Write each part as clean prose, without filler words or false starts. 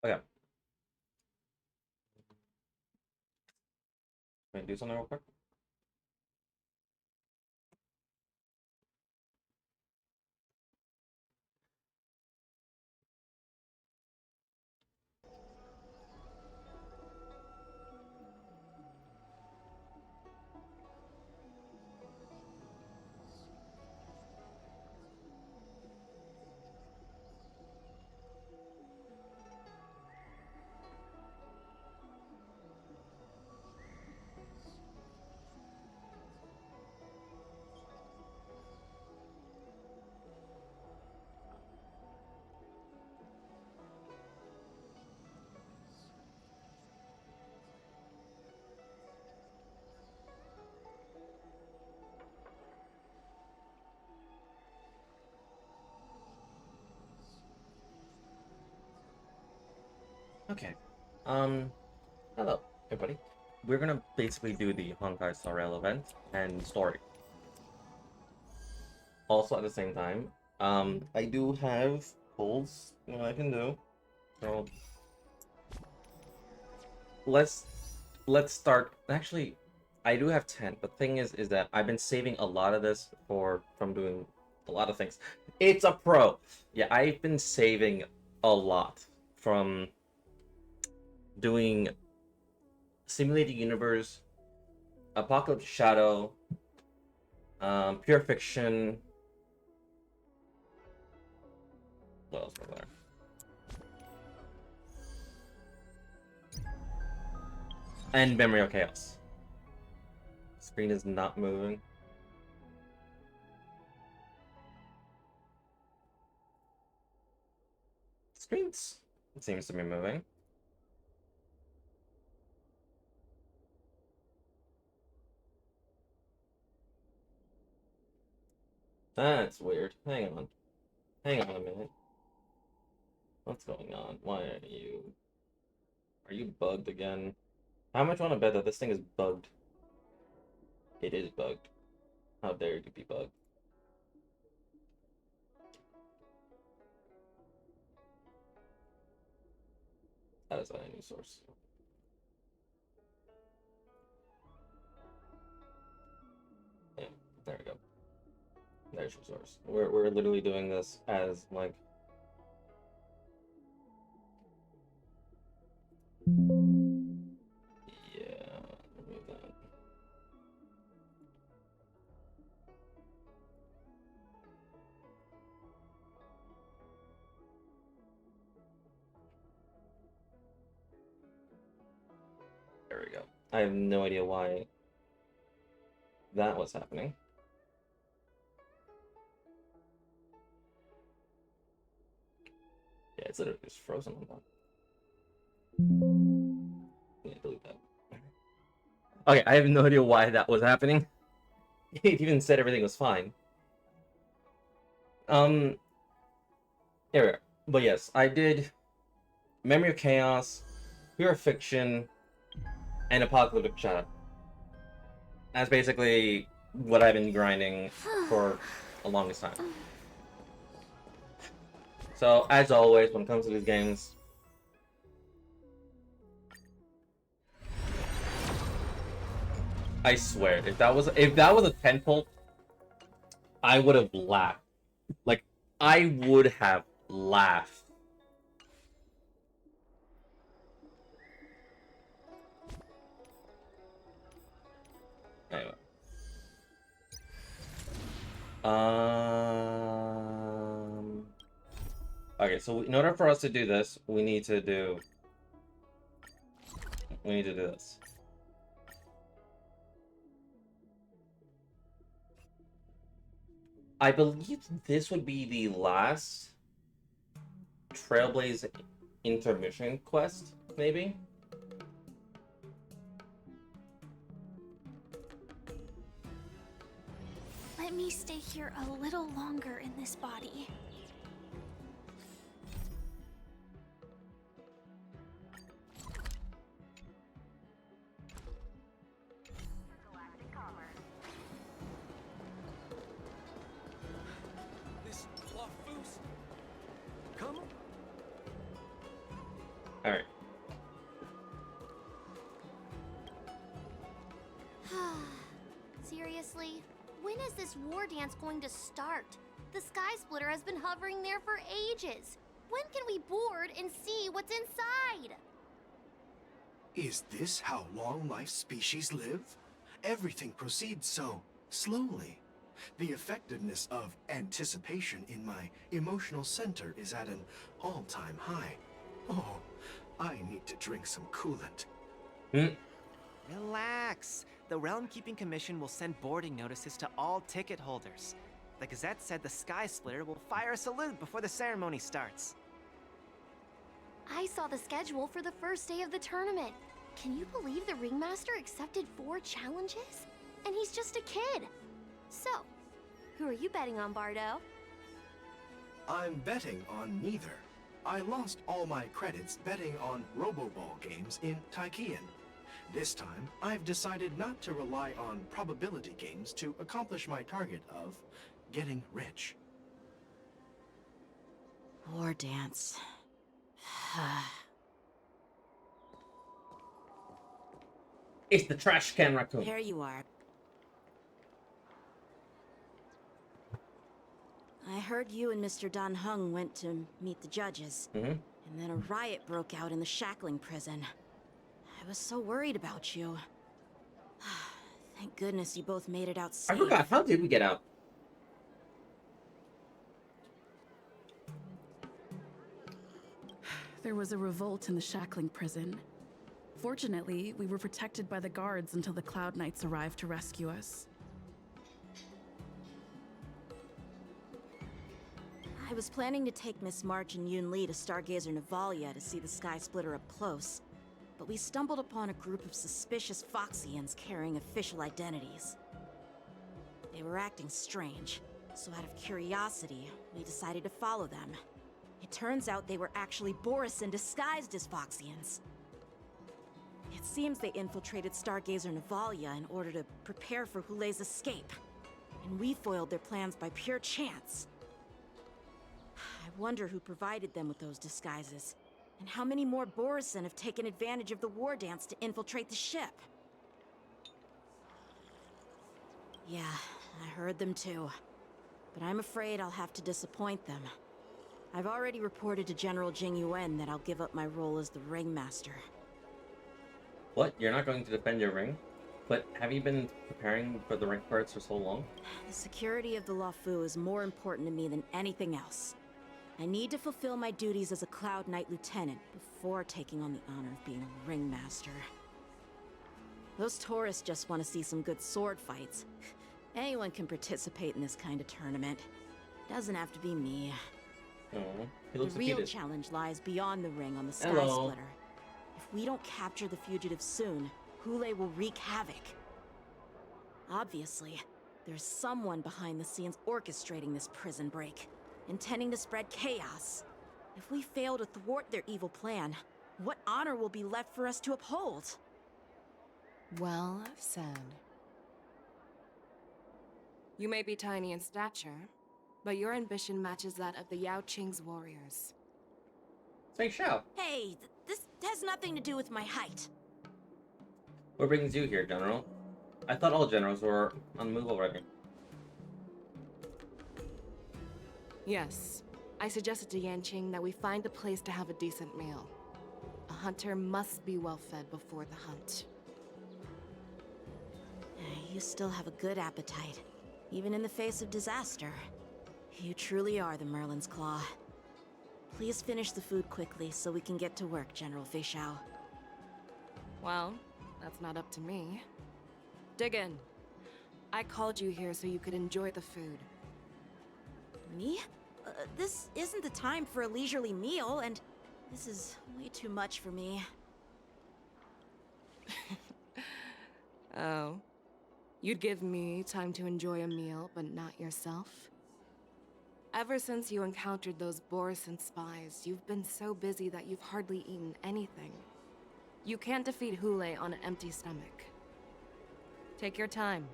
Okay. Can I do something real quick? Okay. Um, Hello, everybody. We're gonna basically do the Honkai Star Rail event and story. Also, at the same time, I do have polls that I can do. So let's let's start. Actually, I do have 10. The thing is that I've been saving a lot of this from doing a lot of things. It's a pro. Yeah, I've been saving a lot from doing Simulated Universe, Apocalypse Shadow, Pure Fiction. What else was there? And Memory of Chaos. Screen is not moving. Screens seems to be moving. That's weird. Hang on. Hang on a minute. What's going on? Why are you... Are you bugged again? How much want to bet that this thing is bugged? It is bugged. How dare you be bugged? That is not a new source. Yeah, there we go. There's your source. We're literally doing this as like... Yeah, remove that. There we go. I have no idea why that was happening. Yeah, it's literally just frozen on that. Yeah, delete that. Okay, I have no idea why that was happening. It even said everything was fine. Um, Here we are. But yes, I did Memory of Chaos, Pure Fiction, and Apocalyptic Shadow. That's basically what I've been grinding for the longest time. So, as always, when it comes to these games, I swear, if that was a 10 pull, I would have laughed. Like, I would have laughed. Anyway. Okay, so in order for us to do this, we need to do this. I believe this would be the last Trailblaze intermission quest, maybe? Let me stay here a little longer in this body. This Lafus. Come. Alright. Seriously? When is this war dance going to start? The Sky Splitter has been hovering there for ages. When can we board and see what's inside? Is this how long-life species live? Everything proceeds so slowly. The effectiveness of anticipation in my emotional center is at an all-time high. Oh, I need to drink some coolant. Relax. The Realm Keeping Commission will send boarding notices to all ticket holders. The Gazette said the Sky Splitter will fire a salute before the ceremony starts. I saw the schedule for the first day of the tournament. Can you believe the Ringmaster accepted 4 challenges? And he's just a kid. So, who are you betting on, Bardo? I'm betting on neither. I lost all my credits betting on Roboball games in Taikian. This time, I've decided not to rely on probability games to accomplish my target of getting rich. War dance. It's the trash can raccoon. Here you are. I heard you and Mr. Dan Heng went to meet the judges. And then a riot broke out in the shackling prison. I was so worried about you. Thank goodness you both made it out safe. I forgot, how did we get out? There was a revolt in the shackling prison. Fortunately, we were protected by the guards until the Cloud Knights arrived to rescue us. I was planning to take Miss March and Yoon Lee to Stargazer Navalia to see the Sky Splitter up close, but we stumbled upon a group of suspicious Foxians carrying official identities. They were acting strange, so out of curiosity, we decided to follow them. It turns out they were actually Borisin disguised as Foxians. It seems they infiltrated Stargazer Navalia in order to prepare for Hulei's escape, and we foiled their plans by pure chance. I wonder who provided them with those disguises, and how many more Borisin have taken advantage of the war dance to infiltrate the ship. Yeah, I heard them too. But I'm afraid I'll have to disappoint them. I've already reported to General Jing Yuan that I'll give up my role as the Ringmaster. What? You're not going to defend your ring? But have you been preparing for the rank parts for so long? The security of the Luofu is more important to me than anything else. I need to fulfill my duties as a Cloud Knight Lieutenant before taking on the honor of being a Ringmaster. Those tourists just want to see some good sword fights. Anyone can participate in this kind of tournament. Doesn't have to be me. Oh, he looks The real defeated. challenge lies beyond the ring on the Sky Hello. Splitter. If we don't capture the fugitives soon, Hulei will wreak havoc. Obviously, there's someone behind the scenes orchestrating this prison break, intending to spread chaos. If we fail to thwart their evil plan, what honor will be left for us to uphold? Well said. You may be tiny in stature, but your ambition matches that of the Yao Qing's warriors. Feng Shao. Hey, this has nothing to do with my height. What brings you here, General? I thought all generals were on the move already. Yes, I suggested to Yanqing that we find a place to have a decent meal. A hunter must be well fed before the hunt. You still have a good appetite, even in the face of disaster. You truly are the Merlin's Claw. Please finish the food quickly so we can get to work, General Fei Shao. Well, that's not up to me. Dig in. I called you here so you could enjoy the food. Me? This isn't the time for a leisurely meal, and this is way too much for me. Oh. You'd give me time to enjoy a meal, but not yourself? Ever since you encountered those Borisin spies, you've been so busy that you've hardly eaten anything. You can't defeat Hulei on an empty stomach. Take your time.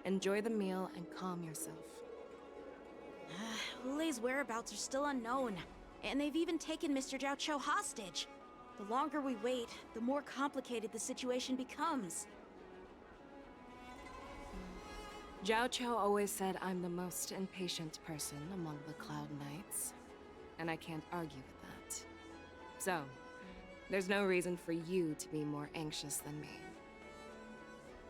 Enjoy the meal and calm yourself. Hulei's whereabouts are still unknown, and they've even taken Mr. Jiao Cho hostage. The longer we wait, the more complicated the situation becomes. Zhao Cho always said I'm the most impatient person among the Cloud Knights, and I can't argue with that. So, there's no reason for you to be more anxious than me.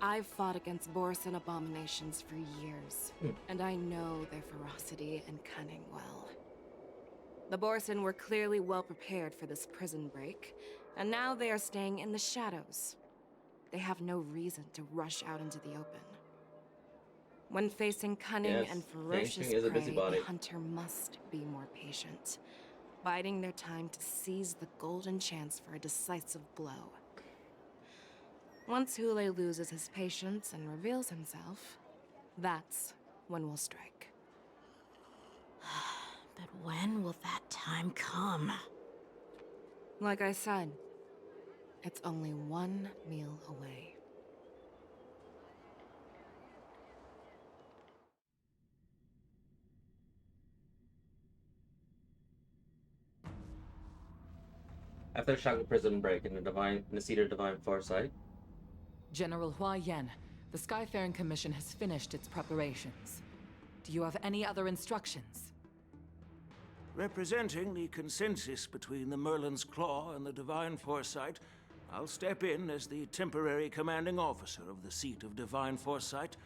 I've fought against Borisin abominations for years, and I know their ferocity and cunning well. The Borisin were clearly well prepared for this prison break, and now they are staying in the shadows. They have no reason to rush out into the open. When facing cunning and ferocious is a prey, busybody. a hunter must be more patient, biding their time to seize the golden chance for a decisive blow. Once Hule loses his patience and reveals himself, that's when we'll strike. But when will that time come? Like I said, it's only one meal away. After the shock of prison break and the seat of divine foresight. General Hua Yan, the Skyfaring Commission has finished its preparations. Do you have any other instructions? Representing the consensus between the Merlin's Claw and the Divine Foresight, I'll step in as the temporary commanding officer of the seat of Divine Foresight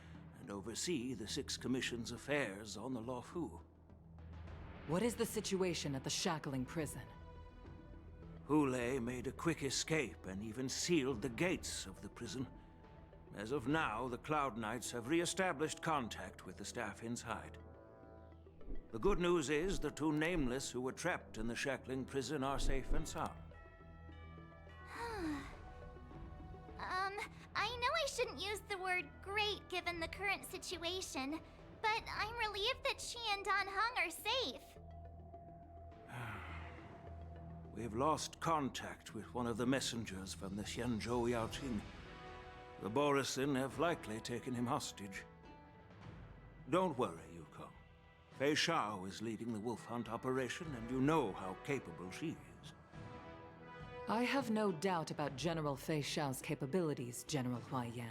and oversee the Six Commission's affairs on the Luofu. What is the situation at the Shackling prison? Hule made a quick escape and even sealed the gates of the prison. As of now, the Cloud Knights have re-established contact with the staff inside. The good news is the two Nameless who were trapped in the Shackling prison are safe and sound. I know I shouldn't use the word great given the current situation, but I'm relieved that she and Dan Heng are safe. We've lost contact with one of the messengers from the Xianzhou Yaoting. The Borisin have likely taken him hostage. Don't worry, Yuko. Fei Shao is leading the wolf hunt operation, and you know how capable she is. I have no doubt about General Fei Shao's capabilities, General Hua Yan.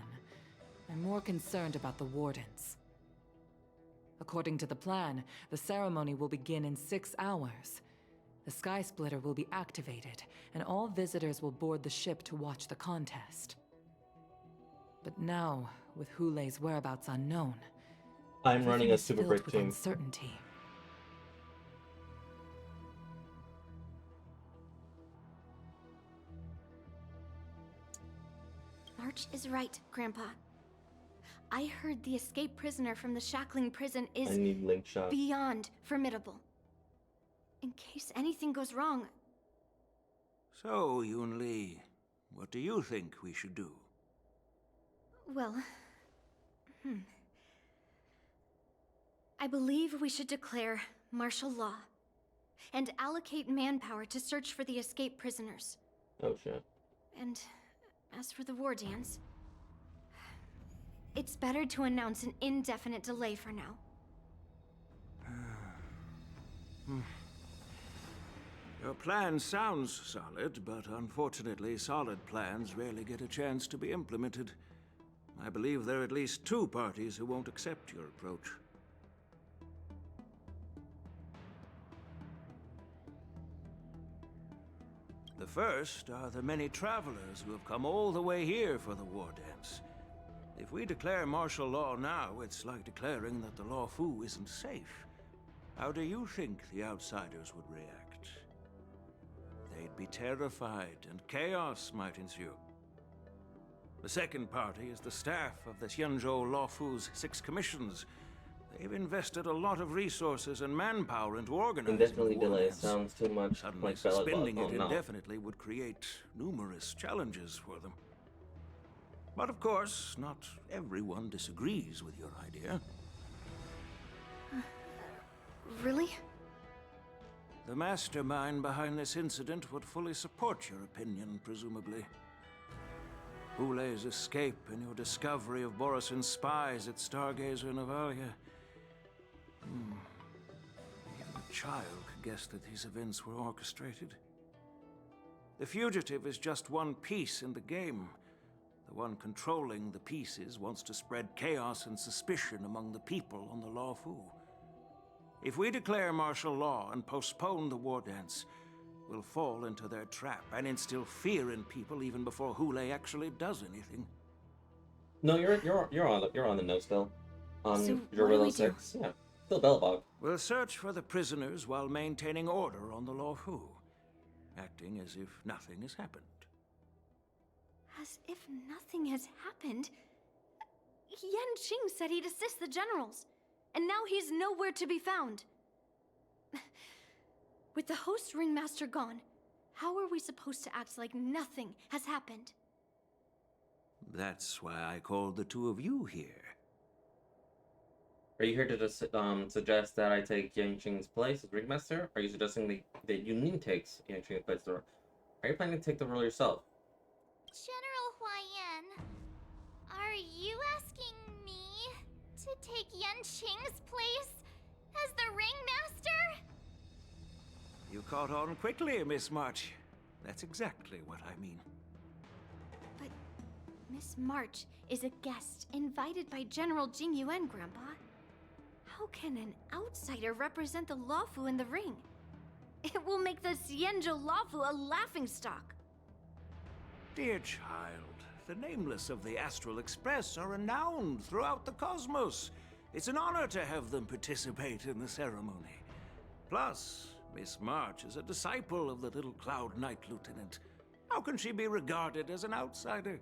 I'm more concerned about the Wardens. According to the plan, the ceremony will begin in 6 hours. The Sky Splitter will be activated, and all visitors will board the ship to watch the contest. But now, with Hule's whereabouts unknown, I'm running everything a is super filled break with team. uncertainty. March is right, Grandpa. I heard the escaped prisoner from the Shackling prison I is need link shot. beyond formidable. In case anything goes wrong, So, Yun Li, what do you think we should do? well... I believe we should declare martial law and allocate manpower to search for the escaped prisoners. Oh shit. And as for the war dance, it's better to announce an indefinite delay for now. Your plan sounds solid, but unfortunately solid plans rarely get a chance to be implemented. I believe there are at least 2 parties who won't accept your approach. The first are the many travelers who have come all the way here for the war dance. If we declare martial law now, it's like declaring that the Luofu isn't safe. How do you think the outsiders would react? They'd be terrified, and chaos might ensue. The second party is the staff of the Xianzhou Luofu's 6 commissions. They've invested a lot of resources and manpower into organizing Indefinitely the war delay dance. sounds too much Suddenly like Ballad suspending Ball. it Oh, no. indefinitely would create numerous challenges for them. But of course, not everyone disagrees with your idea. Really? The mastermind behind this incident would fully support your opinion, presumably. Hule's escape and your discovery of Borisin's spies at Stargazer Navalia. Even a child could guess that these events were orchestrated. The fugitive is just one piece in the game. The one controlling the pieces wants to spread chaos and suspicion among the people on the Lawfu. If we declare martial law and postpone the war dance, we'll fall into their trap and instill fear in people even before Hule actually does anything. No, you're on the nose still. On So, your what do Willow we do? 6. Yeah. Still Bellbog. We'll search for the prisoners while maintaining order on the Lawfu, acting as if nothing has happened. As if nothing has happened. Yan Qing said he'd assist the generals, and now he's nowhere to be found. With the host ringmaster gone, how are we supposed to act like nothing has happened? That's why I called the two of you here. Are you here to just suggest that I take Yang Qing's place as ringmaster? Are you suggesting that Yunlin takes Yang Qing's place, or are you planning to take the role yourself? General Huayan, are you asking me to take Yan Qing's place as the ringmaster? You caught on quickly, Miss March. That's exactly what I mean. But Miss March is a guest invited by General Jing Yuan, Grandpa. How can an outsider represent the Lawfu in the ring? It will make the Xianzhou Lawfu a laughingstock. Dear child, the nameless of the Astral Express are renowned throughout the cosmos. It's an honor to have them participate in the ceremony. Plus, Miss March is a disciple of the little Cloud Knight Lieutenant. How can she be regarded as an outsider?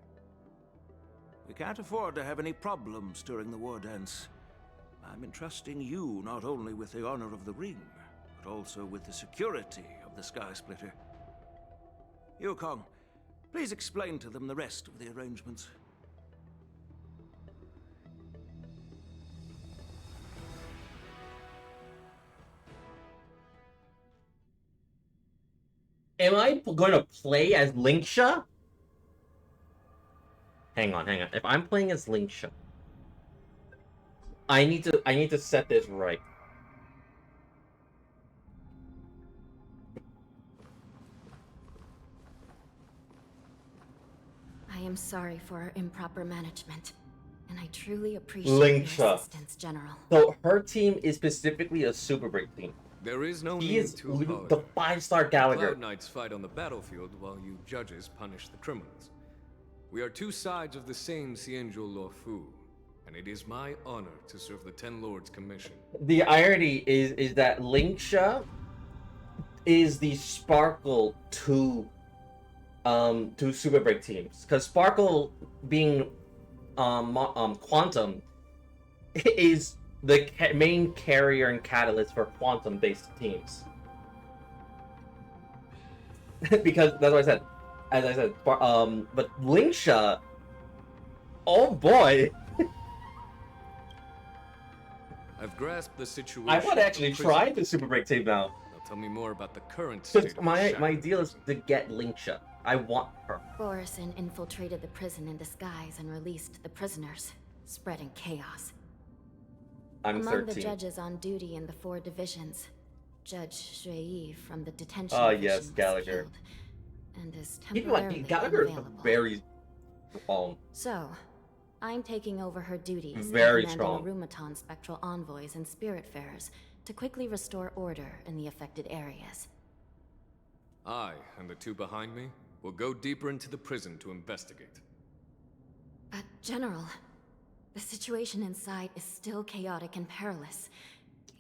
We can't afford to have any problems during the war dance. I'm entrusting you not only with the honor of the ring, but also with the security of the Sky Splitter. Yukong, please explain to them the rest of the arrangements. Am I going to play as Linksha? Hang on. If I'm playing as Linksha, I need to set this right. I am sorry for our improper management, and I truly appreciate your assistance, General. So her team is specifically a Super Break team. There is no He need is to apologize. the 5-star Gallagher. Cloud Knights fight on the battlefield while you judges punish the criminals. We are two sides of the same Xianzhou Luofu, and it is my honor to serve the Ten Lords' commission. The irony is that Linksha is the Sparkle to Super Break teams, because Sparkle being Quantum is the main carrier and catalyst for Quantum-based teams. Because that's what I said. As I said, but Linksha, oh boy. I've grasped the situation. I want to actually try the Super Break team now. Now tell me more about the current state Because of my deal is to get Linksha. I want her. Borison infiltrated the prison in disguise and released the prisoners, spreading chaos. I'm Among 13. the judges on duty in the 4 divisions, Judge Shui from the detention Oh division yes, was Gallagher. killed and is Even like temporarily Gallagher is unavailable. very So, I'm taking over her duties Very and strong. commanding Arumaton spectral envoys and spiritfarers to quickly restore order in the affected areas. I and the two behind me will go deeper into the prison to investigate. But, General, the situation inside is still chaotic and perilous.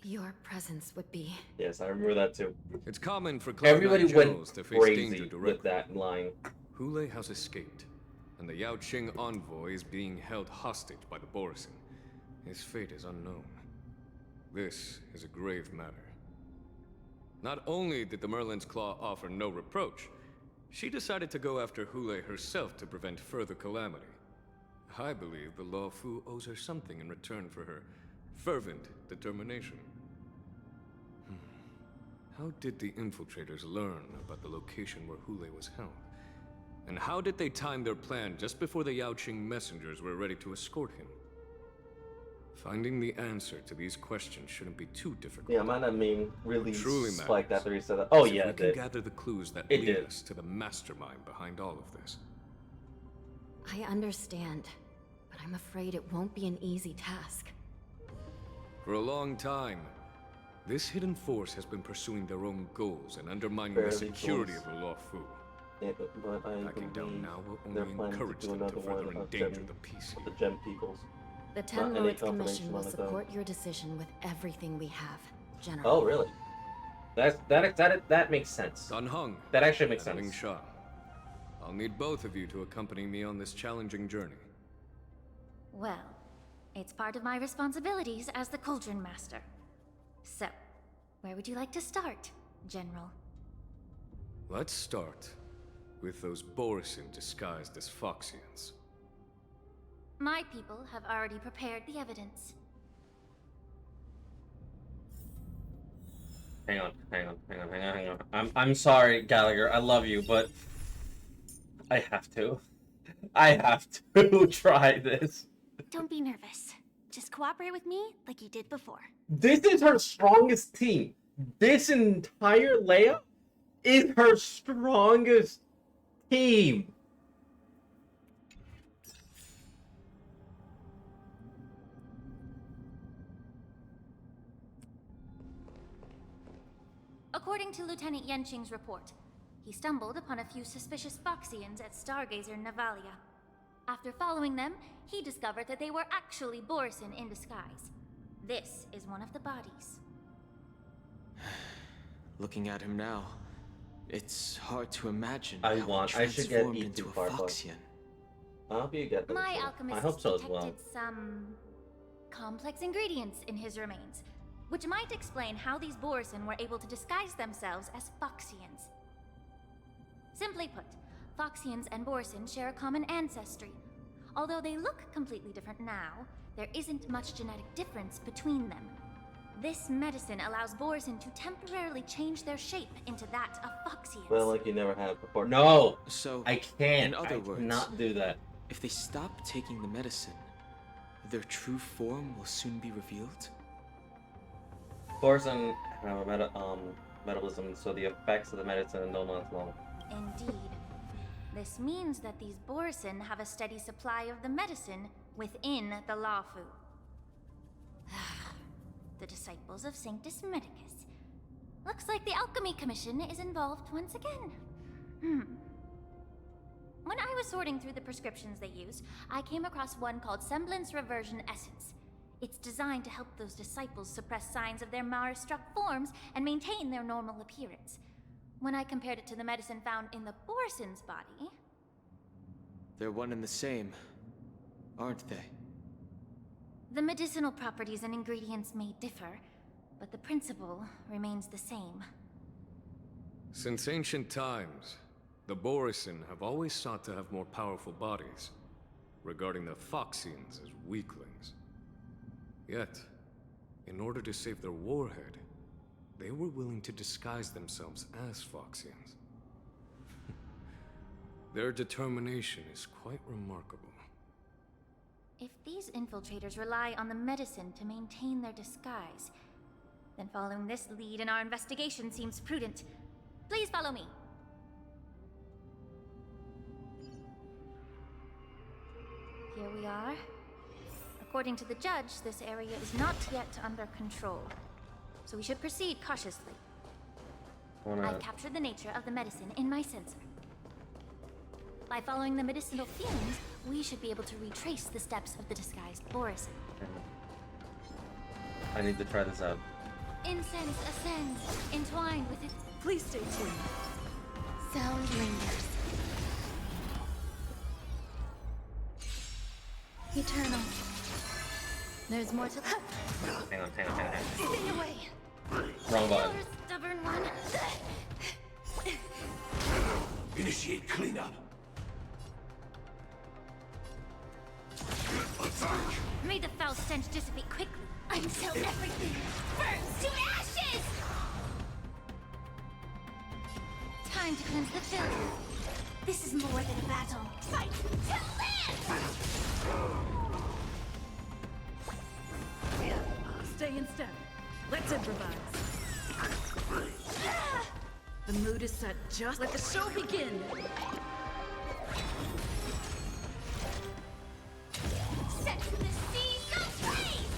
Your presence would be... Yes, I remember that too. It's common for Cloud Everybody Knight went generals to face danger crazy directly. with that line. Hule has escaped, and the Yao Qing envoy is being held hostage by the Borison. His fate is unknown. This is a grave matter. Not only did the Merlin's Claw offer no reproach, she decided to go after Hule herself to prevent further calamity. I believe the Law Fu owes her something in return for her fervent determination. How did the infiltrators learn about the location where Hule was held? And how did they time their plan just before the Yao Qing messengers were ready to escort him? Finding the answer to these questions shouldn't be too difficult. Yeah, might not mean really Truly spiked matters after he said that. Oh is if yeah, we it can did. gather the clues that It lead did. us to the mastermind behind all of this. I understand, but I'm afraid it won't be an easy task. For a long time, this hidden force has been pursuing their own goals and undermining the Barely security goals. of the Law Fu. Yeah, but I Backing down believe now will they're only planning encourage to do them to another further one of endanger Gem, the peace of here. the Gem Peoples. The Not Ten any Lords confirmation Commission will on it, though. support your decision with everything we have, General. Oh really? That makes sense. Sun Hung. That actually makes and Ling sense. Sha. I'll need both of you to accompany me on this challenging journey. Well, it's part of my responsibilities as the Cauldron Master. So, where would you like to start, General? Let's start with those Borisin disguised as Foxians. My people have already prepared the evidence. Hang on. I'm sorry, Gallagher. I love you, but I have to. I have to try this. Don't be nervous. Just cooperate with me like you did before. This is her strongest team. This entire layout is her strongest team. According to Lieutenant Yenqing's report, he stumbled upon a few suspicious Foxians at Stargazer Navalia. After following them, he discovered that they were actually Borisin in disguise. This is one of the bodies. Looking at him now, it's hard to imagine I how he should get transformed E2 into a Farfar. Foxian. I hope you get them. My too. alchemist I hope so as detected well. some complex ingredients in his remains, which might explain how these Borisin were able to disguise themselves as Foxians. Simply put, Foxians and Borisin share a common ancestry. Although they look completely different now, there isn't much genetic difference between them. This medicine allows Borisin to temporarily change their shape into that of Foxians. Well, like you never have before. No! So, I can't. in other I words, cannot do that. if they stop taking the medicine, their true form will soon be revealed? Borisin have metabolism, so the effects of the medicine don't last long. Indeed. This means that these Borisin have a steady supply of the medicine within the Lawfu. The disciples of Sanctus Medicus. Looks like the Alchemy Commission is involved once again. When I was sorting through the prescriptions they used, I came across one called Semblance Reversion Essence. It's designed to help those disciples suppress signs of their Mara-struck forms and maintain their normal appearance. When I compared it to the medicine found in the Borisin's body... They're one and the same, aren't they? The medicinal properties and ingredients may differ, but the principle remains the same. Since ancient times, the Borisin have always sought to have more powerful bodies, regarding the Foxians as weaklings. Yet, in order to save their warhead, they were willing to disguise themselves as Foxians. Their determination is quite remarkable. If these infiltrators rely on the medicine to maintain their disguise, then following this lead in our investigation seems prudent. Please follow me. Here we are. According to the judge, this area is not yet under control, so we should proceed cautiously. I've captured the nature of the medicine in my sensor. By following the medicinal fumes, we should be able to retrace the steps of the disguised Borisin. I need to try this out. Incense ascends, entwined with it. Please stay tuned. Sound lingers. Eternal. There's more to... Hang on. Stay away! Wrong button. You're a stubborn one. Initiate cleanup. Attack! May the foul stench dissipate quickly until everything burns to ashes! Time to cleanse the filth. This is more than a battle. Fight to live! Stay in step. Let's improvise. The mood is set. Just let the show begin. Set the seas of praise!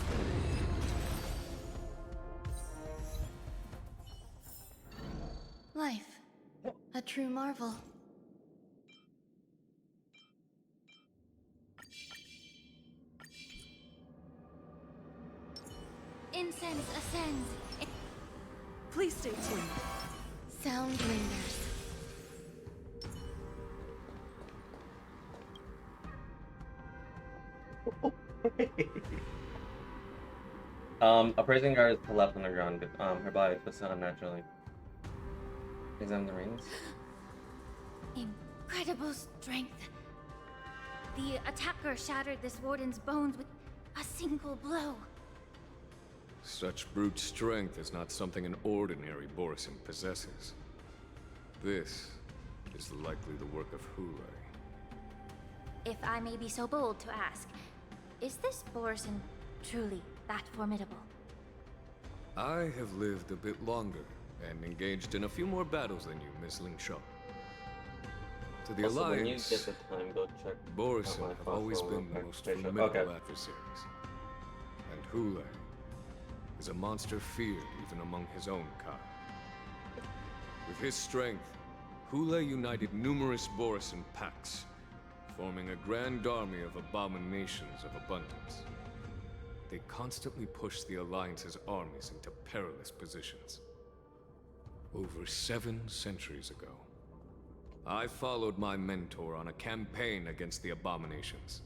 Life. A true marvel. Incense ascends. Please stay tuned. Sound lingers. A prison guard is left on the ground. Her body twisted unnaturally. Examine the rings. Incredible strength. The attacker shattered this warden's bones with a single blow. Such brute strength is not something an ordinary Borisin possesses. This is likely the work of Hule. If I may be so bold to ask, is this Borisin truly that formidable? I have lived a bit longer and engaged in a few more battles than you, Miss Lingshaw. To the Also, when you Alliance, get the time, go check Borisin out my have always fossil been the most notification. formidable Okay. adversaries. And Hule is a monster feared even among his own kind. With his strength, Hule united numerous Borisin packs, forming a grand army of abominations of abundance. They constantly pushed the Alliance's armies into perilous positions. Over 7 centuries ago, I followed my mentor on a campaign against the abominations.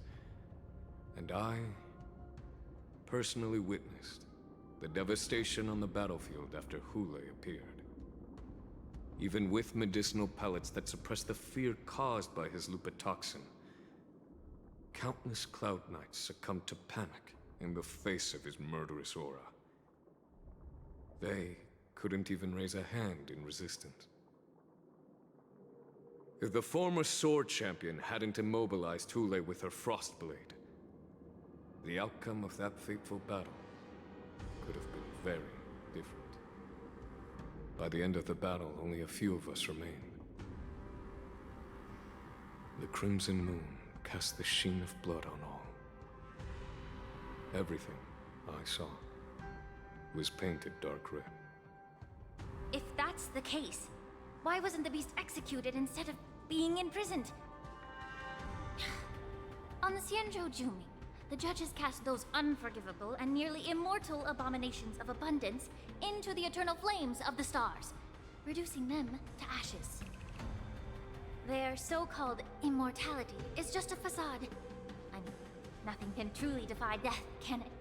And I personally witnessed the devastation on the battlefield after Hule appeared. Even with medicinal pellets that suppressed the fear caused by his lupitoxin, countless Cloud Knights succumbed to panic in the face of his murderous aura. They couldn't even raise a hand in resistance. If the former sword champion hadn't immobilized Hule with her frost blade, the outcome of that fateful battle could have been very different. By the end of the battle, only a few of us remained. The crimson moon cast the sheen of blood on all. Everything I saw was painted dark red. If that's the case, why wasn't the beast executed instead of being imprisoned? On the Xianzhou Jumi, the judges cast those unforgivable and nearly immortal abominations of abundance into the eternal flames of the stars, reducing them to ashes. Their so-called immortality is just a facade. I mean, nothing can truly defy death, can it?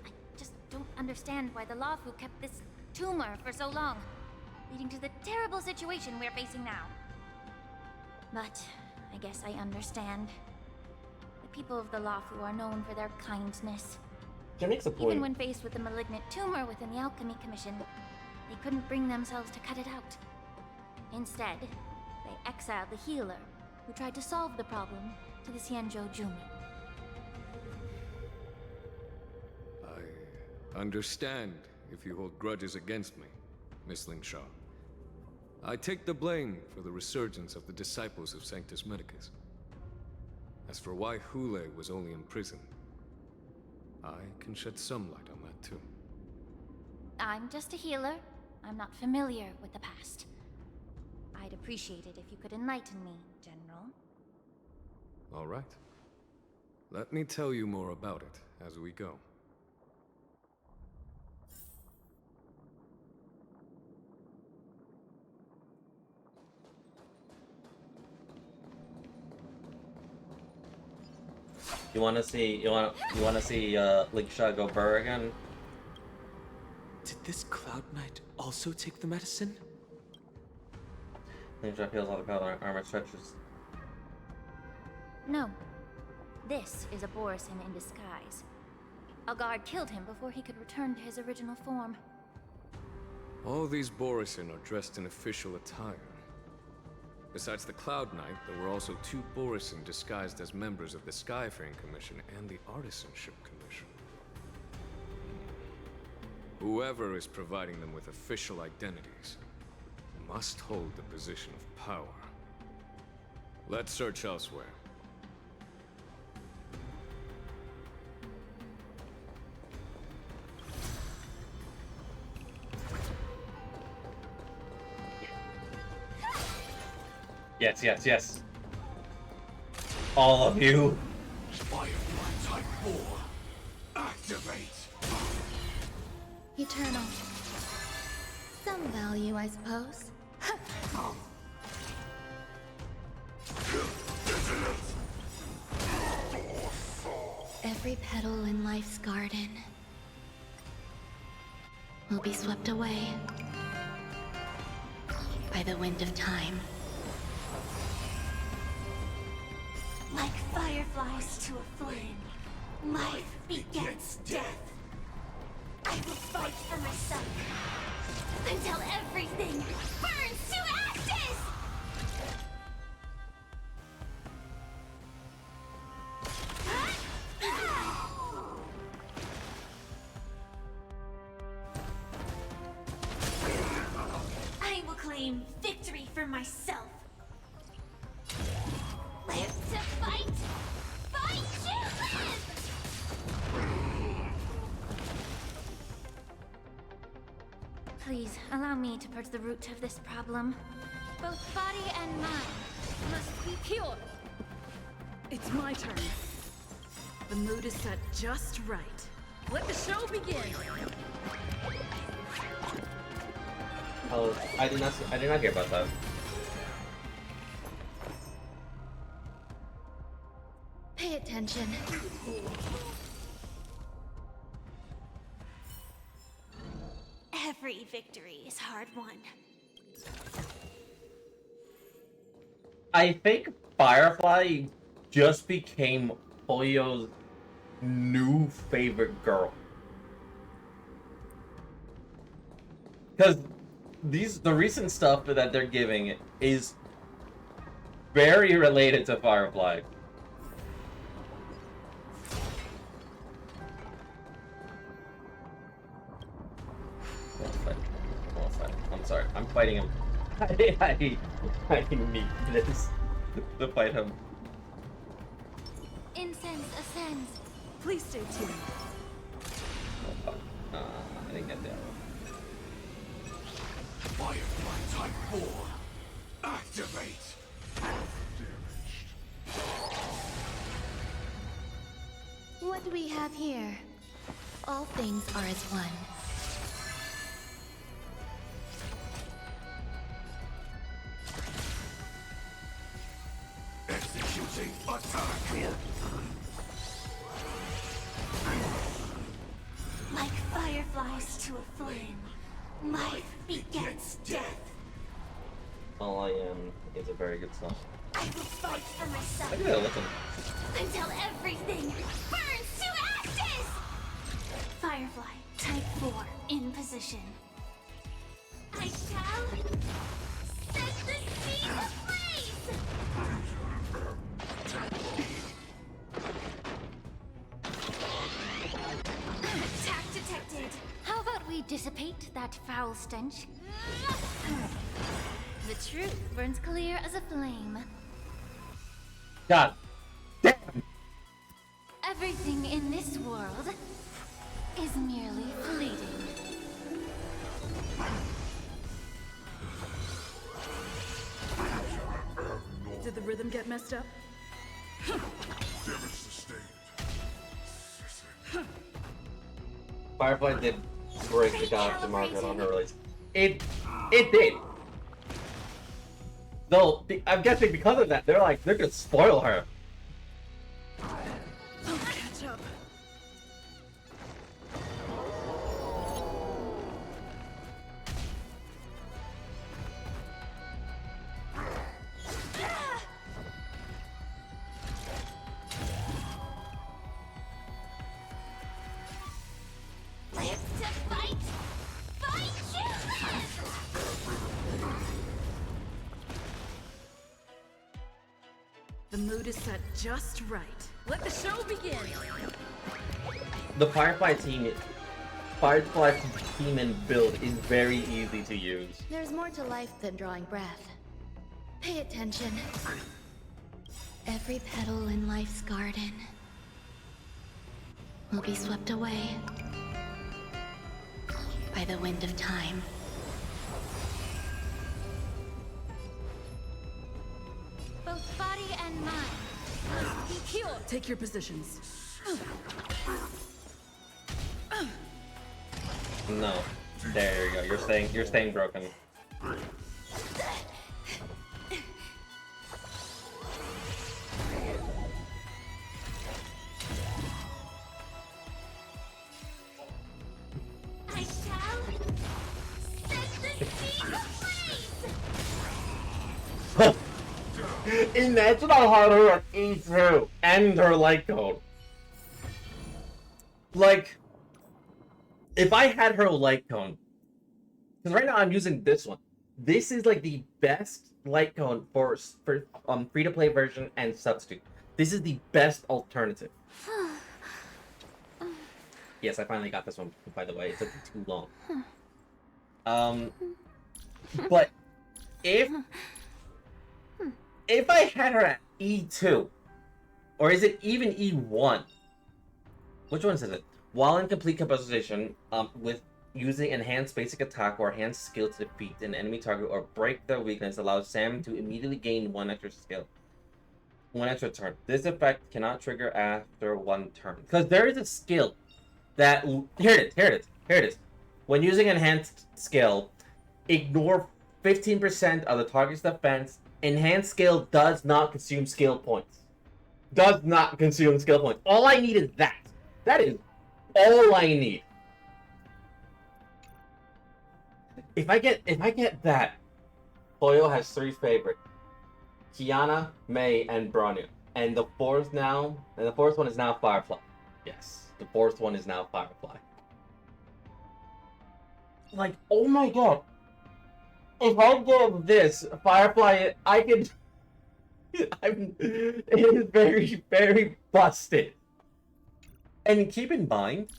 I just don't understand why the Lafu kept this tumor for so long, leading to the terrible situation we're facing now. But I guess I understand. The people of the Lafu are known for their kindness. She makes a point. Even when faced with the malignant tumor within the Alchemy Commission, they couldn't bring themselves to cut it out. Instead, they exiled the healer, who tried to solve the problem, to the Xianzhou Jumi. I understand if you hold grudges against me, Miss Lingshaw. I take the blame for the resurgence of the disciples of Sanctus Medicus. As for why Hule was only in prison, I can shed some light on that too. I'm just a healer. I'm not familiar with the past. I'd appreciate it if you could enlighten me, General. All right. Let me tell you more about it as we go. You want to see Lingsha go burr again? Did this Cloud Knight also take the medicine? Lingsha feels all the power armor stretches. No. This is a Borisin in disguise. A guard killed him before he could return to his original form. All these Borisin are dressed in official attire. Besides the Cloud Knight, there were also 2 Borisin disguised as members of the Skyfaring Commission and the Artisanship Commission. Whoever is providing them with official identities must hold the position of power. Let's search elsewhere. Yes, yes, yes. All of you. Firefly Type 4. Activate. Eternal. Some value, I suppose. Every petal in life's garden will be swept away by the wind of time. Like fireflies to a flame, life begets death. I will fight for myself until everything burns to ashes! I will claim victory for myself. Live to fight! Fight to live! Please, allow me to purge the root of this problem. Both body and mind must be pure. It's my turn. The mood is set just right. Let the show begin! Oh, I did not hear about that. Pay attention. Every victory is hard won. I think Firefly just became Polio's new favorite girl. Because the recent stuff that they're giving is very related to Firefly. I'm sorry, I'm fighting him. I need this to fight him. Incense ascends. Please stay tuned. Oh, fuck. I didn't get that. Firefly Type 4. Activate. What do we have here? All things are as one. Executing attack. Like fireflies to a flame, life begets death. All I Am is a very good song. I will fight for myself I gotta listen. until everything burns to ashes! Firefly, Type 4, in position. I shall set the scene ablaze! Attack detected. How about we dissipate that foul stench? The truth burns clear as a flame. God damn! Everything in this world is merely fleeting. Did the rhythm get messed up? Damage sustained. Firefly did break the galaxy market on her release. It did. Though I'm guessing because of that, they're gonna spoil her. Don't catch up. Live to fight! Fight to live! The mood is set just right. Let the show begin! The Firefly team Firefly Demon build is very easy to use. There's more to life than drawing breath. Pay attention. Every petal in life's garden will be swept away by the wind of time. Both body and mind must be pure. Take your positions. No. There you go. You're staying broken. I shall set the sea ablaze. Imagine how hard her eats her and her light cone. Like, if I had her light cone, because right now I'm using this one. This is like the best light cone for free-to-play version and substitute. This is the best alternative. Yes, I finally got this one, by the way. It took me too long. But if I had her at E2, or is it even E1? Which one is it? While in complete capacitization, with using enhanced basic attack or enhanced skill to defeat an enemy target or break their weakness, allows Sam to immediately gain one extra skill. One extra turn. This effect cannot trigger after one turn. Because there is a skill that... Here it is. When using enhanced skill, ignore 15% of the target's defense. Enhanced skill does not consume skill points. Does not consume skill points. All I need is that. That is all I need. If I get that, Hoyo has 3 favorites: Kiana, Mei, and Bronya. And the fourth one is now Firefly. Yes, the fourth one is now Firefly. Like, oh my god. If I get this Firefly, I could. It is very, very busted. And keep in mind,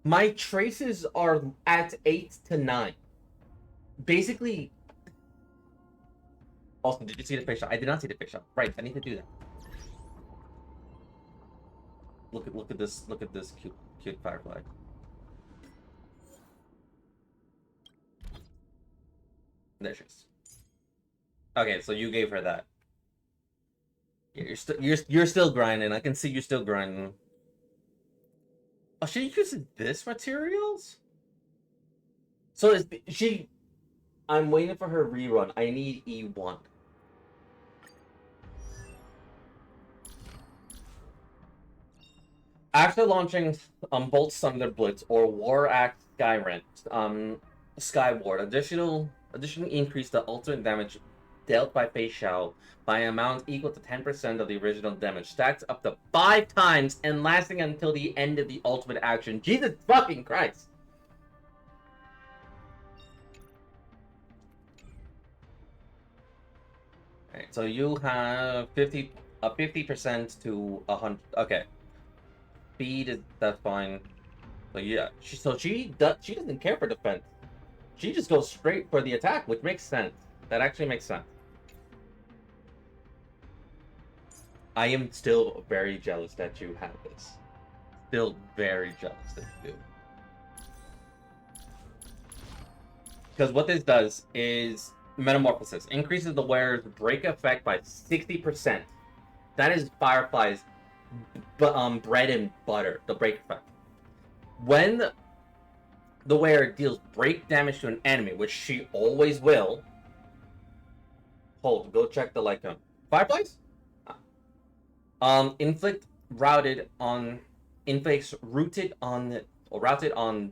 my traces are at 8 to 9. Basically. Also, did you see the face shot? I did not see the face shot. Right, I need to do that. Look at this cute Firefly. There she is. Okay, so you gave her that. Yeah, you're still grinding. I can see you're still grinding. Oh, she uses this materials? So is she? I'm waiting for her rerun. I need E1. After launching Bolt Thunder Blitz or War Axe Skyrent, Skyward, additionally increase the ultimate damage dealt by Fei Xiao by an amount equal to 10% of the original damage, stacked up to 5 times and lasting until the end of the ultimate action. Jesus fucking Christ! Alright, so you have 50% to 100. Okay. Speed is that's fine. So yeah, she doesn't care for defense. She just goes straight for the attack, which makes sense. That actually makes sense. I am still very jealous that you have this. Still very jealous that you do. Because what this does is Metamorphosis increases the wearer's break effect by 60%. That is Firefly's bread and butter, the break effect. When the wearer deals break damage to an enemy, which she always will. Hold, go check the light cone. Fireflies? Inflicts rooted on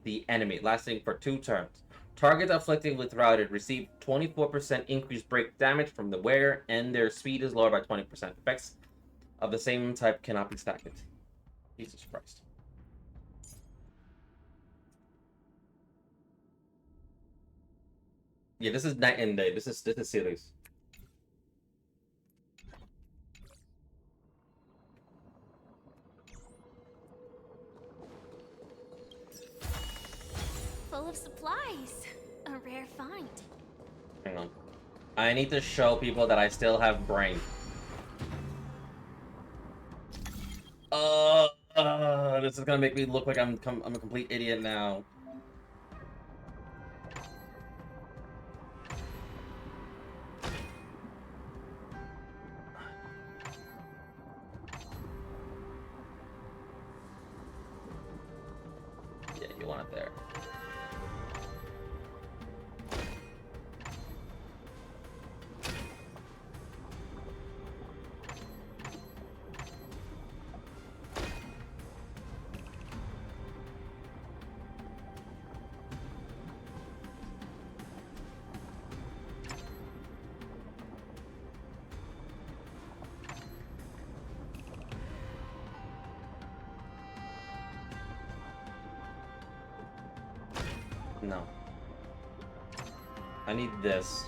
the enemy, lasting for 2 turns. Target afflicted with routed receive 24% increased break damage from the wearer, and their speed is lowered by 20%. Effects of the same type cannot be stacked. Jesus Christ. Yeah, this is night and day. This is serious. of supplies. A rare find. Hang on. I need to show people that I still have brain. This is gonna make me look like I'm a complete idiot now. Yeah, you want it there. No. I need this.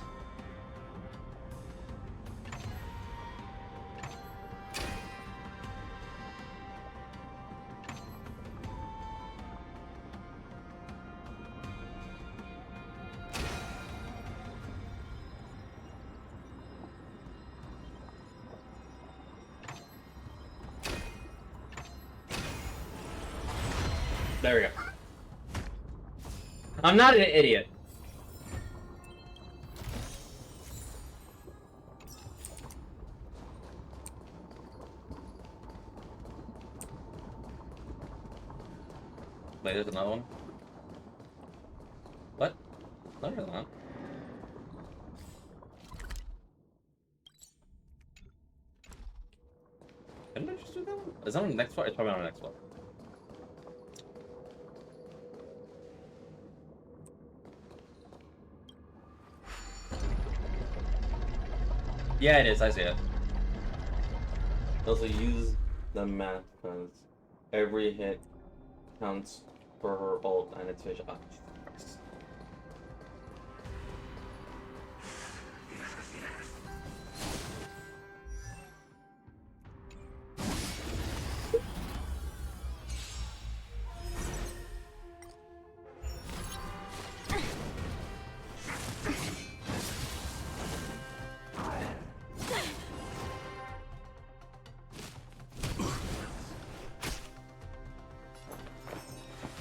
There we go. I'm not an idiot. Wait, there's another one? What? No, there's not. Didn't I just do that one? Is that on the next floor? It's probably on the next floor. Yeah, it is. I see it. Also, use the math because every hit counts for her ult and it's fish. Oh, Christ.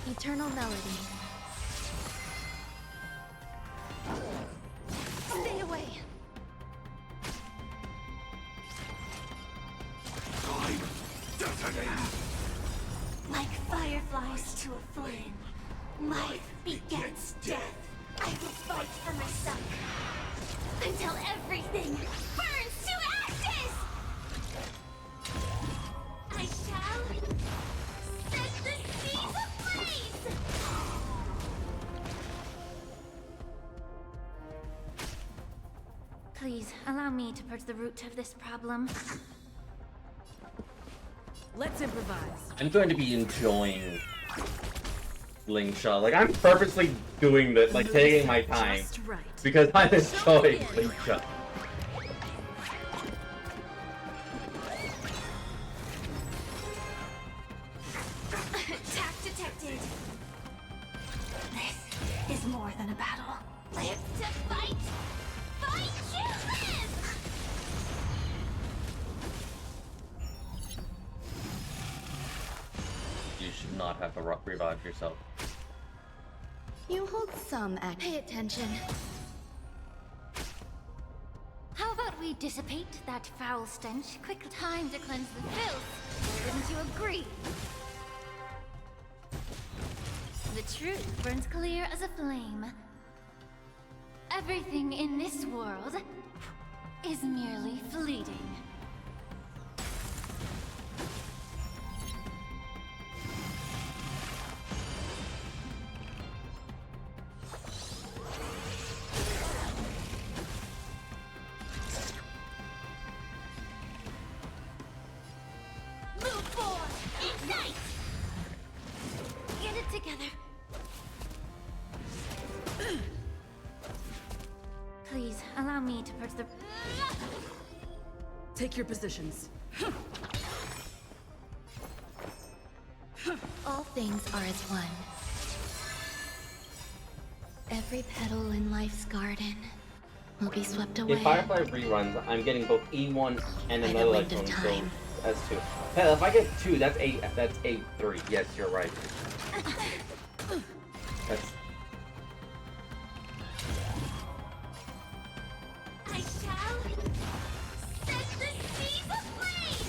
Eternal melody. Stay away. Like fireflies to a flame, life begets death. I will fight for my son until everything burns to ashes. I shall set the seas ablaze. Please, allow me to purge the root of this problem. Let's improvise. I'm going to be enjoying Slingshot. Like, I'm purposely doing this, like, taking my time. Just right. Because I'm enjoying Slingshot. Attack detected. This is more than a battle. Live to fight. Fight to live. You should not have to revive yourself. You hold some act. Pay attention. How about we dissipate that foul stench? Quick time to cleanse the filth. Wouldn't you agree? The truth burns clear as a flame. Everything in this world is merely fleeting. Move forward. Ignite. Get it together. Please, allow me to purge the... Take your positions. All things are as one. Every petal in life's garden will be swept away. If Firefly reruns, I'm getting both E1 and By the another wind of electron, so time. that's 2. Hell, if I get 2, that's 8. That's 8-3. Yes, you're right. That's I shall set the seas ablaze!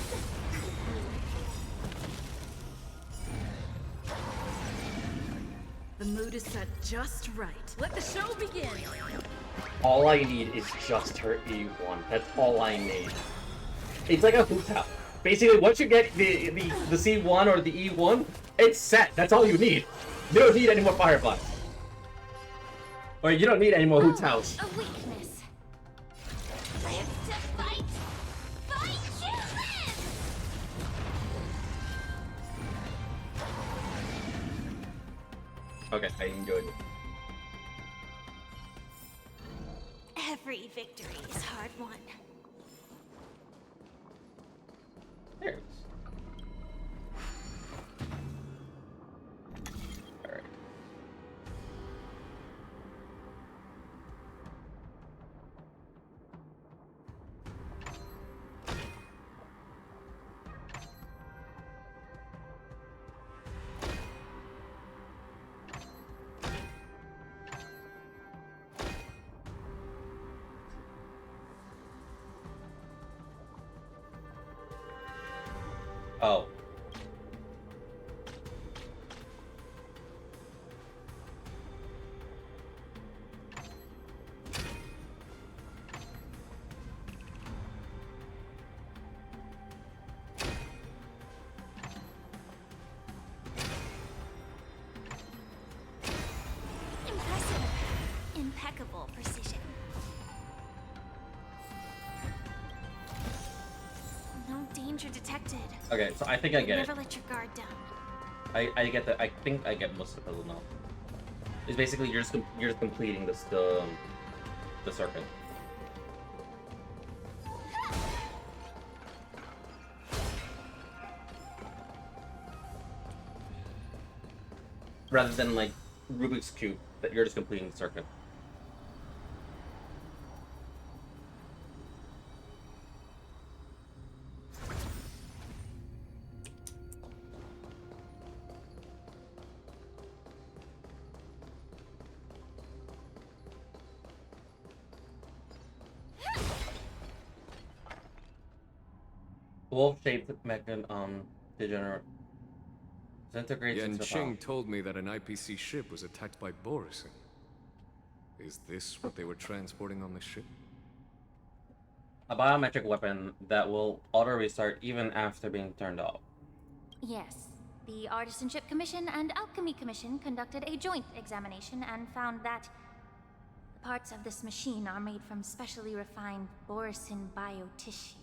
The mood is set just right. Let the show begin! all I need is just her E1. That's all I need. It's like a hoop towel. Basically, once you get the C1 or the E1, it's set. That's all you need. You don't need any more fireflies. Or you don't need any more hoop towels. A weakness. Live to fight! Fight to live! Okay, I enjoyed it. Every victory is hard won. There it is. Alright. Oh. Impressive. Impeccable precision. No danger detected. Okay, so I think I get it. Never let your guard down. I get that. I think I get most of the puzzle now. It's basically you're just completing the circuit. Rather than like Rubik's Cube, that you're just completing the circuit. Wolf-shaped degenerate. Disintegrates Yan into Qing told me that an IPC ship was attacked by Borison. Is this what they were transporting on the ship? A biometric weapon that will auto-restart even after being turned off. Yes. The Artisanship Commission and Alchemy Commission conducted a joint examination and found that the parts of this machine are made from specially refined Borison biotissue.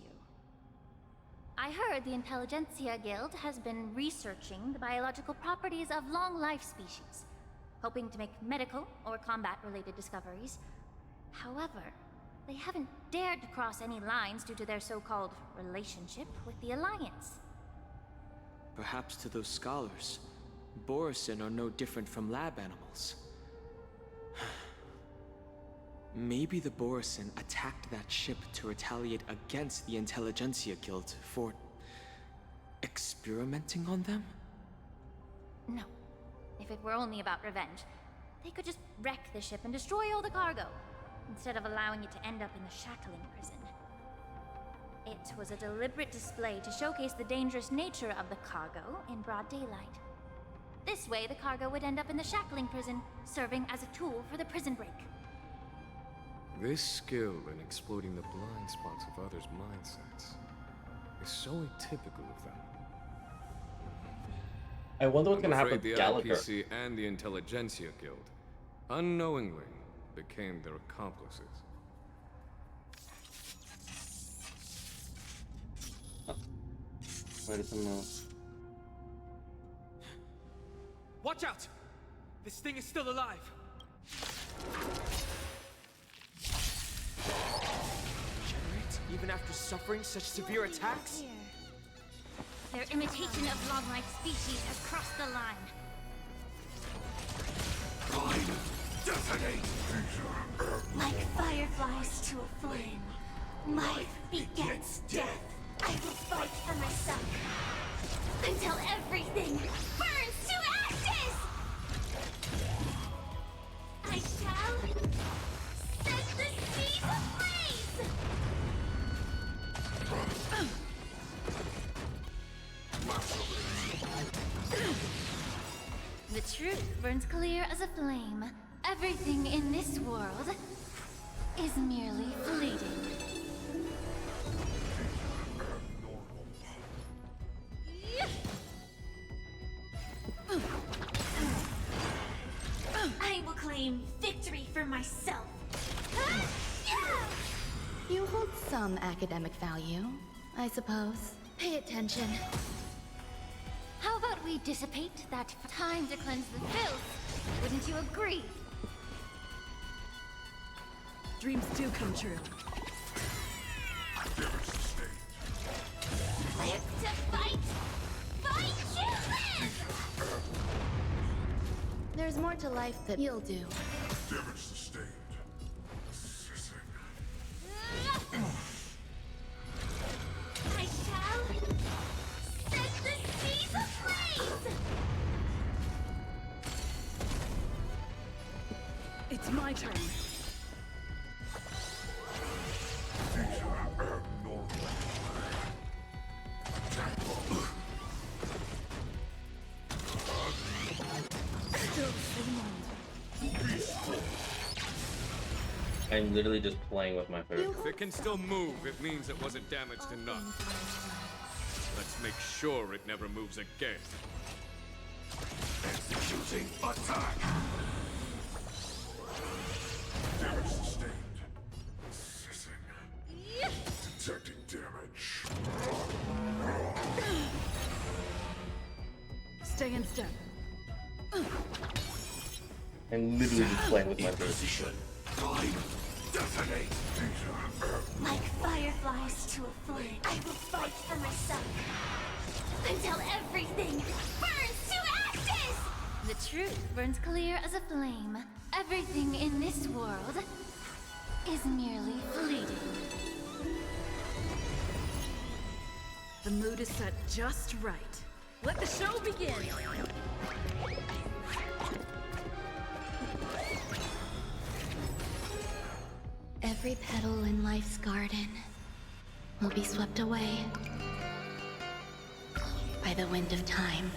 I heard the Intelligentsia Guild has been researching the biological properties of long-life species, hoping to make medical or combat-related discoveries. However, they haven't dared to cross any lines due to their so-called relationship with the Alliance. Perhaps to those scholars, Borison are no different from lab animals. Maybe the Borison attacked that ship to retaliate against the Intelligentsia Guild for experimenting on them? No. If it were only about revenge, they could just wreck the ship and destroy all the cargo, instead of allowing it to end up in the shackling prison. It was a deliberate display to showcase the dangerous nature of the cargo in broad daylight. This way, the cargo would end up in the shackling prison, serving as a tool for the prison break. This skill in exploiting the blind spots of others' mindsets is so atypical of them. I wonder what's I'm gonna happen afraid with the Gallagher. IPC and the Intelligentsia Guild unknowingly became their accomplices. Wait, some Watch out! This thing is still alive! Regenerate even after suffering such severe attacks? Their imitation of long-life species has crossed the line. Like fireflies to a flame, life begets death. I will fight for myself until everything burns to ashes! I shall set the seas ablaze! The truth burns clear as a flame. Everything in this world is merely fleeting. I will claim victory for myself. You hold some academic value, I suppose. Pay attention. How about we dissipate that time to cleanse the filth? Wouldn't you agree? Dreams do come true. Live to fight! Fight you live! There's more to life than you'll do. Damage sustained. I shall set the seas ablaze! It's my turn. I'm literally just playing with my food. If it can still move, it means it wasn't damaged enough. Let's make sure it never moves again. Executing attack! Damage sustained. Assessing. Detecting damage. Stay in step. I'm literally just playing with my food. Time. Detonate. Like fireflies to a flame, I will fight for myself until everything burns to ashes! The truth burns clear as a flame. Everything in this world is merely fleeting. The mood is set just right. Let the show begin! Every petal in life's garden will be swept away by the wind of time.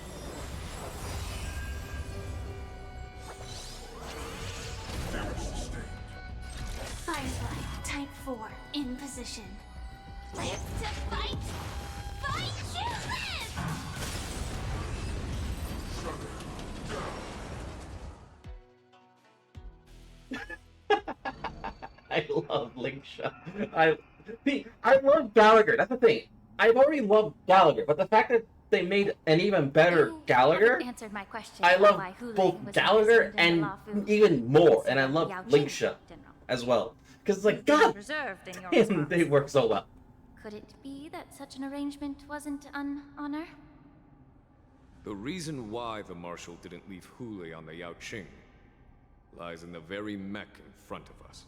Firefly, type 4, in position. Live to fight! Fight you live! I love Linkshot. I love Gallagher. That's the thing. I've already loved Gallagher, but the fact that they made an even better You Gallagher, haven't answered my question I about love why Hulu both was Gallagher imprisoned in and the Lafu. even more, and I love Yao Qing Linkshot General. as well. Because it's like, You've been God reserved in your damn, response. they work so well. Could it be that such an arrangement wasn't an honor? The reason why the Marshal didn't leave Hule on the Yao Qing lies in the very mech in front of us.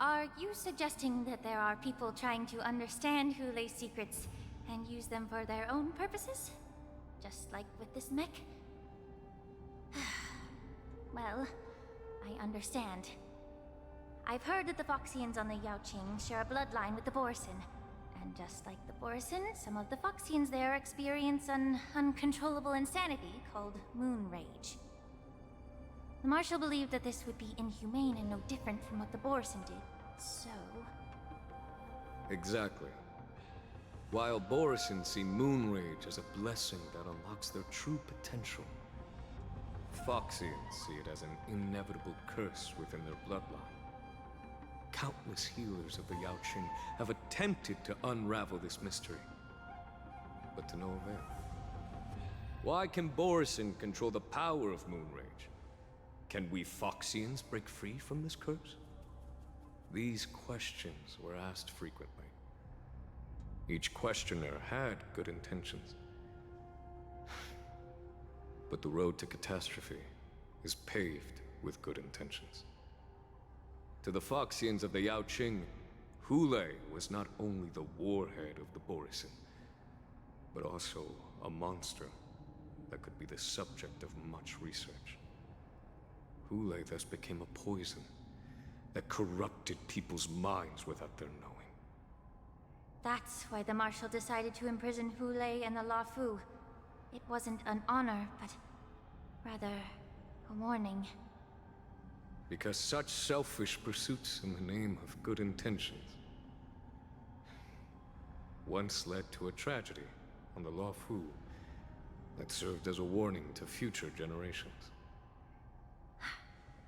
Are you suggesting that there are people trying to understand Hule's secrets and use them for their own purposes? Just like with this mech? Well, I understand. I've heard that the Foxians on the Yao Qing share a bloodline with the Borson. And just like the Borson, some of the Foxians there experience an uncontrollable insanity called Moon Rage. The Marshal believed that this would be inhumane and no different from what the Borson did, so... Exactly. While Borison see Moon Rage as a blessing that unlocks their true potential, Foxians see it as an inevitable curse within their bloodline. Countless healers of the Yao Qing have attempted to unravel this mystery, but to no avail. Why can Borison control the power of Moon Rage? Can we Foxians break free from this curse? These questions were asked frequently. Each questioner had good intentions. But the road to catastrophe is paved with good intentions. To the Foxians of the Yaoqing, Hulei was not only the warhead of the Borisin, but also a monster that could be the subject of much research. Hulei thus became a poison that corrupted people's minds without their knowing. That's why the Marshal decided to imprison Hulei and the La Fu. It wasn't an honor, but rather a warning. Because such selfish pursuits in the name of good intentions once led to a tragedy on the La Fu that served as a warning to future generations.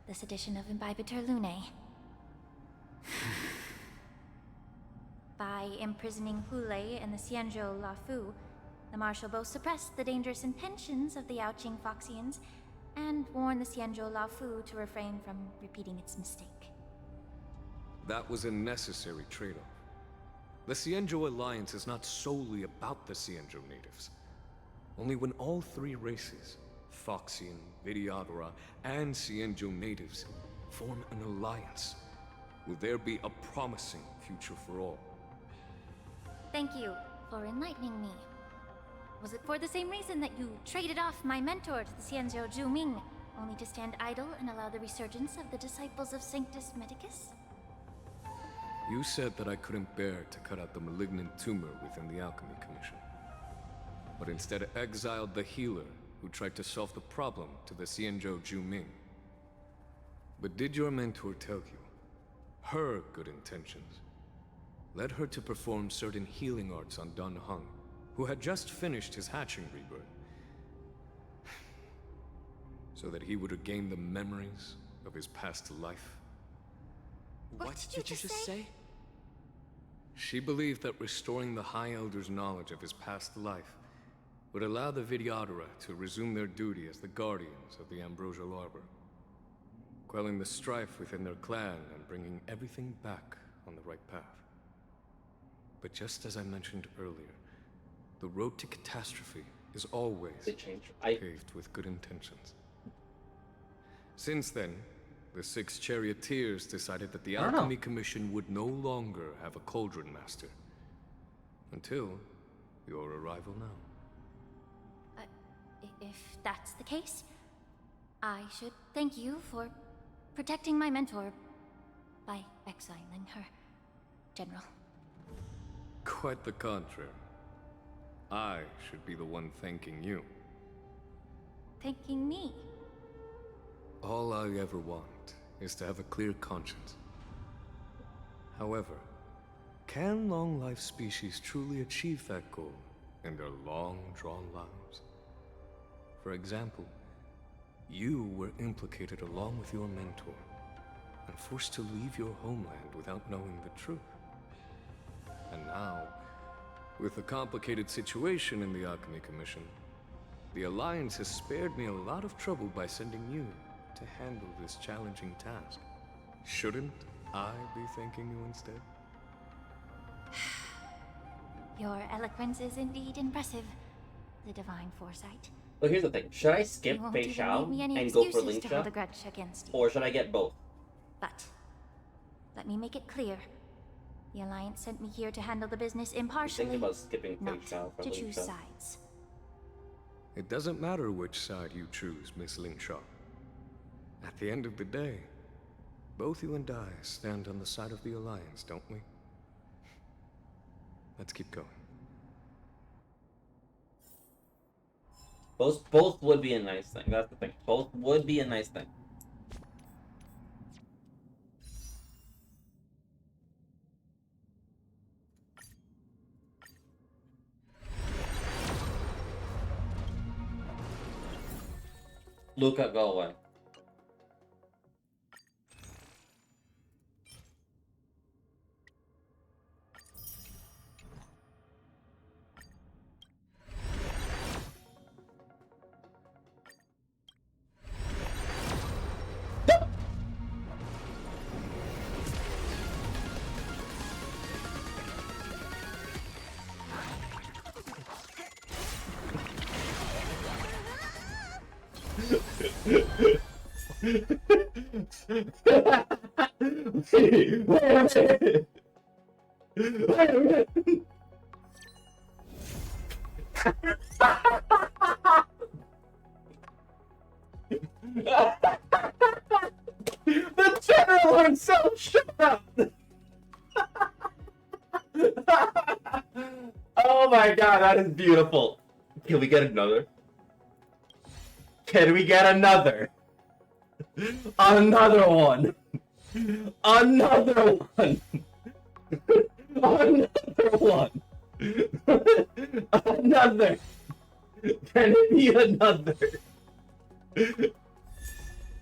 The sedition of Imbibitor Lunae. By imprisoning Hulei and the Xianzhou La Fu, the Marshal both suppressed the dangerous intentions of the Yaoqing Foxians and warned the Xianzhou La Fu to refrain from repeating its mistake. That was a necessary trade-off. The Xianzhou alliance is not solely about the Xianzhou natives. Only when all three races, Foxian, Videodora, and Xianzhou natives, form an alliance, will there be a promising future for all. Thank you for enlightening me. Was it for the same reason that you traded off my mentor to the Xianzhou Zhuming, only to stand idle and allow the resurgence of the disciples of Sanctus Medicus? You said that I couldn't bear to cut out the malignant tumor within the Alchemy Commission, but instead exiled the healer who tried to solve the problem to the Xianzhou Zhuming. But did your mentor tell you her good intentions led her to perform certain healing arts on Dan Heng, who had just finished his hatching rebirth, so that he would regain the memories of his past life? What did you just say? She believed that restoring the High Elder's knowledge of his past life would allow the Videodora to resume their duty as the guardians of the Ambrosial Arbor, quelling the strife within their clan and bringing everything back on the right path. But just as I mentioned earlier, the road to catastrophe is always paved with good intentions. Since then, the 6 charioteers decided that the Alchemy Commission would no longer have a cauldron master. Until your arrival now. If that's the case, I should thank you for protecting my mentor by exiling her, General. Quite the contrary. I should be the one thanking you. Thanking me? All I ever want is to have a clear conscience. However, can long-life species truly achieve that goal in their long-drawn lives? For example, you were implicated along with your mentor and forced to leave your homeland without knowing the truth. And now, with the complicated situation in the Alchemy Commission, the Alliance has spared me a lot of trouble by sending you to handle this challenging task. Shouldn't I be thanking you instead? Your eloquence is indeed impressive. The divine foresight. But here's the thing. Should I skip You won't Fei even Shao leave me any and go for excuses to Ling hold Sha? a grudge against you. Or should I get both? But let me make it clear. The Alliance sent me here to handle the business impartially, Think about skipping Fei not Shao for to Ling choose Sha. sides. It doesn't matter which side you choose, Miss Ling Sha. At the end of the day, both you and I stand on the side of the Alliance, don't we? Let's keep going. Both would be a nice thing. That's the thing. Both would be a nice thing. Luca, go away. Wait a minute! Wait a minute! The general himself shut up! Oh my god, that is beautiful. Can we get another? Can we get another? Another one! Another one! Another one! Another! Can it be another?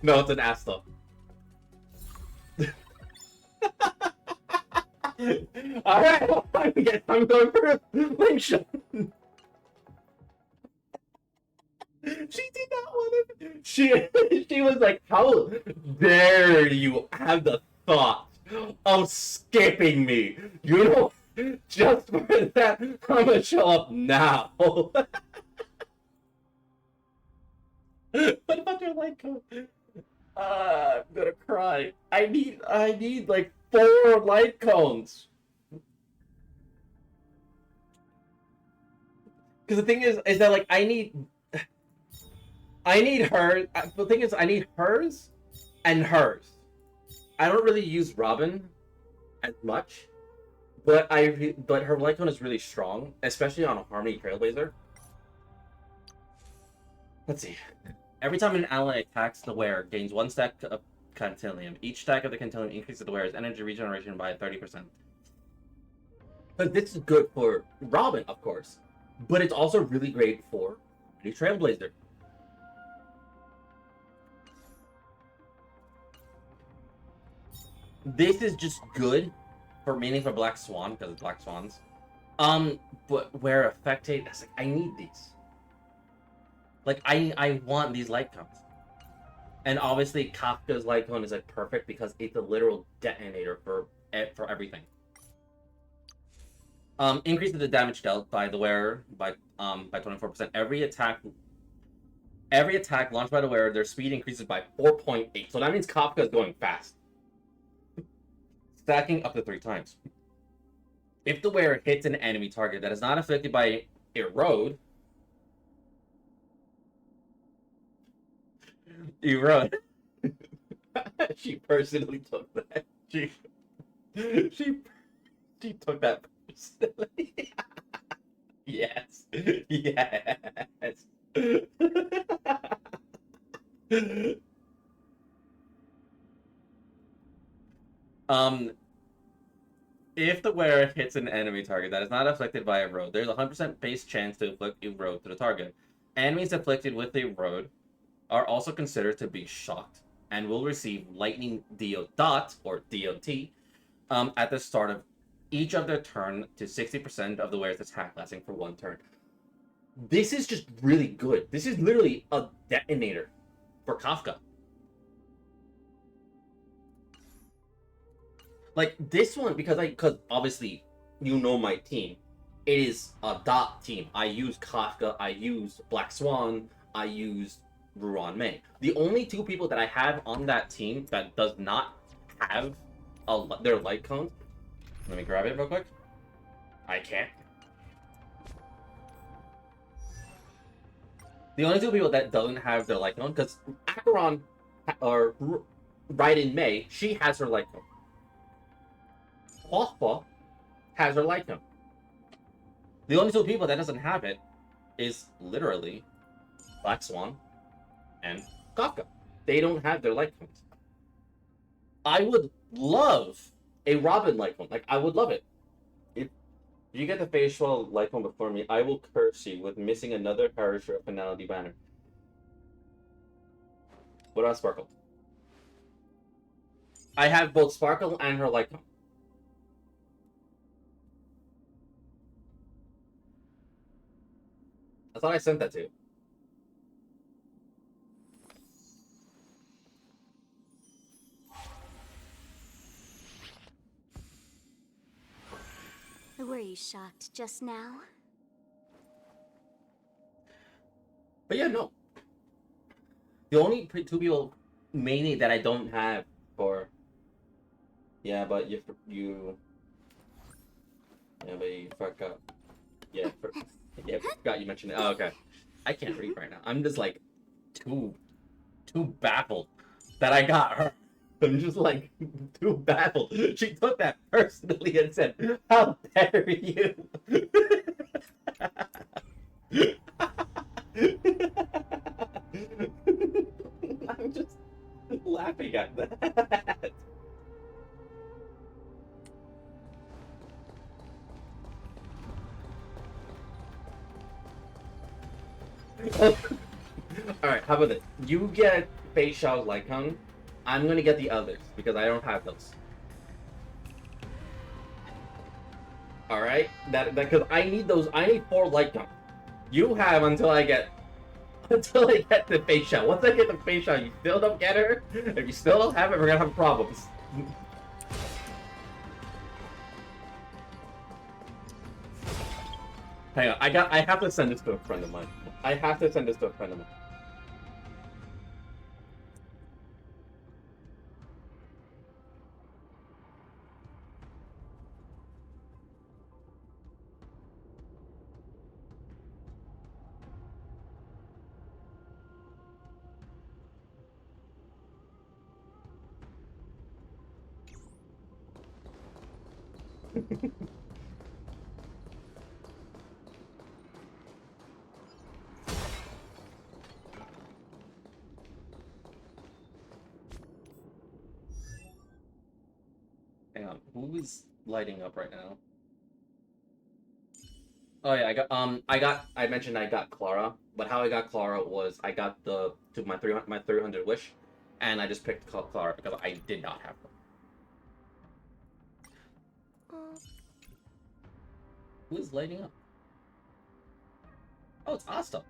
No, it's an Asta. Alright, I guess I'm going for a link shot. She did not want to. She was like, "How dare you have the thought of skipping me? You know, just for that, I'm gonna show up now." What about your light code? I'm gonna cry. I need like 4 light cones. Because the thing is that like I need her. The thing is, I need hers and hers. I don't really use Robin as much, but her light cone is really strong, especially on a Harmony Trailblazer. Let's see. Every time an ally attacks the wearer, gains 1 stack of Cantilium. Each stack of the Cantilium increases the wearer's energy regeneration by 30%. But this is good for Robin, of course, but it's also really great for the Trailblazer. This is just good for meaning for Black Swan because it's Black Swans. But where Affectate, it's like I need these. Like I want these light cones. And obviously Kafka's light cone is like perfect because it's a literal detonator for everything. Increases the damage dealt by the wearer by 24%. Every attack launched by the wearer, their speed increases by 4.8. So that means Kafka is going fast. Stacking up to 3 times. If the wearer hits an enemy target that is not affected by Erode, she personally took that. She took that personally. Yes. Yes. If the wearer hits an enemy target that is not afflicted by Erode, there's a 100% base chance to inflict Erode to the target. Enemies afflicted with Erode are also considered to be shocked and will receive lightning dot or DOT at the start of each of their turn to 60% of the wearer's attack lasting for 1 turn. This is just really good. This is literally a detonator for Kafka. Like this one, because obviously you know my team. It is a dot team. I use Kafka, I use Black Swan, I use Ruan Mei. The only 2 people that I have on that team that does not have their light cones. Let me grab it real quick. I can't. The only 2 people that doesn't have their light cone, because Acheron or Raiden Mei, she has her light cone. Hoffa has her light cone. The only 2 people that doesn't have it is literally Black Swan and Kafka. They don't have their light cones. I would love a Robin light cone. Like, I would love it. If you get the facial light cone before me, I will curse you with missing another Perisher of Finality banner. What about Sparkle? I have both Sparkle and her light cone. I thought I sent that to you. Were you shocked just now? But yeah, no. The only 2 people mainly that I don't have for. Yeah, but you forgot. Yeah, forgot you mentioned it. Oh, okay. I can't read right now. I'm just like too baffled that I got her. I'm just like too baffled. She took that personally and said, "How dare you?" I'm just laughing at that. Alright, how about this? You get Fei Xiao's Light Tongue. I'm gonna get the others because I don't have those. Alright? That because I need those. I need 4 Light Tongue. You have until I get the Fei Xiao. Once I get the Fei Xiao, you still don't get her. If you still don't have it, we're gonna have problems. Hang on, I have to send this to a friend of mine. I have to send this to a friend of mine. Hang on, who is lighting up right now? Oh yeah, I mentioned I got Clara, but how I got Clara was I got my 300 wish, and I just picked Clara because I did not have her. Who is lighting up? Oh, it's Asta.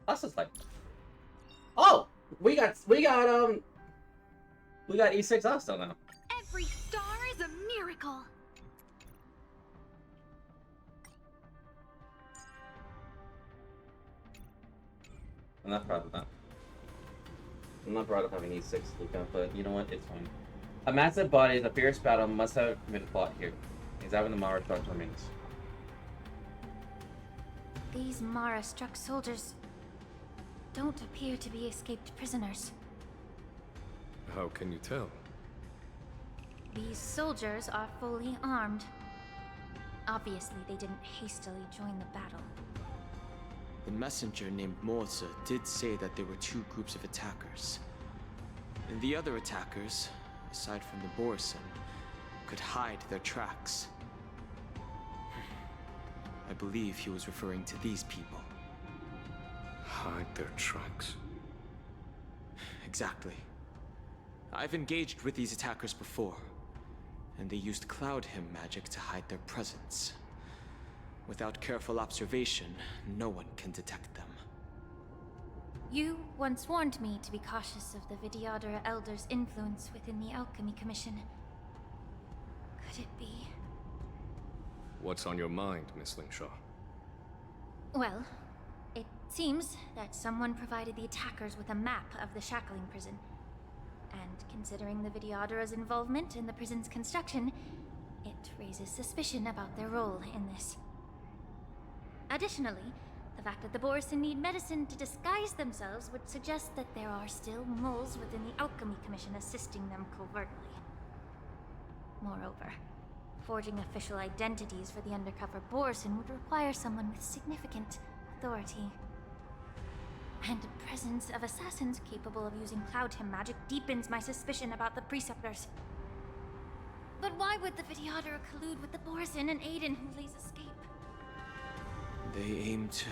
Asta's like, oh, we got E6 Asta now. Every star is a miracle. I'm not proud of that. I'm not proud of having E6 Luca, but you know what? It's fine. A massive body in a fierce battle must have been fought here. Is that when the Mara struck remains? These Mara-struck soldiers don't appear to be escaped prisoners. How can you tell? These soldiers are fully armed. Obviously, they didn't hastily join the battle. The messenger named Morza did say that there were 2 groups of attackers. And the other attackers, aside from the Borison, could hide their tracks. I believe he was referring to these people. Hide their tracks? Exactly. I've engaged with these attackers before, and they used Cloud Hymn magic to hide their presence. Without careful observation, no one can detect them. You once warned me to be cautious of the Vidyadhara Elder's influence within the Alchemy Commission. Could it be? What's on your mind, Miss Lingshaw? Well, it seems that someone provided the attackers with a map of the shackling prison. And considering the Vidyadhara's involvement in the prison's construction, it raises suspicion about their role in this. Additionally, the fact that the Borison need medicine to disguise themselves would suggest that there are still moles within the Alchemy Commission assisting them covertly. Moreover, forging official identities for the undercover Borison would require someone with significant authority. And the presence of assassins capable of using Cloud Hymn magic deepens my suspicion about the Preceptors. But why would the Vidyadhara collude with the Borison and aid in Hulei's escape? They aim to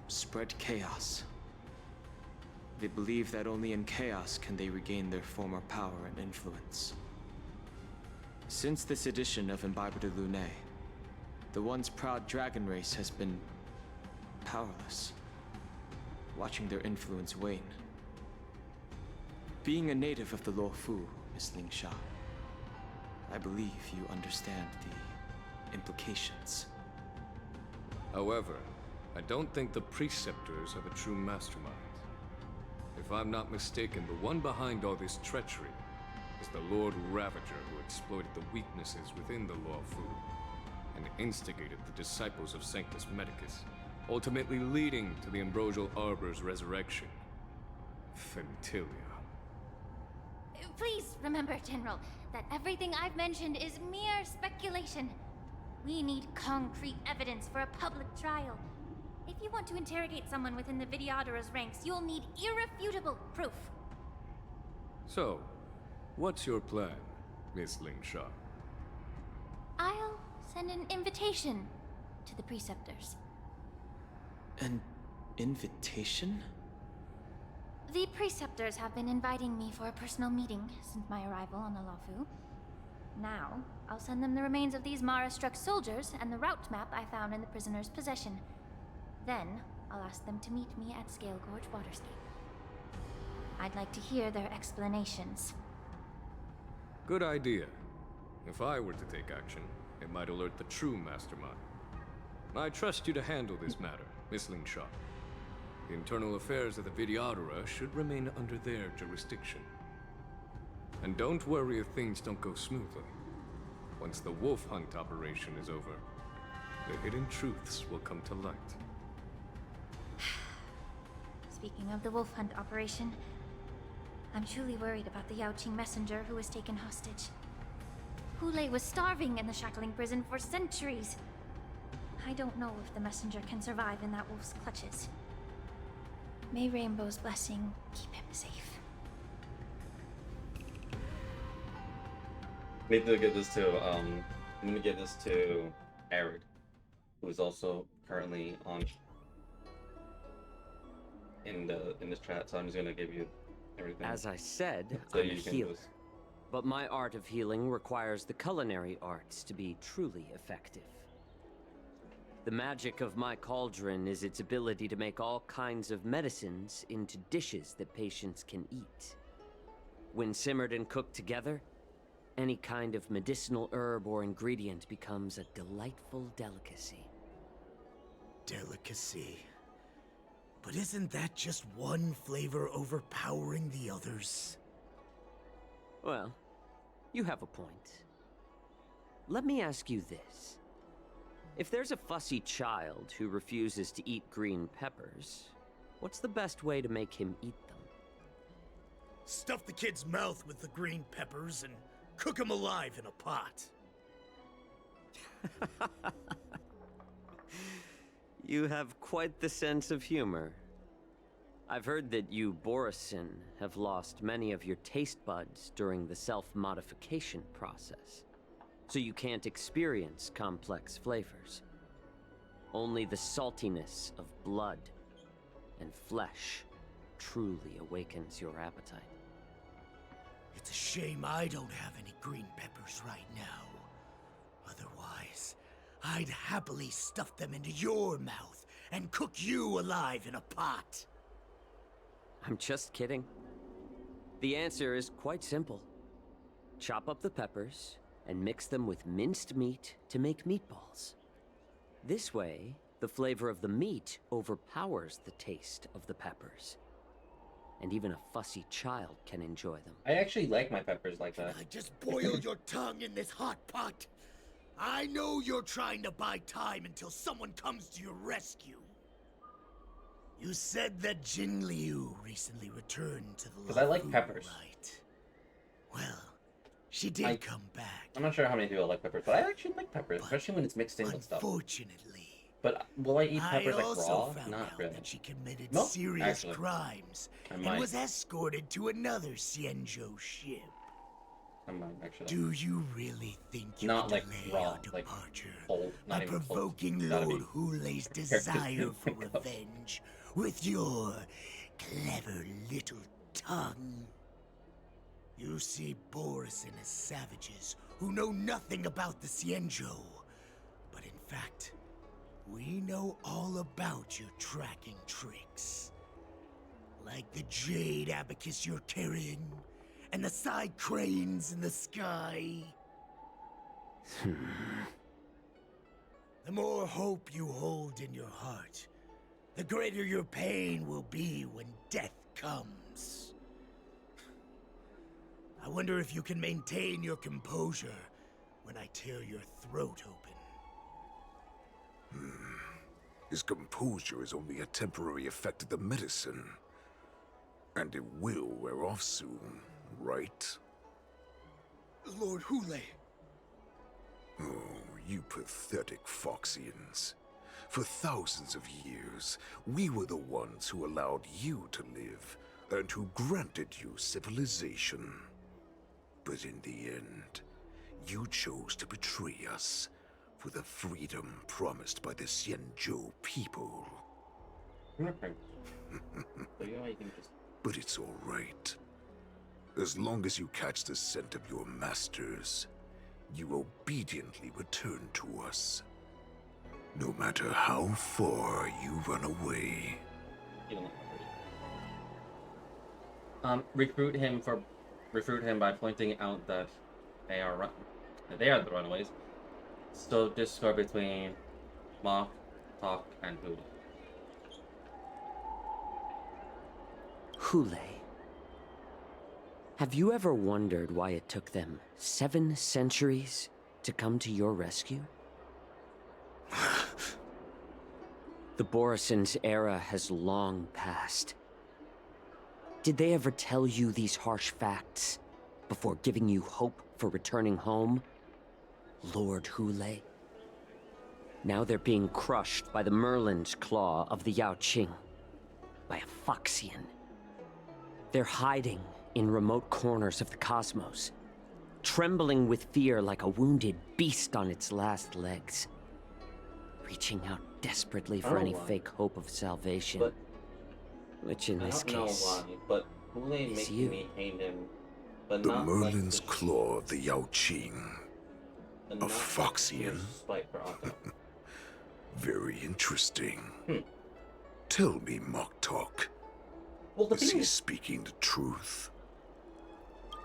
spread chaos. They believe that only in chaos can they regain their former power and influence. Since this edition of Imbibe de Lune, the once proud dragon race has been powerless, watching their influence wane. Being a native of the Luofu, Miss Lingsha, I believe you understand the implications. However, I don't think the Preceptors have a true mastermind. If I'm not mistaken, the one behind all this treachery is the Lord Ravager who exploited the weaknesses within the Lawfu and instigated the disciples of Sanctus Medicus, ultimately leading to the Ambrosial Arbor's resurrection. Fentilia. Please remember, General, that everything I've mentioned is mere speculation. We need concrete evidence for a public trial. If you want to interrogate someone within the Videodara's ranks, you'll need irrefutable proof. So, what's your plan, Miss Lingshaw? I'll send an invitation to the Preceptors. An invitation? The Preceptors have been inviting me for a personal meeting since my arrival on the Lawfu. Now, I'll send them the remains of these Mara-struck soldiers and the route map I found in the prisoner's possession. Then, I'll ask them to meet me at Scale Gorge Waterscape. I'd like to hear their explanations. Good idea. If I were to take action, it might alert the true mastermind. I trust you to handle this matter, Miss Lingshaw. The internal affairs of the Videodara should remain under their jurisdiction. And don't worry if things don't go smoothly. Once the wolf hunt operation is over, the hidden truths will come to light. Speaking of the wolf hunt operation, I'm truly worried about the Yaoqing messenger who was taken hostage. Hule was starving in the shackling prison for centuries. I don't know if the messenger can survive in that wolf's clutches. May Rainbow's blessing keep him safe. Need to give this to I'm gonna give this to Arid, who is also currently on in this chat. So I'm just gonna give you everything. As I said, so I'm a you can healer. just... But my art of healing requires the culinary arts to be truly effective. The magic of my cauldron is its ability to make all kinds of medicines into dishes that patients can eat. When simmered and cooked together, any kind of medicinal herb or ingredient becomes a delightful delicacy. Delicacy. But isn't that just one flavor overpowering the others? Well, you have a point. Let me ask you this. If there's a fussy child who refuses to eat green peppers, what's the best way to make him eat them? Stuff the kid's mouth with the green peppers and cook him alive in a pot. You have quite the sense of humor. I've heard that you, Borisin, have lost many of your taste buds during the self-modification process, so you can't experience complex flavors. Only the saltiness of blood and flesh truly awakens your appetite. It's a shame I don't have any green peppers right now. Otherwise, I'd happily stuff them into your mouth and cook you alive in a pot. I'm just kidding. The answer is quite simple. Chop up the peppers and mix them with minced meat to make meatballs. This way, the flavor of the meat overpowers the taste of the peppers. And even a fussy child can enjoy them. I actually like my peppers like that. I just boil your tongue in this hot pot. I know you're trying to buy time until someone comes to your rescue. You said that Jin Liu recently returned to the Because I like Lawfu, peppers. right? Well, she did come back. I'm not sure how many people like peppers, but I actually like peppers, especially when it's mixed in with stuff. Unfortunately, But will I eat peppers I like also raw? found Not out really. that she committed No, serious actually. crimes I and might. was escorted to another Xianzhou ship. I might actually. Do you really think you Not can like delay raw, our like departure cold, not by even cold. provoking Gotta Lord be Hule's prepared to desire be for picked up. revenge with your clever little tongue? You see Borisin as savages who know nothing about the Xianzhou, but in fact, we know all about your tracking tricks. Like the jade abacus you're carrying, and the side cranes in the sky. The more hope you hold in your heart, the greater your pain will be when death comes. once. I wonder if you can maintain your composure when I tear your throat open. His composure is only a temporary effect of the medicine. And it will wear off soon, right? Lord Hule. Oh, you pathetic Foxians. For thousands of years, we were the ones who allowed you to live, and who granted you civilization. But in the end, you chose to betray us for the freedom promised by the Xianzhou people. But it's all right. As long as you catch the scent of your masters, you obediently return to us. No matter how far you run away. Recruit him by pointing out that they are the runaways. So discord between Mok, Tok, and Hule. Hule. Have you ever wondered why it took them 7 centuries to come to your rescue? The Borison's era has long passed. Did they ever tell you these harsh facts before giving you hope for returning home, Lord Hule? Now they're being crushed by the Merlin's claw of the Yaoqing, by a Foxian. They're hiding in remote corners of the cosmos, trembling with fear like a wounded beast on its last legs, reaching out desperately for any fake hope of salvation. But which in this case, I don't know why, but Hule makes me hate him. But The not Merlin's like claw of the Yaoqing. A Foxian? Spite for Otto. Very interesting. Tell me, Moktok. Well, the is thing he is, speaking the truth?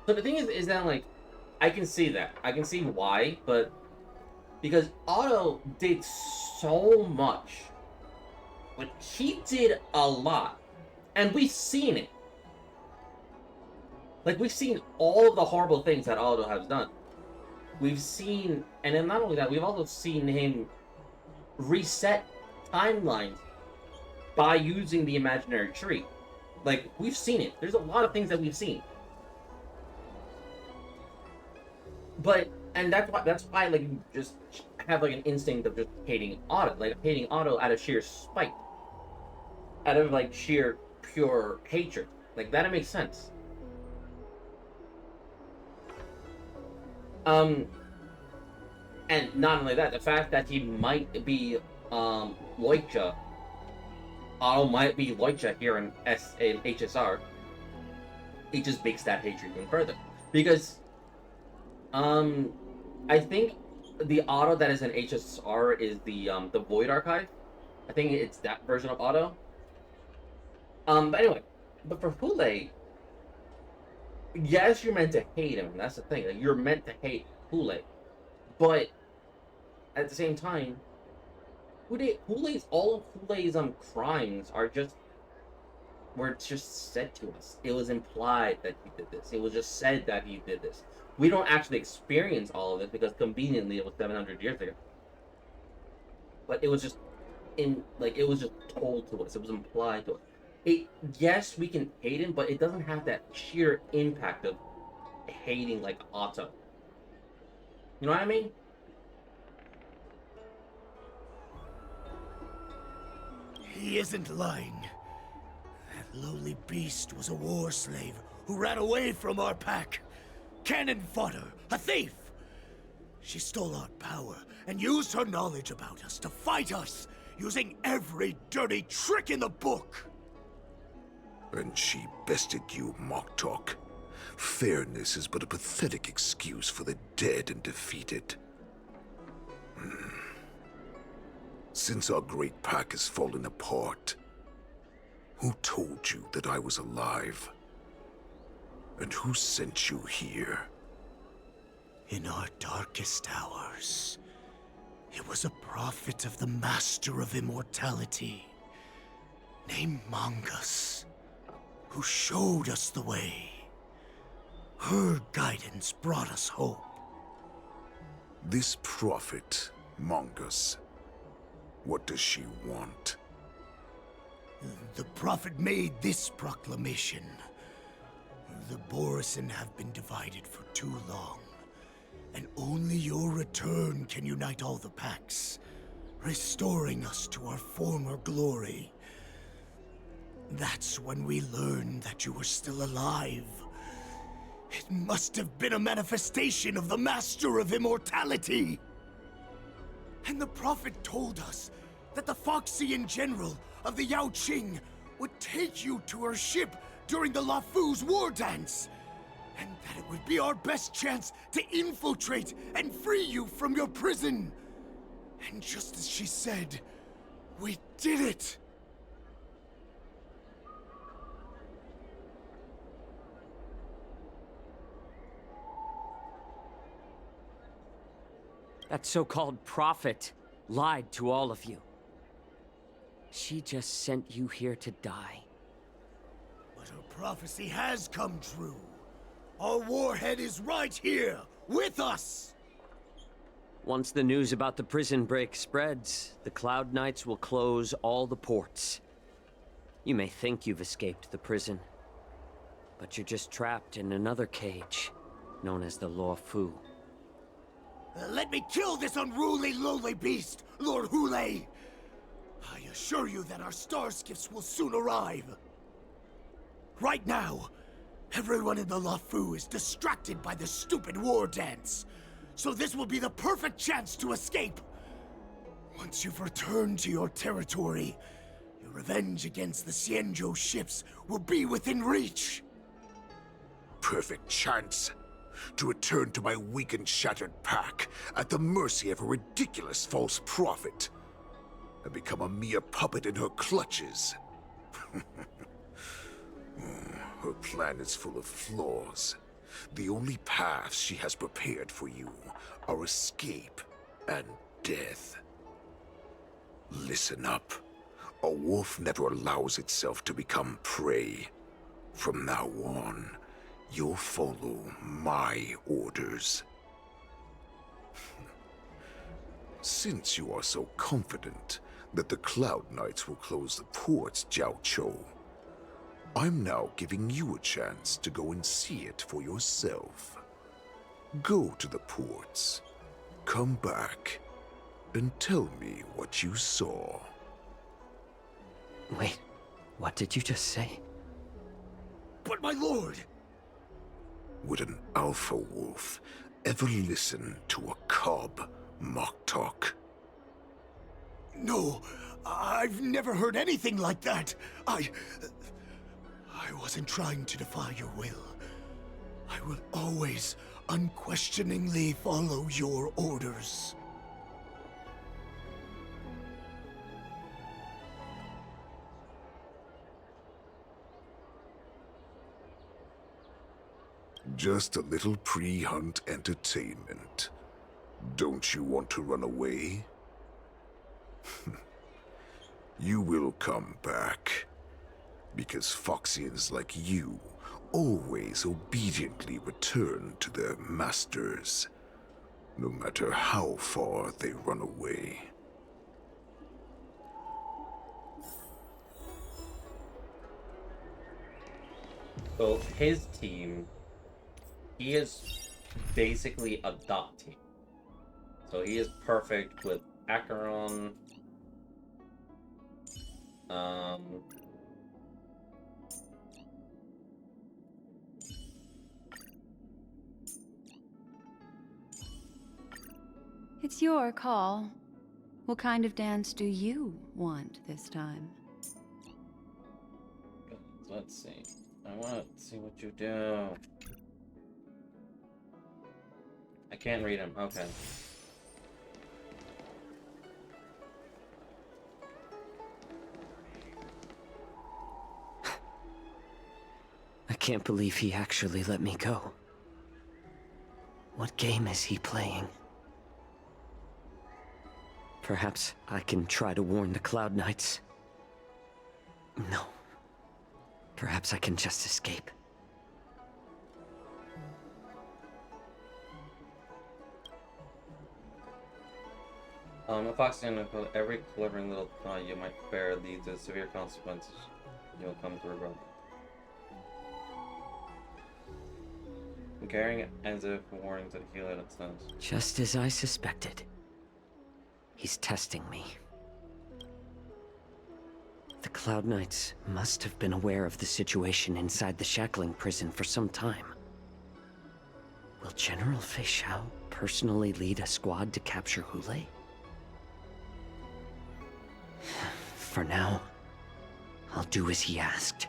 so the thing is that like, I can see that. I can see why, but because Otto did so much. Like, he did a lot. And we've seen it. Like, we've seen all of the horrible things that Otto has done. We've seen, and then not only that, we've also seen him reset timelines by using the imaginary tree. Like, we've seen it. There's a lot of things that we've seen. But, and that's why, like, you just have, like, an instinct of just hating Otto. Like, hating Otto out of sheer spite. Out of, like, sheer, pure hatred. Like, that makes sense. And not only that, the fact that he might be, Loicha, Otto might be Loicha here in HSR, it just makes that hatred even further. Because, I think the Otto that is in HSR is the Void Archive. I think it's that version of Otto. But anyway, but for Hule, yes, you're meant to hate him. That's the thing. Like, you're meant to hate Hule. But at the same time, all of Hule's crimes were just said to us. It was implied that he did this. It was just said that he did this. We don't actually experience all of it because conveniently it was 700 years ago. But it was just it was just told to us. It was implied to us. Yes, we can hate him, but it doesn't have that sheer impact of hating like Otto. You know what I mean? He isn't lying. That lowly beast was a war slave who ran away from our pack. Cannon fodder, a thief. She stole our power and used her knowledge about us to fight us, using every dirty trick in the book. And she bested you, Moktok. Fairness is but a pathetic excuse for the dead and defeated. Since our great pack has fallen apart, who told you that I was alive? And who sent you here? In our darkest hours, it was a prophet of the Master of Immortality, named Mongus, who showed us the way. Her guidance brought us hope. This prophet, Mongus, what does she want? The prophet made this proclamation. The Borisin have been divided for too long, and only your return can unite all the packs, restoring us to our former glory. That's when we learned that you were still alive. It must have been a manifestation of the Master of Immortality. And the prophet told us that the Foxian General of the Yaoqing would take you to her ship during the Lafu's war dance, and that it would be our best chance to infiltrate and free you from your prison. And just as she said, we did it! That so-called prophet lied to all of you. She just sent you here to die. But her prophecy has come true. Our warhead is right here, with us! Once the news about the prison break spreads, the Cloud Knights will close all the ports. You may think you've escaped the prison, but you're just trapped in another cage, known as the Luofu. Let me kill this unruly, lowly beast, Lord Hule! I assure you that our star skiffs will soon arrive. Right now, everyone in the Luofu is distracted by the stupid war dance, so this will be the perfect chance to escape. Once you've returned to your territory, your revenge against the Xianzhou ships will be within reach. Perfect chance to return to my weak and shattered pack at the mercy of a ridiculous false prophet and become a mere puppet in her clutches. Her plan is full of flaws. The only paths she has prepared for you are escape and death. Listen up. A wolf never allows itself to become prey. From now on, you'll follow my orders. Since you are so confident that the Cloud Knights will close the ports, Jiaoqiu, I'm now giving you a chance to go and see it for yourself. Go to the ports, come back, and tell me what you saw. Wait, what did you just say? But my lord! Would an alpha wolf ever listen to a cub mock talk? No, I've never heard anything like that. I wasn't trying to defy your will. I will always unquestioningly follow your orders. Just a little pre-hunt entertainment. Don't you want to run away? You will come back. Because Foxians like you always obediently return to their masters, no matter how far they run away. So his team, he is basically a dot team. So he is perfect with Acheron. It's your call. What kind of dance do you want this time? Let's see. I want to see what you do. I can't read him. Okay. I can't believe he actually let me go. What game is he playing? Perhaps I can try to warn the Cloud Knights. No. Perhaps I can just escape. A Foxian, every clever little thought you might bear leads to severe consequences you'll come to regret. Carrying it as if warning to the healer that sense. Just as I suspected. He's testing me. The Cloud Knights must have been aware of the situation inside the shackling prison for some time. Will General Fei Xiao personally lead a squad to capture Hule? For now, I'll do as he asked.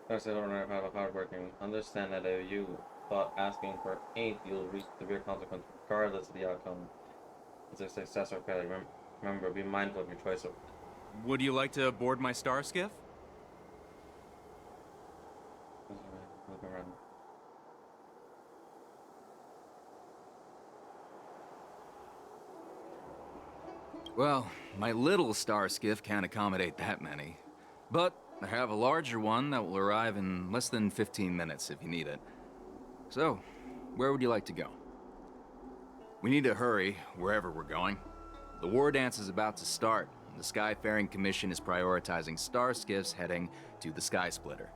First, I don't know if I have hardworking. Understand that if you thought asking for aid, you'll reach severe consequence regardless of the outcome. It's a success or failure. Remember, be mindful of your choice of. Would you like to board my star skiff? Look around. Well, my little star skiff can't accommodate that many. But I have a larger one that will arrive in less than 15 minutes if you need it. So, where would you like to go? We need to hurry wherever we're going. The war dance is about to start. The Skyfaring Commission is prioritizing star skiffs heading to the Sky Splitter.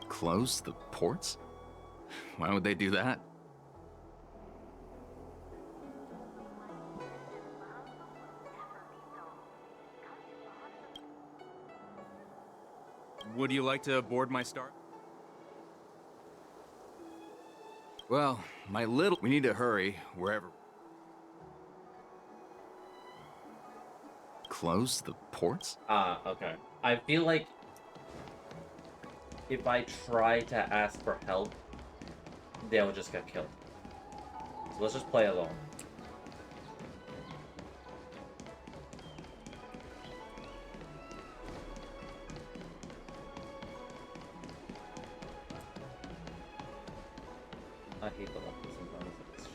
Close the ports? Why would they do that? Would you like to board my star? Well, my little... We need to hurry wherever... Close the ports? Okay. I feel like if I try to ask for help, they'll just get killed. So let's just play alone. I hate the one sometimes. It's just...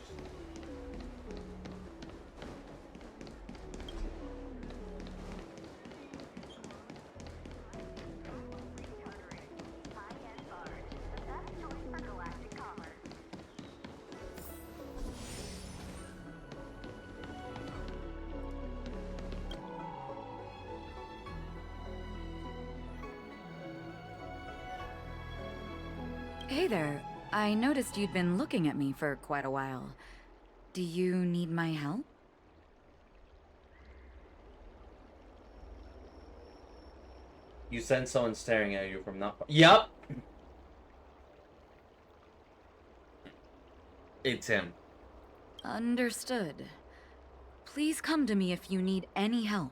Hey there. I noticed you'd been looking at me for quite a while. Do you need my help? You sense someone staring at you from not far. Yup! It's him. Understood. Please come to me if you need any help.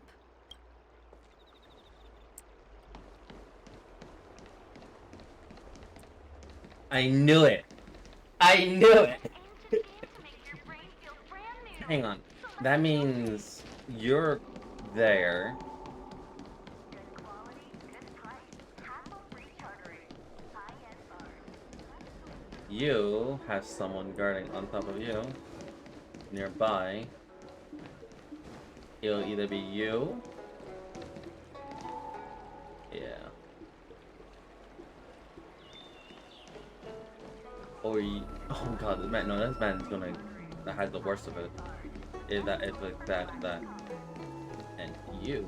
I knew it. I knew it. Hang on. That means you're there. You have someone guarding on top of you. Nearby. It'll either be you. Yeah. Or you, oh god, this man, no, this man's gonna, that has the worst of it. Is that, it's like that, and you.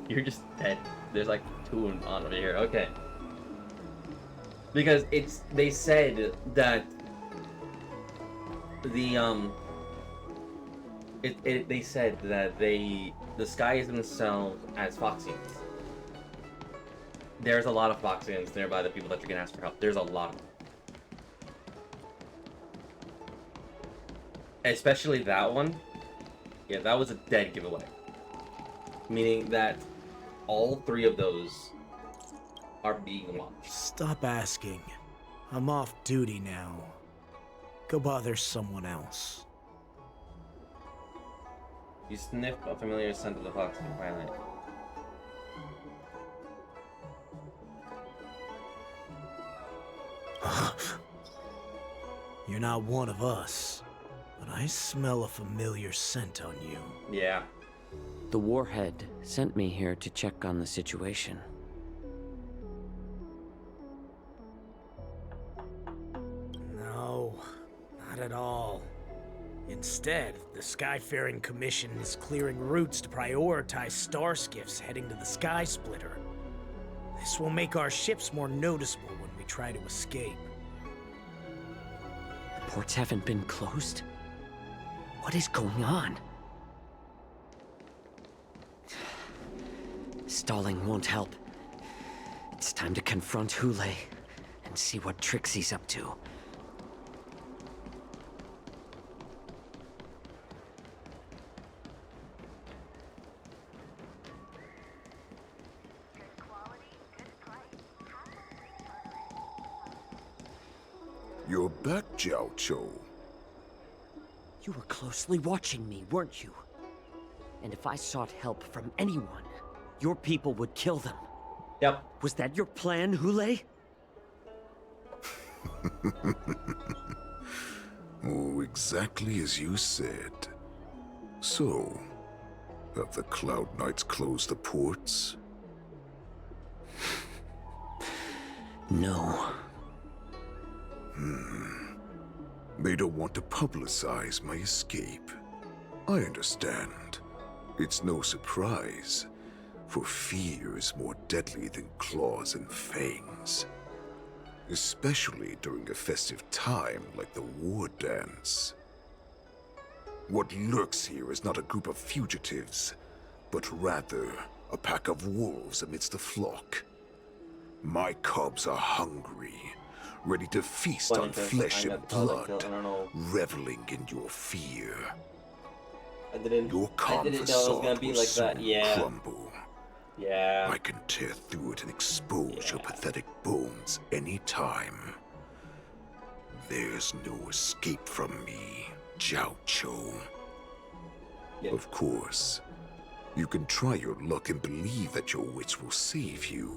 You're just dead. There's like two on over here, okay. Because it's, they said that the, they said that they disguise themselves as Foxians. There's a lot of Foxians nearby the people that you can ask for help. There's a lot of them. Especially that one. Yeah, that was a dead giveaway. Meaning that all three of those are being watched. Stop asking. I'm off duty now. Go bother someone else. You sniff a familiar scent of the fox in twilight. You're not one of us, but I smell a familiar scent on you. Yeah. The warhead sent me here to check on the situation. No, not at all. Instead, the Skyfaring Commission is clearing routes to prioritize star skiffs heading to the Sky Splitter. This will make our ships more noticeable when we try to escape. The ports haven't been closed? What is going on? Stalling won't help. It's time to confront Hule and see what tricks he's up to. You're back, Jiao Cho. You were closely watching me, weren't you? And if I sought help from anyone, your people would kill them. Yep. Was that your plan, Hule? Oh, exactly as you said. So, have the Cloud Knights closed the ports? No. They don't want to publicize my escape. I understand. It's no surprise, for fear is more deadly than claws and fangs. Especially during a festive time like the war dance. What lurks here is not a group of fugitives, but rather a pack of wolves amidst the flock. My cubs are hungry, ready to feast on flesh and blood, reveling in your fear. Your calm know it was gonna be like that. Yeah. Crumble. Yeah. I can tear through it and expose your pathetic bones anytime. There's no escape from me, Jiao Cho. Of course, you can try your luck and believe that your wits will save you.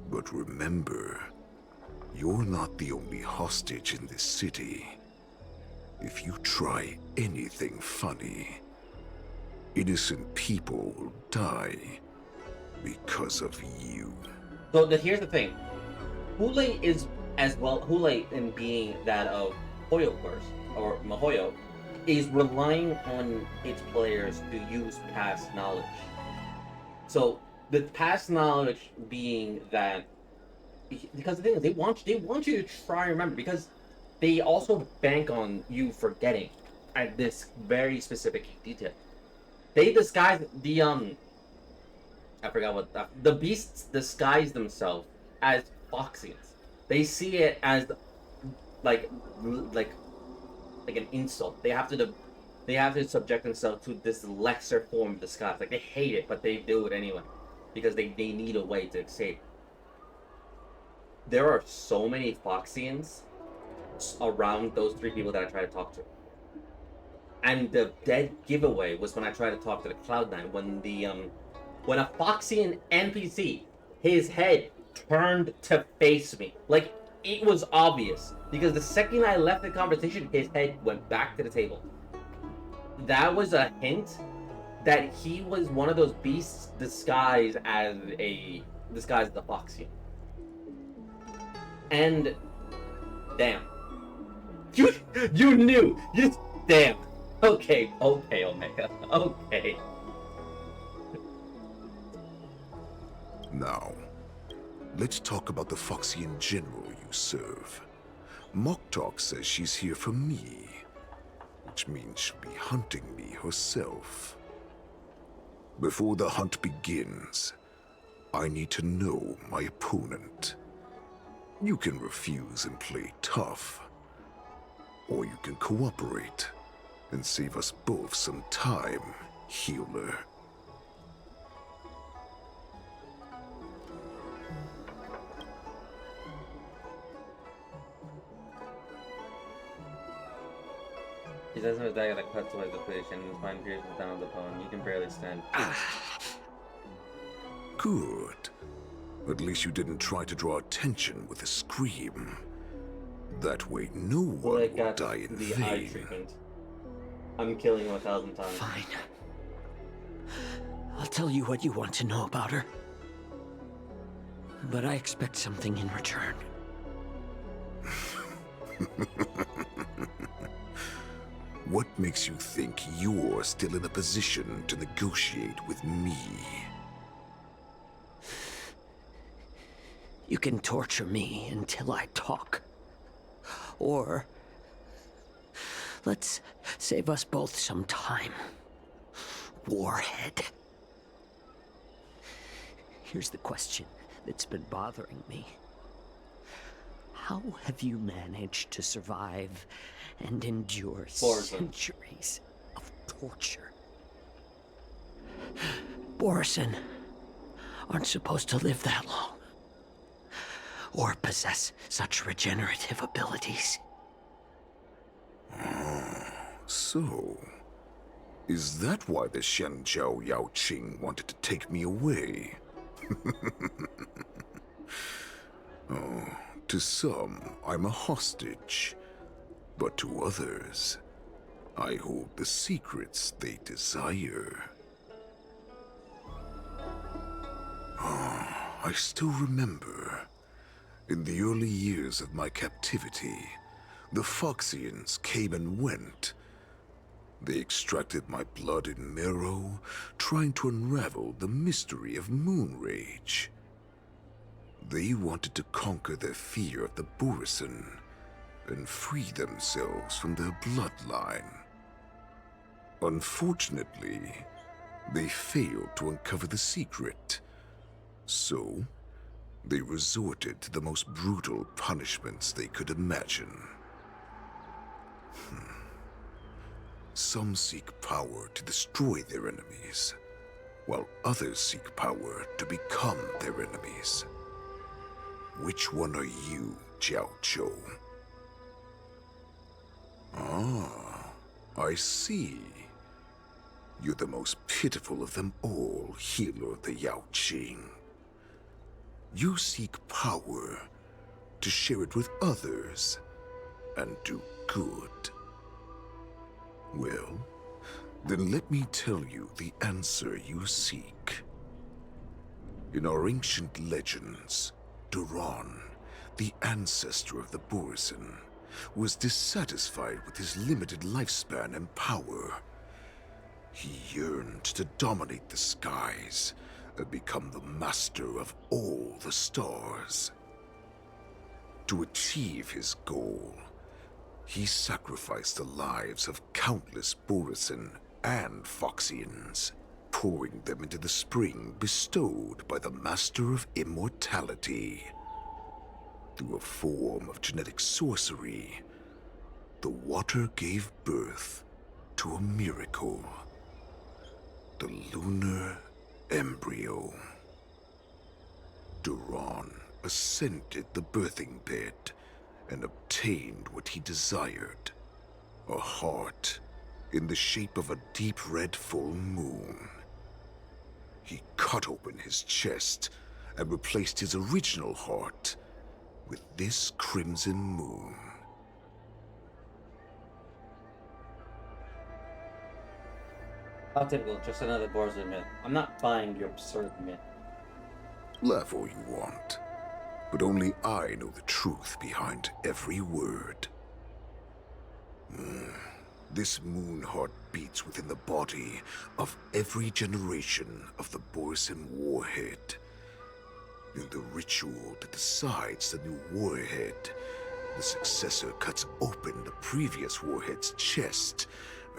But remember, you're not the only hostage in this city. If you try anything funny, innocent people will die because of you. So here's the thing. Hule is as well. Hule, in being that of Hoyo Verse or Mihoyo, is relying on its players to use past knowledge. So the past knowledge being that, because the thing is, they want you to try and remember, because they also bank on you forgetting at this very specific detail. They disguise the I forgot what the beasts disguise themselves as Foxians. They see it as like an insult. They have to subject themselves to this lesser form of disguise. Like, they hate it, but they do it anyway because they need a way to escape. There are so many Foxians around those three people that I tried to talk to. And the dead giveaway was when I tried to talk to the Cloud9, when a Foxian NPC, his head turned to face me. Like, it was obvious, because the second I left the conversation, his head went back to the table. That was a hint that he was one of those beasts disguised as the Foxian. And damn, you knew. Damn. Okay, Omega. Okay. Now, let's talk about the Foxian general you serve. Moktok says she's here for me, which means she'll be hunting me herself. Before the hunt begins, I need to know my opponent. You can refuse and play tough, or you can cooperate and save us both some time, healer. He says his dagger that cuts away the depletion and his spine pierces down the bone. You can barely stand. Good. At least you didn't try to draw attention with a scream. That way no one will die in the eye vain. treatment. I'm killing him 1,000 times. Fine. I'll tell you what you want to know about her. But I expect something in return. What makes you think you're still in a position to negotiate with me? You can torture me until I talk. Or let's save us both some time. Warhead. Here's the question that's been bothering me. How have you managed to survive and endure centuries of torture? Borison aren't supposed to live that long. Or possess such regenerative abilities. So, is that why the Shenjiao Yao Qing wanted to take me away? Oh, to some, I'm a hostage. But to others, I hold the secrets they desire. I still remember. In the early years of my captivity, the Foxians came and went. They extracted my blood and marrow, trying to unravel the mystery of moon rage. They wanted to conquer their fear of the Borison and free themselves from their bloodline. Unfortunately, they failed to uncover the secret. So, they resorted to the most brutal punishments they could imagine. Some seek power to destroy their enemies, while others seek power to become their enemies. Which one are you, Jiao Zhou? Ah, I see. You're the most pitiful of them all, healer of the Yao Qing. You seek power to share it with others and do good. Well, then let me tell you the answer you seek. In our ancient legends, Duran, the ancestor of the Borison, was dissatisfied with his limited lifespan and power. He yearned to dominate the skies and become the master of all the stars. To achieve his goal, he sacrificed the lives of countless Borison and Foxians, pouring them into the spring bestowed by the Master of Immortality. Through a form of genetic sorcery, the water gave birth to a miracle. The lunar embryo. Duran ascended the birthing bed and obtained what he desired. A heart in the shape of a deep red full moon. He cut open his chest and replaced his original heart with this crimson moon. How typical, just another Borza myth. I'm not buying your absurd myth. Laugh all you want, but only I know the truth behind every word. This moon heart beats within the body of every generation of the Borison warhead. In the ritual that decides the new warhead, the successor cuts open the previous warhead's chest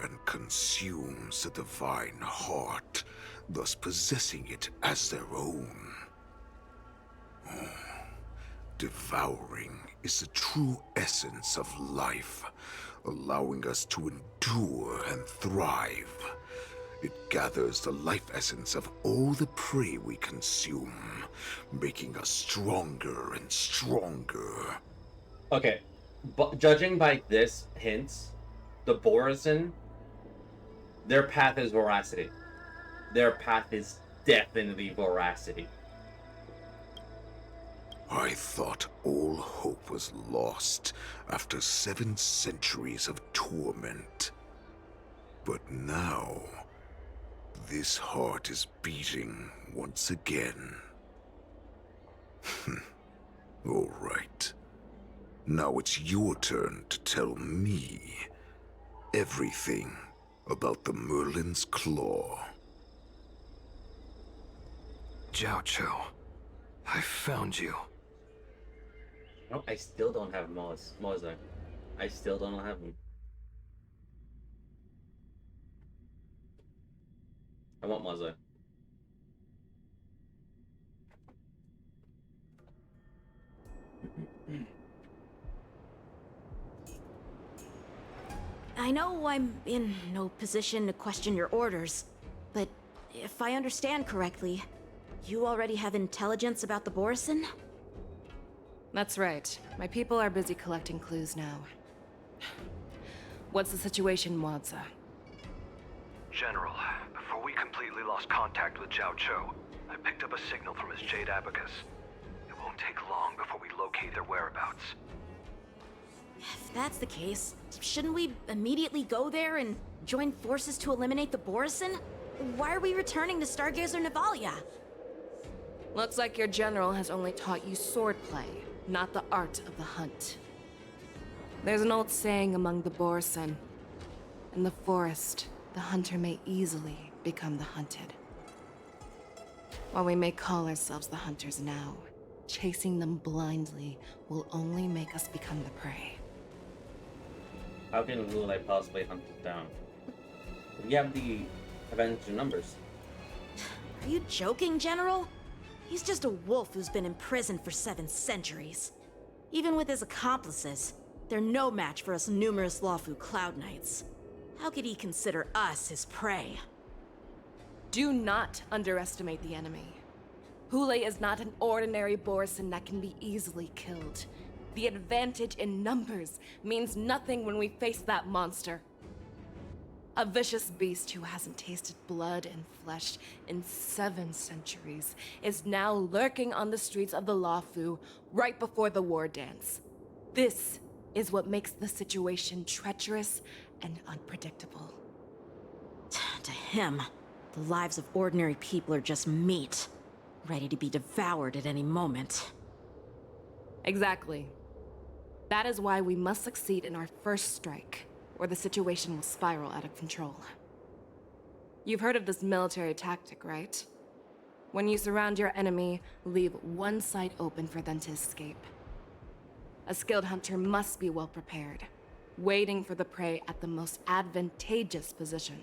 and consumes the divine heart, thus possessing it as their own. Devouring is the true essence of life, allowing us to endure and thrive. It gathers the life essence of all the prey we consume, making us stronger and stronger. Okay, but judging by this hints, the Borison, their path is veracity. Their path is definitely veracity. I thought all hope was lost after 7 centuries of torment. But now, this heart is beating once again. All right. Now it's your turn to tell me everything about the Merlin's Claw. Jiao Cho, I found you. No, I still don't have Moza. I still don't have him. I want Moza. I know I'm in no position to question your orders, but if I understand correctly, you already have intelligence about the Borison? That's right. My people are busy collecting clues now. What's the situation, Mwadza? General, before we completely lost contact with Jiao Cho, I picked up a signal from his Jade Abacus. It won't take long before we locate their whereabouts. If that's the case, shouldn't we immediately go there and join forces to eliminate the Borison? Why are we returning to Stargazer Navalia? Looks like your general has only taught you swordplay, not the art of the hunt. There's an old saying among the Borison. In the forest, the hunter may easily become the hunted. While we may call ourselves the hunters now, chasing them blindly will only make us become the prey. How can Lulai possibly hunt us down? We have the advantage in numbers. Are you joking, General? He's just a wolf who's been imprisoned for 7 centuries. Even with his accomplices, they're no match for us numerous Lawfu Cloud Knights. How could he consider us his prey? Do not underestimate the enemy. Hule is not an ordinary Borison that can be easily killed. The advantage in numbers means nothing when we face that monster. A vicious beast who hasn't tasted blood and flesh in 7 centuries is now lurking on the streets of the Lawfu right before the war dance. This is what makes the situation treacherous and unpredictable. To him, the lives of ordinary people are just meat, ready to be devoured at any moment. Exactly. That is why we must succeed in our first strike, or the situation will spiral out of control. You've heard of this military tactic, right? When you surround your enemy, leave one side open for them to escape. A skilled hunter must be well prepared, waiting for the prey at the most advantageous position.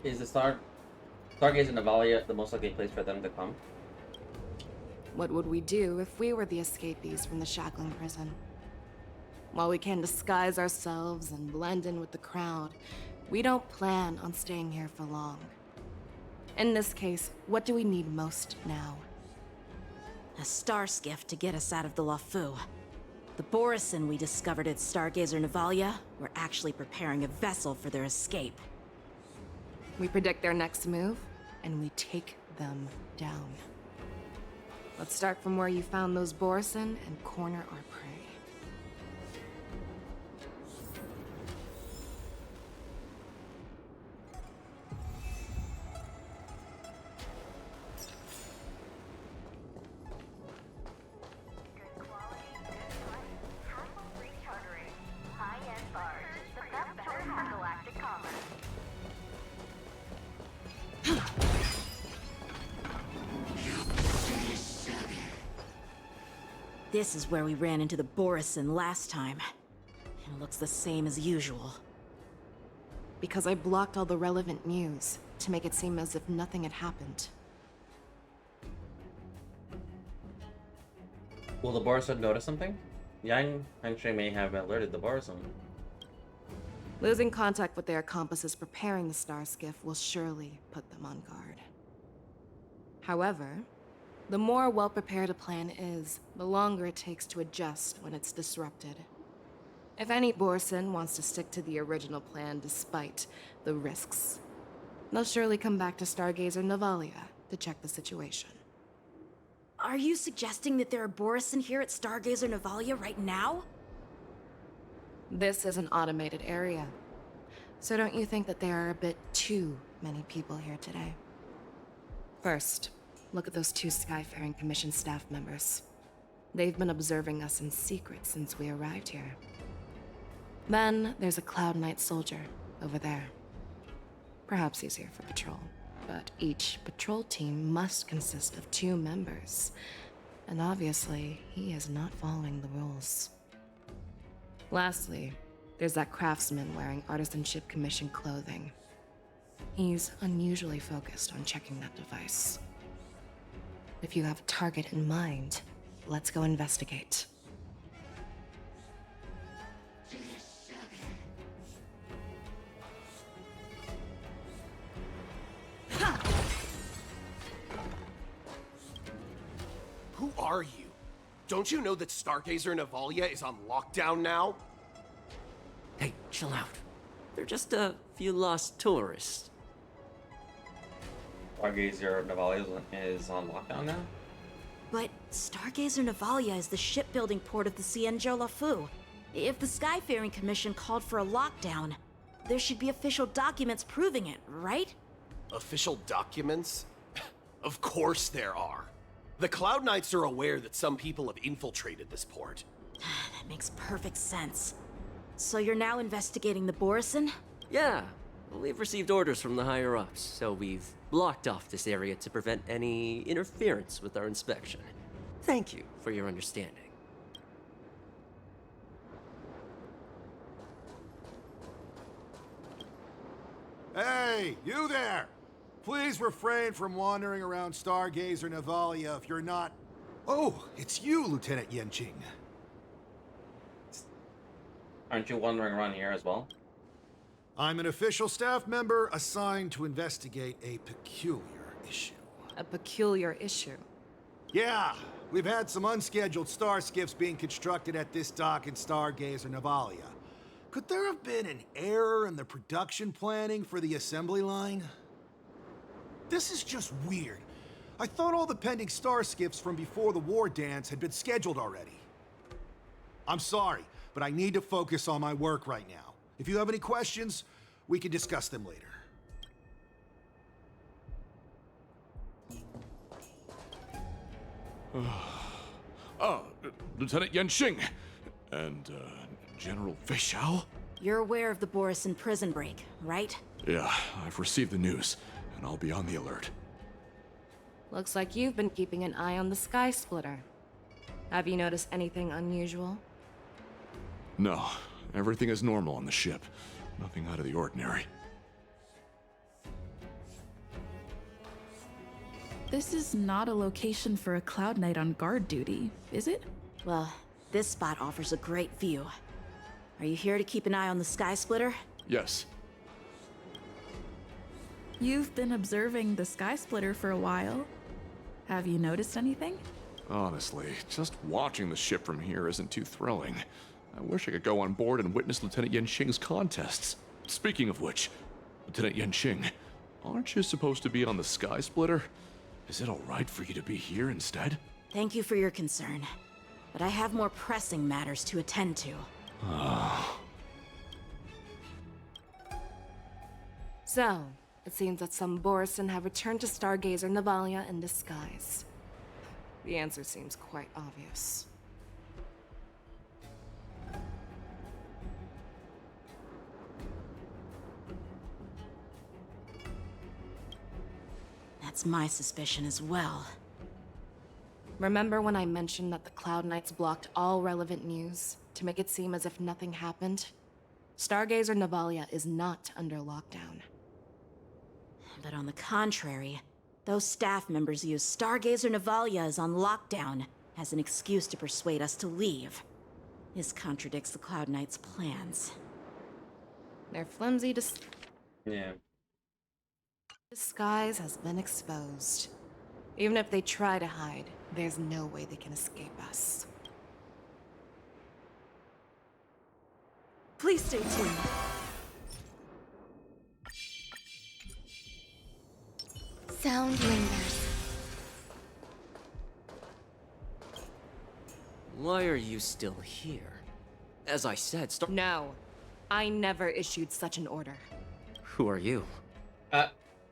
Is the Stargazer Navalia the most likely place for them to come? What would we do if we were the escapees from the shackling prison? While we can disguise ourselves and blend in with the crowd, we don't plan on staying here for long. In this case, what do we need most now? A star skiff to get us out of the Lawfu. The Borison we discovered at Stargazer Navalia were actually preparing a vessel for their escape. We predict their next move, and we take them down. Let's start from where you found those Borison and corner our prey. This is where we ran into the Borison last time. It looks the same as usual. Because I blocked all the relevant news to make it seem as if nothing had happened. Will the Borison notice something? Yang Hanshui may have alerted the Borison. Losing contact with their accomplices preparing the star skiff will surely put them on guard. However, The more well-prepared a plan is, the longer it takes to adjust when it's disrupted. If any Borson wants to stick to the original plan despite the risks, they'll surely come back to Stargazer Navalia to check the situation. Are you suggesting that there are Borison here at Stargazer Navalia right now? This is an automated area, so don't you think that there are a bit too many people here today? First, look at those 2 Skyfaring Commission staff members. They've been observing us in secret since we arrived here. Then, there's a Cloud Knight soldier over there. Perhaps he's here for patrol, but each patrol team must consist of 2 members. And obviously, he is not following the rules. Lastly, there's that craftsman wearing Artisanship Commission clothing. He's unusually focused on checking that device. If you have a target in mind, let's go investigate. Who are you? Don't you know that Stargazer Navalia is on lockdown now? Hey, chill out. They're just a few lost tourists. Stargazer Navalia is on lockdown now? But Stargazer Navalia is the shipbuilding port of the Cienjo Lafu. If the Skyfaring Commission called for a lockdown, there should be official documents proving it, right? Official documents? Of course there are. The Cloud Knights are aware that some people have infiltrated this port. That makes perfect sense. So you're now investigating the Borison? Yeah, we've received orders from the higher-ups, so we've blocked off this area to prevent any interference with our inspection. Thank you for your understanding. Hey, you there! Please refrain from wandering around Stargazer Navalia if you're not... Oh, it's you, Lieutenant Yenching. Aren't you wandering around here as well? I'm an official staff member assigned to investigate a peculiar issue. A peculiar issue? Yeah, we've had some unscheduled star skiffs being constructed at this dock in Stargazer Navalia. Could there have been an error in the production planning for the assembly line? This is just weird. I thought all the pending star skiffs from before the war dance had been scheduled already. I'm sorry, but I need to focus on my work right now. If you have any questions, we can discuss them later. Lieutenant Yenching and General Fei Xiao? You're aware of the Borison prison break, right? Yeah, I've received the news, and I'll be on the alert. Looks like you've been keeping an eye on the Sky Splitter. Have you noticed anything unusual? No, everything is normal on the ship. Nothing out of the ordinary. This is not a location for a Cloud Knight on guard duty, is it? Well, this spot offers a great view. Are you here to keep an eye on the Sky Splitter? Yes. You've been observing the Sky Splitter for a while. Have you noticed anything? Honestly, just watching the ship from here isn't too thrilling. I wish I could go on board and witness Lieutenant Yenching's contests. Speaking of which, Lieutenant Yenching, aren't you supposed to be on the Sky Splitter? Is it alright for you to be here instead? Thank you for your concern, but I have more pressing matters to attend to. So, it seems that some Borison have returned to Stargazer Navalia in disguise. The answer seems quite obvious. That's my suspicion as well. Remember when I mentioned that the Cloud Knights blocked all relevant news to make it seem as if nothing happened? Stargazer Navalia is not under lockdown. But on the contrary, those staff members use Stargazer Navalia is on lockdown as an excuse to persuade us to leave. This contradicts the Cloud Knights' plans. Their flimsy Yeah. disguise has been exposed. Even if they try to hide, there's no way they can escape us. Please stay tuned. Sound lingers. Why are you still here? As I said, No. I never issued such an order. Who are you?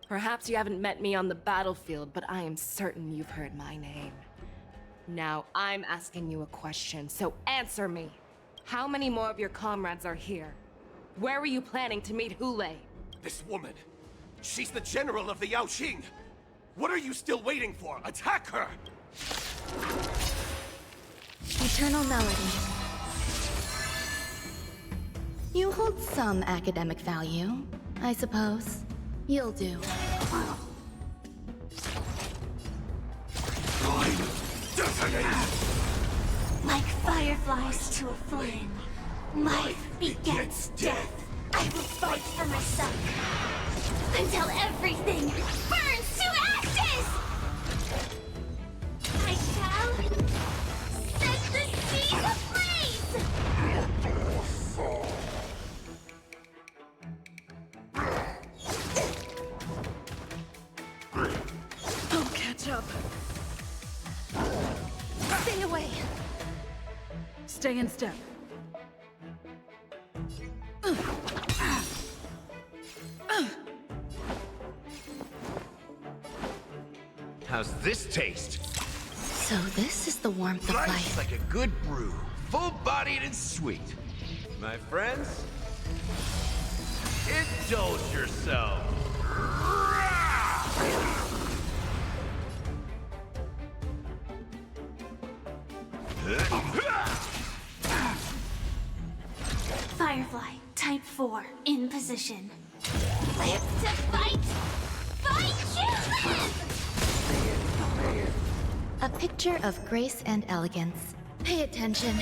Perhaps you haven't met me on the battlefield, but I am certain you've heard my name. Now, I'm asking you a question, so answer me. How many more of your comrades are here? Where were you planning to meet Hule? This woman, she's the general of the Yaoqing. What are you still waiting for? Attack her! Eternal Melody. You hold some academic value, I suppose. You'll do. Like fireflies to a flame, life begets death. I will fight for myself until everything burns to ashes! I shall set the seas ablaze! I'll catch up. Stay away! Stay in step. How's this taste? So this is the warmth of Life's life. like a good brew, full-bodied and sweet. My friends, indulge yourself. Firefly, type 4, in position. Live to fight! Fight to live! A picture of grace and elegance. Pay attention.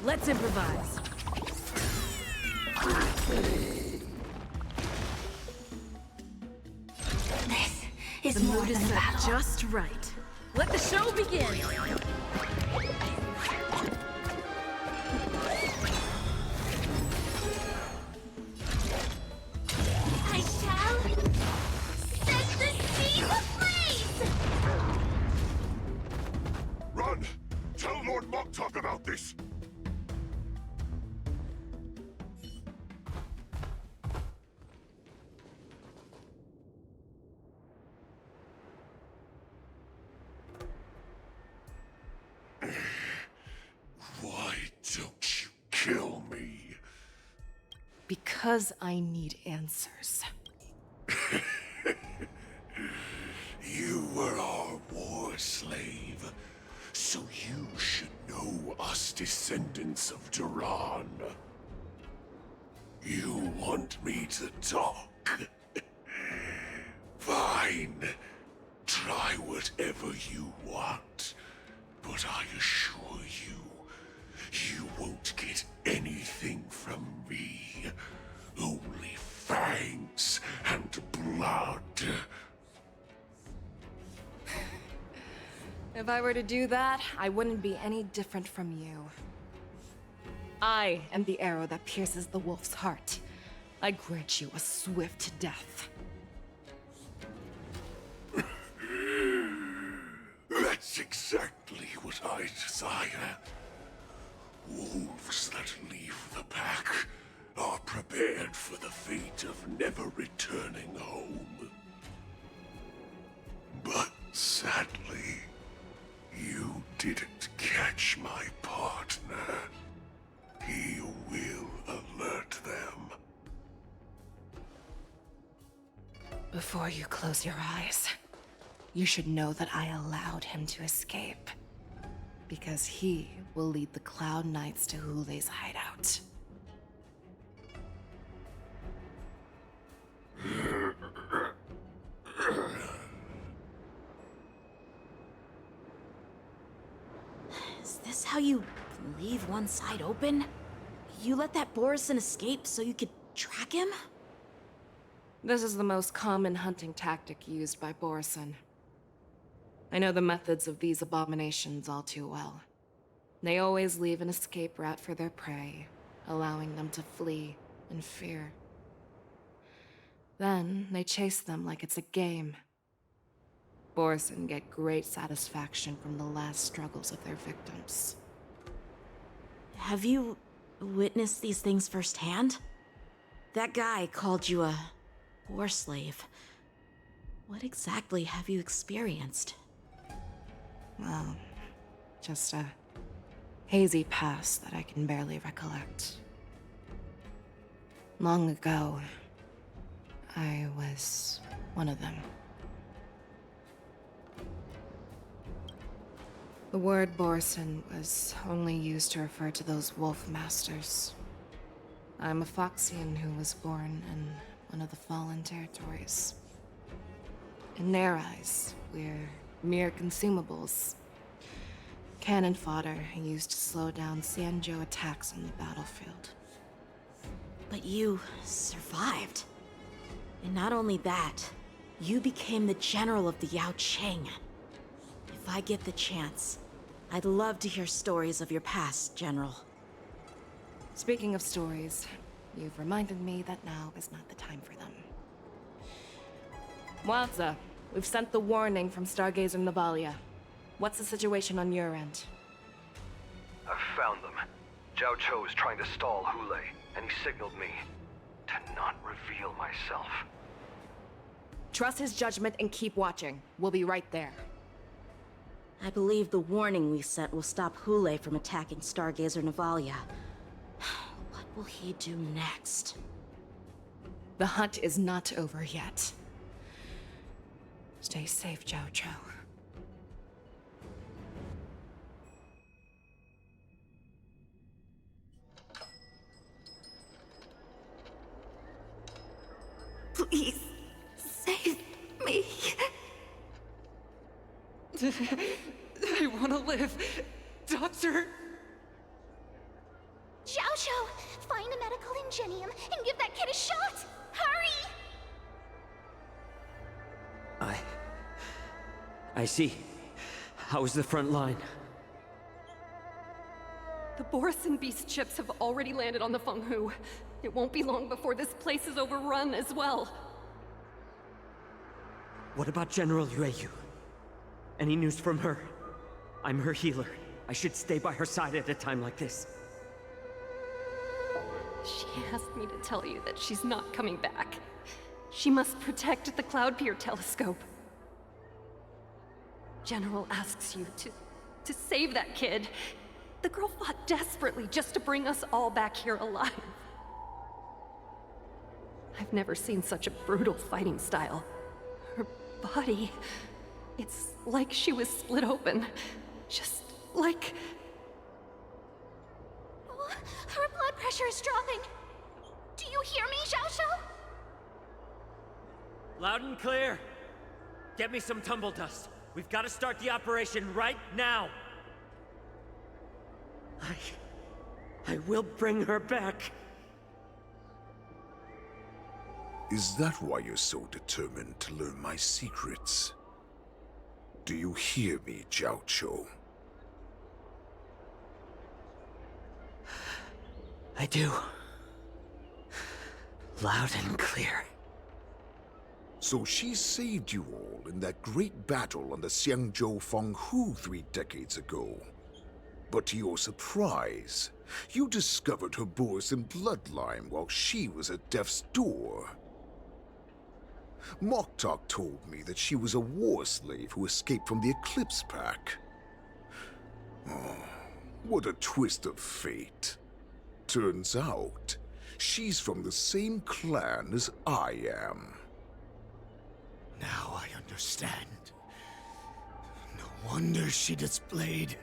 Let's improvise. This is The more mood is than a set battle. just right. Let the show begin! I shall set the seas ablaze! Run! Tell Lord Moktok about this! Why don't you kill me? Because I need answers. You were our war slave, so you should know us descendants of Duran. You want me to talk? Fine. Try whatever you want, but I assure you, you won't get anything from me. Only fangs and blood. If I were to do that, I wouldn't be any different from you. I am the arrow that pierces the wolf's heart. I grant you a swift death. That's exactly what I desire. Wolves that leave the pack are prepared for the fate of never returning home. But sadly, you didn't catch my partner. He will alert them. Before you close your eyes, you should know that I allowed him to escape. Because he will lead the Cloud Knights to Hule's hideout. Is this how you leave one side open? You let that Borison escape so you could track him? This is the most common hunting tactic used by Borison. I know the methods of these abominations all too well. They always leave an escape route for their prey, allowing them to flee in fear. Then, they chase them like it's a game. Borison get great satisfaction from the last struggles of their victims. Have you witnessed these things firsthand? That guy called you a war slave. What exactly have you experienced? Well, just a hazy past that I can barely recollect. Long ago, I was one of them. The word Borison was only used to refer to those wolf masters. I'm a Foxian who was born in one of the fallen territories. In their eyes, we're mere consumables. Cannon fodder used to slow down Xianzhou attacks on the battlefield. But you survived. And not only that, you became the general of the Yaoqing. If I get the chance, I'd love to hear stories of your past, General. Speaking of stories, you've reminded me that now is not the time for them. Waza, we've sent the warning from Stargazer Navalia. What's the situation on your end? I've found them. Zhao Cho is trying to stall Hule, and he signaled me to not reveal myself. Trust his judgment and keep watching. We'll be right there. I believe the warning we sent will stop Hule from attacking Stargazer Navalia. What will he do next? The hunt is not over yet. Stay safe, Zhao Cho. Please, save me. I want to live. Doctor! Xiaoshu, find a medical ingenium and give that kid a shot! Hurry! I see. How's the front line? The Borison beast chips have already landed on the Fenghu. It won't be long before this place is overrun as well. What about General Yueyu? Any news from her? I'm her healer. I should stay by her side at a time like this. She asked me to tell you that she's not coming back. She must protect the Cloud Pier telescope. General asks you to save that kid. The girl fought desperately just to bring us all back here alive. I've never seen such a brutal fighting style. Her body, it's like she was split open. Just like... Oh, her blood pressure is dropping. Do you hear me, Xiaoshu? Loud and clear. Get me some tumble dust. We've got to start the operation right now. I will bring her back. Is that why you're so determined to learn my secrets? Do you hear me, Zhao Cho? I do. Loud and clear. So she saved you all in that great battle on the Xiangzhou Fenghu 3 decades ago. But to your surprise, you discovered her Borison bloodline while she was at death's door. Moktok told me that she was a war slave who escaped from the Eclipse Pack. Oh, what a twist of fate. Turns out, she's from the same clan as I am. Now I understand. No wonder she displayed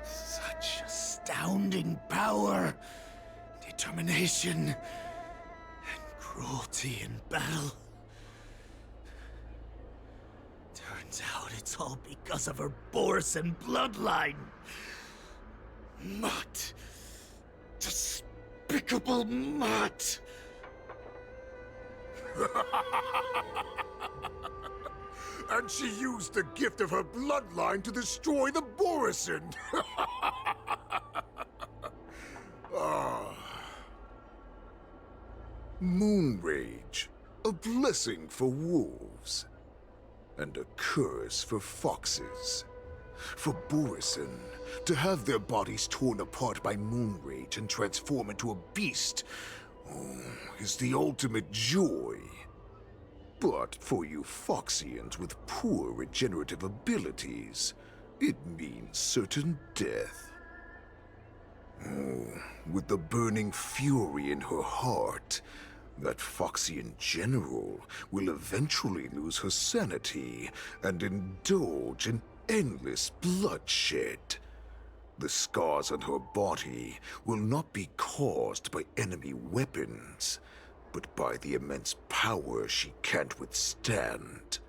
such astounding power, determination, and cruelty in battle. Turns out it's all because of her Borison bloodline. Mutt. Despicable mutt. And she used the gift of her bloodline to destroy the Borisin! Ah. Moon Rage, a blessing for wolves, and a curse for foxes. For Borisin, to have their bodies torn apart by Moon Rage and transform into a beast is the ultimate joy. But for you Foxians with poor regenerative abilities, it means certain death. With the burning fury in her heart, that Foxian general will eventually lose her sanity and indulge in endless bloodshed. The scars on her body will not be caused by enemy weapons, but by the immense power she can't withstand.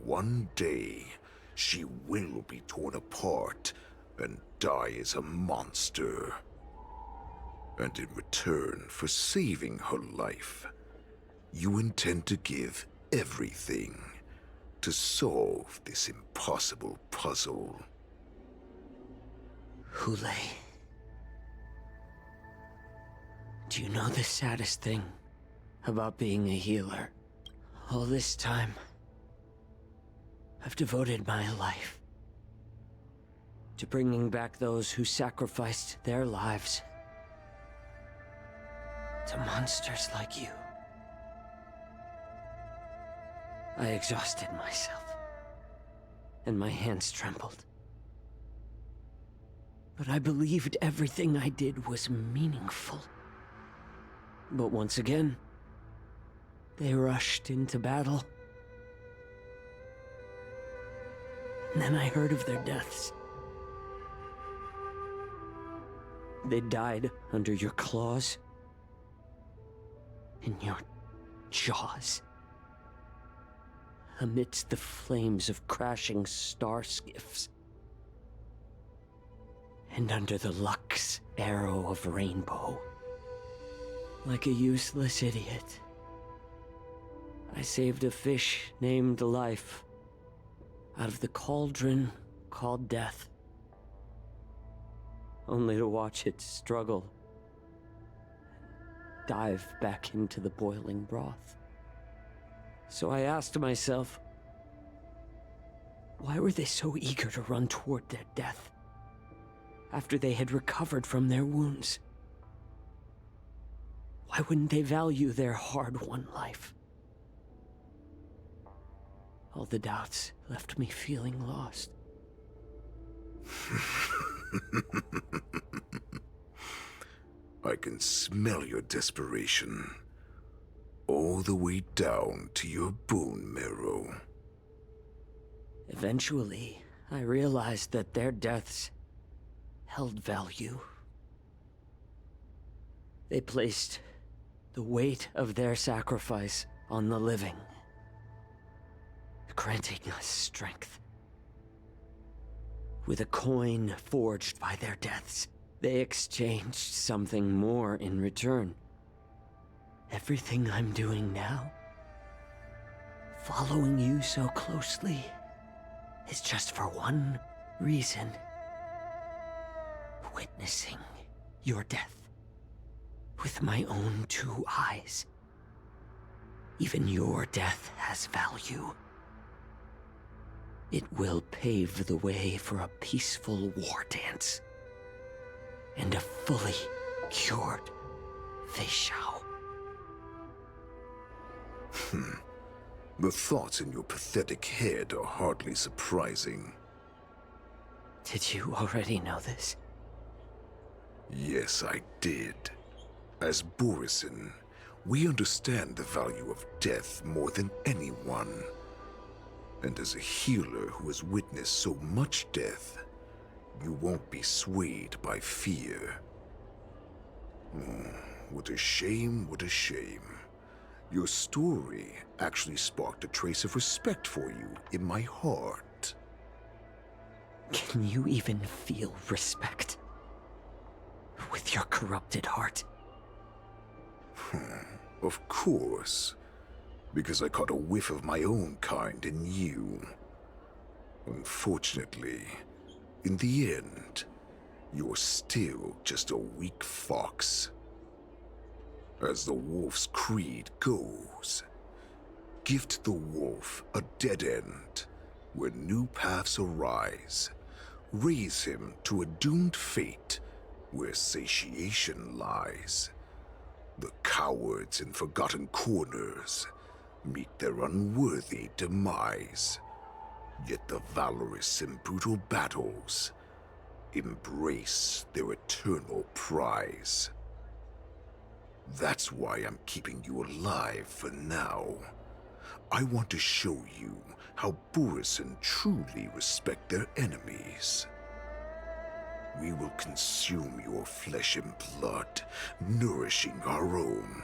One day, she will be torn apart and die as a monster. And in return for saving her life, you intend to give everything to solve this impossible puzzle. Hule, do you know the saddest thing about being a healer? All this time, I've devoted my life to bringing back those who sacrificed their lives to monsters like you. I exhausted myself, and my hands trembled. But I believed everything I did was meaningful. But once again, they rushed into battle. And then I heard of their deaths. They died under your claws, in your jaws, amidst the flames of crashing star skiffs, and under the Lux arrow of Rainbow. Like a useless idiot, I saved a fish named Life out of the cauldron called Death, only to watch it struggle, dive back into the boiling broth. So I asked myself, why were they so eager to run toward their death after they had recovered from their wounds? Why wouldn't they value their hard-won life? All the doubts left me feeling lost. I can smell your desperation, all the way down to your bone marrow. Eventually, I realized that their deaths held value. They placed the weight of their sacrifice on the living, granting us strength. With a coin forged by their deaths, they exchanged something more in return. Everything I'm doing now, following you so closely, is just for one reason. Witnessing your death with my own 2 eyes. Even your death has value. It will pave the way for a peaceful war dance and a fully cured Feishao. The thoughts in your pathetic head are hardly surprising. Did you already know this? Yes, I did. As Borisin, we understand the value of death more than anyone. And as a healer who has witnessed so much death, you won't be swayed by fear. What a shame, what a shame. Your story actually sparked a trace of respect for you in my heart. Can you even feel respect with your corrupted heart? Of course. Because I caught a whiff of my own kind in you. Unfortunately, in the end, you're still just a weak fox. As the wolf's creed goes, gift the wolf a dead end where new paths arise. Raise him to a doomed fate where satiation lies. The cowards in forgotten corners meet their unworthy demise. Yet the valorous in brutal battles embrace their eternal prize. That's why I'm keeping you alive for now. I want to show you how Borisin truly respect their enemies. We will consume your flesh and blood, nourishing our own.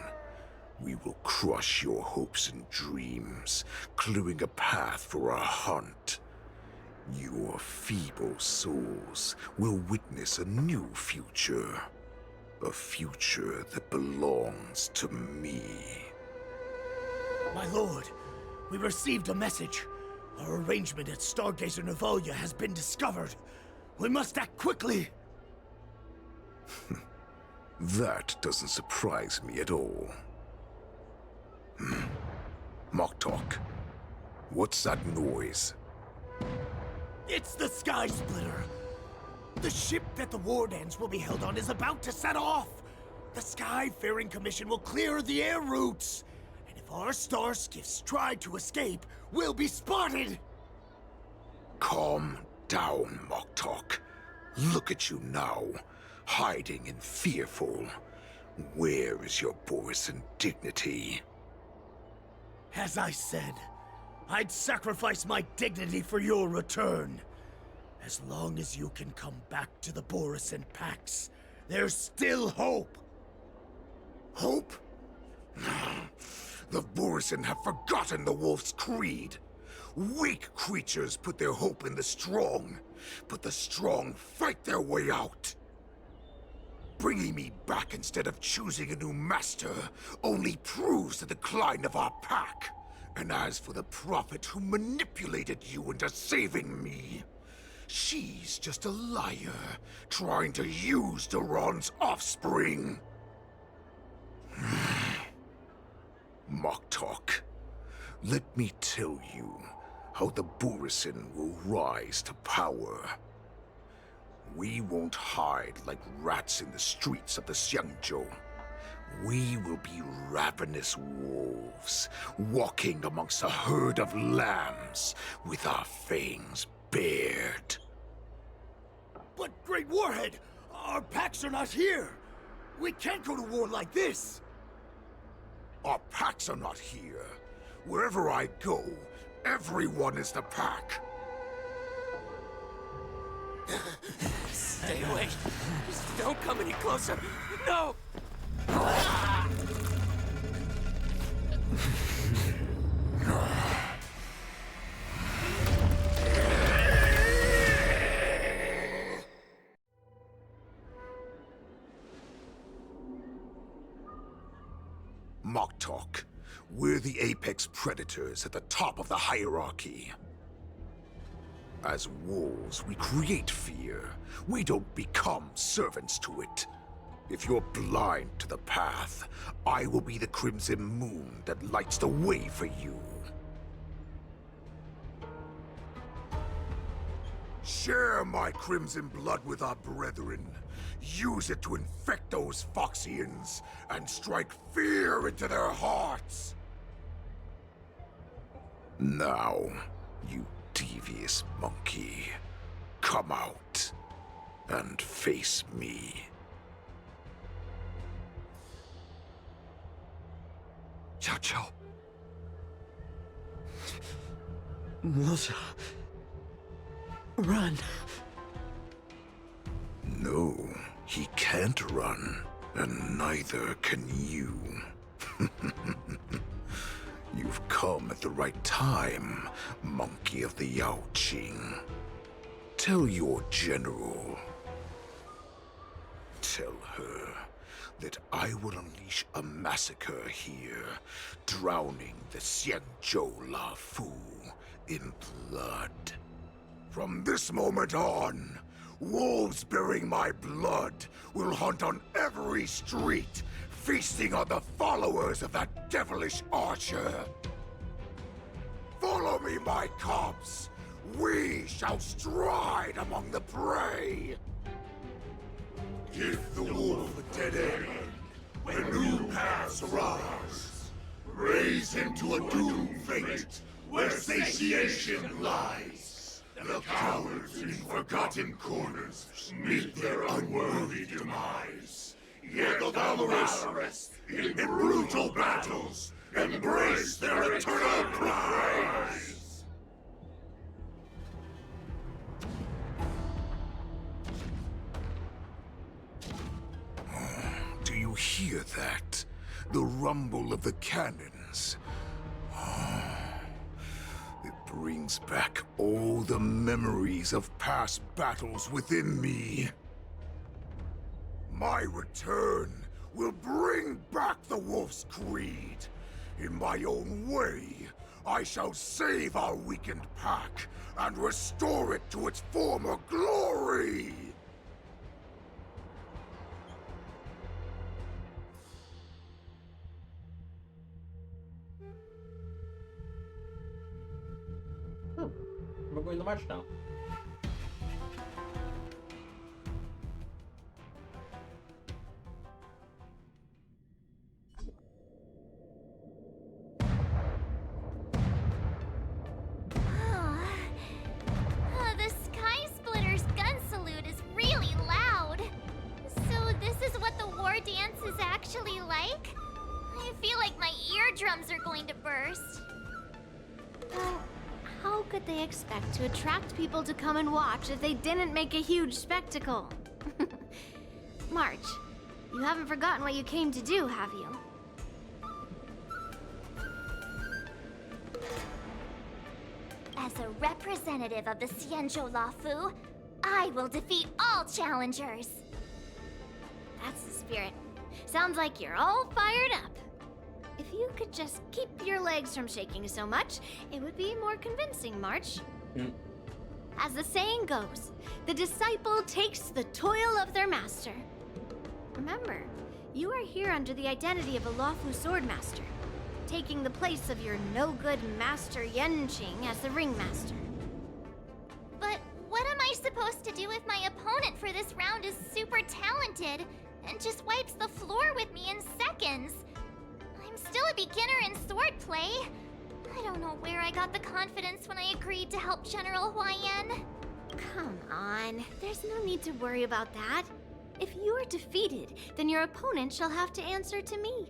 We will crush your hopes and dreams, clearing a path for our hunt. Your feeble souls will witness a new future. A future that belongs to me. My lord, we received a message. Our arrangement at Stargazer Navalia has been discovered. We must act quickly. That doesn't surprise me at all. Moktok, what's that noise? It's the Sky Splitter. The ship that the Wardens will be held on is about to set off. The Skyfaring Commission will clear the air routes. And if our star skiffs try to escape, we'll be spotted. Calm down, Moktok. Look at you now, hiding and fearful. Where is your Borisin dignity? As I said, I'd sacrifice my dignity for your return. As long as you can come back to the Borisin Pax, there's still hope. Hope? The Borisin have forgotten the wolf's creed. Weak creatures put their hope in the strong, but the strong fight their way out. Bringing me back instead of choosing a new master only proves the decline of our pack. And as for the prophet who manipulated you into saving me, she's just a liar, trying to use Duran's offspring. Moktok, let me tell you how the Borisin will rise to power. We won't hide like rats in the streets of the Xiangzhou. We will be ravenous wolves, walking amongst a herd of lambs with our fangs bared. But Great Warhead, our packs are not here. We can't go to war like this. Our packs are not here. Wherever I go, everyone is the pack. Stay away. Just don't come any closer. No! Moktok, we're the apex predators at the top of the hierarchy. As wolves, we create fear. We don't become servants to it. If you're blind to the path, I will be the crimson moon that lights the way for you. Share my crimson blood with our brethren. Use it to infect those Foxians and strike fear into their hearts. Now, you devious monkey, come out and face me. Xiaoqiu. Moza. Run. No, he can't run, and neither can you. You've come at the right time, monkey of the Yaoqing. Tell your general. Tell her that I will unleash a massacre here, drowning the Xianzhou La Fu in blood. From this moment on, wolves bearing my blood will hunt on every street, feasting on the followers of that devilish archer. Follow me, my cubs. We shall stride among the prey. Give the wolf a dead end when new paths arise. Raise him to a doomed fate where satiation lies. The cowards in forgotten corners meet their unworthy demise. Yet the valorous in brutal battles embrace their eternal prize. Do you hear that? The rumble of the cannons. It brings back all the memories of past battles within me. My return will bring back the Wolf's Creed. In my own way, I shall save our weakened pack and restore it to its former glory! We're going to march now. The Sky Splitter's gun salute is really loud. So this is what the war dance is actually like? I feel like my eardrums are going to burst. How could they expect to attract people to come and watch if they didn't make a huge spectacle? March, you haven't forgotten what you came to do, have you? As a representative of the Xianzhou La Fu, I will defeat all challengers. That's the spirit. Sounds like you're all fired up. If you could just keep your legs from shaking so much, it would be more convincing, March. As the saying goes, the disciple takes the toil of their master. Remember, you are here under the identity of a lawful swordmaster, taking the place of your no-good master Yenqing as the ringmaster. But what am I supposed to do if my opponent for this round is super talented and just wipes the floor with me in seconds? I'm still a beginner in swordplay. I don't know where I got the confidence when I agreed to help General Huaiyan. Come on, there's no need to worry about that. If you are defeated, then your opponent shall have to answer to me.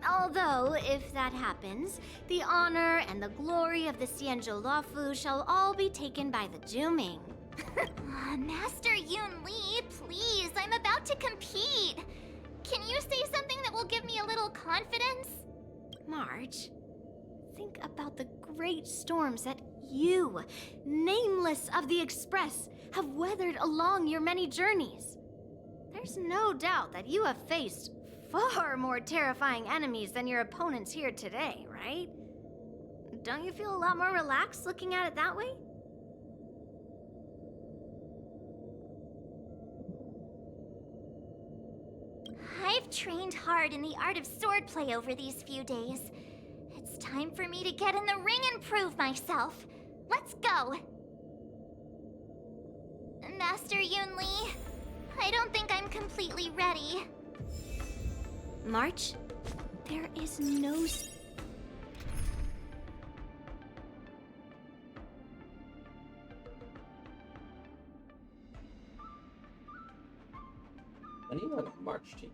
Although, if that happens, the honor and the glory of the Xianzhou La Fu shall all be taken by the Juming. Master Yun Li, please, I'm about to compete. Can you say something that will give me a little confidence? March, think about the great storms that you, nameless of the Express, have weathered along your many journeys. There's no doubt that you have faced far more terrifying enemies than your opponents here today, right? Don't you feel a lot more relaxed looking at it that way? I've trained hard in the art of swordplay over these few days. It's time for me to get in the ring and prove myself. Let's go! Master Yun Li, I don't think I'm completely ready. March, there is no... I need a march team.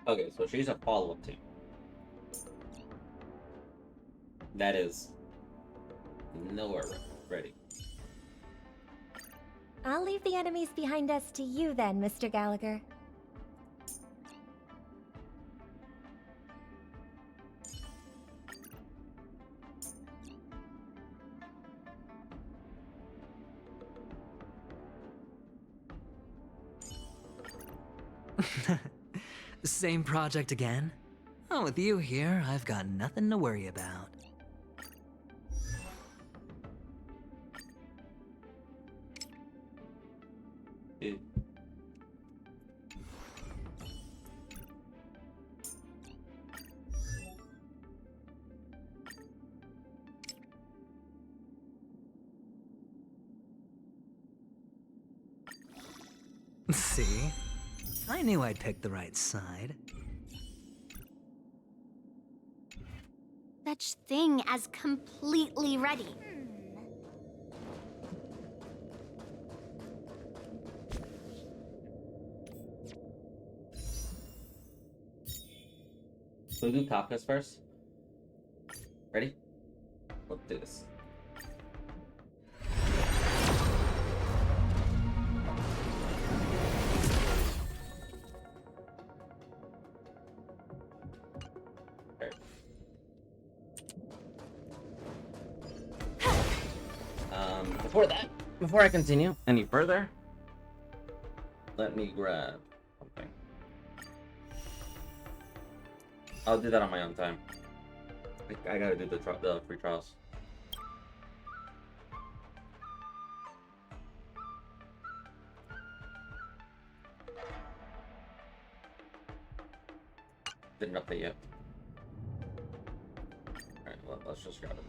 Okay, so she's a follow-up team. That is nowhere ready. I'll leave the enemies behind us to you then, Mr. Gallagher. Same project again? Oh, with you here, I've got nothing to worry about. See? I knew I'd pick the right side. Such thing as completely ready. So we do Kafka's first. Ready? Let's do this. Before I continue any further, let me grab something. I'll do that on my own time. I gotta do the free trials. Didn't update yet. Alright, well, let's just grab it.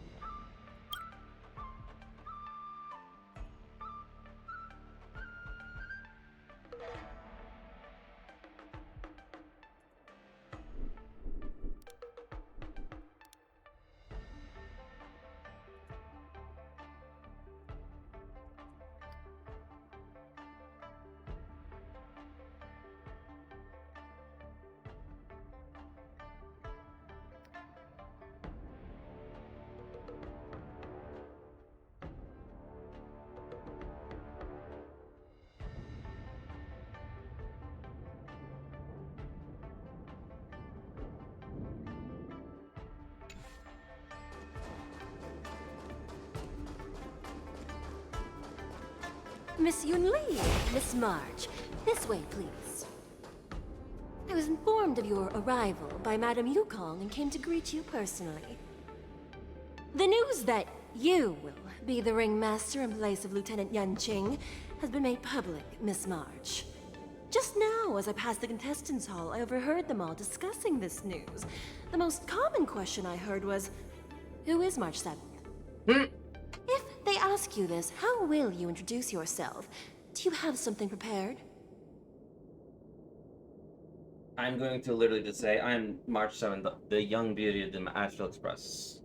Miss Yunli, Miss March, this way, please. I was informed of your arrival by Madame Yukong and came to greet you personally. The news that you will be the ringmaster in place of Lieutenant Yanqing has been made public, Miss March. Just now, as I passed the contestants' hall, I overheard them all discussing this news. The most common question I heard was, who is March 7th? If they ask you this, how will you introduce yourself? Do you have something prepared? I'm going to literally just say, I'm March 7th, the young beauty of the Astral Express.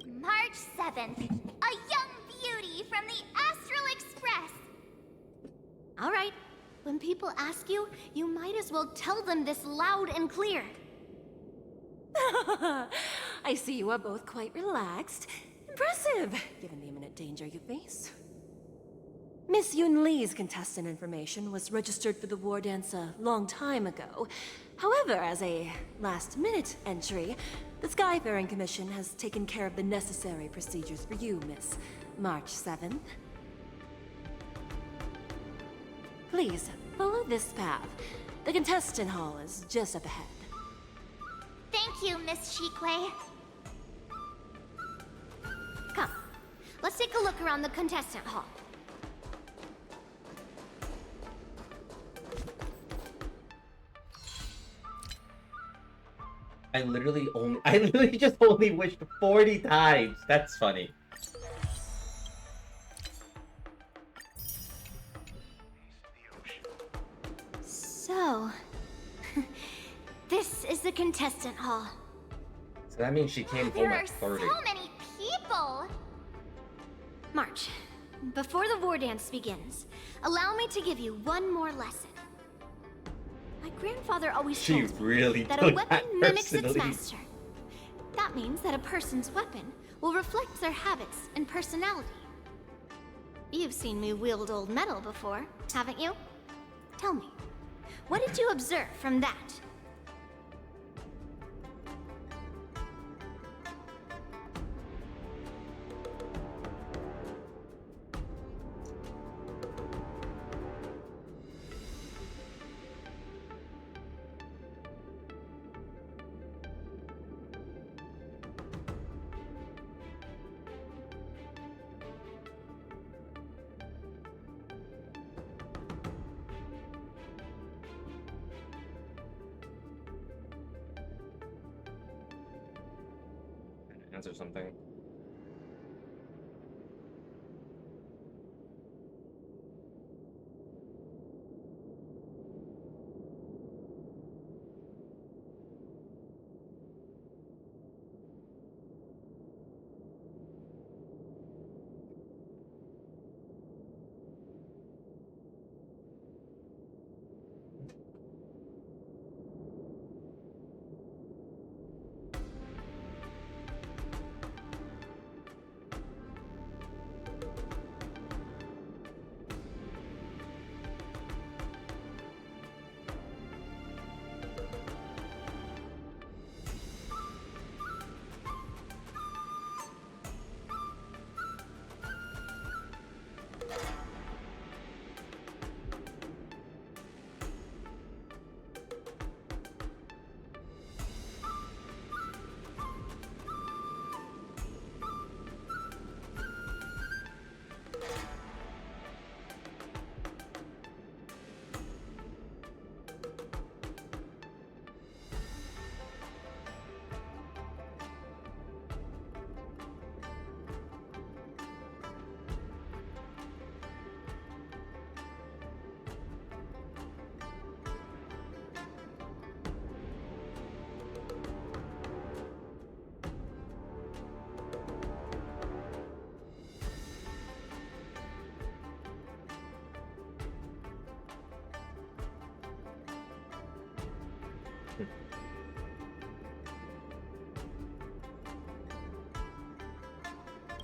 March 7th, a young beauty from the Astral Express. All right. When people ask you, you might as well tell them this loud and clear. I see you are both quite relaxed. Impressive, given the imminent danger you face. Miss Yunli's contestant information was registered for the war dance a long time ago. However, as a last-minute entry, the Skyfaring Commission has taken care of the necessary procedures for you, Miss March 7th. Please, follow this path. The contestant hall is just up ahead. Thank you, Miss Shikwe. Come, let's take a look around the contestant hall. I literally just only wished 40 times. That's funny. So, this is the contestant hall. So that means she came home There are at 30. so many people. March, before the war dance begins, allow me to give you one more lesson. My grandfather always She told me really that a took weapon that mimics its personally. master. That means that a person's weapon will reflect their habits and personality. You've seen me wield old metal before, haven't you? Tell me, what did you observe from that? Answer something.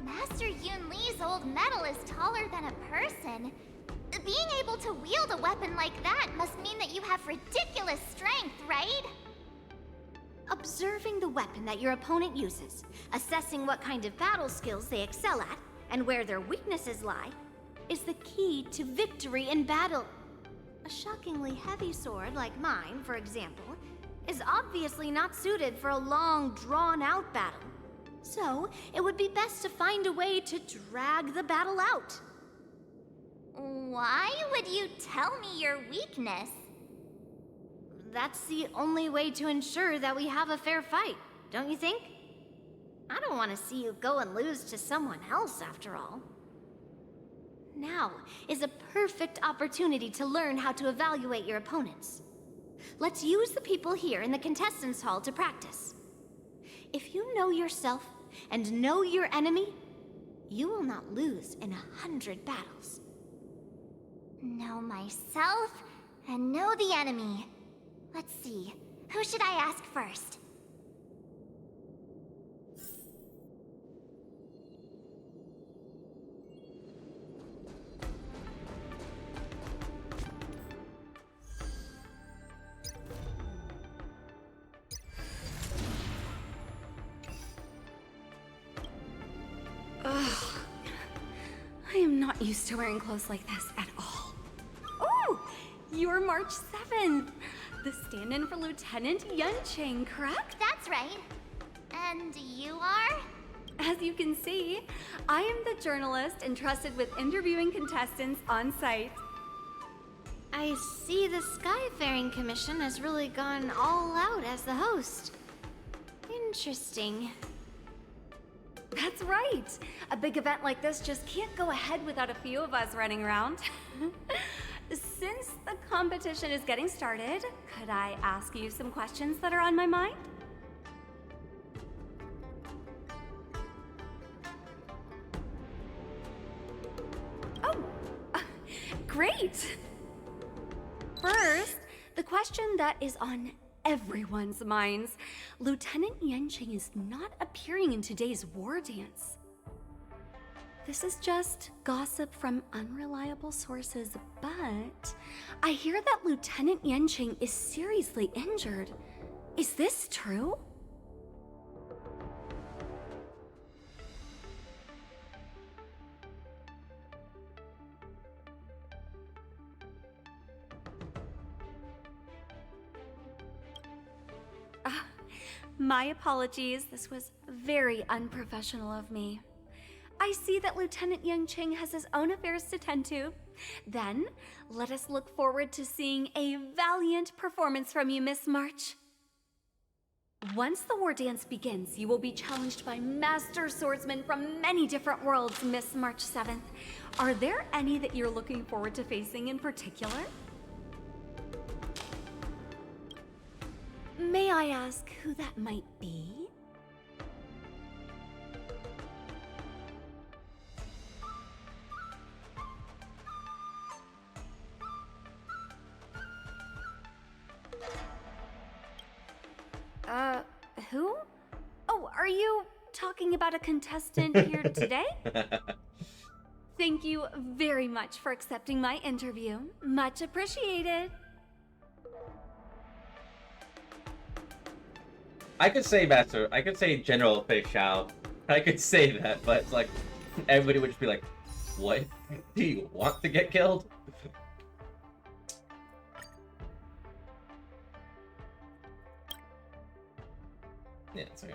Master Yun Li's old metal is taller than a person. Being able to wield a weapon like that must mean that you have ridiculous strength, right? Observing the weapon that your opponent uses, assessing what kind of battle skills they excel at, and where their weaknesses lie, is the key to victory in battle. A shockingly heavy sword like mine, for example, is obviously not suited for a long, drawn-out battle. So, it would be best to find a way to drag the battle out. Why would you tell me your weakness? That's the only way to ensure that we have a fair fight, don't you think? I don't want to see you go and lose to someone else, after all. Now is a perfect opportunity to learn how to evaluate your opponents. Let's use the people here in the contestants' hall to practice. If you know yourself and know your enemy, you will not lose in 100 battles. Know myself and know the enemy. Let's see, who should I ask first? Ugh. I am not used to wearing clothes like this at all. Oh, you're March 7th. The stand-in for Lieutenant Yuncheng, correct? That's right. And you are? As you can see, I am the journalist entrusted with interviewing contestants on site. I see the Skyfaring Commission has really gone all out as the host. Interesting. That's right. A big event like this just can't go ahead without a few of us running around. Since the competition is getting started, could I ask you some questions that are on my mind? Oh, great! First, the question that is on everyone's minds. Lieutenant Yanqing is not appearing in today's war dance. This is just gossip from unreliable sources, but I hear that Lieutenant Yanqing is seriously injured. Is this true? My apologies. This was very unprofessional of me. I see that Lieutenant Yanqing has his own affairs to tend to. Then, let us look forward to seeing a valiant performance from you, Miss March. Once the war dance begins, you will be challenged by master swordsmen from many different worlds, Miss March 7th. Are there any that you're looking forward to facing in particular? May I ask who that might be? Who? Oh, are you talking about a contestant here today? Thank you very much for accepting my interview. Much appreciated. I could say Master. I could say General Fei Xiao. I could say that, but it's like everybody would just be like, "What? Do you want to get killed?" Yeah, it's okay.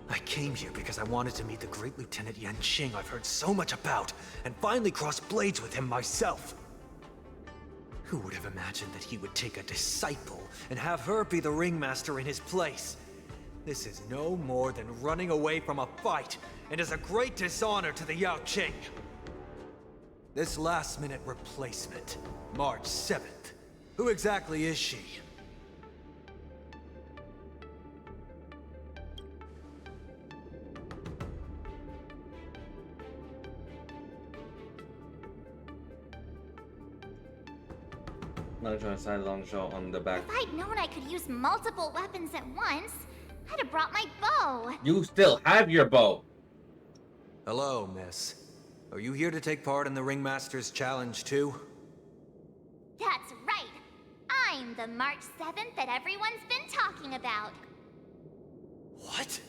I came here because I wanted to meet the great Lieutenant Yanqing I've heard so much about, and finally cross blades with him myself. Who would have imagined that he would take a disciple and have her be the ringmaster in his place? This is no more than running away from a fight, and is a great dishonor to the Yao Qing. This last-minute replacement, March 7th. Who exactly is she? Long on the back. If I'd known I could use multiple weapons at once, I'd have brought my bow. You still have your bow. Hello, miss. Are you here to take part in the Ringmaster's Challenge too? That's right. I'm the March 7th that everyone's been talking about. What?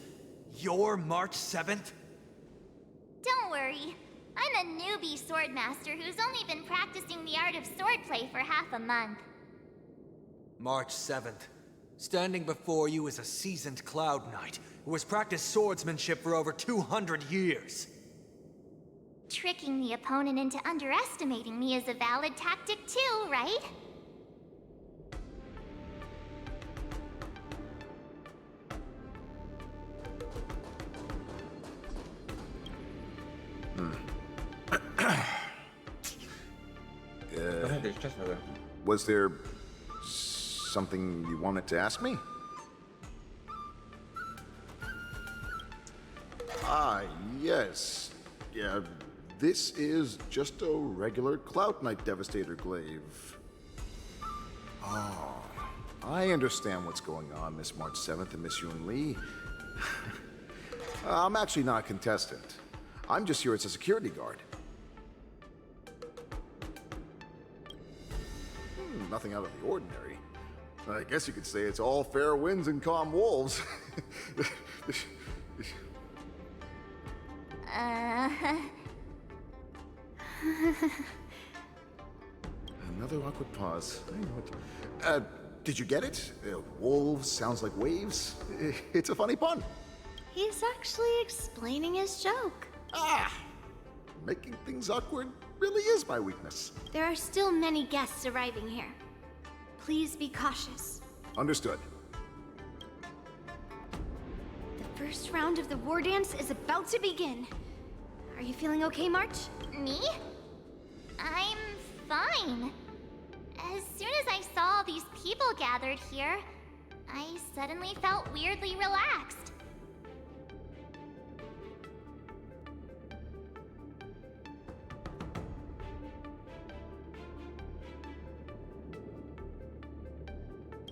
You're March 7th? Don't worry. I'm a newbie swordmaster who's only been practicing the art of swordplay for half a month. March 7th. Standing before you is a seasoned Cloud Knight who has practiced swordsmanship for over 200 years. Tricking the opponent into underestimating me is a valid tactic too, right? Was there something you wanted to ask me? Ah, yes. Yeah, this is just a regular Cloud Knight Devastator glaive. Oh, I understand what's going on, Miss March 7th and Miss Yun Li. I'm actually not a contestant. I'm just here as a security guard. Nothing out of the ordinary. I guess you could say it's all fair winds and calm wolves. Another awkward pause. Did you get it? Wolves sounds like waves. It's a funny pun. He's actually explaining his joke. Making things awkward really is my weakness. There are still many guests arriving here. Please be cautious. Understood. The first round of the war dance is about to begin. Are you feeling okay, March? Me? I'm fine. As soon as I saw all these people gathered here, I suddenly felt weirdly relaxed.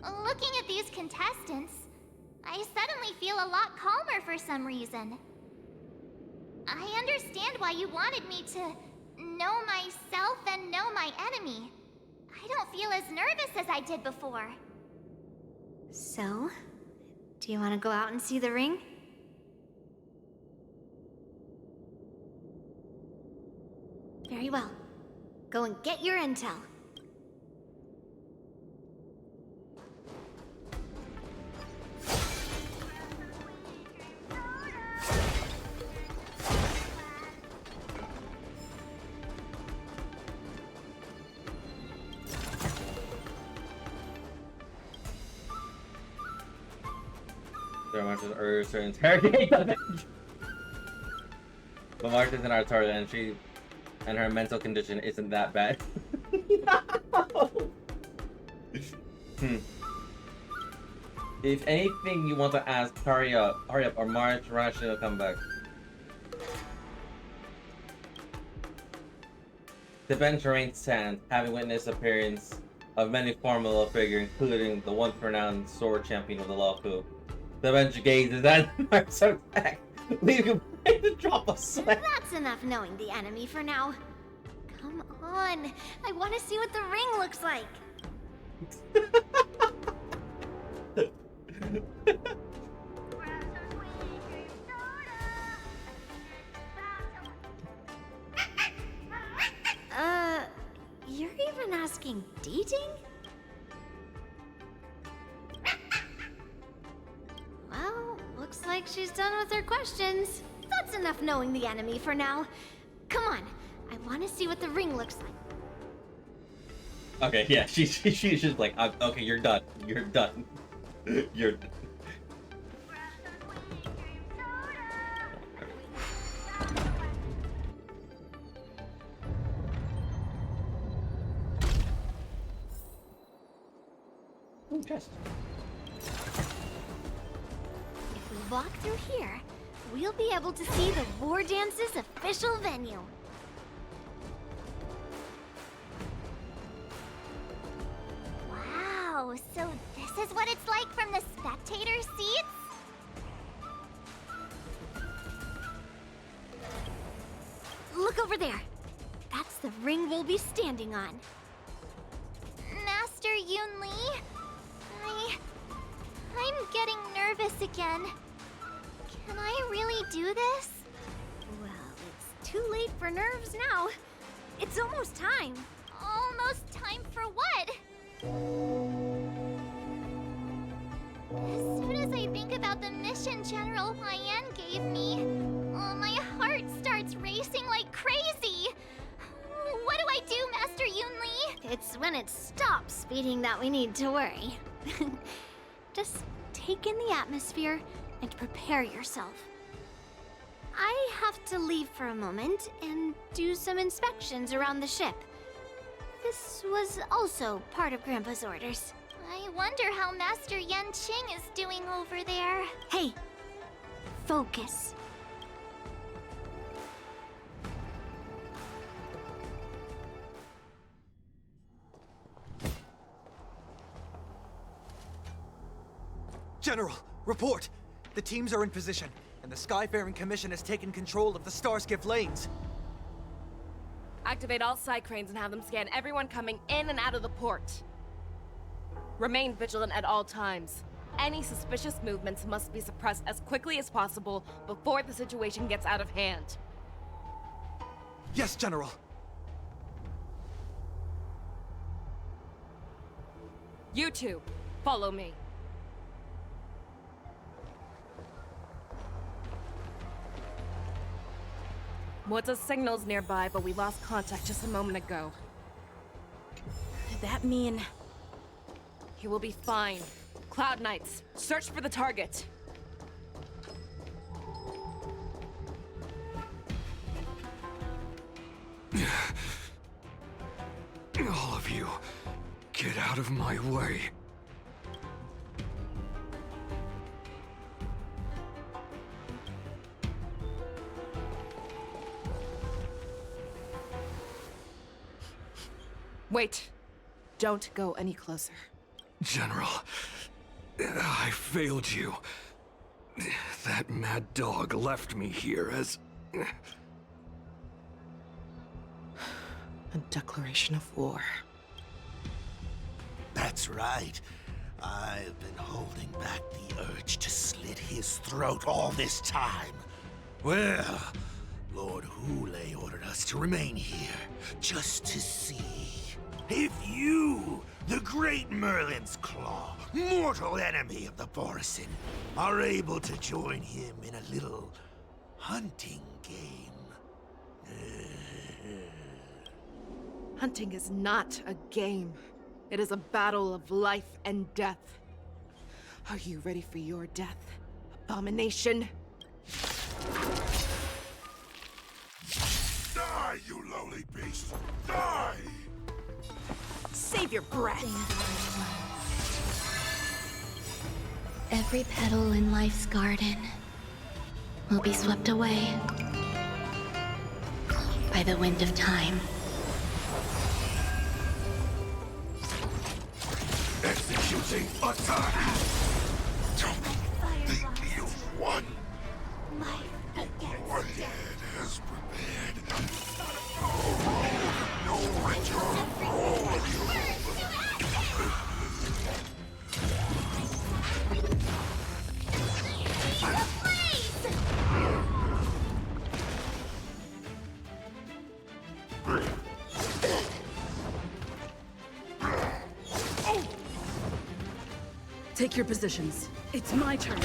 Looking at these contestants, I suddenly feel a lot calmer for some reason. I understand why you wanted me to know myself and know my enemy. I don't feel as nervous as I did before. So, do you want to go out and see the ring? Very well. Go and get your intel. There are marches urged to interrogate the bench. But March isn't our target, and her mental condition isn't that bad. If anything you want to ask, hurry up, or March Rashi will come back. The bench remains stand, having witnessed the appearance of many formidable figures, including the once renowned sword champion of the Law Coup. The bench gazes at Mark's attack, leaving him to drop a sweat. That's enough knowing the enemy for now. Come on, I want to see what the ring looks like. You're even asking dating? Well, looks like she's done with her questions. That's enough knowing the enemy for now. Come on, I want to see what the ring looks like. Okay, yeah, she's just like, okay, you're done. You're done. You're done. Chest. If we walk through here, we'll be able to see the War Dance's official venue. Wow, so this is what it's like from the spectator seats? Look over there. That's the ring we'll be standing on. Master Yoon Lee? I'm getting nervous again. Can I really do this? Well, it's too late for nerves now. It's almost time. Almost time for what? As soon as I think about the mission General Hyen gave me, my heart starts racing like crazy. What do I do, Master Yoon Lee? It's when it stops beating that we need to worry. Just take in the atmosphere and prepare yourself. I have to leave for a moment and do some inspections around the ship. This was also part of Grandpa's orders. I wonder how Master Yen Qing is doing over there. Hey, focus. General, report! The teams are in position, and the Skyfaring Commission has taken control of the Starskiff lanes. Activate all side cranes and have them scan everyone coming in and out of the port. Remain vigilant at all times. Any suspicious movements must be suppressed as quickly as possible before the situation gets out of hand. Yes, General. You two, follow me. What's signals nearby, but we lost contact just a moment ago. Could that mean... He will be fine. Cloud Knights, search for the target. All of you, get out of my way. Wait. Don't go any closer. General, I failed you. That mad dog left me here as... A declaration of war. That's right. I've been holding back the urge to slit his throat all this time. Well, Lord Hule ordered us to remain here, just to see if you, the great Merlin's Claw, mortal enemy of the Borisin, are able to join him in a little hunting game. Hunting is not a game. It is a battle of life and death. Are you ready for your death, abomination? Die, you lowly beast! Die! Save your breath. Every petal in life's garden will be swept away by the wind of time. Executing attack! The evil one! The warhead has prepared. No return for all of you! Take your positions. It's my turn.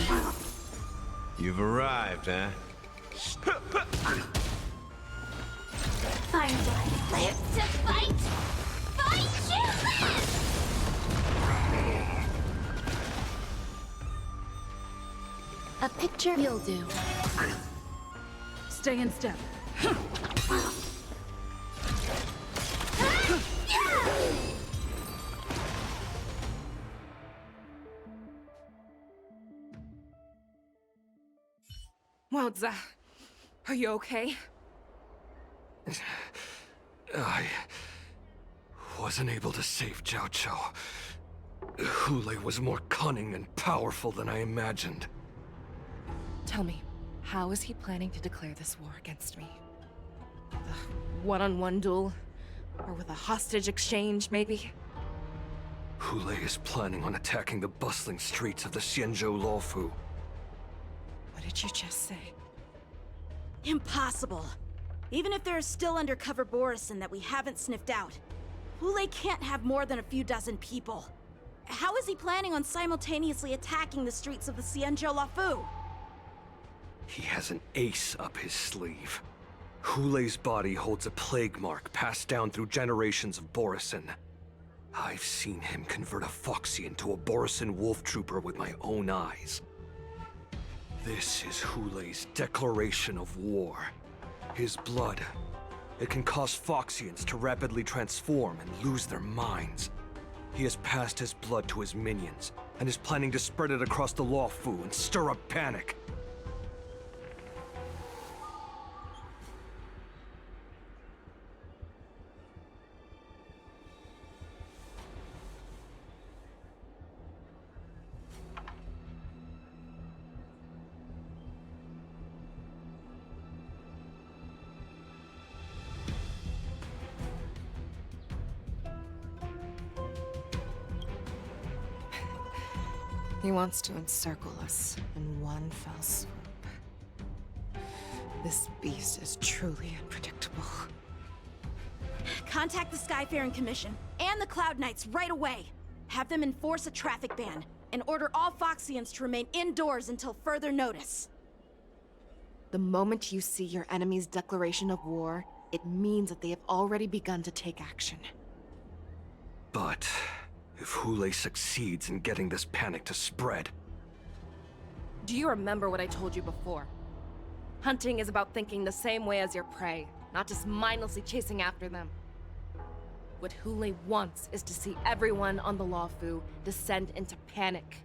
You've arrived, huh? Firefly, live to fight! Fight you live! A picture you'll do. Stay in step. Wowza. Are you okay? I wasn't able to save Jiao Chou. Hule was more cunning and powerful than I imagined. Tell me, how is he planning to declare this war against me? With a one-on-one duel? Or with a hostage exchange, maybe? Hule is planning on attacking the bustling streets of the Xianzhou Luofu. What did you just say? Impossible. Even if there are still undercover Borisin that we haven't sniffed out, Hule can't have more than a few dozen people. How is he planning on simultaneously attacking the streets of the Xianzhou Luofu? He has an ace up his sleeve. Hule's body holds a plague mark passed down through generations of Borisin. I've seen him convert a Foxy into a Borisin wolf trooper with my own eyes. This is Hule's declaration of war. His blood. It can cause Foxians to rapidly transform and lose their minds. He has passed his blood to his minions, and is planning to spread it across the Luofu and stir up panic. He wants to encircle us in one fell swoop. This beast is truly unpredictable. Contact the Skyfaring Commission and the Cloud Knights right away. Have them enforce a traffic ban and order all Foxians to remain indoors until further notice. The moment you see your enemy's declaration of war, it means that they have already begun to take action. But if Hule succeeds in getting this panic to spread... Do you remember what I told you before? Hunting is about thinking the same way as your prey, not just mindlessly chasing after them. What Hule wants is to see everyone on the Luofu descend into panic.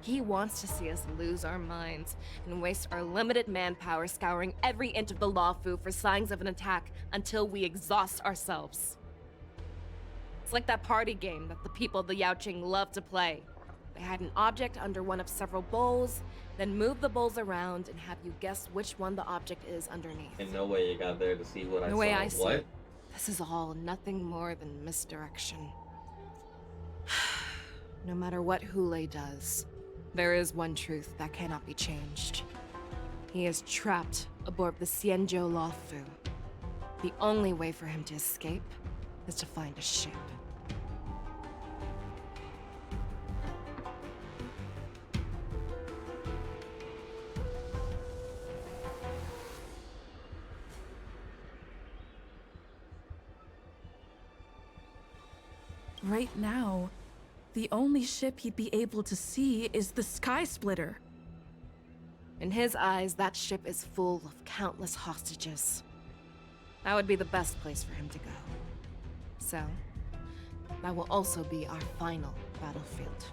He wants to see us lose our minds and waste our limited manpower scouring every inch of the Luofu for signs of an attack until we exhaust ourselves. It's like that party game that the people of the Yaoqing love to play. They hide an object under one of several bowls, then move the bowls around and have you guess which one the object is underneath. In no way you got there to see what I saw. The way I see What? it, this is all nothing more than misdirection. No matter what Hule does, there is one truth that cannot be changed. He is trapped aboard the Xianzhou Luofu. The only way for him to escape is to find a ship. Right now, the only ship he'd be able to see is the Sky Splitter. In his eyes, that ship is full of countless hostages. That would be the best place for him to go. So, that will also be our final battlefield.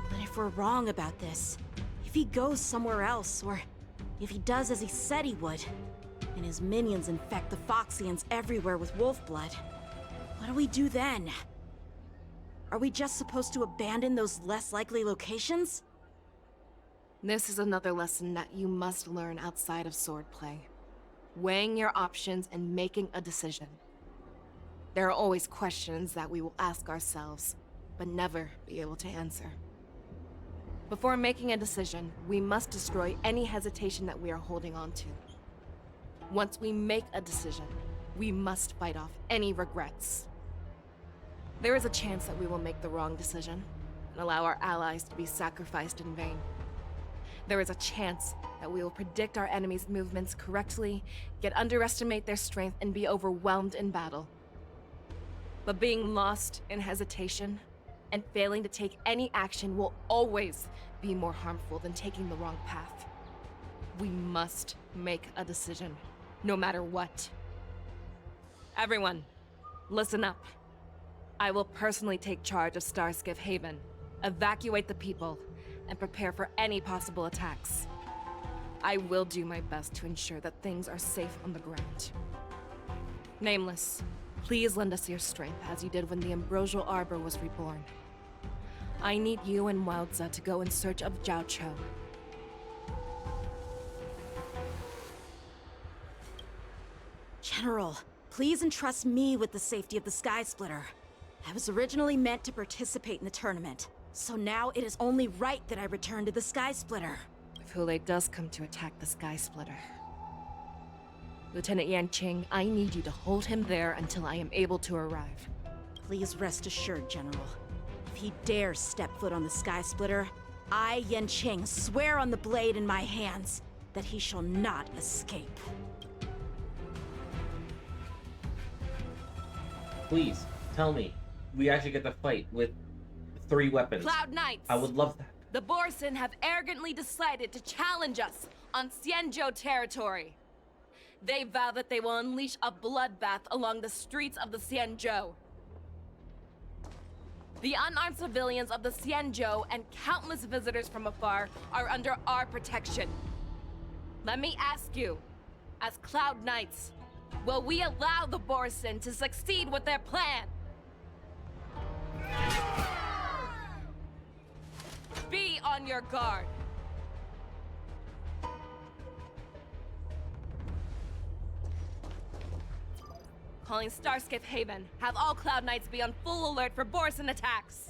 But if we're wrong about this, if he goes somewhere else, or if he does as he said he would, and his minions infect the Foxians everywhere with wolf blood, what do we do then? Are we just supposed to abandon those less likely locations? This is another lesson that you must learn outside of swordplay. Weighing your options and making a decision. There are always questions that we will ask ourselves, but never be able to answer. Before making a decision, we must destroy any hesitation that we are holding on to. Once we make a decision, we must fight off any regrets. There is a chance that we will make the wrong decision and allow our allies to be sacrificed in vain. There is a chance that we will predict our enemies' movements correctly, yet underestimate their strength and be overwhelmed in battle. But being lost in hesitation and failing to take any action will always be more harmful than taking the wrong path. We must make a decision, no matter what. Everyone, listen up. I will personally take charge of Starskiff Haven, evacuate the people, and prepare for any possible attacks. I will do my best to ensure that things are safe on the ground. Nameless, please lend us your strength as you did when the Ambrosial Arbor was reborn. I need you and Wildza to go in search of Jiao Cho. General, please entrust me with the safety of the Sky Splitter. I was originally meant to participate in the tournament, so now it is only right that I return to the Sky Splitter. If Hule does come to attack the Sky Splitter, Lieutenant Yanqing, I need you to hold him there until I am able to arrive. Please rest assured, General. If he dares step foot on the Sky Splitter, I, Yanqing, swear on the blade in my hands that he shall not escape. Please, tell me. We actually get to fight with 3 weapons. Cloud Knights! I would love that. The Borson have arrogantly decided to challenge us on Xianzhou territory. They vow that they will unleash a bloodbath along the streets of the Xianzhou. The unarmed civilians of the Xianzhou and countless visitors from afar are under our protection. Let me ask you, as Cloud Knights, will we allow the Borson to succeed with their plan? Be on your guard. Calling Starskiff Haven. Have all Cloud Knights be on full alert for Borson attacks.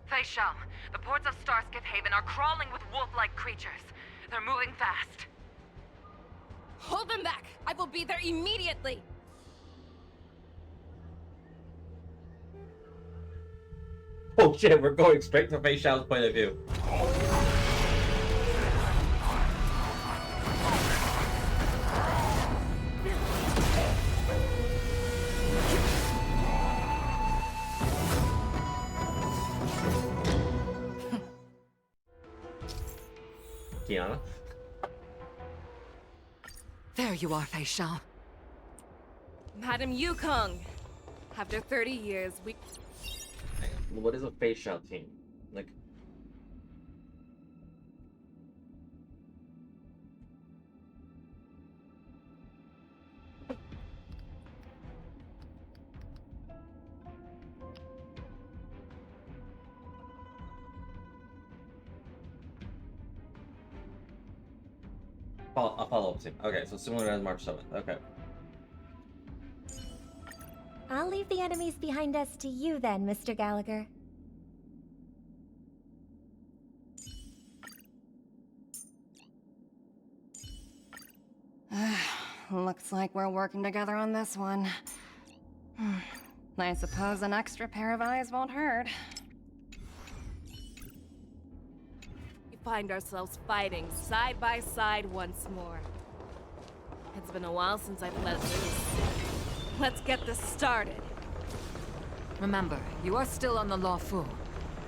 Fei Shao, the ports of Starskiff Haven are crawling with wolf-like creatures. They're moving fast. Hold them back! I will be there immediately! Oh shit, we're going straight to Fei Shao's point of view. Kiana? There you are, Fei Shao. Madam Yukong! After 30 years, we... What is a Fei Shao team? Like... A follow-up scene. Okay, so similar as March 7th. Okay. I'll leave the enemies behind us to you then, Mr. Gallagher. Looks like we're working together on this one. I suppose an extra pair of eyes won't hurt. We find ourselves fighting side by side once more. It's been a while since I've let loose. Let's get this started. Remember, you are still on the Lawful.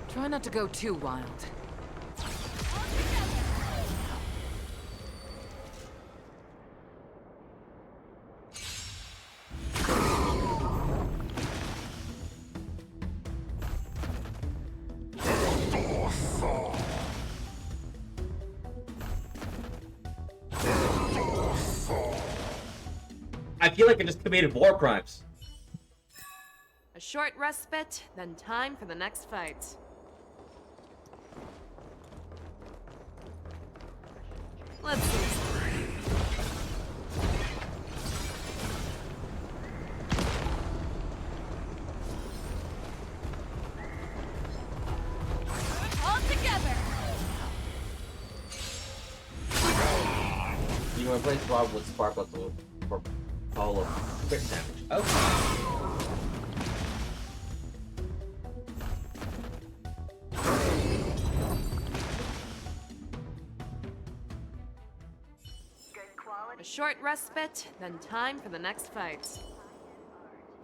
Try not to go too wild. I feel like I just committed war crimes. A short respite, then time for the next fight. Let's see. All together. You can replace Rob with Sparkle for all of crit damage. Okay. A short respite, then time for the next fight.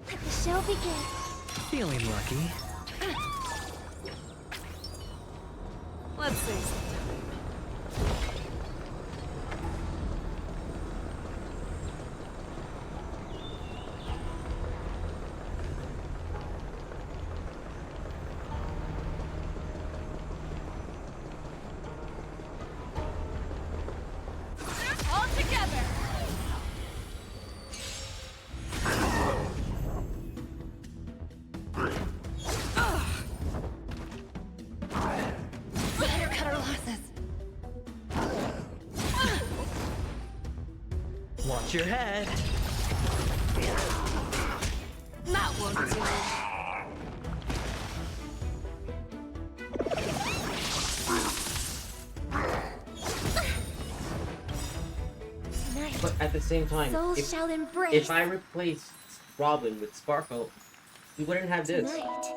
Let the show begin. Feeling lucky. Let's see. All together. Better cut our losses. Watch your head. That won't do. Tonight, But at the same time, souls shall embrace. if I replaced Robin with Sparkle, we wouldn't have this. Tonight,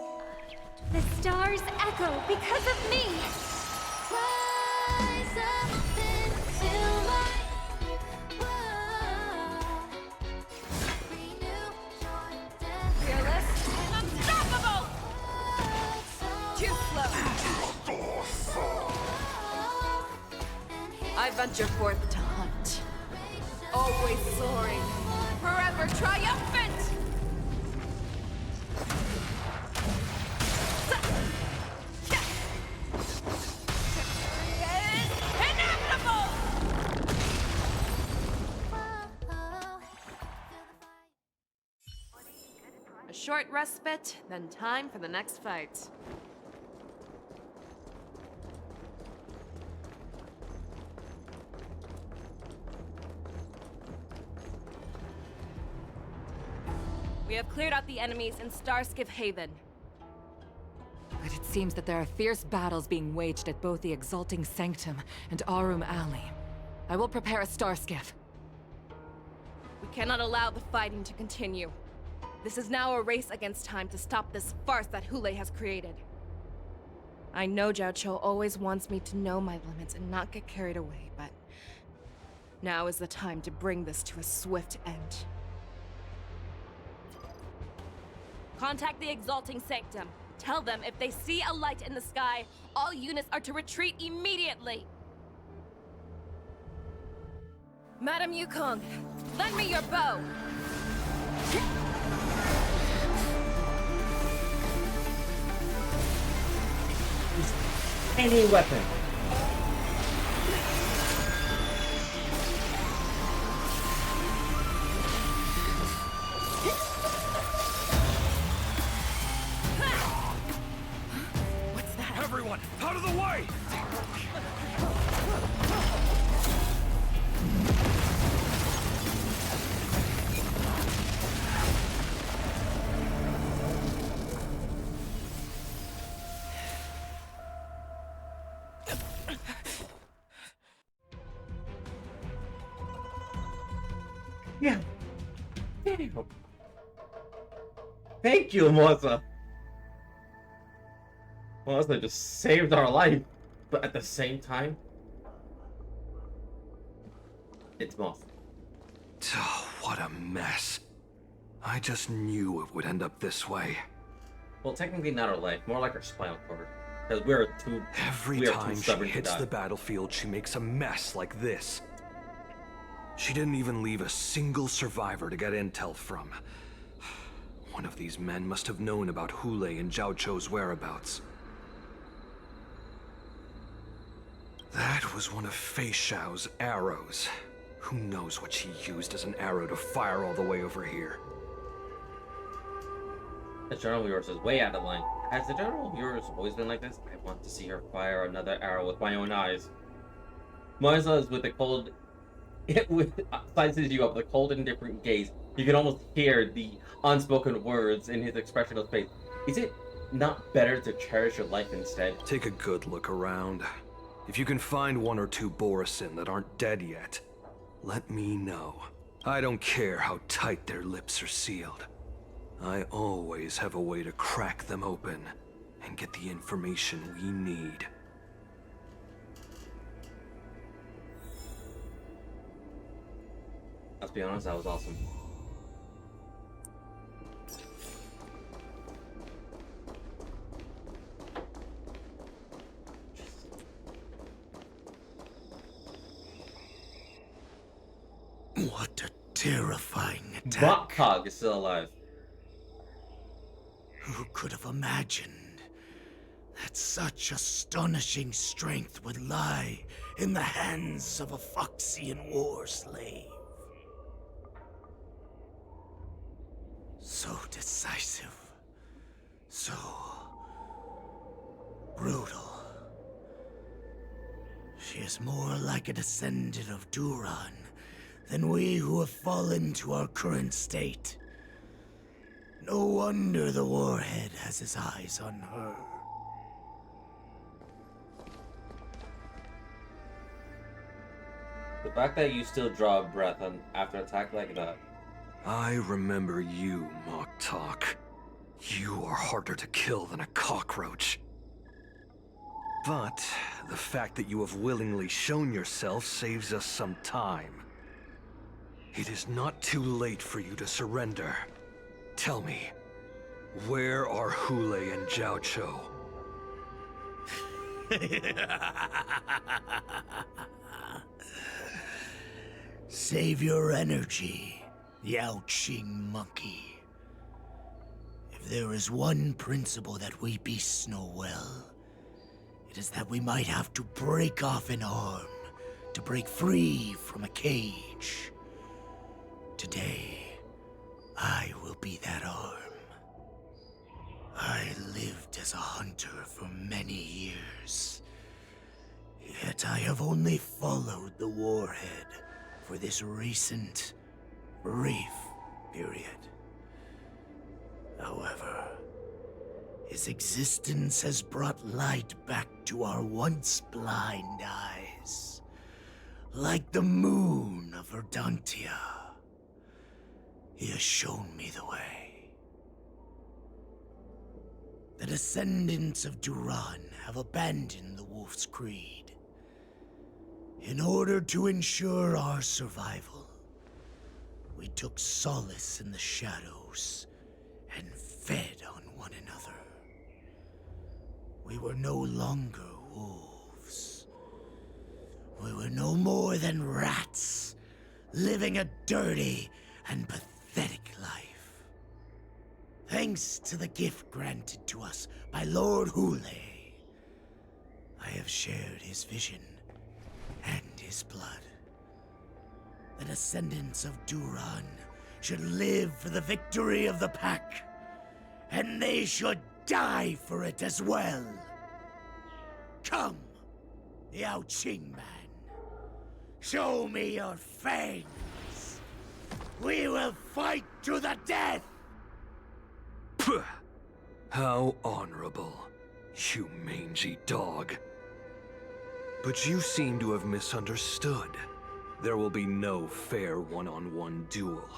the stars echo because of me. Rise up into light. Renew your death. Fearless and unstoppable! Too slow. I venture forth to hunt. Always soaring. Forever triumphant! Inevitable! A short respite, then time for the next fight. We have cleared out the enemies in Starskiff Haven. But it seems that there are fierce battles being waged at both the Exalting Sanctum and Arum Alley. I will prepare a star skiff. We cannot allow the fighting to continue. This is now a race against time to stop this farce that Hule has created. I know Jiao Cho always wants me to know my limits and not get carried away, but now is the time to bring this to a swift end. Contact the Exalting Sanctum. Tell them if they see a light in the sky, all units are to retreat immediately. Madam Yukong, lend me your bow. Any weapon. Everyone, out of the way! Yeah. Damn. Thank you, Melissa. Melissa just saved our life, but at the same time, it's Moth. Oh, what a mess. I just knew it would end up this way. Well, technically not our life, more like our spinal cord. Because we're too Every time she hits the battlefield, she makes a mess like this. She didn't even leave a single survivor to get intel from. One of these men must have known about Hule and Zhao Chou's whereabouts. That was one of Fei Xiao's arrows. Who knows what she used as an arrow to fire all the way over here? The journal of yours is way out of line. Has the journal of yours always been like this? I want to see her fire another arrow with my own eyes. Moisa is with the cold... sizes you up with a cold, indifferent gaze. You can almost hear the unspoken words in his expressionless face. Is it not better to cherish your life instead? Take a good look around. If you can find one or two Borisin that aren't dead yet, let me know. I don't care how tight their lips are sealed. I always have a way to crack them open and get the information we need. Let's be honest, that was awesome. What a terrifying attack. Botcog is still alive. Who could have imagined that such astonishing strength would lie in the hands of a Foxian war slave? So decisive, so brutal. She is more like a descendant of Duran than we who have fallen to our current state. No wonder the Warhead has his eyes on her. The fact that you still draw a breath after an attack like that. I remember you, Mok Talk. You are harder to kill than a cockroach. But the fact that you have willingly shown yourself saves us some time. It is not too late for you to surrender. Tell me, where are Hule and Zhao Chou? Save your energy, Yao Qing monkey. If there is one principle that we beasts know well, it is that we might have to break off an arm to break free from a cage. Today, I will be that arm. I lived as a hunter for many years, yet I have only followed the Warhead for this recent, brief period. However, his existence has brought light back to our once blind eyes, like the moon of Verdantia. He has shown me the way. The descendants of Duran have abandoned the Wolf's Creed. In order to ensure our survival, we took solace in the shadows and fed on one another. We were no longer wolves. We were no more than rats, living a dirty and pathetic life. Thanks to the gift granted to us by Lord Hule, I have shared his vision and his blood. The descendants of Duran should live for the victory of the Pack, and they should die for it as well. Come, Yao Qing man. Show me your fangs. We will fight to the death! Puh. How honorable, you mangy dog. But you seem to have misunderstood. There will be no fair one-on-one duel.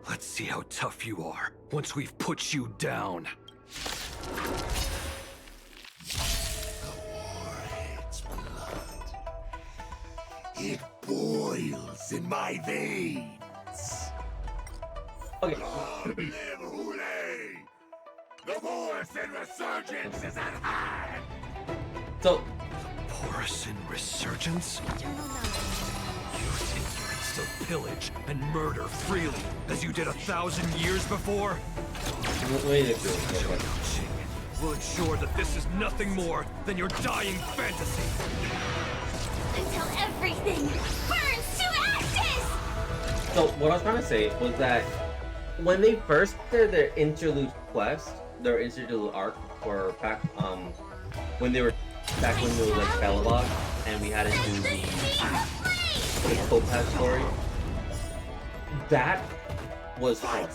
Let's see how tough you are once we've put you down. Its blood. It boils in my veins. Okay. Long live Hule! The Morrison resurgence is at hand! So, Morrison resurgence? You think you can still pillage and murder freely as you did 1,000 years before? wait a We'll ensure that this is nothing more than your dying fantasy. Until everything burns to ashes! So what I was trying to say was that when they first did their interlude quest, their interlude arc for back when they were back when we were like Belobog and we had to do the Topaz story. That was hard.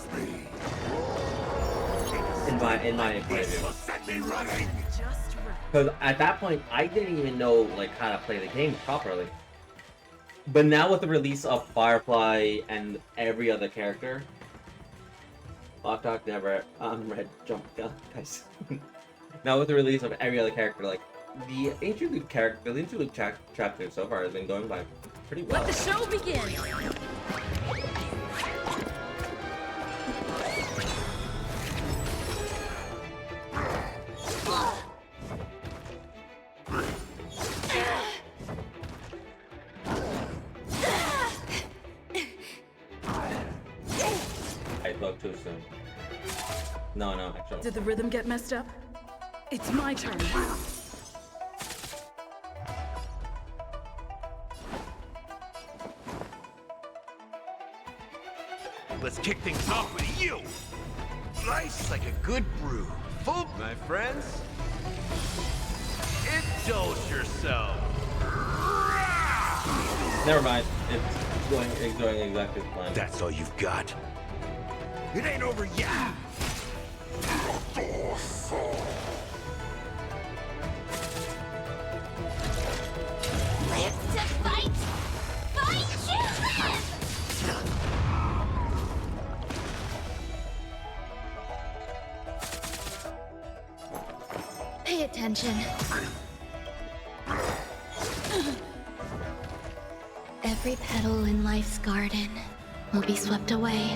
In my opinion. Because at that point I didn't even know like how to play the game properly. But now with the release of Firefly and every other character, Lockdock never red jump guys. Now with the release of every other character, like the interlude chapter so far has been going by pretty well. Let the show begin. I spoke too soon. No, actually. Did the rhythm get messed up? It's my turn. Let's kick things off with you! Nice like a good brew. Full, my friends. Indulge yourself. Never mind. It's going exactly as planned. That's all you've got? It ain't over yet! Live to fight! Fight to live! Pay attention. Every petal in life's garden will be swept away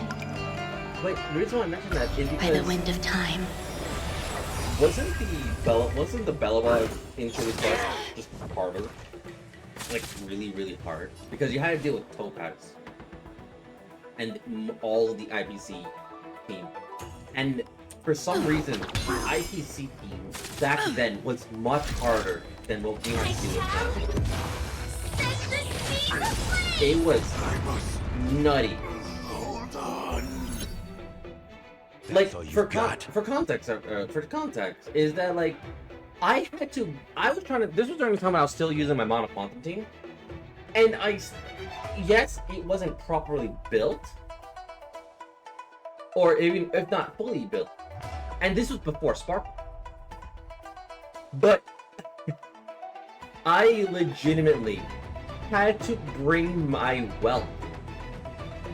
Wait, the reason why I mentioned that is by because the wind of time. wasn't the Belobog interlude quest just harder? Like really, really hard because you had to deal with Topaz and all of the IPC team, and for some reason the IPC team back then was much harder than what we have to deal with now. It was nutty. Hold on. Like for context is that like I was trying to, this was during the time I was still using my Mono Quantum team, and yes, it wasn't properly built, or even if not fully built, and this was before Sparkle, but I legitimately had to bring my wealth.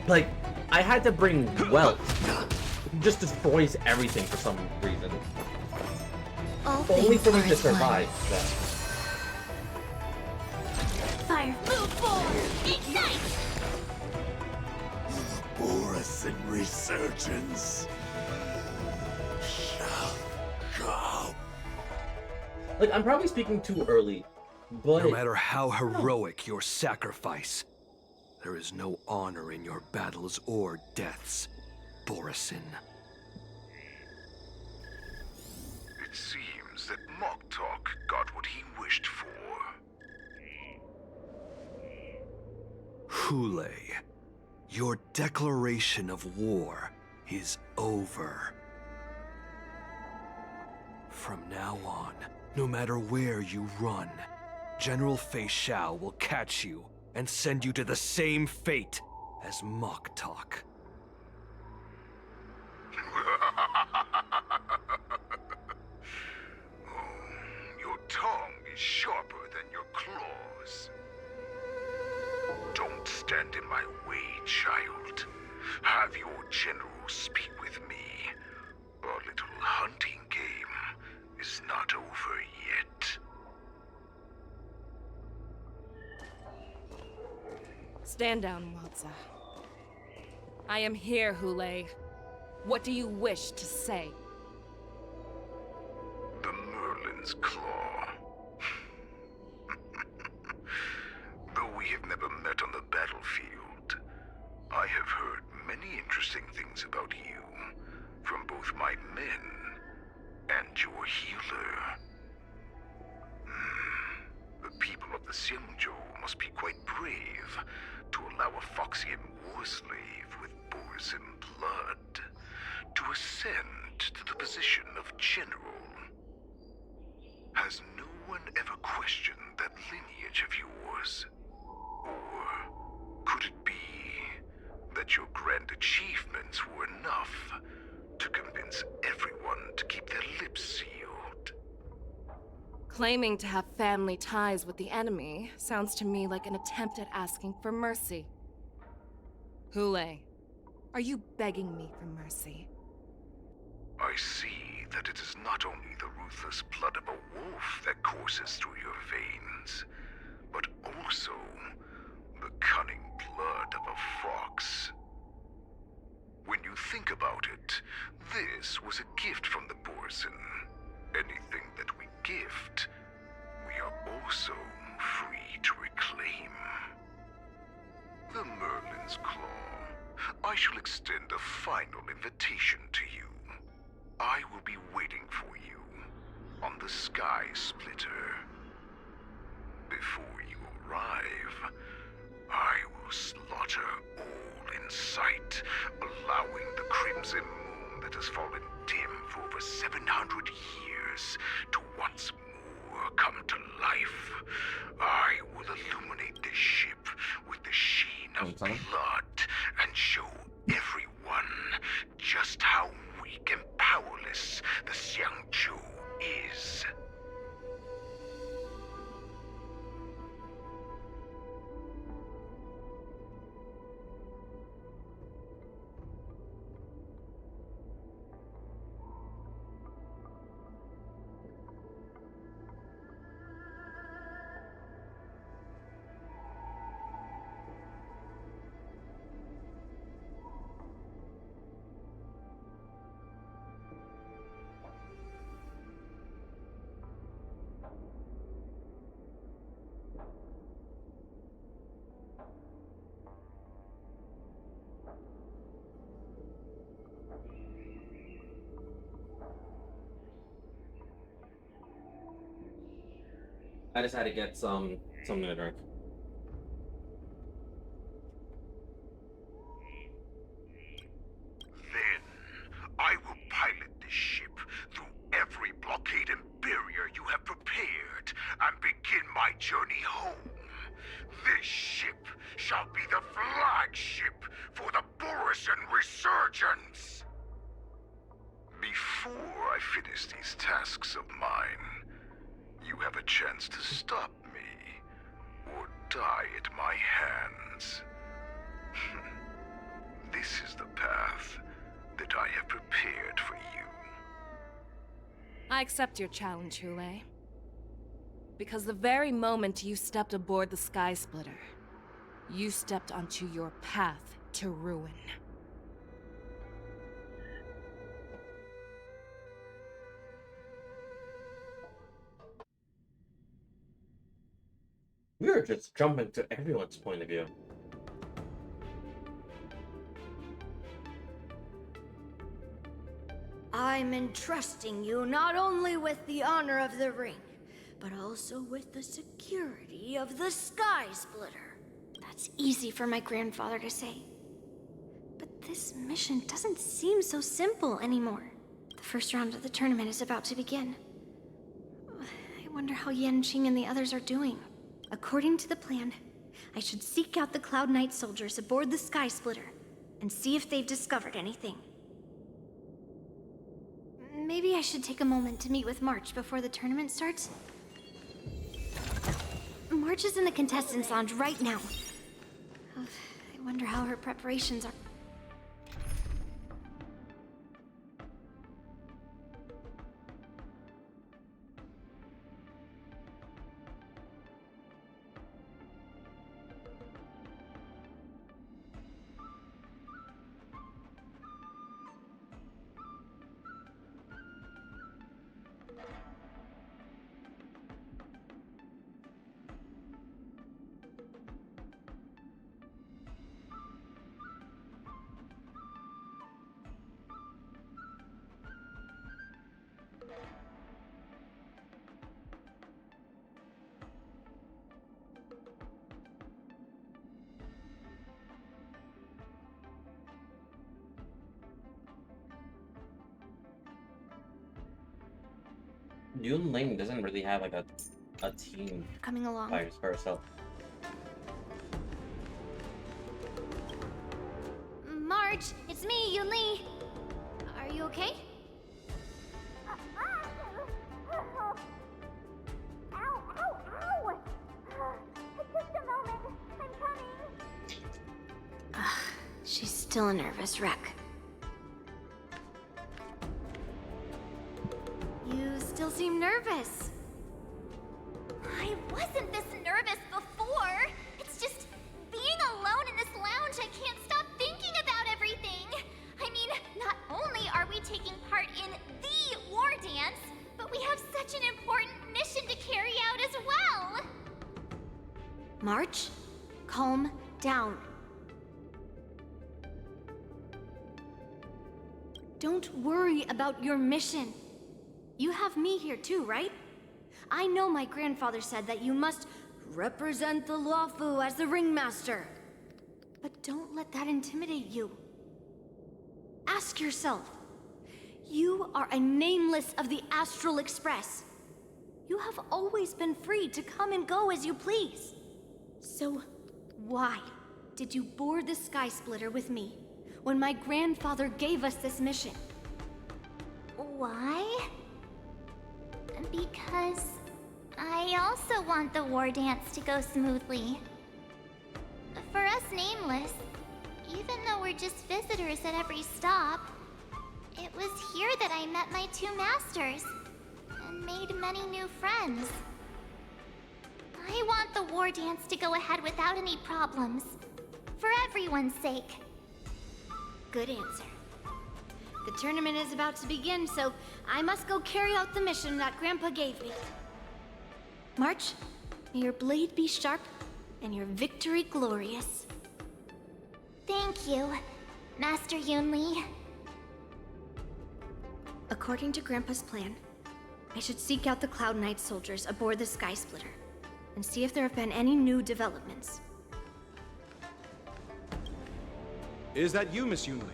Like, I had to bring wealth. It just destroys everything for some reason. Only for me to survive that. Fire, move forward, ignite! Morrison resurgence shall come. Like, I'm probably speaking too early, but... No matter how heroic your sacrifice, there is no honor in your battles or deaths, Borison. It seems that Moktok got what he wished for. Hule, your declaration of war is over. From now on, no matter where you run, General Fei Xiao will catch you and send you to the same fate as Moktok. Your tongue is sharper than your claws. yours. Don't stand in my way, child. Have your general speak with me. Our little hunting game is not over yet. Stand down, Watsa. I am here, Hule. What do you wish to say? The Merlin's Claw. Though we have never met on the battlefield, I have heard many interesting things about you from both my men and your healer. The people of the Xianzhou must be quite brave to allow a Foxian war slave with Borisin blood to ascend to the position of general. Has no one ever questioned that lineage of yours? Or could it be that your grand achievements were enough to convince everyone to keep their lips sealed? Claiming to have family ties with the enemy sounds to me like an attempt at asking for mercy. Hule, are you begging me for mercy? I see that it is not only the ruthless blood of a wolf that courses through your veins, but also the cunning blood of a fox. When you think about it, this was a gift from the Borisin. Anything that we gift, we are also free to reclaim. The Merlin's Claw. I shall extend a final invitation to you. I will be waiting for you on the Sky Splitter. Before you arrive, I will slaughter all in sight, allowing the crimson moon that has fallen dim for over 700 years to once more come to life. I will illuminate this ship with the sheen of blood and show everyone just how weak and powerless the Xianzhou is. I just had to get something to drink. Then, I will pilot this ship through every blockade and barrier you have prepared and begin my journey home. This ship shall be the flagship for the Borisin Resurgence. Before I finish these tasks of mine, you have a chance to stop me, or die at my hands. This is the path that I have prepared for you. I accept your challenge, Hule. Because the very moment you stepped aboard the Sky Splitter, you stepped onto your path to ruin. We were just jumping to everyone's point of view. I'm entrusting you not only with the honor of the ring, but also with the security of the Sky Splitter. That's easy for my grandfather to say. But this mission doesn't seem so simple anymore. The first round of the tournament is about to begin. I wonder how Yanqing and the others are doing. According to the plan, I should seek out the Cloud Knight soldiers aboard the Sky Splitter and see if they've discovered anything. Maybe I should take a moment to meet with March before the tournament starts. March March is in the contestants' lounge right now. I wonder how her preparations are. Yun Ling doesn't really have like a team Coming along. by herself. March, it's me, Yun Li. Are you okay? She's still a nervous wreck. You still seem nervous. I wasn't this nervous before. It's just being alone in this lounge, I can't stop thinking about everything. I mean, not only are we taking part in the war dance, but we have such an important mission to carry out as well. March, calm down. Don't worry about your mission. You have me here too, right? I know my grandfather said that you must represent the Luofu as the ringmaster. But don't let that intimidate you. Ask yourself, you are a nameless of the Astral Express. You have always been free to come and go as you please. So why did you board the Sky Splitter with me when my grandfather gave us this mission? Why? Because I also want the war dance to go smoothly. For us Nameless, even though we're just visitors at every stop, it was here that I met my two masters and made many new friends. I want the war dance to go ahead without any problems, for everyone's sake. Good answer. The tournament is about to begin, so I must go carry out the mission that Grandpa gave me. March, may your blade be sharp and your victory glorious. Thank you, Master Yun Li. According to Grandpa's plan, I should seek out the Cloud Knight soldiers aboard the Sky Splitter and see if there have been any new developments. Is that you, Miss Yun Li?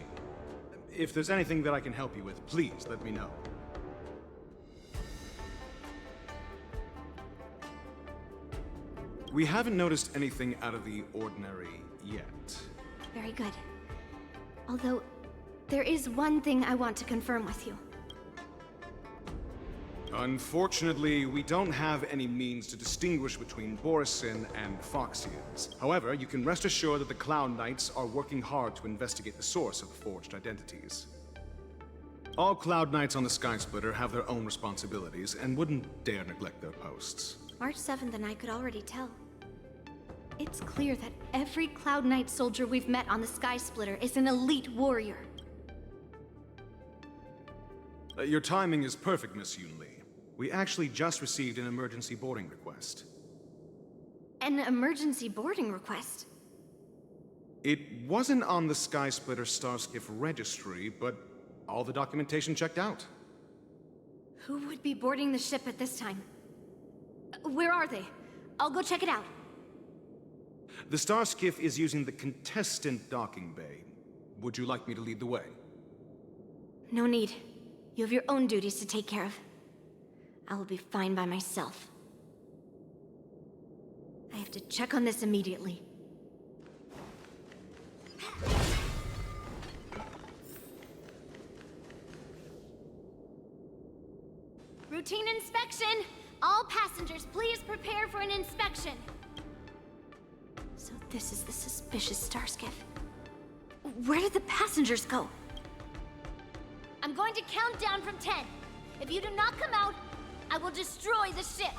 If there's anything that I can help you with, please let me know. We haven't noticed anything out of the ordinary yet. Very good. Although, there is one thing I want to confirm with you. Unfortunately, we don't have any means to distinguish between Borisin and Foxians. However, you can rest assured that the Cloud Knights are working hard to investigate the source of the forged identities. All Cloud Knights on the Sky Splitter have their own responsibilities and wouldn't dare neglect their posts. March 7th and I could already tell. It's clear that every Cloud Knight soldier we've met on the Sky Splitter is an elite warrior. Your timing is perfect, Miss Yun Li. We actually just received an emergency boarding request. An emergency boarding request? It wasn't on the Sky Splitter Starskiff registry, but all the documentation checked out. Who would be boarding the ship at this time? Where are they? I'll go check it out. The Starskiff is using the contestant docking bay. Would you like me to lead the way? No need. You have your own duties to take care of. I will be fine by myself. I have to check on this immediately. Routine inspection! All passengers, please prepare for an inspection. This is the suspicious star skiff. Where did the passengers go? I'm going to count down from 10. If you do not come out, I will destroy the ship.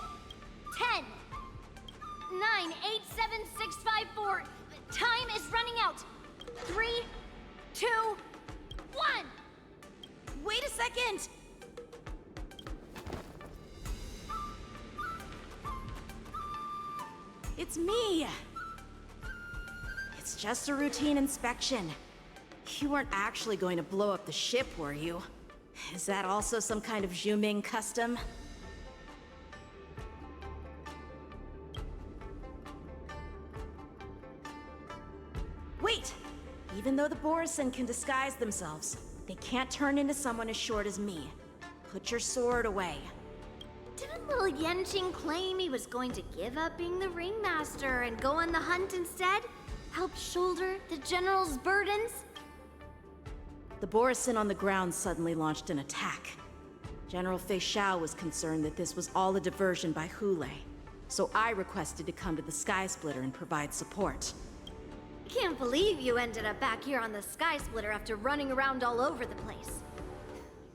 10, 9, 8, 7, 6, 5, 4. Time is running out. 3, 2, 1. Wait a second! It's me! It's just a routine inspection. You weren't actually going to blow up the ship, were you? Is that also some kind of Zhuming custom? Wait! Even though the Borisin can disguise themselves, they can't turn into someone as short as me. Put your sword away. Didn't little Yanqing claim he was going to give up being the ringmaster and go on the hunt instead? Help shoulder the general's burdens? The Borisin on the ground suddenly launched an attack. General Fei Xiao was concerned that this was all a diversion by Hule, so I requested to come to the Sky Splitter and provide support. Can't believe you ended up back here on the Sky Splitter after running around all over the place.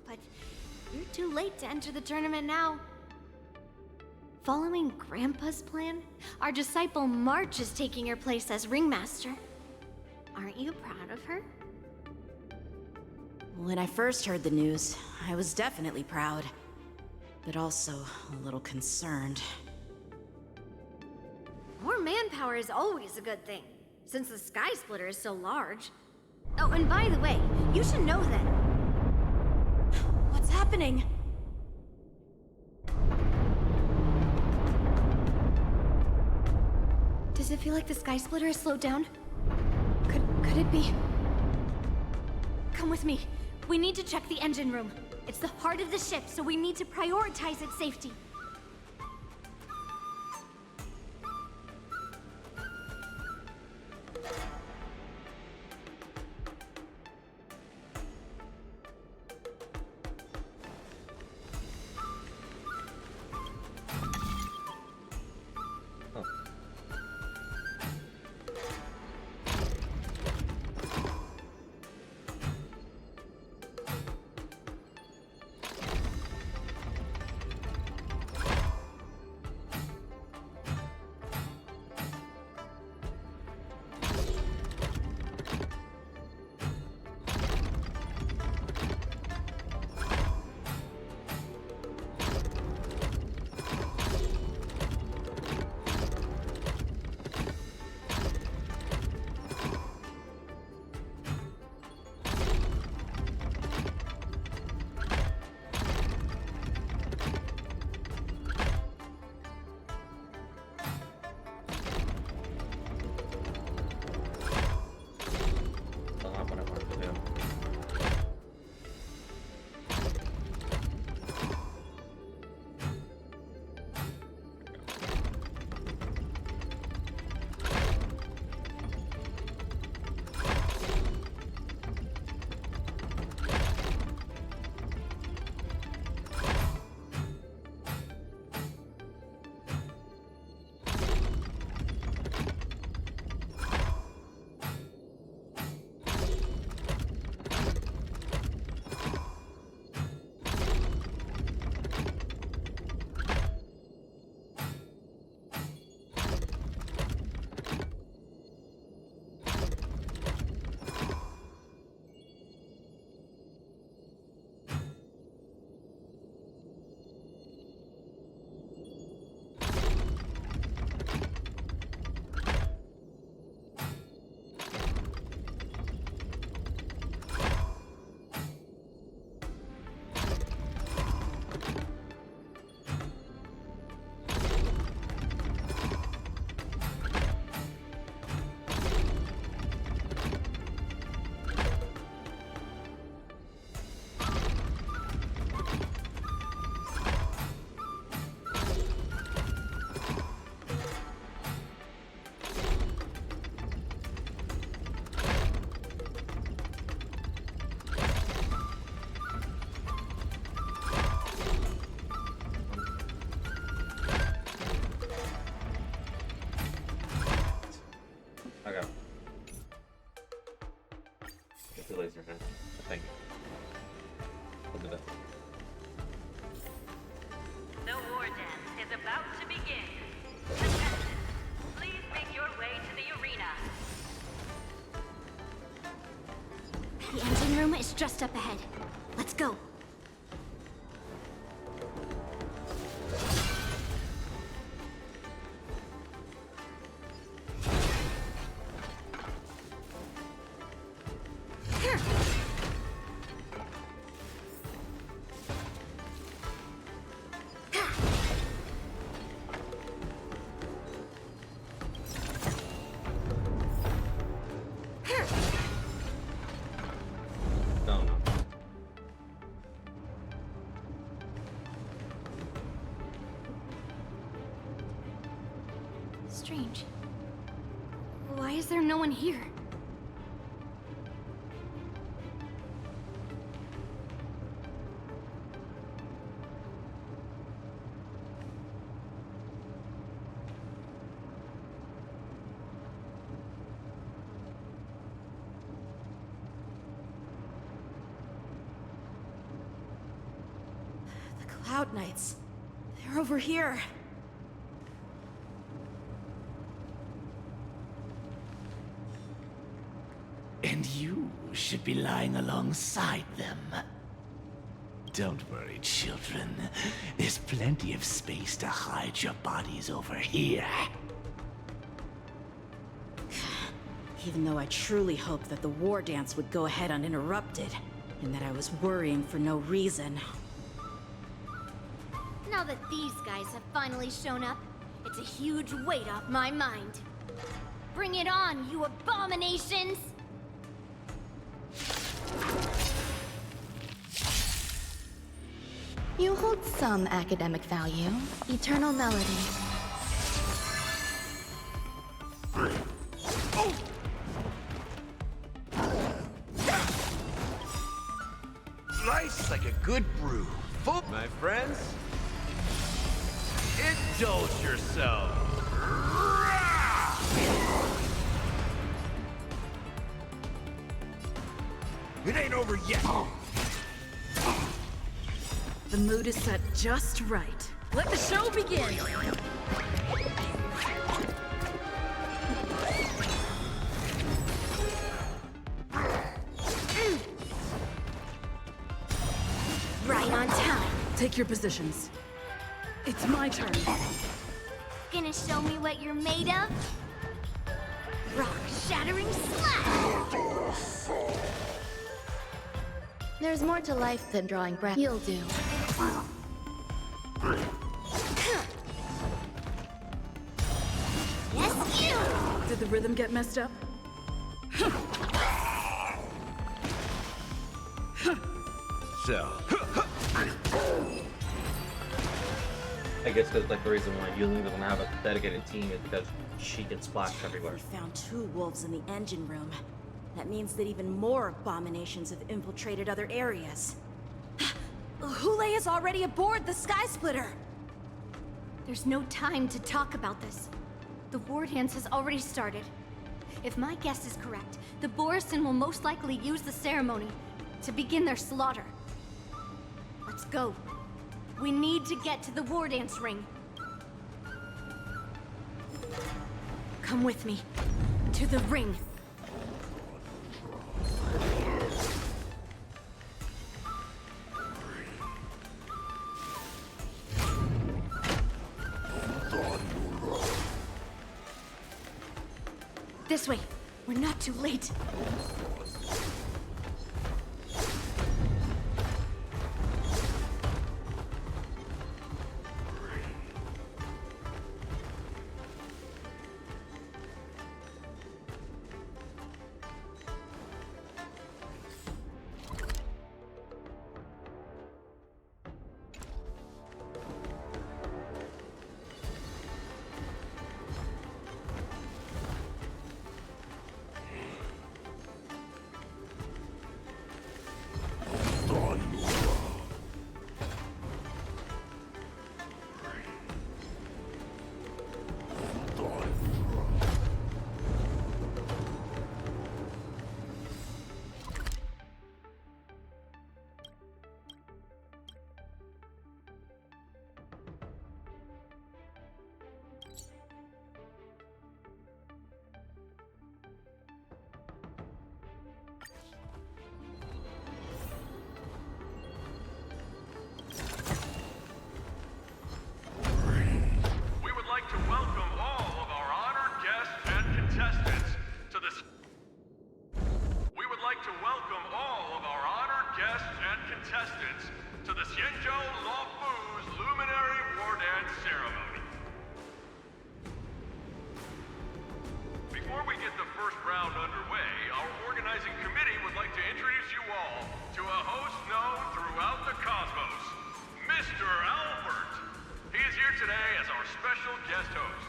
But you're too late to enter the tournament now. Following Grandpa's plan, our disciple March is taking your place as ringmaster. Aren't you proud of her? When I first heard the news, I was definitely proud, but also a little concerned. More manpower is always a good thing, since the Sky Splitter is so large. Oh, and by the way, you should know that... What's happening? Does it feel like the Sky Splitter has slowed down? Could it be? Come with me. We need to check the engine room. It's the heart of the ship, so we need to prioritize its safety. the laser hand. Thank you. I'll do that. The war dance is about to begin. Contestants, please make your way to the arena. The engine room is just up ahead. Let's go. No, no. Strange. Why is there no one here? The Cloud Knights. They're over here. And you should be lying alongside them. Don't worry, children. There's plenty of space to hide your bodies over here. Even though I truly hoped that the war dance would go ahead uninterrupted, and that I was worrying for no reason. Now that these guys have finally shown up, it's a huge weight off my mind. Bring it on, you abominations! You hold some academic value. Eternal melody. Life's like a good brew. Full, my friends. Indulge yourself. It ain't over yet. The mood is set just right. Let the show begin! Right on time. Take your positions. It's my turn. Gonna show me what you're made of? Rock-shattering slash! There's more to life than drawing breath. You'll do. Yes, you! Did the rhythm get messed up? So. I guess that's like the reason why Yulin doesn't have a dedicated team is because she gets splashed everywhere. We found 2 wolves in the engine room. That means that even more abominations have infiltrated other areas. Hule is already aboard the Sky Splitter! There's no time to talk about this. The war dance has already started. If my guess is correct, the Borisin will most likely use the ceremony to begin their slaughter. Let's go. We need to get to the war dance ring. Come with me. To the ring. This way. We're not too late. Xianzhou Luofu's Luminary War Dance Ceremony. Before we get the first round underway, our organizing committee would like to introduce you all to a host known throughout the cosmos, Mr. Albert. He is here today as our special guest host.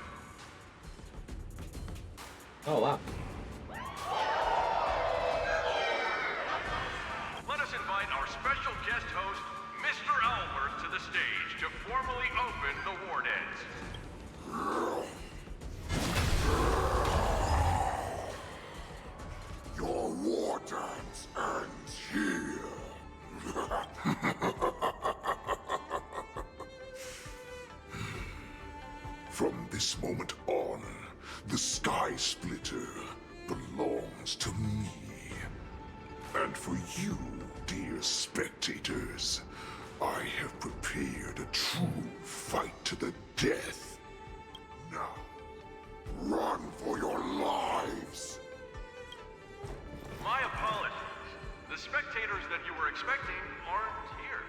Oh, wow. Let us invite our special guest host, Mr. Albert, to the stage to formally open the war dance. Your war dance ends here. From this moment on, the Sky Splitter belongs to me. And for you, dear spectators, I have prepared a true fight to the death. Now, run for your lives! My apologies. The spectators that you were expecting aren't here.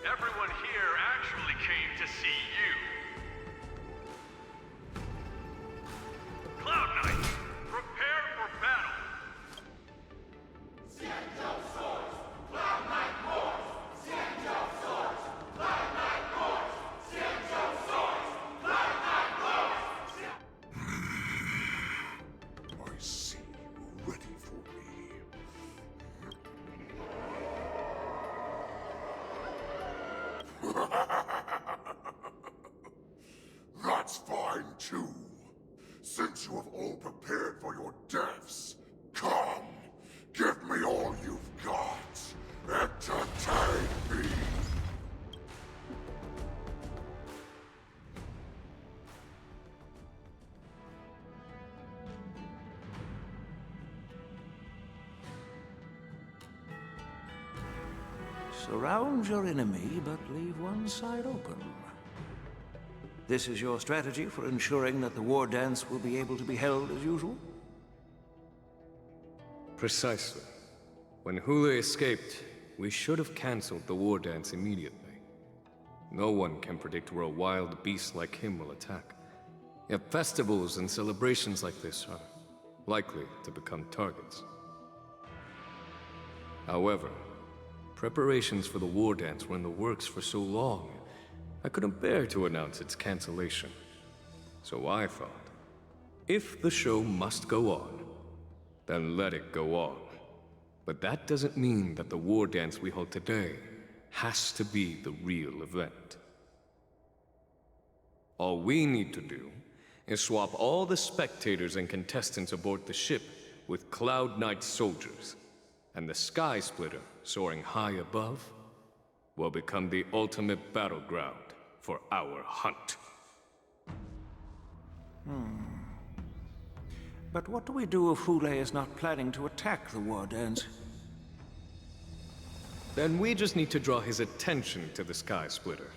Everyone here actually came to see you. Cloud Knight, prepare for battle! Xianzhou swords, Cloud Knight wars! Xianzhou swords, Cloud Knight wars! Xianzhou swords, Cloud Knight wars! I see you're ready for me. That's fine too. Since you have all prepared for your deaths, come, give me all you've got. Entertain me. Surround your enemy, but leave one side open. This is your strategy for ensuring that the war dance will be able to be held as usual? Precisely. When Hule escaped, we should have cancelled the war dance immediately. No one can predict where a wild beast like him will attack. Yet festivals and celebrations like this are likely to become targets. However, preparations for the war dance were in the works for so long, I couldn't bear to announce its cancellation. So I thought, if the show must go on, then let it go on. But that doesn't mean that the war dance we hold today has to be the real event. All we need to do is swap all the spectators and contestants aboard the ship with Cloud Knight soldiers, and the Sky Splitter, soaring high above, will become the ultimate battleground for our hunt. But what do we do if Hule is not planning to attack the war dance? Then we just need to draw his attention to the Sky Splitter.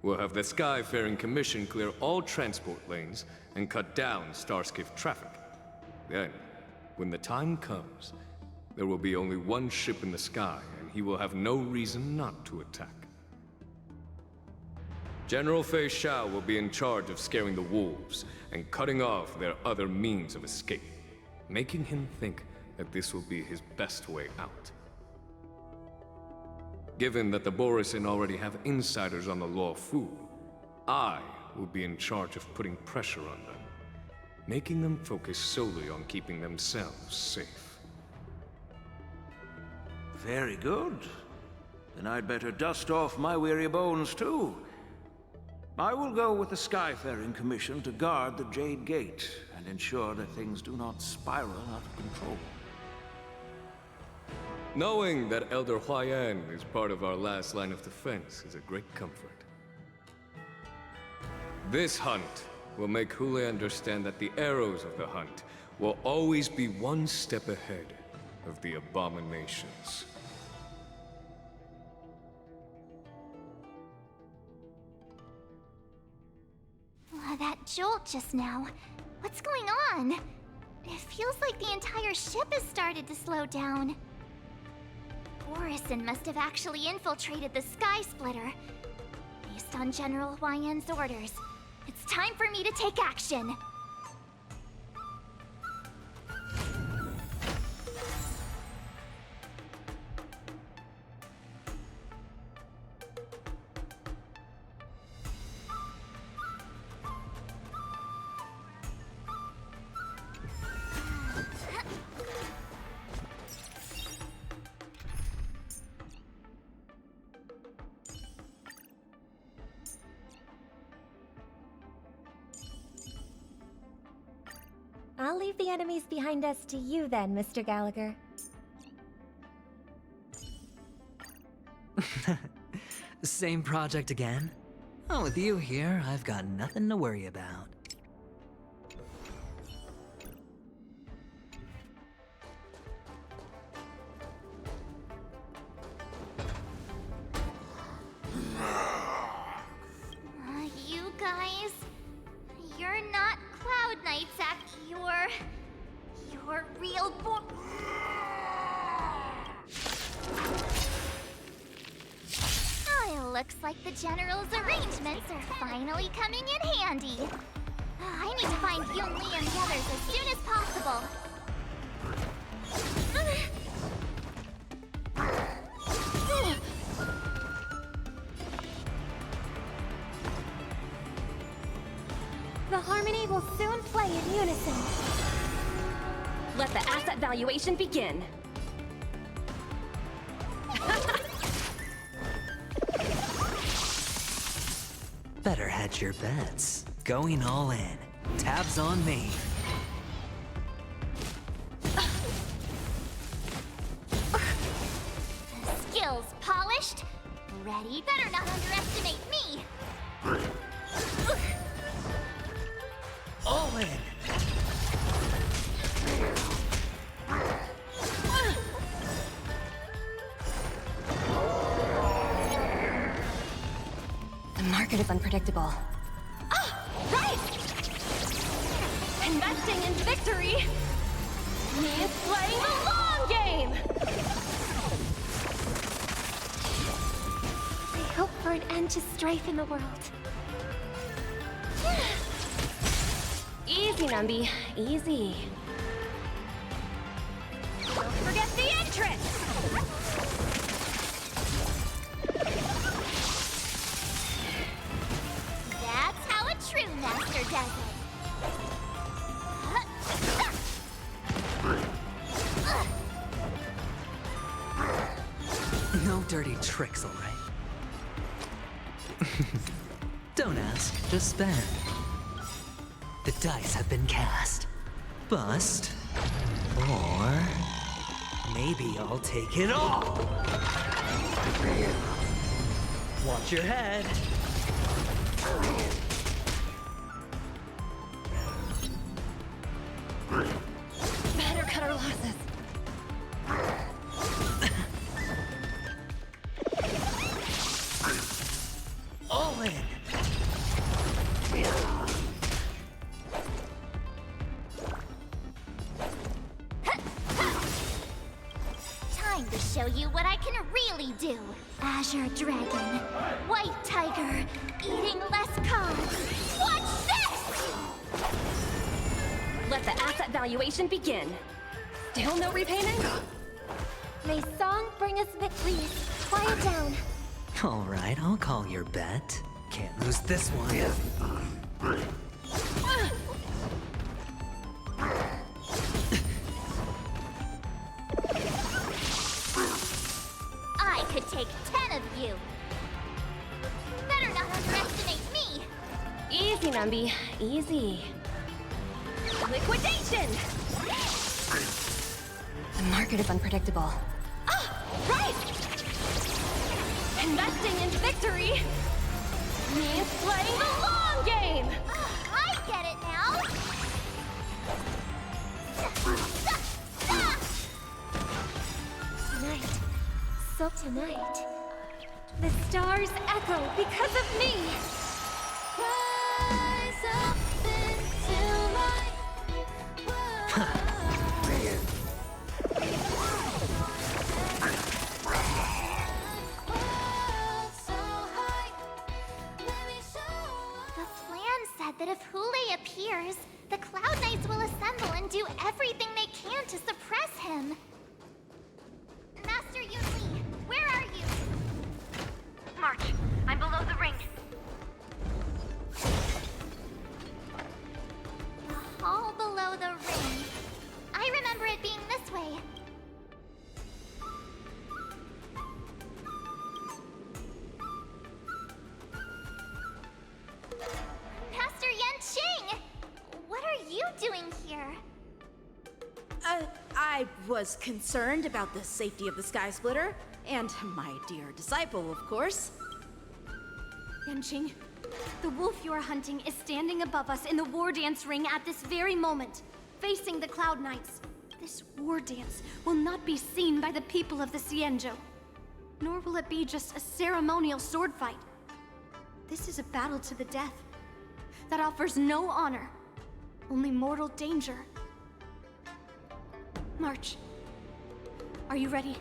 We'll have the Skyfaring Commission clear all transport lanes and cut down Starskiff traffic. Then, when the time comes, there will be only one ship in the sky, and he will have no reason not to attack. General Fei Xiao will be in charge of scaring the wolves and cutting off their other means of escape, making him think that this will be his best way out. Given that the Borisin already have insiders on the Luofu, I will be in charge of putting pressure on them, making them focus solely on keeping themselves safe. Very good. Then I'd better dust off my weary bones too. I will go with the Skyfaring Commission to guard the Jade Gate and ensure that things do not spiral out of control. Knowing that Elder Huayan is part of our last line of defense is a great comfort. This hunt will make Hule understand that the arrows of the hunt will always be one step ahead of the abominations. That jolt just now. What's going on? It feels like the entire ship has started to slow down. Borison must have actually infiltrated the Sky Splitter. Based on General Huayan's orders, it's time for me to take action. I'll leave the enemies behind us to you then, Mr. Gallagher. Same project again? Oh, with you here, I've got nothing to worry about. You guys, you're not Cloud Knights, you're real Oh, it looks like the General's arrangements are finally coming in handy. I need to find Yun Li and the others as soon as possible. The harmony will soon play in unison. Let the asset valuation begin. Better hedge your bets. Going all in. Tabs on me. Skills polished. Ready? Better not underestimate me. All in. The market is unpredictable. Ah, right! Investing in victory means playing the long game! I hope for an end to strife in the world. Easy, Numby. Easy. Don't forget the entrance! That's how a true master does it. No dirty tricks, all right? Don't ask, just spend. The dice have been cast. Bust. Or... maybe I'll take it all! Watch your head! Better cut our losses. All in! Time to show you what I can really do. Azure Dragon, White Tiger, eating less carbs. Watch this! Let the asset valuation begin. Still no repayment? May song bring us victory. Quiet down. All right, I'll call your bet. Can't lose this one. I could take 10 of you. Better not underestimate me. Easy, Numby. Easy. Liquidation! The market is unpredictable. Ah, right! Investing in victory means playing the long game! I get it now. Tonight. So tonight. The stars echo because of me. Rise up into my the Cloud Knights will assemble and do everything they can to suppress him. Master Yunli, where are you? March, I'm below the ring. The hall below the ring. I remember it being this way. Master Yanqing! What are you doing here? I was concerned about the safety of the Sky Splitter, and my dear disciple, of course. Yanqing, the wolf you are hunting is standing above us in the war dance ring at this very moment, facing the Cloud Knights. This war dance will not be seen by the people of the Xianzhou, nor will it be just a ceremonial sword fight. This is a battle to the death that offers no honor, only mortal danger. March, are you ready?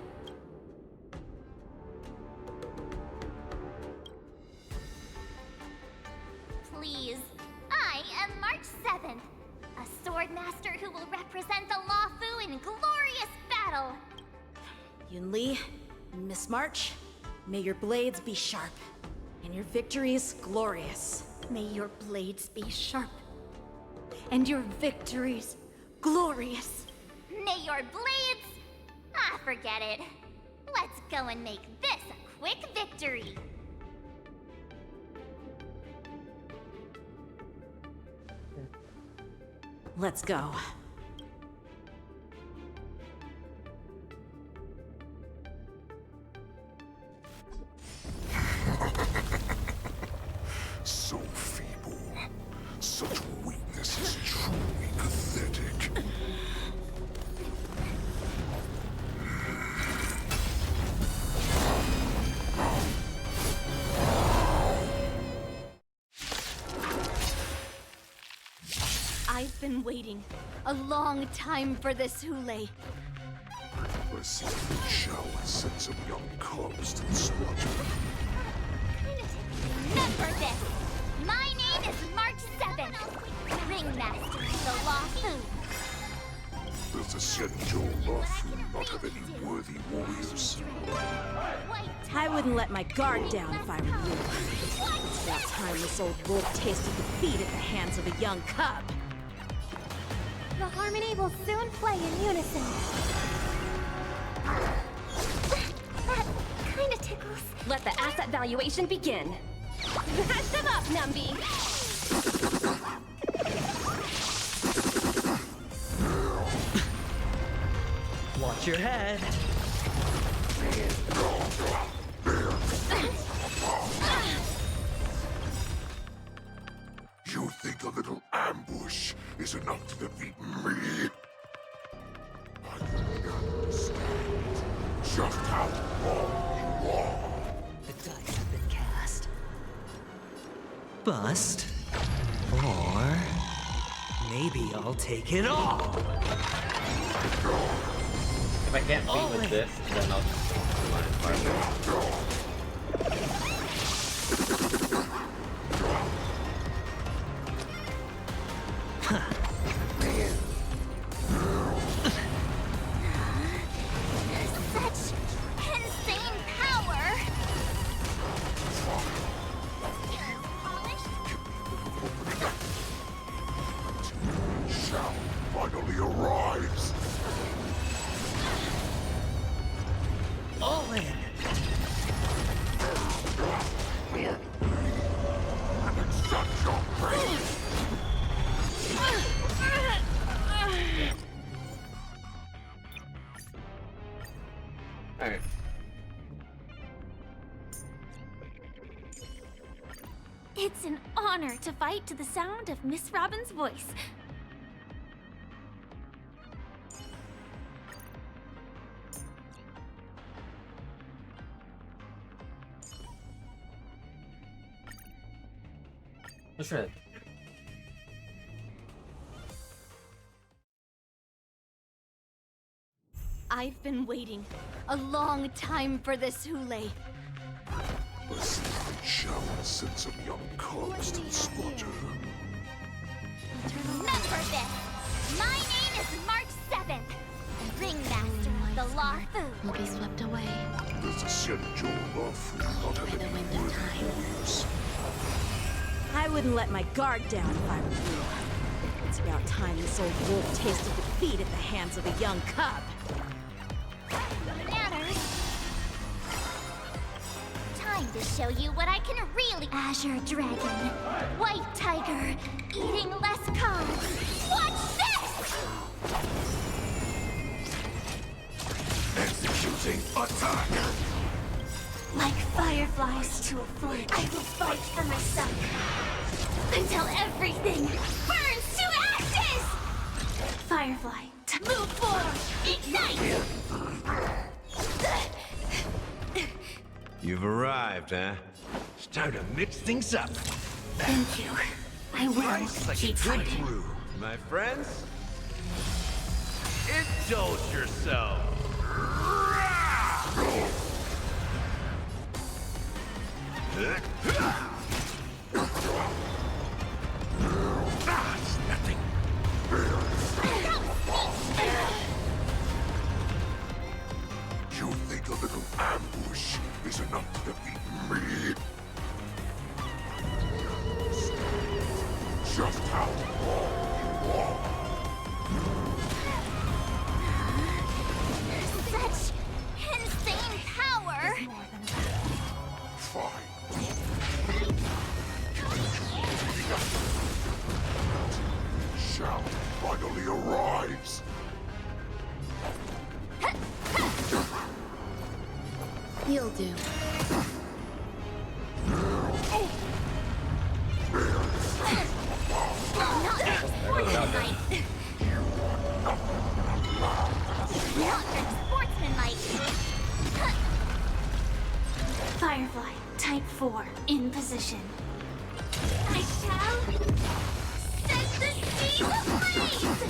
Please. I am March 7th, a sword master who will represent the Luofu in glorious battle. Yunli, Miss March, may your blades be sharp, and your victories glorious. May your blades be sharp, and your victories glorious. May your blades... Ah, forget it. Let's go and make this a quick victory. Let's go. So feeble. Such weakness is truly pathetic. I've been waiting a long time for this, Hule. A secret shower sent some young cubs to the slaughter. Remember this! My name is March 7th, Ringmaster of the Luofu. Does the Xianzhou Luofu not have any worthy warriors? I wouldn't let my guard down if I were you. It's about time this old wolf tasted defeat at the hands of a young cub. The harmony will soon play in unison. That kinda tickles. Let the asset valuation begin. Bash them up, Numby! Watch your head. You think a little ambush is enough to defeat me? I don't understand just how wrong you are. The dice have been cast. Bust. Or maybe I'll take it all. If I can't beat with this, then I'll just do my partner. Such insane power! Shall finally arrives. All in. Accept your fate. Alright. It's an honor to fight to the sound of Miss Robin's voice. Let's try it. I've been waiting a long time for this, Hule. A secret shower sent some young cubs to the slaughter. Remember the law scarred food. will be swept away There's a schedule of not by the having wind of time. warriors. I wouldn't let my guard down if I were you. It's about time this old wolf tasted defeat at the hands of a young cub. Manners. Time to show you what I can really. Azure Dragon, White Tiger, eating less carbs. Watch this! Executing attack! Like fireflies to a flame, I will fight for myself until everything burns to ashes! Firefly, move forward! Ignite! You've arrived, huh? It's time to mix things up. Thank you. I will Life's like keep a good fighting. brew, my friends. Indulge yourself. It's nothing. You think a little ambush is enough to defeat me? Just how long you are. Such insane power! Fine. Shall finally arise. You'll do. Not your sportsmanlike. Not your sportsmanlike. Firefly, type 4, in position. I shall set the seas ablaze!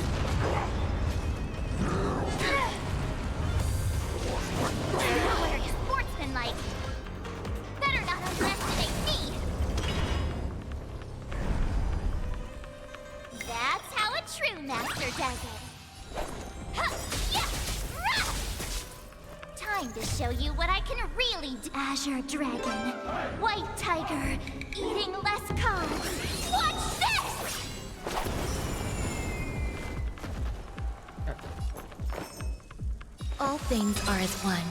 Not very sportsmanlike. Better not underestimate me. That's how a true master does it. Huh, yeah, rah! Time to show you what I can really do. Azure Dragon, White Tiger, eating less carbs. Watch this! All things are as one.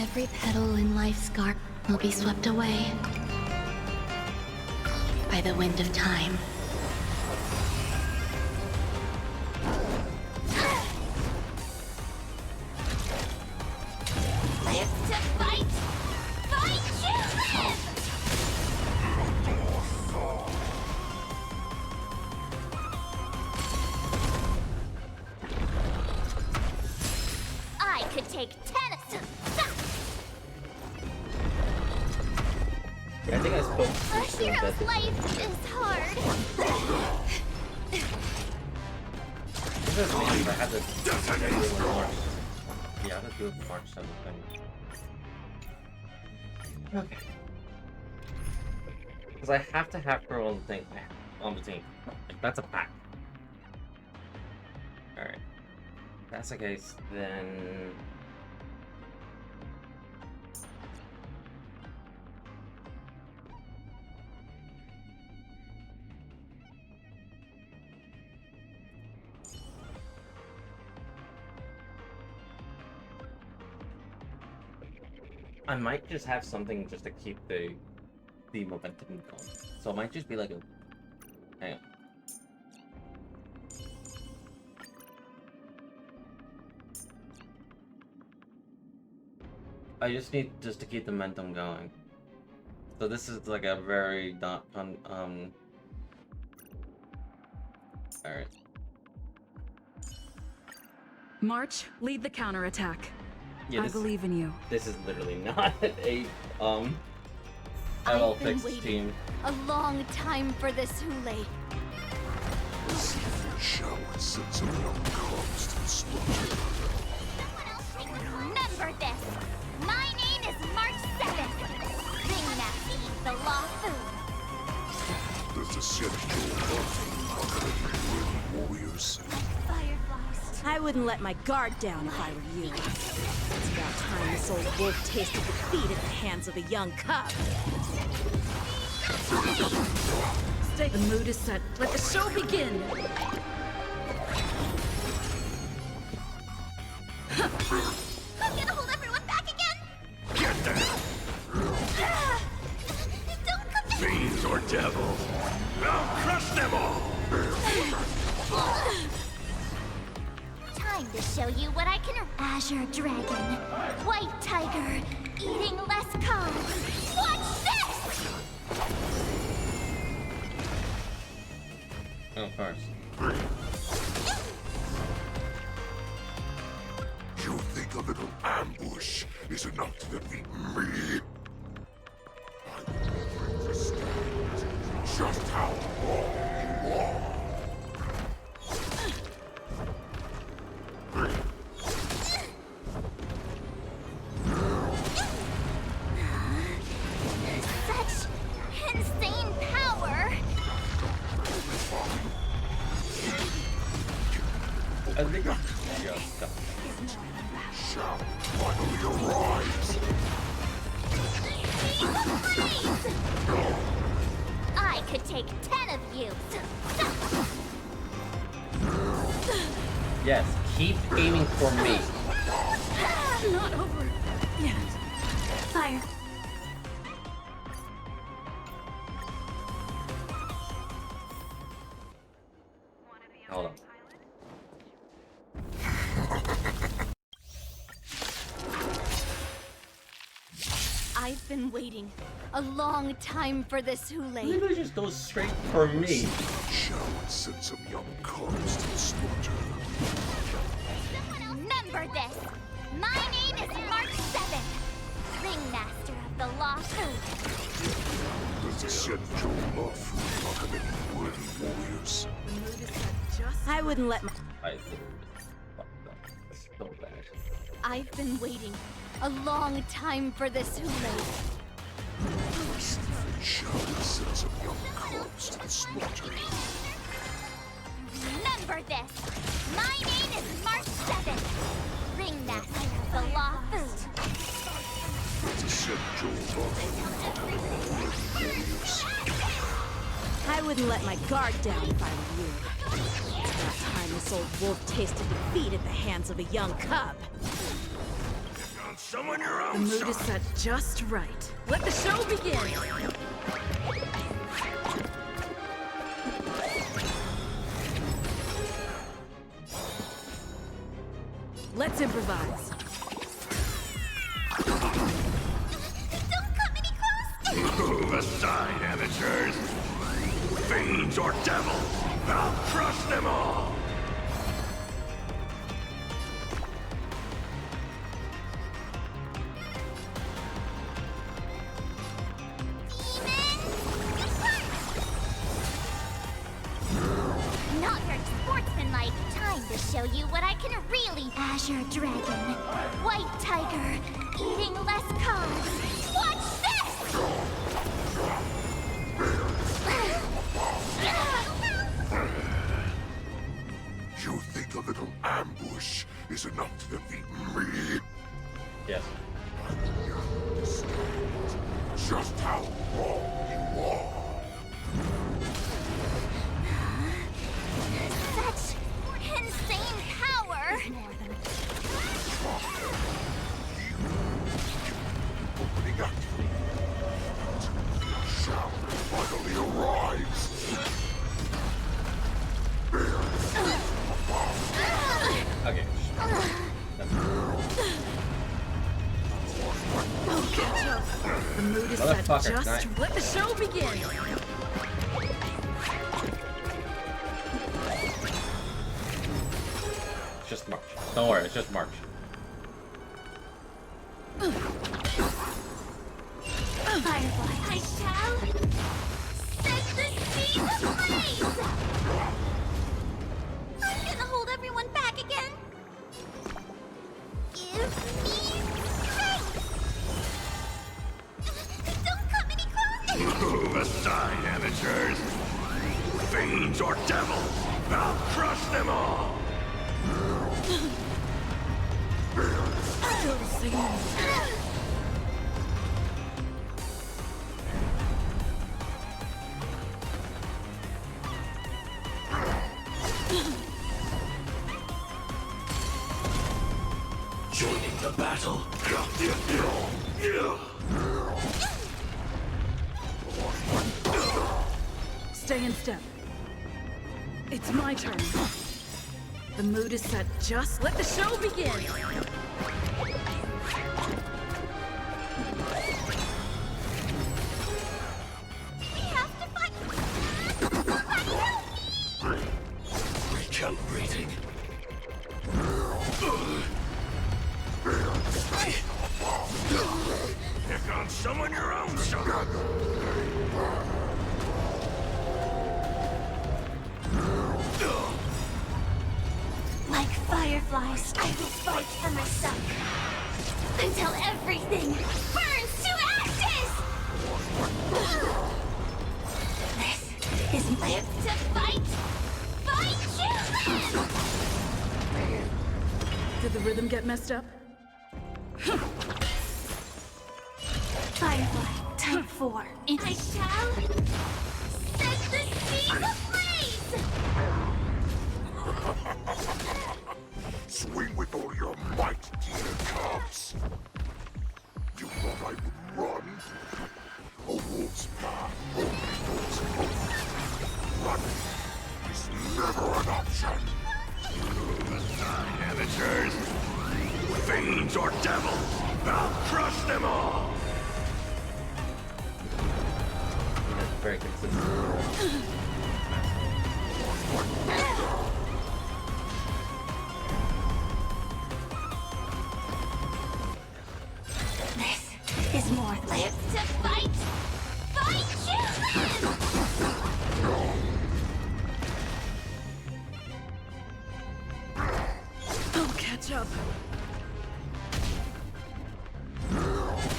Every petal in life's garden will be swept away by the wind of time. Live to fight! Fight to live! I could take 10 I think I spoke A too soon. hero's life is hard. This is me if I had to do it with March. Yeah, I have to do it with March 7th. Okay. Because I have to have her on the team. Like, that's a fact. Alright. If that's the case, then... I might just have something just to keep the momentum going. So it might just be like a... Hang on. I just need just to keep the momentum going. So this is like a very not alright. March, lead the counterattack. Yeah, I believe in you. This is literally not a I've well been fixed waiting team. a long time for this, Hule. See if your shower sends some young cubs to the slaughter. Remember this. My name is March 7th. Ringmaster eat the law food. There's a schedule of not having warriors. Fireflies. I wouldn't let my guard down if I were you. It's about time this old wolf tasted defeat at the hands of a young cub. The mood is set. Let the show begin! I'm gonna hold everyone back again! Get them! Don't come back! Fiends or devils! I'll crush them all! Time to show you what I can. Azure Dragon, White Tiger, eating less carbs. Watch this! Oh, of course. You think a little ambush is enough to defeat me? I will understand just how wrong you are. Such insane power! I think Shall finally arise. I could take 10 of you. yes, keep aiming for me. Not over yet. Fire. Hold on. I've been waiting a long time for this, Hule. Maybe just go straight for me. Shall send some young cubs to the slaughter. Remember this. My name is March 7th, Ringmaster of the Lost Earth. Does the Senjo Mafu not have any worthy warriors? I wouldn't let my... I think fucked up. That's so bad. I've been waiting a long time for this, Hule. Shall send some young cubs to the slaughter. Remember this. My name is March 7th, Ringmaster of the Lost Earth. Does the Senjo Mafu not have any worthy warriors? I wouldn't let my guard down if I were you. It's about time this old wolf tasted defeat at the hands of a young cub. Someone your The own mood is set just right. Let the show begin! Let's improvise. Don't come any closer! Move aside, amateurs! Fiends or devils! I'll crush them all! Not very sportsmanlike. Time to show you what I can really. Azure Dragon, White Tiger, eating less carbs. Watch this! You think a little ambush is enough to defeat me? Yes. I will understand just how wrong you are. Such insane power! Opening act. Shall finally arise. Okay. Oh, catch up. The mood is set Motherfucker, just right. Let the show begin! It's just March. Don't worry, it's just March. Firefly, I shall set the sea ablaze! I'm gonna hold everyone back again. Give me strength! Don't come any closer! Move aside, amateurs! Fiends or devils! I'll crush them all! Still singing. Joining the battle. Stay in step. It's my turn. The mood is set. Just let the show begin. We have to fight! Recalibrating. Pick on someone your own, son. Like fireflies, I will fight for myself. Until everything burns to ashes! This is my to fight! Fight you! Did the rhythm get messed up? Firefly, type 4. And I shall set the seas ablaze! Swing with all your might, dear cubs. You thought I would run? A wolf's path only goes forward. Running is never an option. Amateurs! Fiends or devils! I'll crush them all! That's very consistent. This is more live to fight! Fight you! I'll catch up.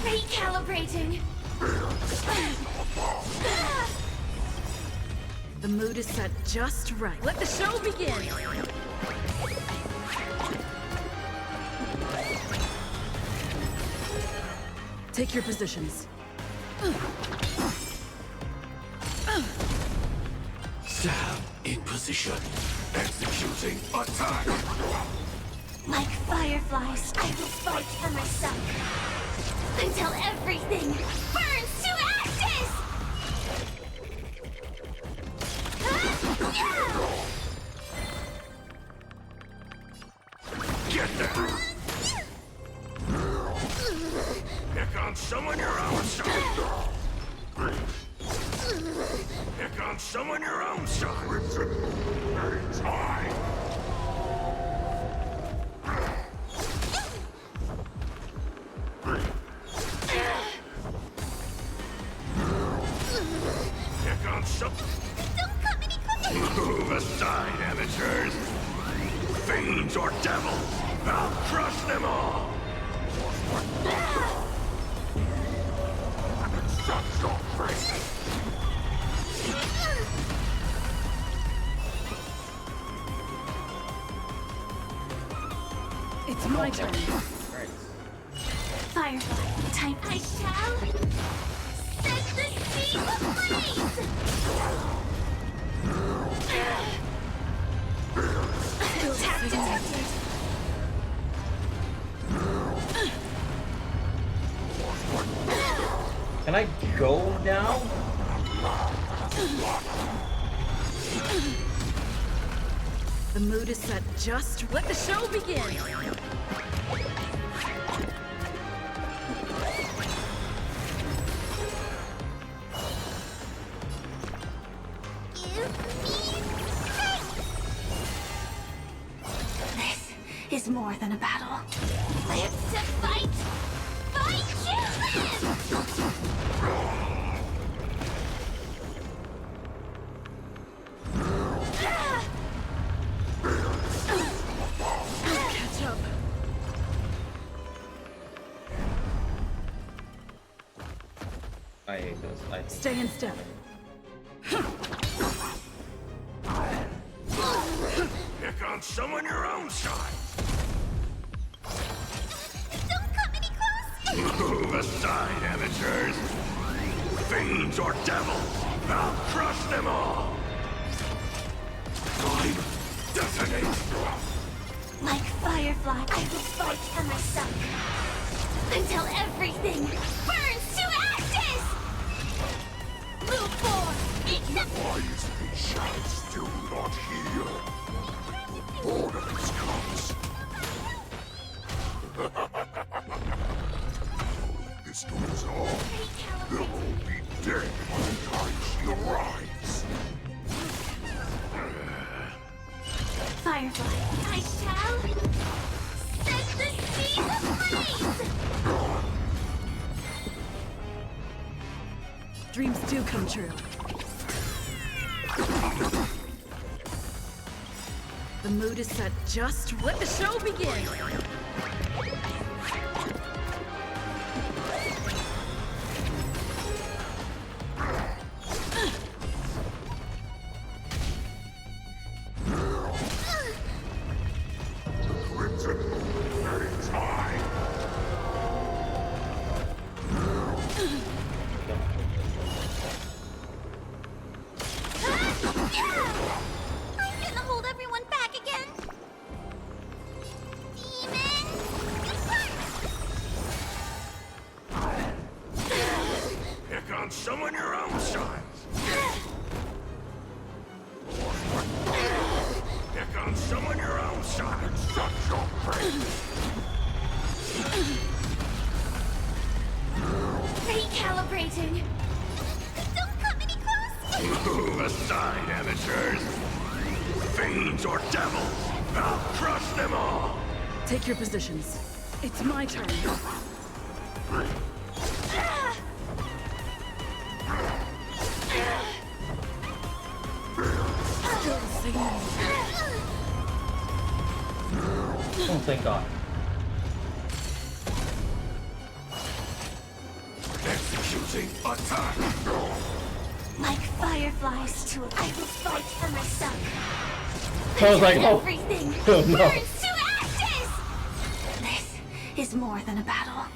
Recalibrating! The mood is set just right. Let the show begin! Take your positions. Stab in position. Executing attack. Like fireflies, I will fight for myself. Until everything burns to ashes! Get there! Pick on someone your own, son! Pick on someone your own, son! Time! Pick on some... Don't come any closer! Move aside, amateurs! Fiends or devils! I'll crush them all! Shut your face! It's my turn. Firefly, type I shall set the seas ablaze! Attack detected! Can I go now? The mood is set just. Let the show begin! This is more than a battle. Live to fight! Fight you! Catch up. I hate this. Stay in step. Pick on on someone your own size. Don't come any closer! Move aside, amateurs. Fiends or devils, I'll crush them all. Time detonate. Like Firefly, I will fight for myself. Until everything burns to ashes! Move forward! Why is the child still not here? Ornaments comes. This goes on. They'll all be dead by the time she arrives. Firefly, I shall set the seas ablaze! Dreams do come true. The mood is set just. Let the show begin! Crimson Moon very high. I'm gonna hold everyone back again! Pick on someone your own size. Pick on someone your own size. Such your face. Recalibrating! Don't come any closer! Move aside, amateurs. Fiends or devils, I'll crush them all. Take your positions. It's my turn. Still the same. Oh, thank God. Executing attack. Like fireflies to a... I will fight for myself. I was like, Until oh. everything Oh, no. burns to ashes! This is more than a battle.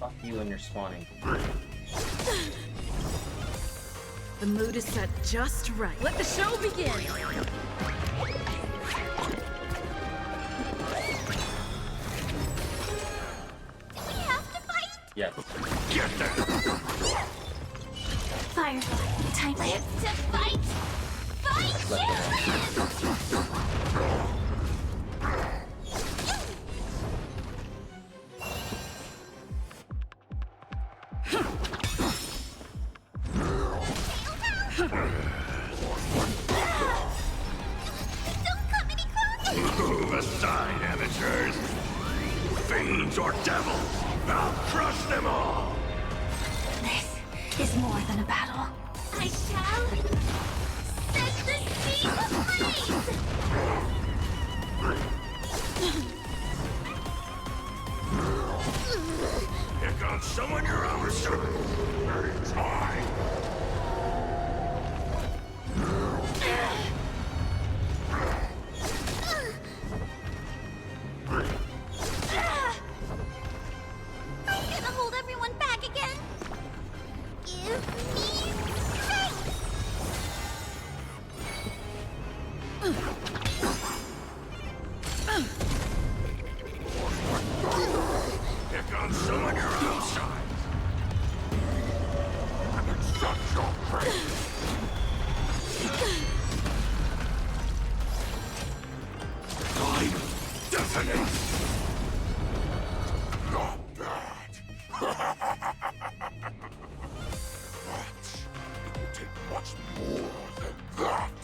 Fuck you and your spawning. The mood is set just right. Let the show begin! Yes. Get them. Firefly, time to fight! Move aside, amateurs. Fiends or devils, I'll crush them all. This is more than a battle. I shall set the seas ablaze! Pick on someone your own size. Very high. I'm gonna hold everyone back again. Give me strength! Pick on someone your own size. Shut your face. Time detonate. Not bad. But it will take much more than that.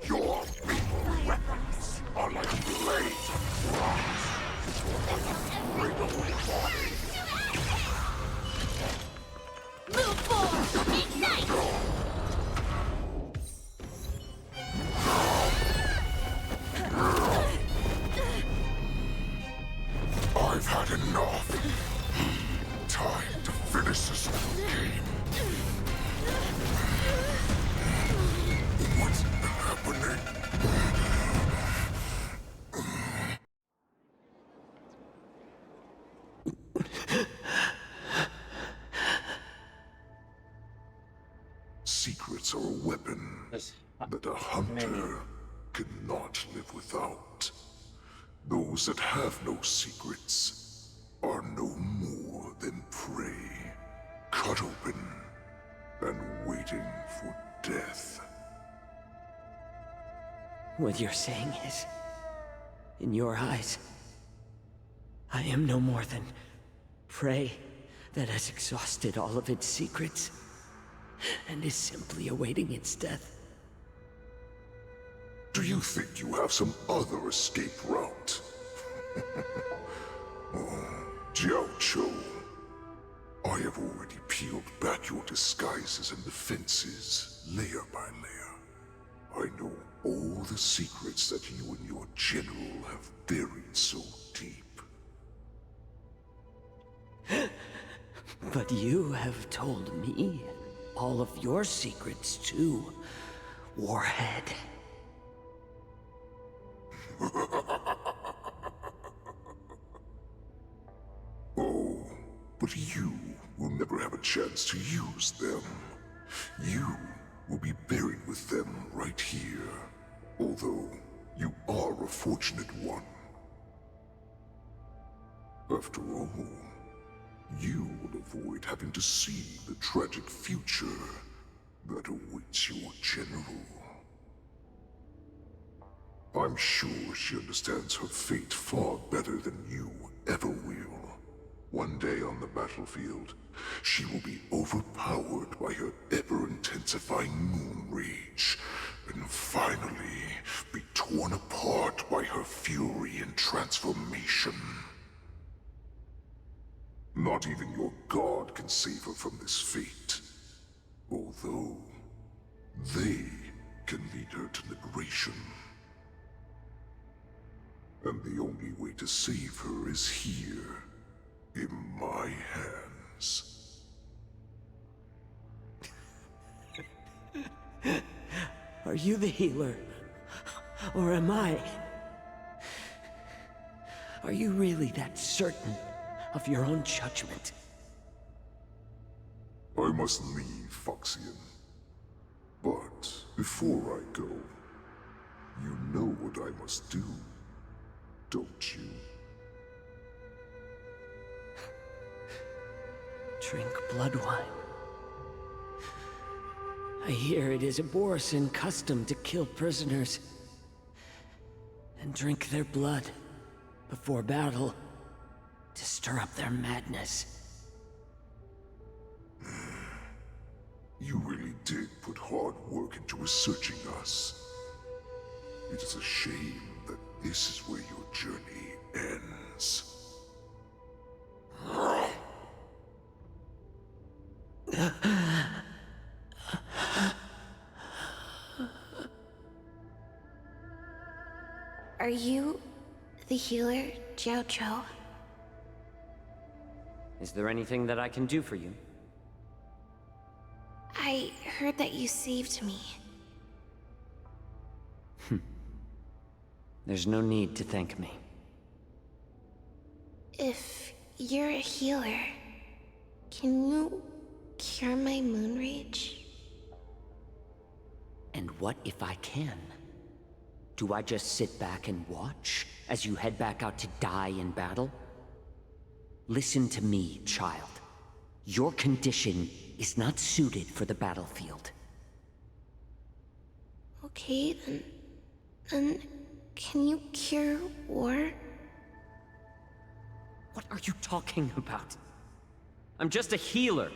Your feeble weapons are like blades of grass. Unbreakable body. Enough! Time to finish this game. What's happening? Secrets are a weapon that a hunter cannot live without. Those that have no secrets are no more than prey, cut open and waiting for death. What you're saying is, in your eyes, I am no more than prey that has exhausted all of its secrets and is simply awaiting its death. Do you think you have some other escape route? Jiao Cho, I have already peeled back your disguises and defenses, layer by layer. I know all the secrets that you and your general have buried so deep. But you have told me all of your secrets too, Warhead. Oh, but you will never have a chance to use them. You will be buried with them right here, although you are a fortunate one. After all, you will avoid having to see the tragic future that awaits your general. I'm sure she understands her fate far better than you ever will. One day on the battlefield, she will be overpowered by her ever-intensifying moon rage, and finally be torn apart by her fury and transformation. Not even your god can save her from this fate, although they can lead her to liberation. And the only way to save her is here, in my hands. Are you the healer? Or am I? Are you really that certain of your own judgment? I must leave, Foxian. But before I go, you know what I must do, don't you? Drink blood wine. I hear it is a Borisin custom to kill prisoners and drink their blood before battle to stir up their madness. You really did put hard work into researching us. It is a shame that this is where your journey ends. Are you the healer, Jiao Cho? Is there anything that I can do for you? I heard that you saved me. There's no need to thank me. If you're a healer, can you cure my moon rage? And what if I can? Do I just sit back and watch as you head back out to die in battle? Listen to me, child. Your condition is not suited for the battlefield. Okay, then can you cure war? What are you talking about? I'm just a healer.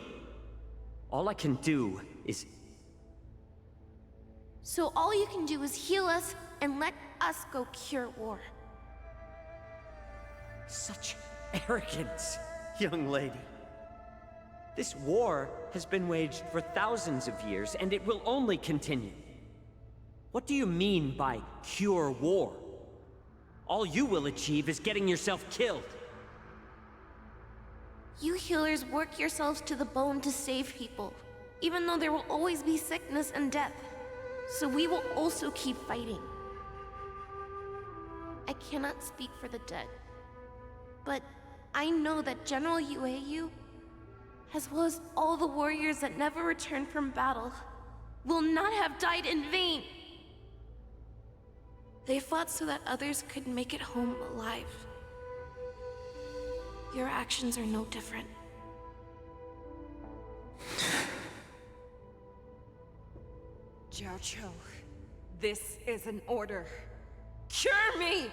All I can do is... So all you can do is heal us and let us go cure war. Such arrogance, young lady. This war has been waged for thousands of years, and it will only continue. What do you mean by cure war? All you will achieve is getting yourself killed. You healers work yourselves to the bone to save people, even though there will always be sickness and death. So we will also keep fighting. I cannot speak for the dead, but I know that General Yueyu, as well as all the warriors that never returned from battle, will not have died in vain. They fought so that others could make it home alive. Your actions are no different. Jiaoqiu, this is an order. Cure me!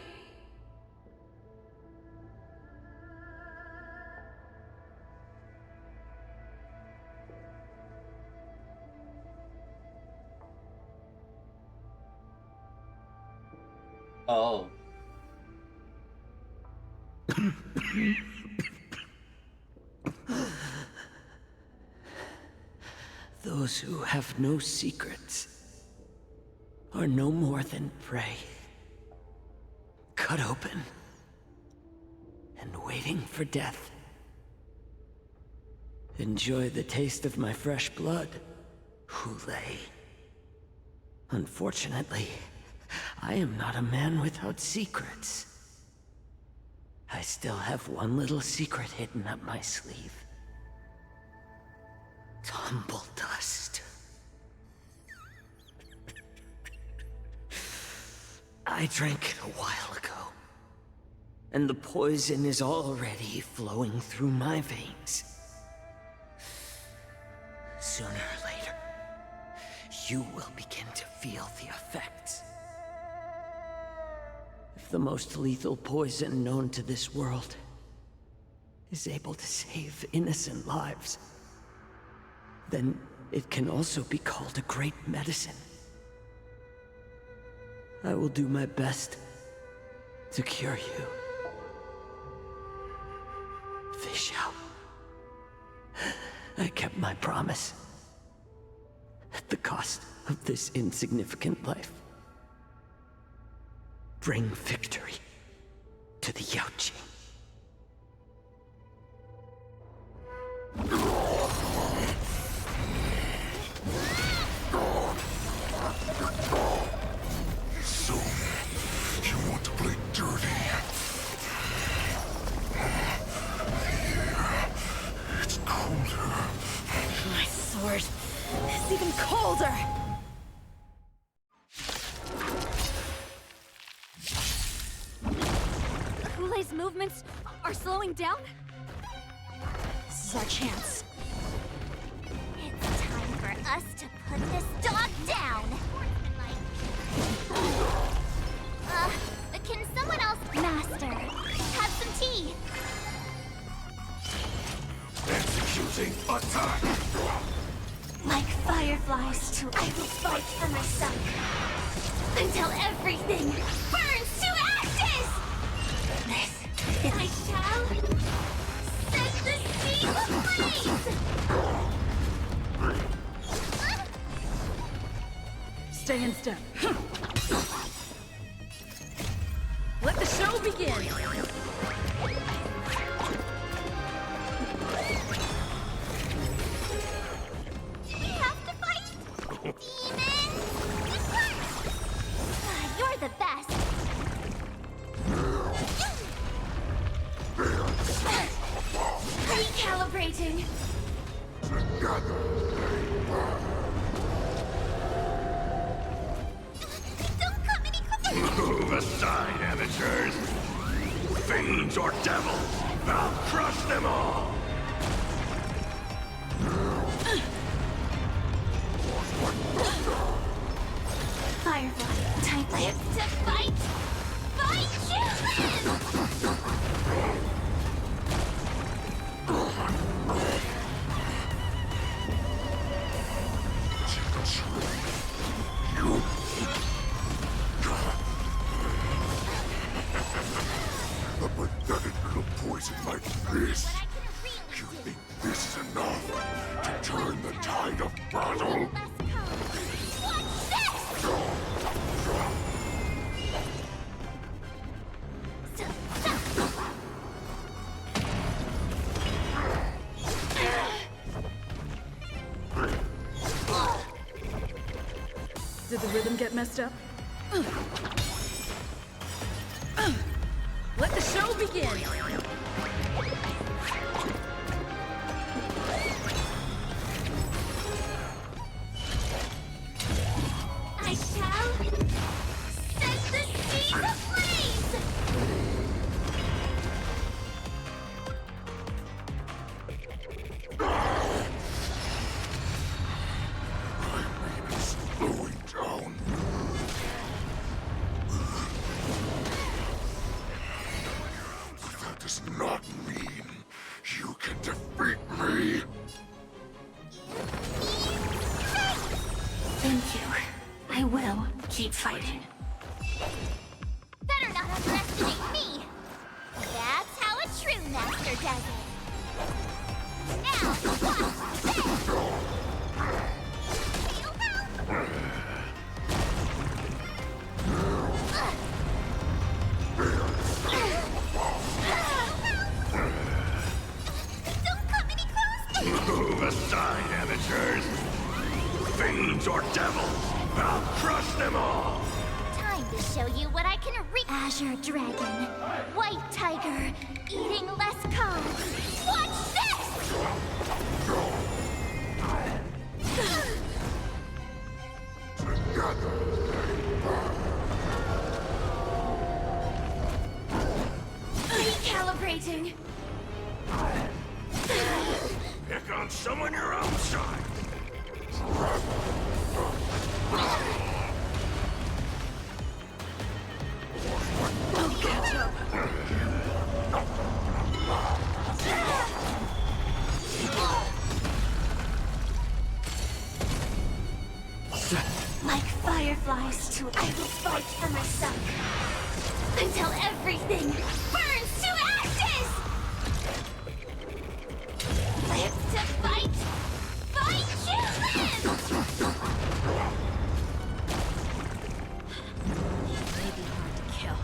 Oh. Those who have no secrets are no more than prey. Cut open and waiting for death. Enjoy the taste of my fresh blood, Hulei. Unfortunately, I am not a man without secrets. I still have one little secret hidden up my sleeve. Tumble dust. I drank it a while ago, and the poison is already flowing through my veins. Sooner or later, you will begin to feel the effects. If the most lethal poison known to this world is able to save innocent lives, then it can also be called a great medicine. I will do my best to cure you. Fish out. I kept my promise. At the cost of this insignificant life. Bring victory to the Yaoqing. So, you want to play dirty? Here, it's colder. My sword is even colder! Hulei's movements are slowing down? This is our chance. It's time for us to put this dog down! Can someone else... Master, have some tea! Executing attack! Like fireflies to... I will fight for my son! Until everything burns to ashes! This... I shall... set the sea ablaze! Stay in step. Let the show begin! We have to fight! Demons! You're the best! Recalibrating! Don't come any quicker! Move aside, amateurs! Fiends or devils, I'll crush them all! Firefly, time lives to fight! Fight humans! A pathetic little poison like this. You think this is enough to turn the tide of battle? the rhythm get messed up? Let the show begin! I shall set the seas ablaze! Slowing down. That does not mean you can defeat me. Thank you. I will keep fighting. Better not underestimate me. That's how a true master does it. Now, watch this! Don't come any closer! Move aside, amateurs! Fiends or devils! I'll crush them all! Time to show you what I can Azure Dragon, White Tiger, eating less carbs. Watch this! Recalibrating. Pick on someone your own size! I'll catch up. Like fireflies to I will fight for myself until everything burns to ashes! Live to fight! Fight to live! You may be hard to kill.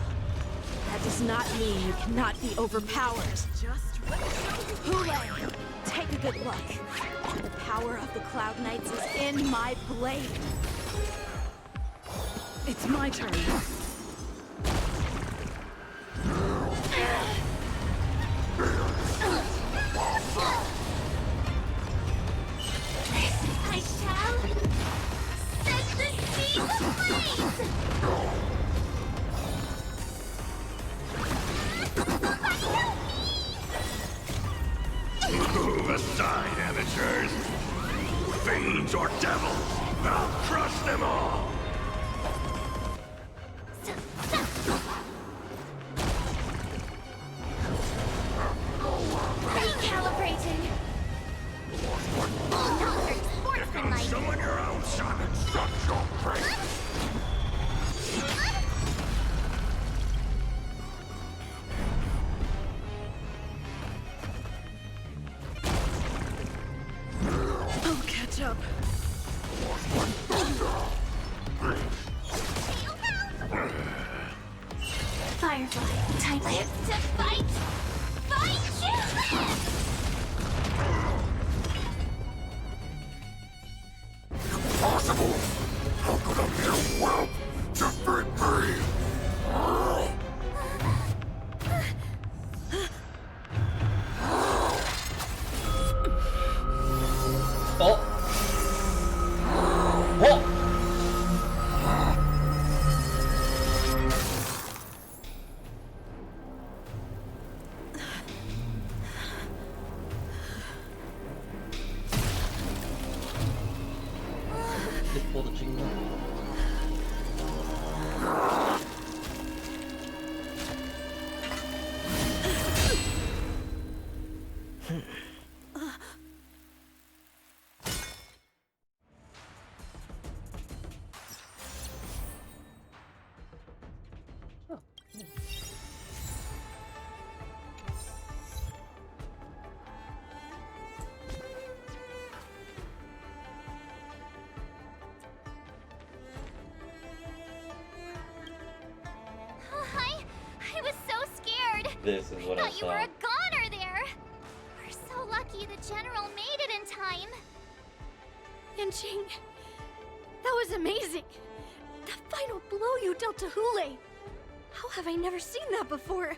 That does not mean you cannot be overpowered. Just Hule, take a good look. The power of the Cloud Knights is in my blade. It's my turn. I shall set the seas ablaze! Move aside, amateurs! Fiends or devils! I'll crush them all! Recalibrating. Not very sportsmanlike. Someone your own son and shut your face! I'll catch up. Firefly, time live to fight! Fight to live! Impossible! How could a mere whelp defeat me? Oh! What? Just pull the chicken out. I was so scared. This is what I thought you were saw. a goner there. We're so lucky the general made it in time. Yanqing, that was amazing. final blow you dealt to Hule! How have I never seen that before?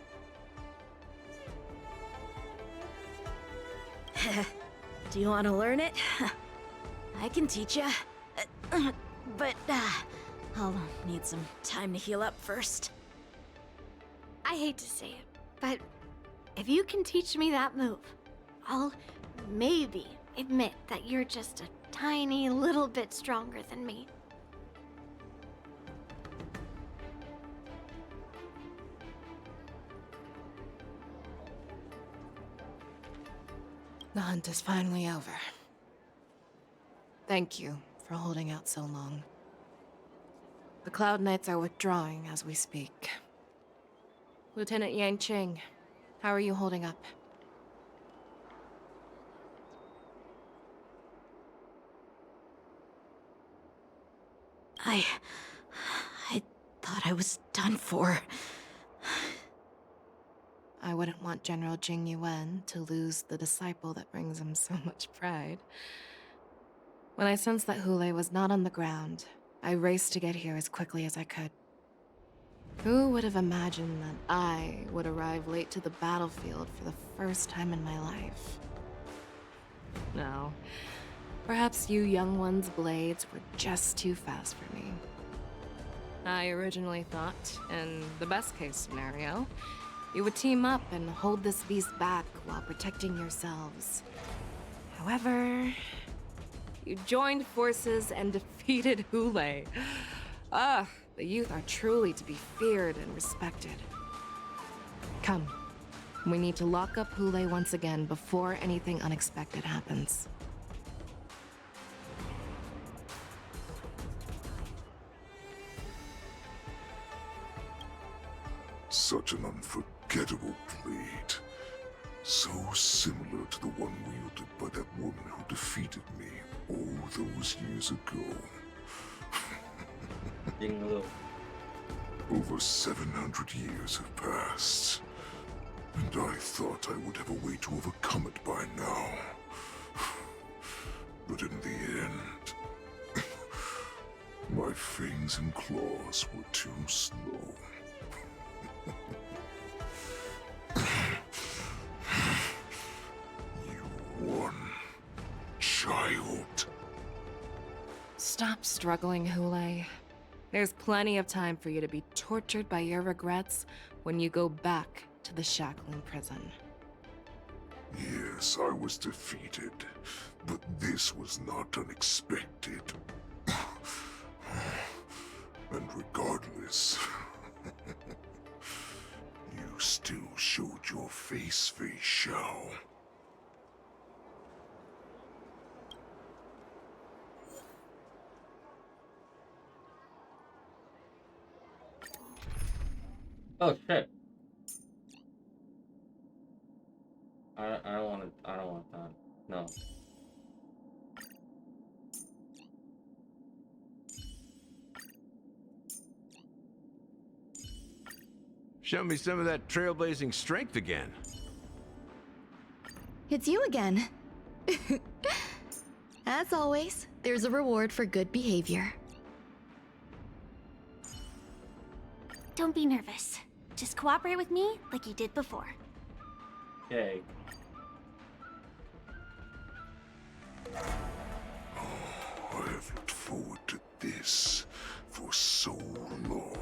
Do you want to learn it? I can teach you. But I'll need some time to heal up first. I hate to say it, but if you can teach me that move, I'll maybe admit that you're just a tiny little bit stronger than me. The hunt is finally over. Thank you for holding out so long. The Cloud Knights are withdrawing as we speak. Lieutenant Yang Ching, how are you holding up? I thought I was done for. I wouldn't want General Jing Yuan to lose the disciple that brings him so much pride. When I sensed that Hule was not on the ground, I raced to get here as quickly as I could. Who would have imagined that I would arrive late to the battlefield for the first time in my life? No. Perhaps you young ones' blades were just too fast for me. I originally thought, in the best-case scenario, you would team up and hold this beast back while protecting yourselves. However, you joined forces and defeated Hule. Ah, the youth are truly to be feared and respected. Come, we need to lock up Hule once again before anything unexpected happens. Such an unforgettable blade. So similar to the one wielded by that woman who defeated me all those years ago. Over 700 years have passed, and I thought I would have a way to overcome it by now. But in the end, my fangs and claws were too slow. You won, child. Stop struggling, Hule. There's plenty of time for you to be tortured by your regrets when you go back to the shackling prison. Yes, I was defeated, but this was not unexpected. And regardless, you still showed your face, Fei Xiao. Oh shit. I don't want that. No. Show me some of that trailblazing strength again. It's you again. As always, there's a reward for good behavior. Don't be nervous. Just cooperate with me like you did before. Yay. I have looked forward to this for so long.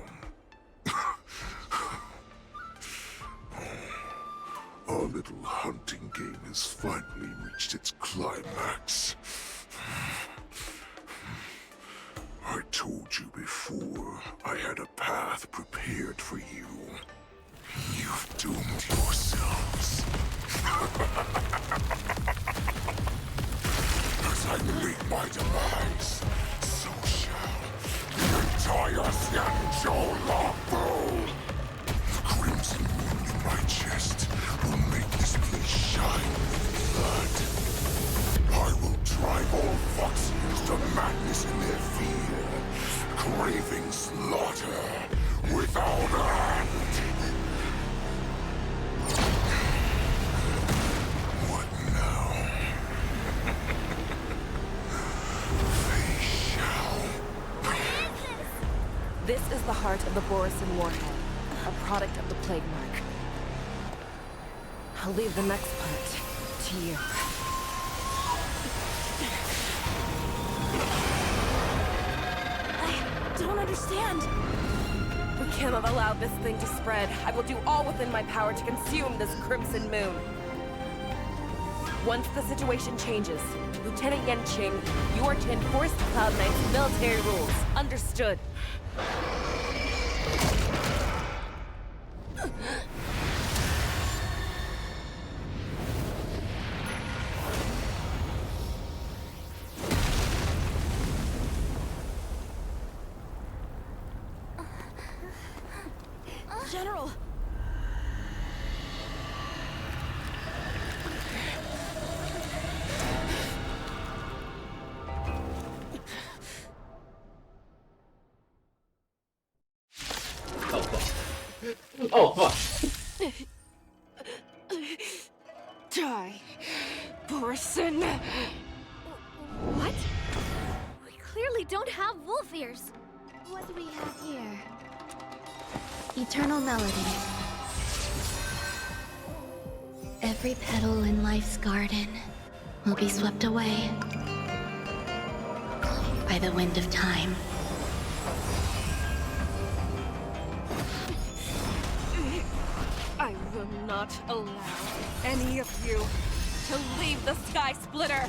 Our little hunting game has finally reached its climax. I told you before, I had a path prepared for you. You've doomed yourselves. As I meet my demise, so shall the entire Xianzhou longbow. The crimson wound in my chest will make this place shine with blood. I will drive all Foxians to madness in their fear, craving slaughter without end. What now? the heart of the Borisin warhead, a product of the plague mark. I'll leave the next part to you. I don't understand. We cannot allow this thing to spread. I will do all within my power to consume this Crimson Moon. Once the situation changes, Lieutenant Yenqing, you are to enforce the Cloud Knight's military rules. Understood. General! Oh, fuck. Die, Borisin. What? We clearly don't have wolf ears. What do we have here? Eternal melody. Every petal in life's garden will be swept away by the wind of time. I will not allow any of you to leave the Sky Splitter!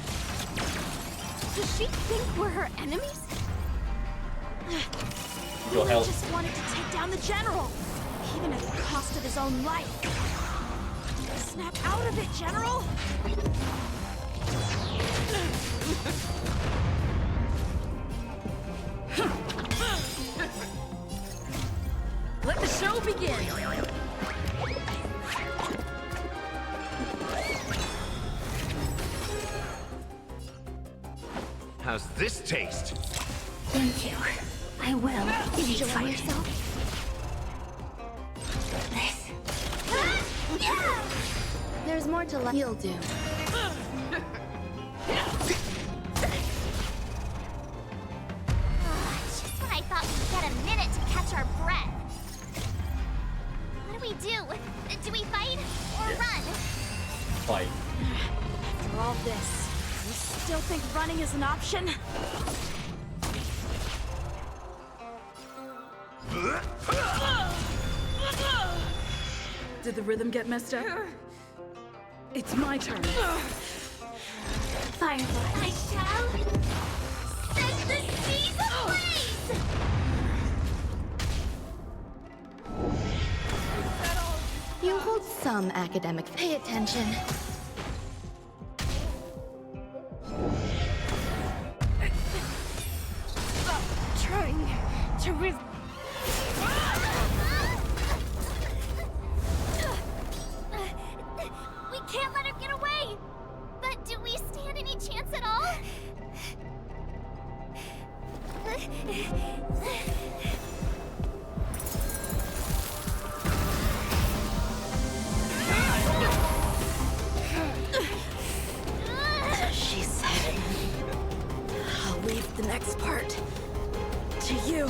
Does she think we're her enemies? Go He help. just wanted to take down the General, even at the cost of his own life. Snap out of it, General! Let the show begin! How's this taste? Thank you. I will. Enjoy yourself? There's more to life. You'll do. Just when I thought we'd get a minute to catch our breath. What do we do? Do we fight or run? Fight. After all this, you still think running is an option? Did the rhythm get messed up? It's my turn. Firefly. I shall set the seas ablaze! You hold some academic. Pay attention. Trying to We can't let her get away! But do we stand any chance at all? She said, I'll leave the next part to you.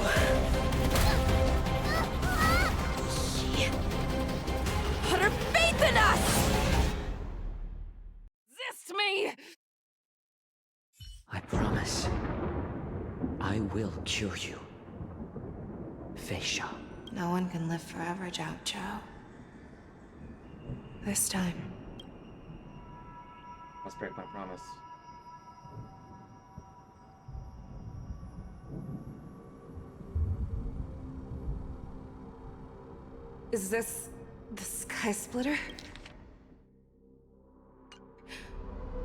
She put her faith in us! resist me! I promise. I will cure you. Feisha. No one can live forever, Zhao Zhao. This time. Let's break my promise. Is this the Sky Splitter?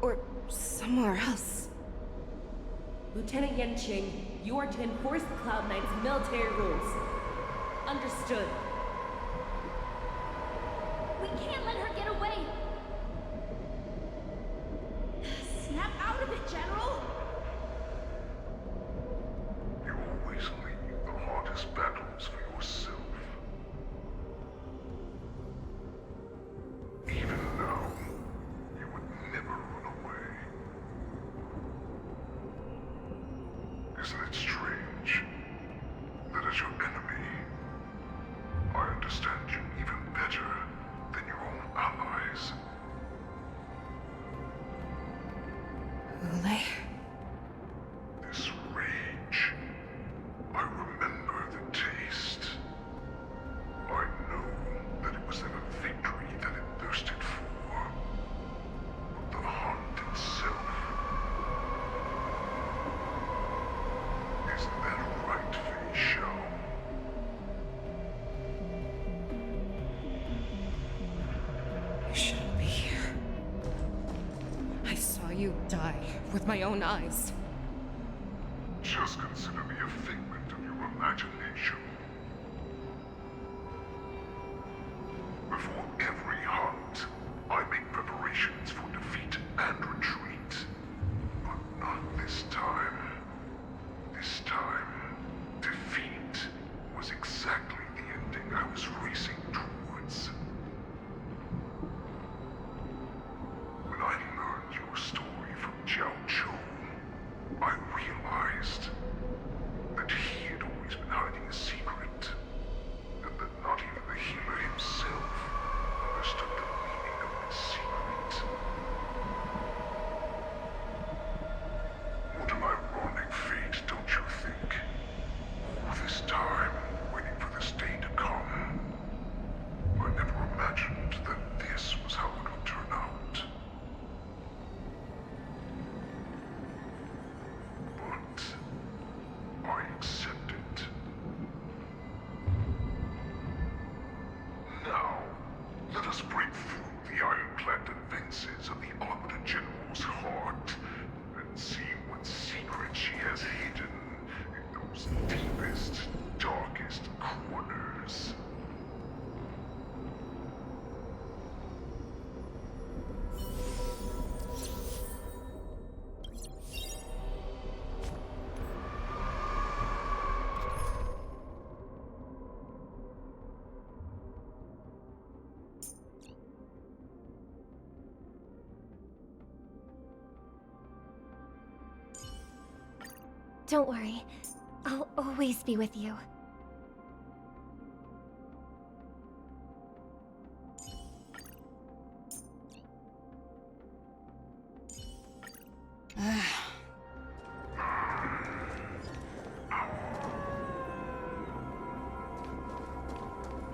Or somewhere else? Lieutenant Yenqing, you are to enforce the Cloud Knight's military rules. Understood. We can't let her get away! Snap out of it, General! You always leave the hardest battles for yourself. Even now, you would never run away. Isn't it strange that as your enemy, you die with my own eyes. Just consider me a figment of your imagination. Before every hunt, I make preparations for defeat and retreat. But not this time. This time, defeat was exactly the ending I was racing towards. When I learned your story from Jiao Chou, I realized that he had always been hiding a secret, and that not even the healer himself understood the meaning of this secret. What an ironic fate, don't you think? All this time, waiting for this day to come. I never imagined that this was how it would turn out. But I accept it. Now, let us break through the ironclad defenses of the Arbiter General's heart and see what secret she has hidden in those deepest, darkest corners. Don't worry. I'll always be with you.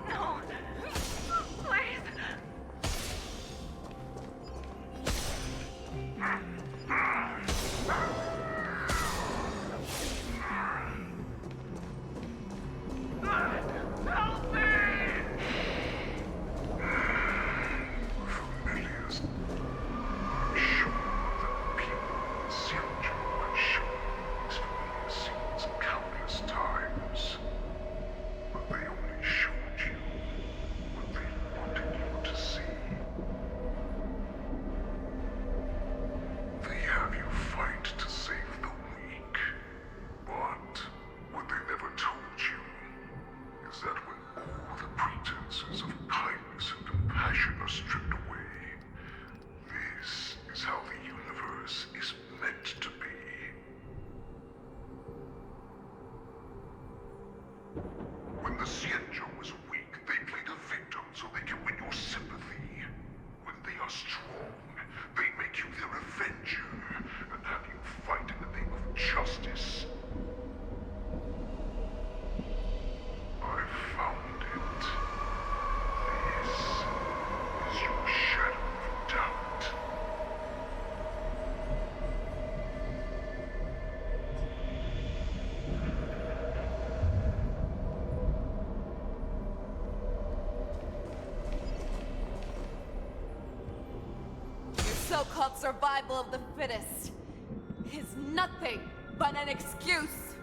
No! Please! Help me! Familiars. I'm sure that people in Xianzhou have shown these familiar scenes countless times. But they only showed you what they wanted you to see. They have you fight to save the weak. But what they never told you is that when all the pretenses of kindness and compassion are stripped away, this is how the universe is meant to be. When the Xianzhou is weak, they play the victim so they can win your sympathy. When they are strong, they make you their avenger and have you fight in the name of justice. I found it. This is your shadow of doubt. Your so-called survival of the fittest is nothing but an excuse.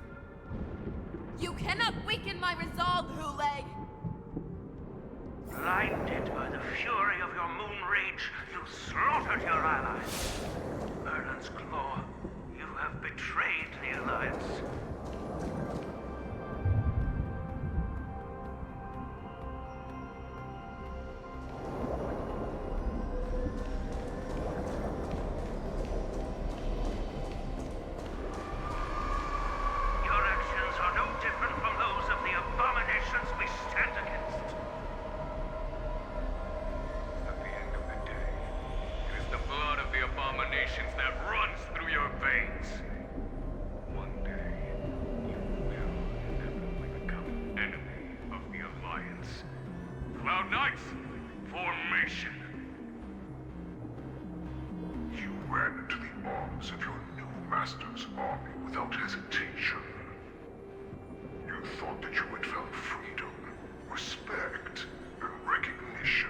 You cannot weaken my resolve, Hule. Blinded by the fury of your moon rage, you slaughtered your allies. Merlin's Claw, you have betrayed the Alliance. Your actions are no different from those of the abominations we stand against. At the end of the day, it is the blood of the abominations that runs through your veins. One day, you will inevitably become an enemy of the Alliance. Cloud Knights, formation! You ran into the arms of your new master's army without hesitation. You thought that you had found freedom, respect, and recognition.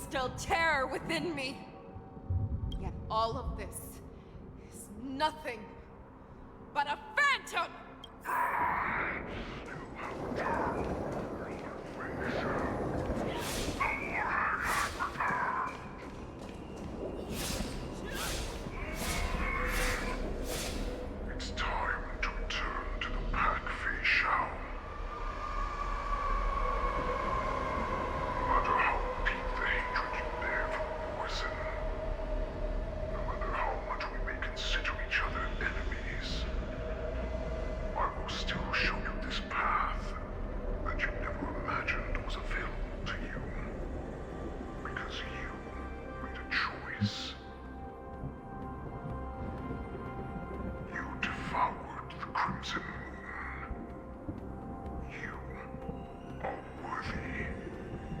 instill terror within me. Yet all of this is nothing but a phantom! It's time to return to the pack, Fei Shao. No matter how deep the hatred you bear for Borson, no matter how much we may consider each other enemies, I will still show you this path that you never imagined was available to you. Because you made a choice. You devoured the Crimson Moon. You are worthy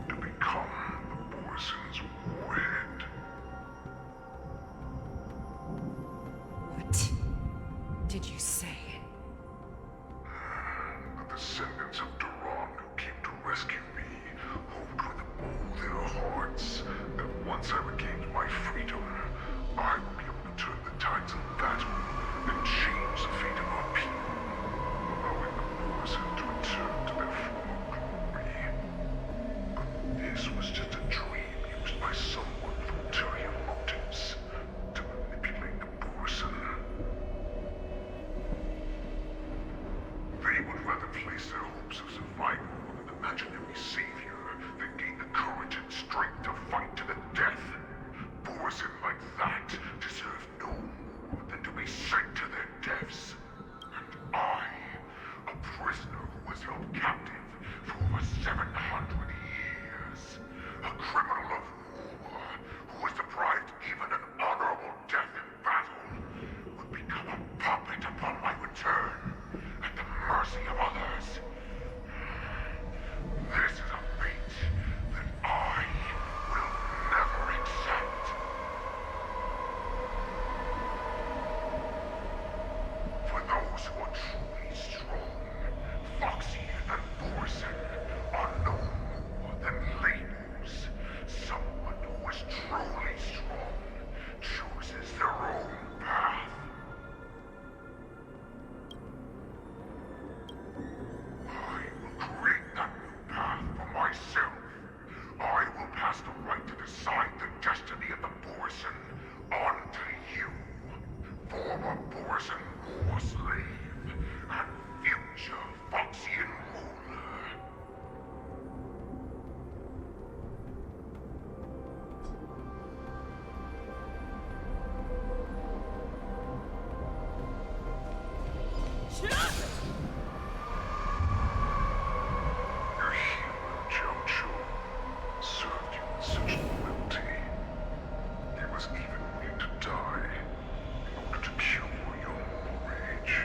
to become the Borson's warhead. What did you say? The descendants of Duran who came to rescue me hoped with all their hearts that once I regained my freedom, I would be able to turn the tides of battle and change the fate of our people, allowing the Borson to return to their former glory. But this was just a dream used by someone with ulterior motives to manipulate the Borson. They would rather place their hopes of survival on an imaginary savior than gain the courage and strength to fight to the death. Borson like that deserve no more than to be sent to their deaths. And I, a prisoner who was held captive for over 700 years, a criminal of war who was deprived even an honorable death in battle, would become a puppet upon my return at the mercy of others. This is a fate that I will never accept. For those who are truly strong, Foxy and Borson are no more than labels. Someone who is truly strong chooses their own path. I will create that new path for myself. I will pass the right to decide the destiny of the Borson on to you, former Borson war slave and future Foxian ruler. Your hero, Jojo, served you with such loyalty. He was even willing to die in order to cure your rage.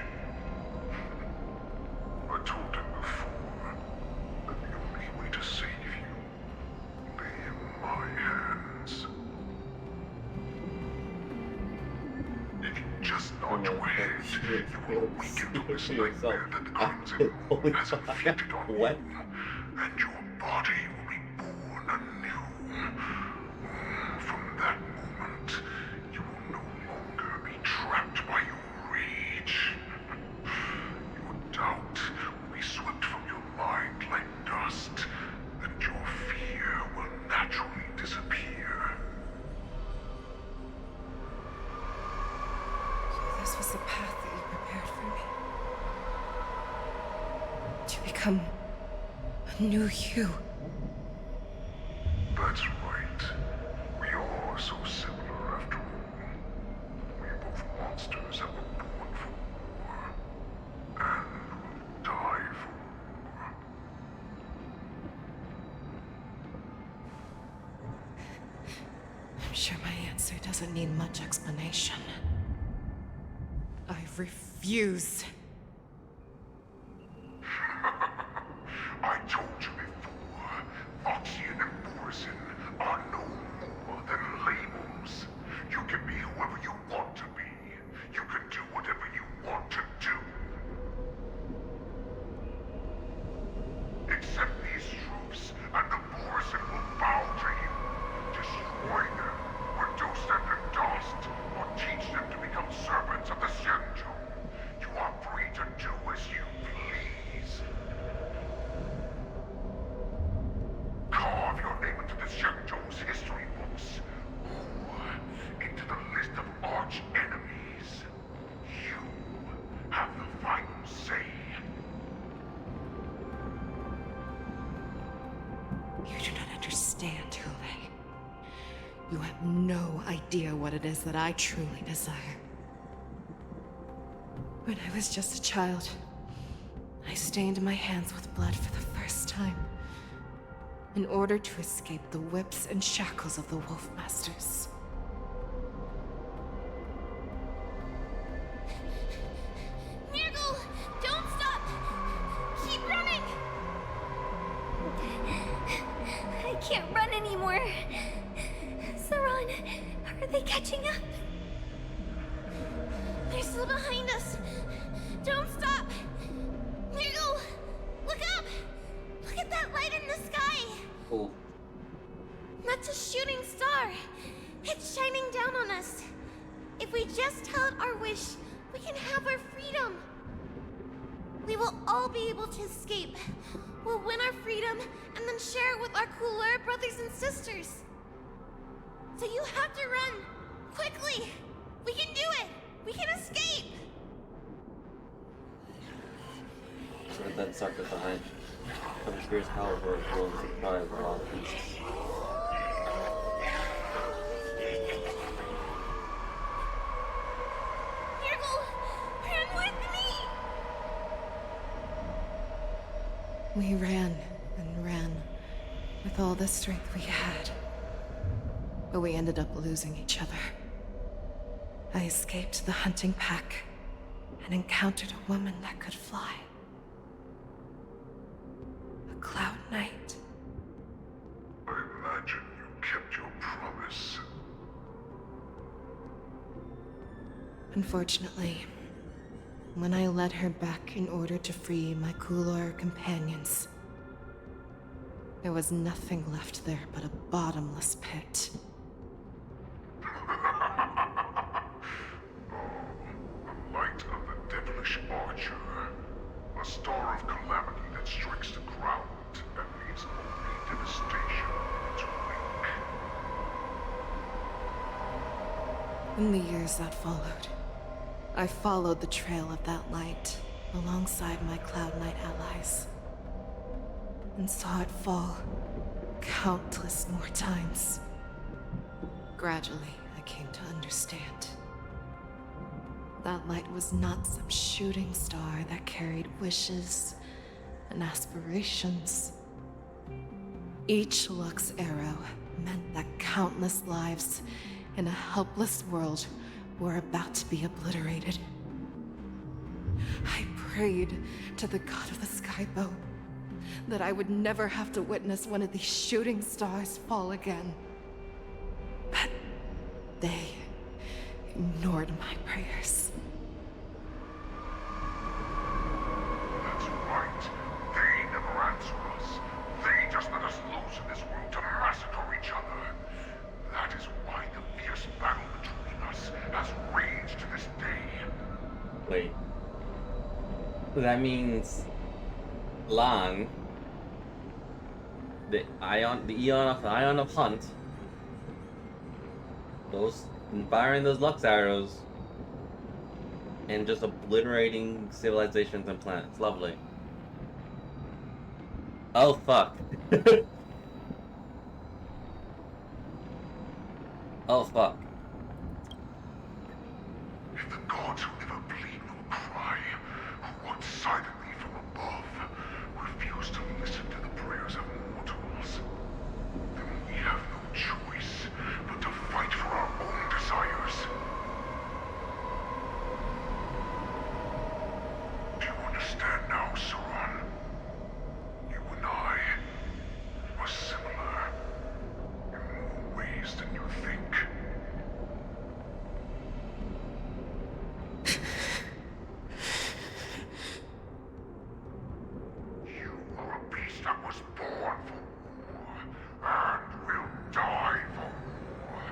I told him before that the only way to save you lay in my hands. If you just nod your head, you will weaken from this nightmare that the Crimson Moon has inflicted on you, and your body will be born anew. From that moment, you will no longer be trapped by your rage. Your doubt will be swept from your mind like dust, and your fear will naturally disappear. This was the path that you prepared for me. To become a new you. That's right. We are so similar after all. We are both monsters that were born for war, and will die for war. I'm sure my answer doesn't need much explanation. I refuse. I told you before, Foxian and Borson are no more than labels. You can be whoever you want to be. You can do whatever you want to do. Accept these truths, and the Borson will bow to you, to idea what it is that I truly desire. When I was just a child, I stained my hands with blood for the first time, in order to escape the whips and shackles of the Wolf Masters. Nirgal, don't stop! Keep running! I can't run anymore. Saran, are they catching up? They're still behind us. Don't stop! Nirgal, look up! Look at that light in the sky! Oh. That's a shooting star. It's shining down on us. If we just tell it our wish, we can have our freedom. We will all be able to escape. We'll win our freedom and then share it with our cooler brothers and sisters. So you have to run. Quickly. We can do it. We can escape. So that sucker behind. I'm curious how it will surprise a lot of beasts. Nirgal, run with me! We ran and ran with all the strength we had. But we ended up losing each other. I escaped the hunting pack and encountered a woman that could fly. A Cloud Knight. I imagine you kept your promise. Unfortunately, when I led her back in order to free my Kulor companions, there was nothing left there but a bottomless pit. The light of the devilish archer. A star of calamity that strikes the ground and leaves only devastation to wake. In the years that followed, I followed the trail of that light alongside my Cloud Knight allies, and saw it fall countless more times. Gradually, I came to understand. That light was not some shooting star that carried wishes and aspirations. Each Lux arrow meant that countless lives in a helpless world were about to be obliterated. I prayed to the god of the skybow that I would never have to witness one of these shooting stars fall again. But they ignored my prayers. That's right. They never answer us. They just let us loose in this world to massacre each other. That is why the fierce battle between us has raged to this day. Wait. That means Lang, the Ion of Hunt, those firing those Lux arrows and just obliterating civilizations and planets. Lovely. Oh fuck. Oh fuck. If the gods who never bleed nor cry, who watch silently from above, refuse to listen to the prayers of mortals, then we have no choice but to fight for our own desires. Do you understand now, Saran? You and I are similar in more ways than you think. You are a beast that was born for war, and will die for war.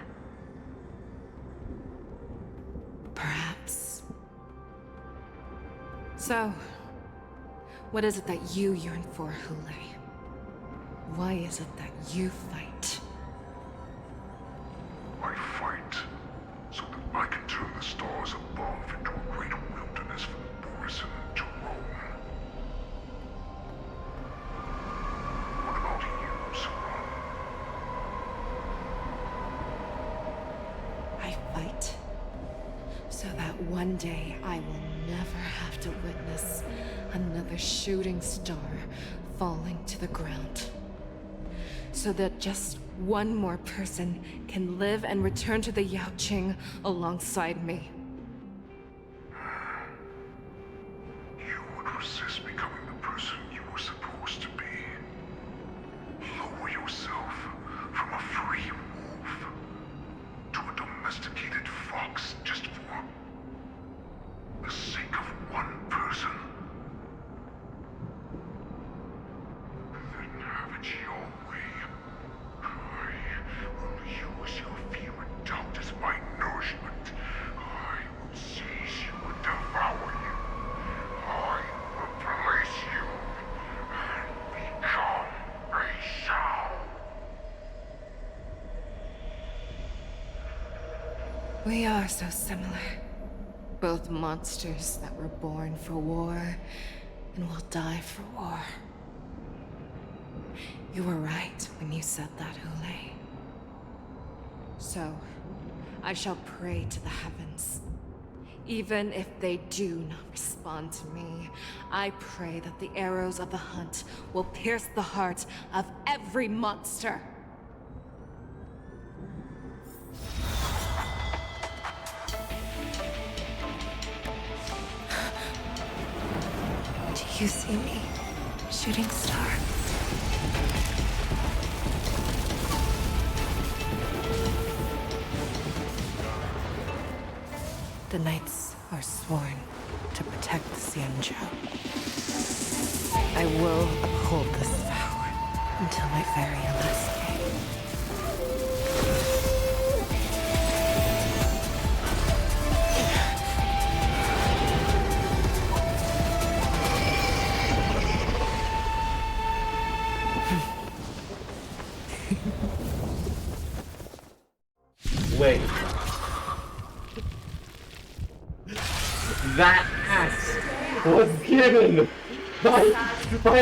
Perhaps. So, what is it that you yearn for, Hule? Why is it that you fight? I fight so that I can turn the stars above into a great wilderness for the Borisin to roam. What about you, Saran? So that one day I will never have to witness another shooting star falling to the ground. So that just one more person can live and return to the Yaoqing alongside me. You would resist becoming the person you were supposed to be. Lower yourself from a free wolf to a domesticated fox just for the sake of one person. Then have it your way. I will use your fear and doubt as my nourishment. I will seize you and devour you. I will place you and become a Shao. We are so similar. Both monsters that were born for war and will die for war. You were right when you said that, Hule. So, I shall pray to the heavens. Even if they do not respond to me, I pray that the arrows of the hunt will pierce the heart of every monster. Do you see me, shooting star? The knights are sworn to protect the Xianzhou. I will uphold this vow until my very last day. Wait. That axe was given by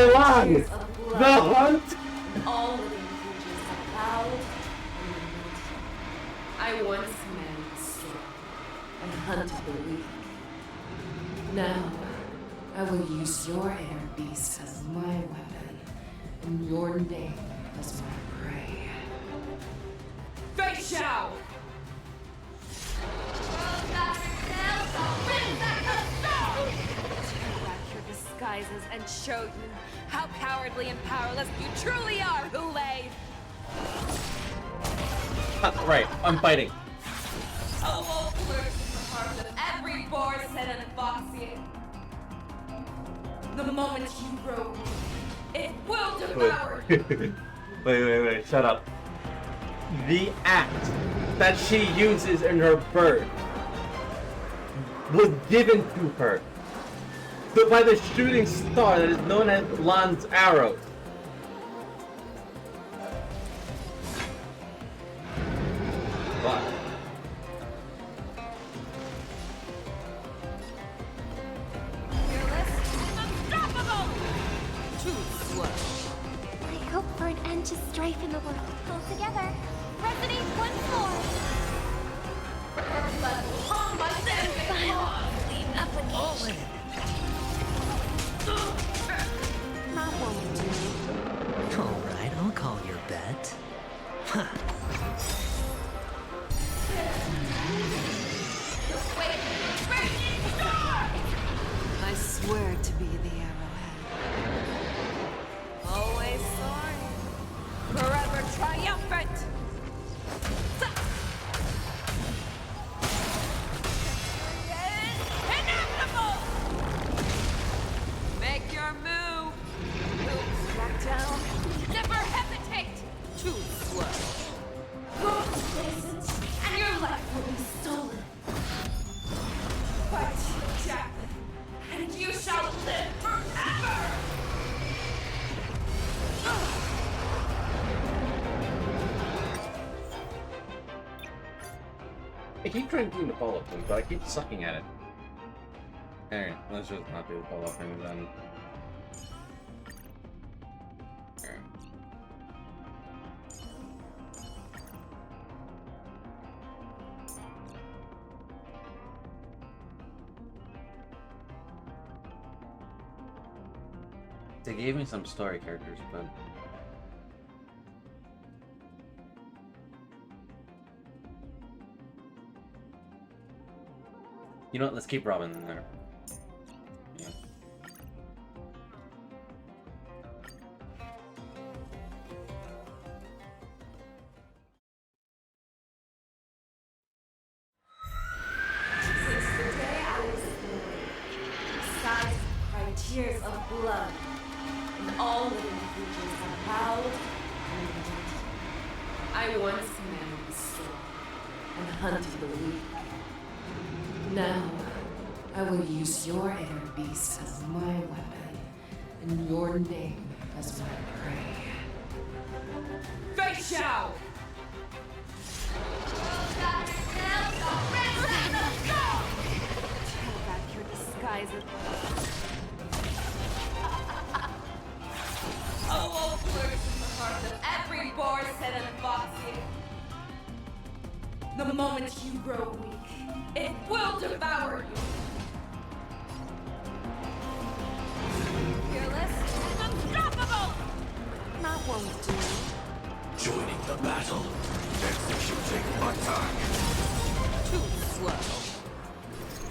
Lan! The hunt! All living creatures have bowed and bowed. I once manned the storm and hunted the weak. Now, I will use your air beast as my weapon, and your name as my prey. Fei Xiao! Turn back your disguises and show you how cowardly and powerless you truly are, Hule! Right, I'm fighting. A wolf lurks in the heart of every Borson and Foxian. The moment you grow weak, it will devour you. Wait, shut up. The act that she uses in her birth was given to her by the shooting star that is known as Lan's arrow. What? Too slow. I hope for an end to strife in the world. Pull together. Resonate once more. Final application. That won't do. Alright, I'll call your bet. Huh. I swear to be the arrowhead. Always soaring. Forever triumphant! Inevitable! Make your move! Move back down. Never hesitate! Too slow. Go complacent, and your life will be stolen. Fight to death, and you shall live forever! I keep trying to do the follow-up thing, but I keep sucking at it. Alright, let's just not do the follow-up thing then. Alright. They gave me some story characters, but you know what? Let's keep Robin in there. Yeah. Since the day I was born, skies cried tears of blood, and all living creatures have bowed and bowed. I once managed the storm and hunted the weak. Now, I will use your air beast as my weapon, and your name as my prey. Fei Xiao! Tear back your disguises. A wolf lurks in the heart of every Borson and Foxy. The moment you grow weak, it will devour you. Fearless and unstoppable! That won't do. Joining the battle. Executing attack. Too slow.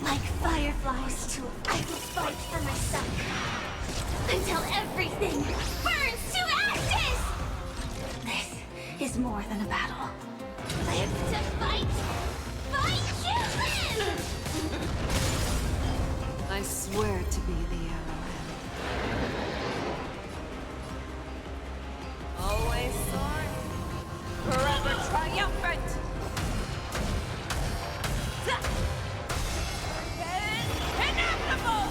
Like fireflies to I will fight for myself until everything burns to ashes! This is more than a battle. Live to fight! Fight to live! I swear to be the arrowhead. Always soaring. Forever triumphant! Inevitable!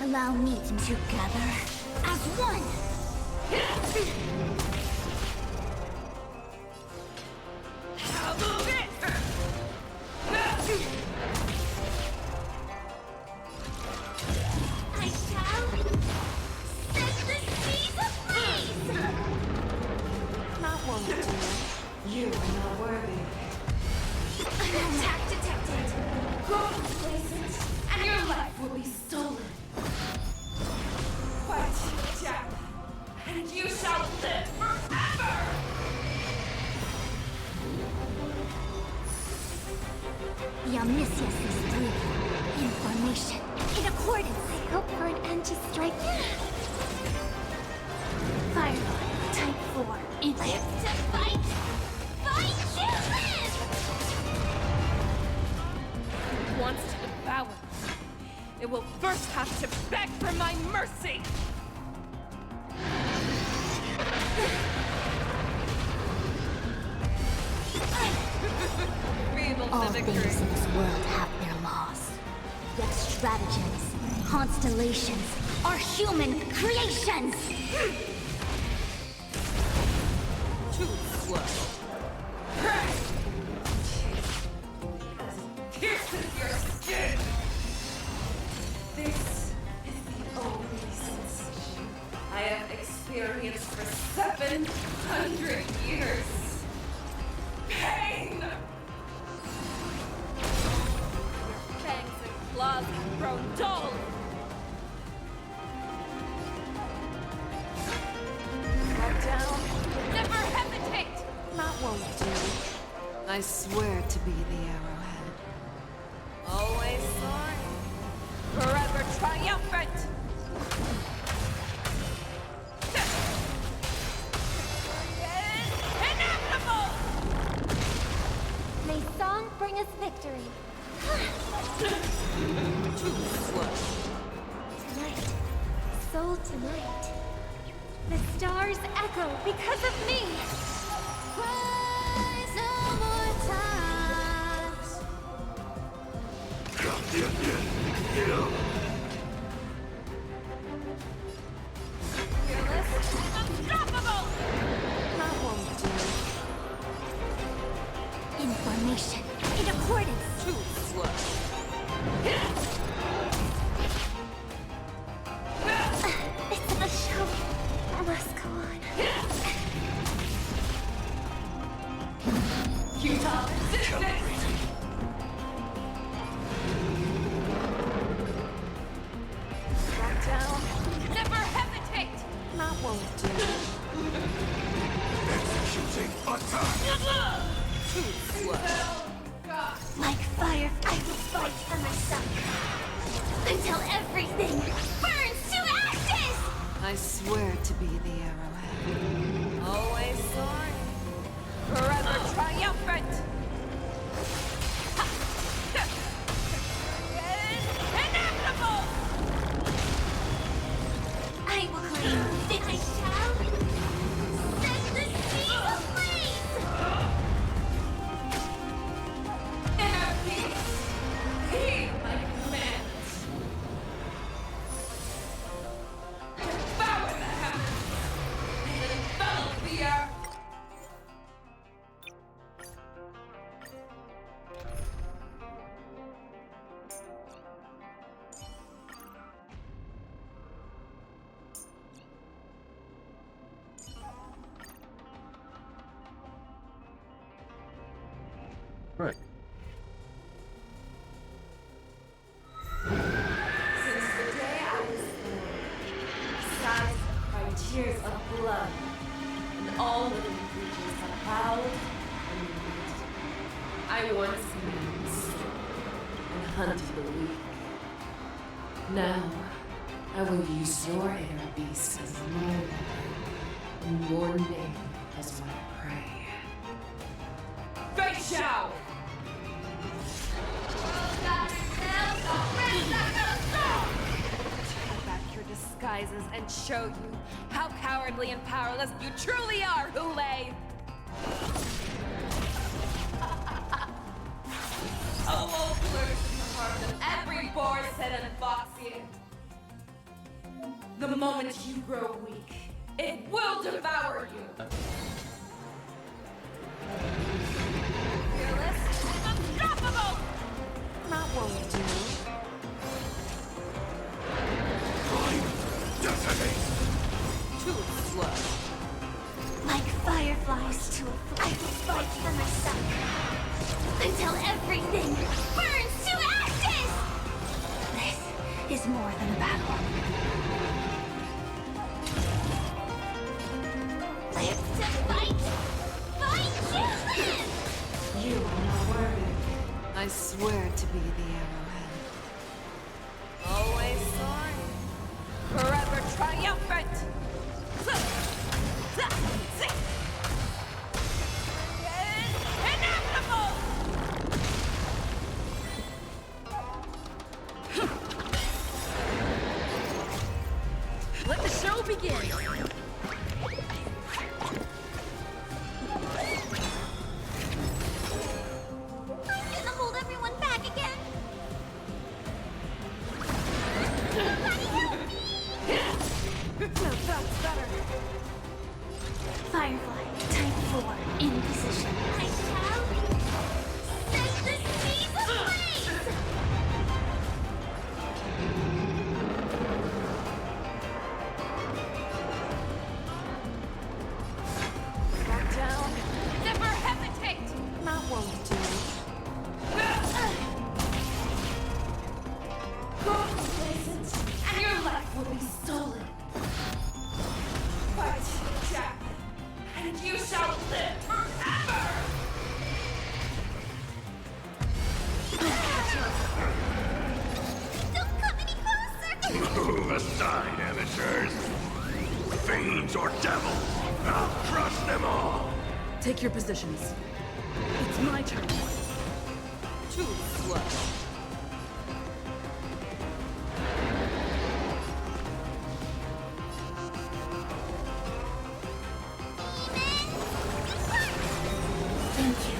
Allow me to gather as one! I shall set the seas ablaze! That won't do. You are not worthy. Attack detected! Go places, and your life will be stolen. Fight to death, and you shall live forever! The Omniscience is through. In formation. In accordance. I hope for an end to strife. Firefly, type 4. Live to fight! Fight to live! It wants to devour me. It will first have to beg for my mercy! All things in this world have their laws. Yet stratagems, constellations, are human creations! Too slow. Pierces your skin! This is the only sensation I have experienced for 700 years. Pain! Your fangs and claws have grown dull. Back down. Never hesitate! That won't do. I swear to be the arrowhead. Always soaring. Forever triumphant! Inevitable! May song bring us victory. Too slow. Tonight. So tonight. The stars echo because of me. Rise no more times. Fearless and unstoppable! That won't do. In formation. In accordance. Too slow. It's the show. Must go on. Futile resistance! Like fire, I will fight for my son. Until everything burns to ashes! I swear to be the arrowhead. Always soaring. Forever triumphant! Inevitable! I will claim that I shall set the seas ablaze! Inner peace! Heed my commands! Devour the heavens! And envelop the earth! Right. Since the day I was born, skies cried tears of blood, and all living creatures have howled and wept. I once knew the strong and hunted the weak. Now, I will use your inner beast as my weapon, and your name as my prey. Fei Xiao! Take back your disguises and show you how cowardly and powerless you truly are, Hule! A wolf lurks in the heart of every Borset and Foxian. The moment you grow weak, it will devour you! Fearless and unstoppable! Not what we do. Too slow. Like fireflies to a flame, I will fight for my son. Until everything burns to ashes! This is more than a battle. Live to fight! Fight to live! You are not worthy. I swear to be the arrowhead. Always soaring. Forever triumphant! Inevitable! Let the show begin! I'm gonna hold everyone back again! No, that's better. Firefly, type 4, in position. I shall set the seas ablaze! Back down. Never hesitate! Not what we do. Go complacent, and your life will be stolen. Fight, Jack, and you shall live forever! Don't come any closer! Move aside, amateurs. Fiends or devils, I'll crush them all. Take your positions. It's my turn. Too slow. Thank you.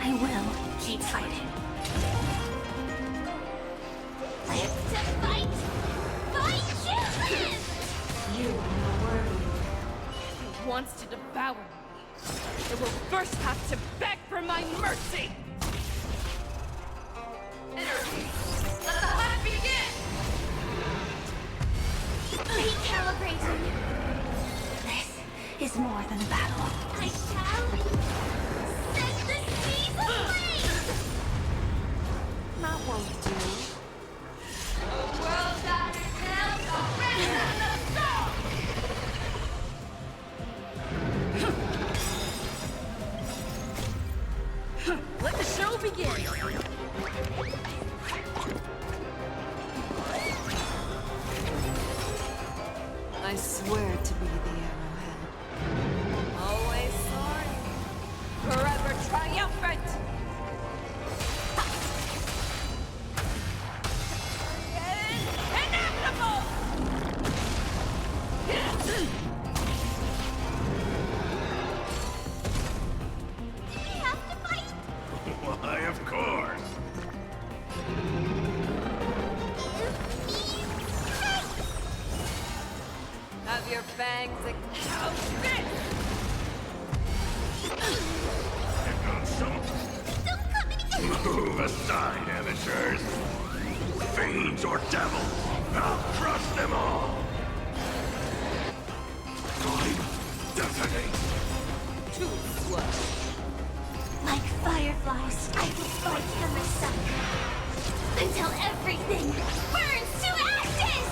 I will keep fighting. Live to fight! Fight to live! You are not worthy. If it wants to devour me, it will first have to beg for my mercy! Energy! Let the hunt begin! Recalibrating. This is more than a battle. I shall set the seas ablaze! Not what we do. A world that is held already in the storm! Let the show begin! I swear to be the arrowhead. Always soaring. Forever triumphant! Inevitable! We have to fight! Why, of course. Have your fangs exposed! Here comes some. Move aside, amateurs. Fiends or devils, I'll crush them all. Time, detonate. Too slow. Like fireflies, I will fight for myself. Until everything burns to ashes!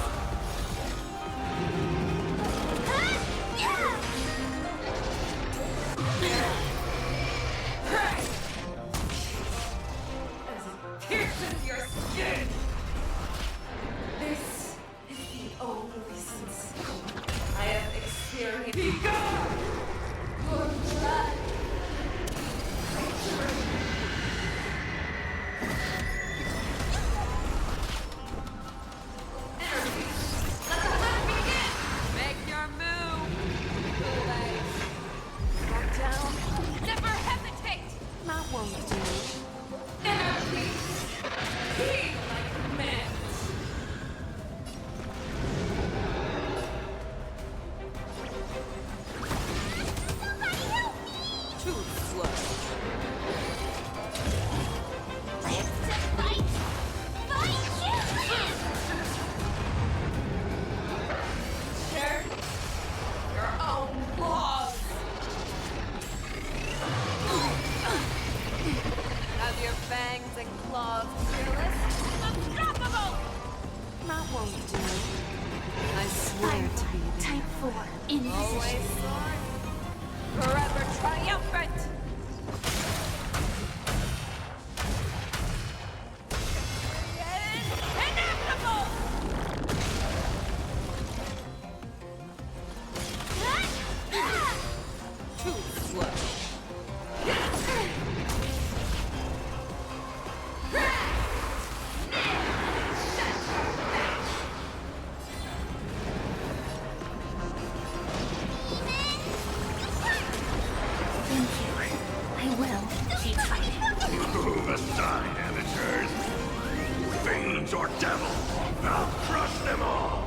Pierces your skin! This is the only sensation I have experienced. Begone! Your blood! Energy! Let the hunt begin! Make your move! Kool-Aid. Back down. Never hesitate! That won't do. Energy! Be like men! Too slow. Live to fight! Fight you! Share your own laws! Have your fangs and claws fearless, unstoppable! That won't do. I swear to be the Type 4, in Always position. soaring, forever triumphant! Inevitable! too slow. Thank you. I will keep fighting. Move aside, amateurs. Fiends or devils, I'll crush them all.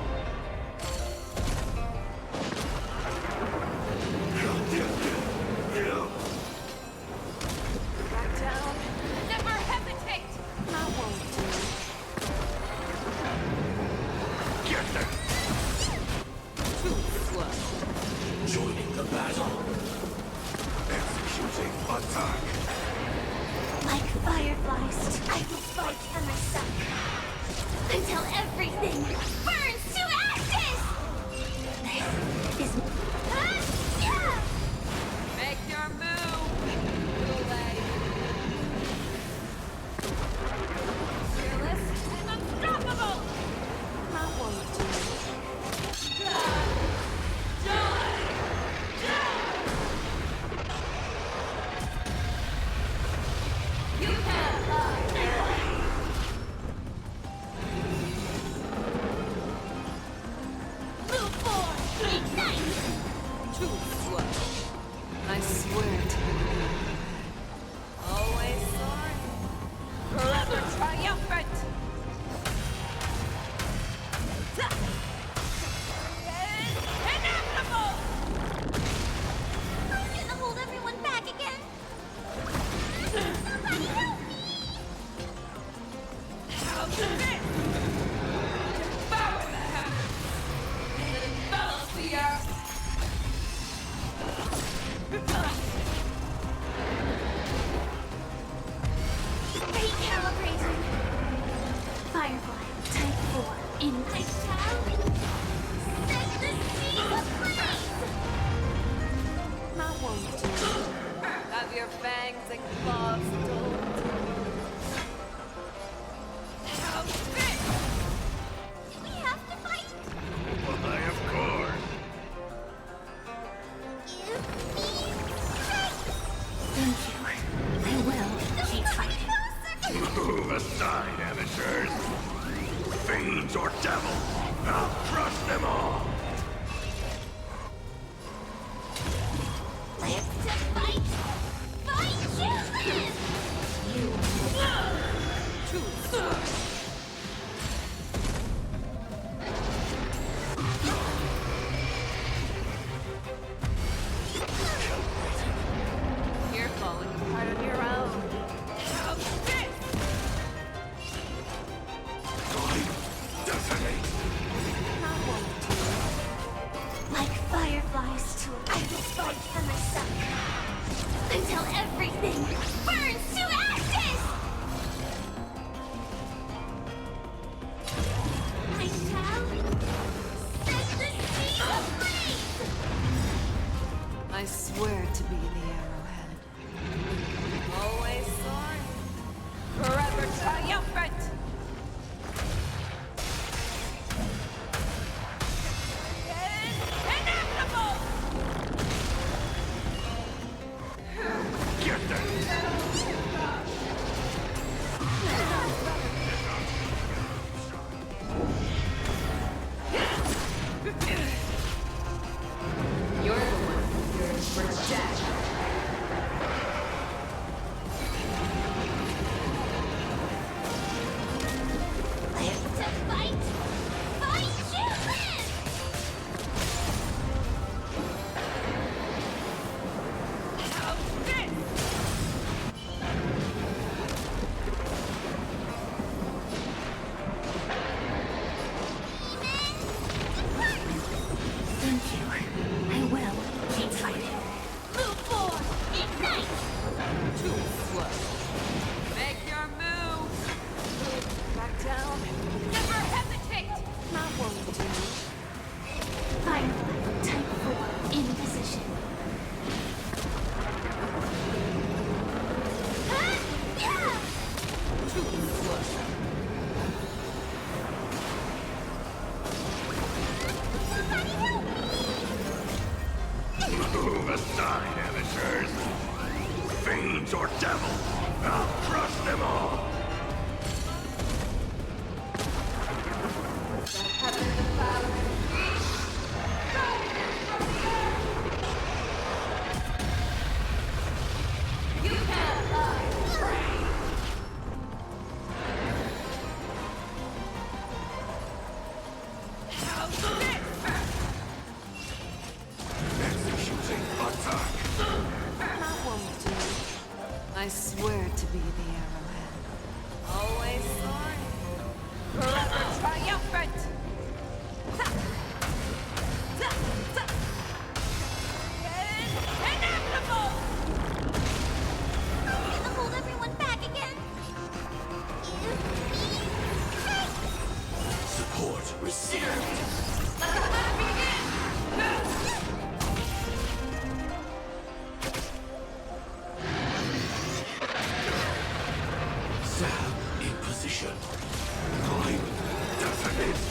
Back down. Never hesitate! That won't do. Get them. Too slow. Joining the battle. Executing attack. Like fireflies, I will fight for myself. Until everything burns to ashes! This is... Make your move! Kool-Aid. Fearless and unstoppable! That won't do. You can't hide! Move forward! Ignite! Have your fangs and claws dulled? Do we have to fight? Why, of course. Give me strength! Thank you. I will keep fighting. Move aside, amateurs. Fiends or devils, I'll crush them all. Live to fight! Fight children! You're falling apart on your own. Like fireflies to I will fight for myself until everything burns to ashes! I shall set the sea ablaze! I swear to be the arrowhead. Always soaring. Forever triumphant! Inevitable! Get them! You're the one who yearns for death. Live to fight! Fight children! Thank you. I will keep fighting. Move forward! Ignite! Too slow. Make your move. Back down. Never hesitate. Not what we do. Firefly, type 4, in position. Too slow. Move aside, amateurs. Fiends or devils, I'll crush them all. You can't lie. Executing attack. Not what we do. I swear to be the arrowhead. Always soaring. Forever triumphant. Inevitable! Gonna hold everyone back again? Give me strength! Support received. Sam in position. Time definite.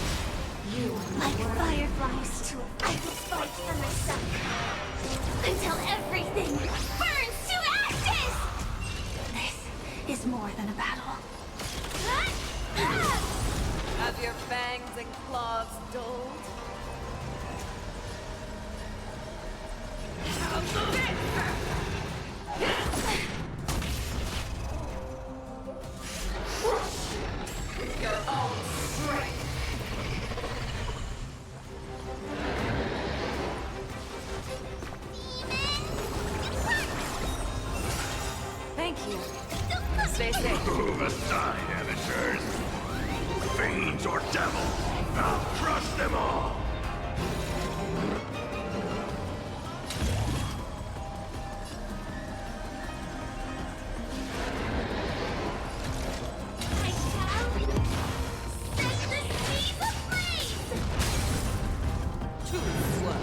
You like fireflies to I will fight for myself until everything burns to ashes! This is more than a battle. Have your fangs and claws dulled? Your own strength. Thank you. Stay safe. Move aside, amateurs. Fiends or devils, I'll crush them all. I shall set the seas ablaze! Too slow.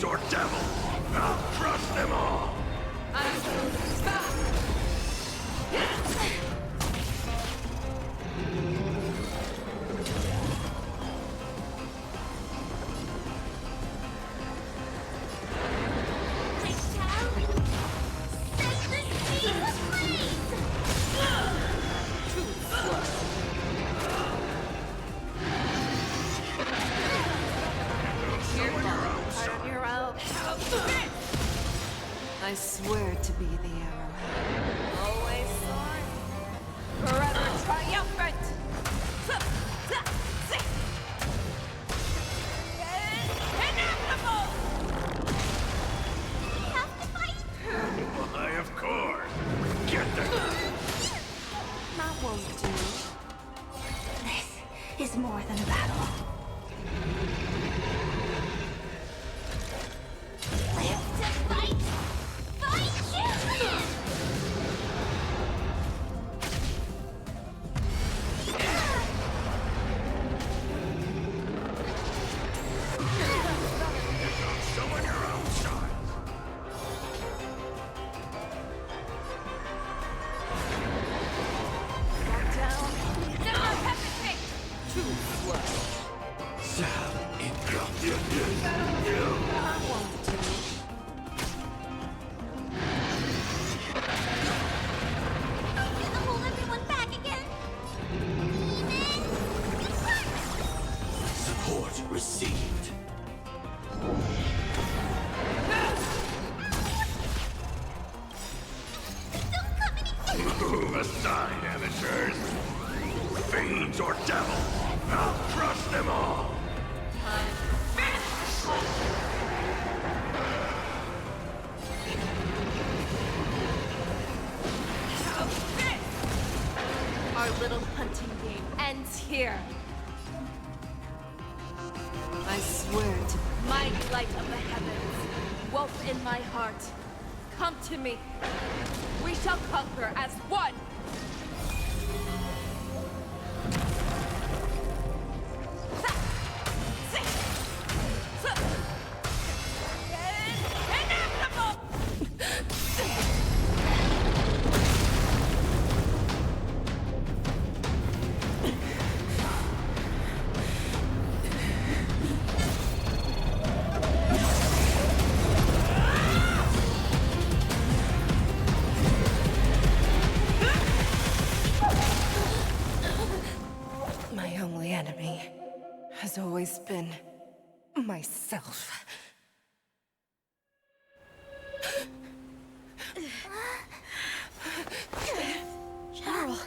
fiends or devil, I'll crush them all! I will stop! I swear to be the arrow. Always sword, forever triumphant! Inevitable! We have to fight! Why, of course! Get them! That won't do. This is more than a battle. Live to fight! Fight you! Showing your own style! Back down. Never hesitate! Too slow. Sal That won't do. Gonna hold everyone back again? Support received. Move aside, amateurs! Fiends or devil, I'll crush them all! Our little hunting game ends here. I swear to Mighty light of the heavens, wolf in my heart, come to me. We shall conquer as one. My only enemy has always been myself. General.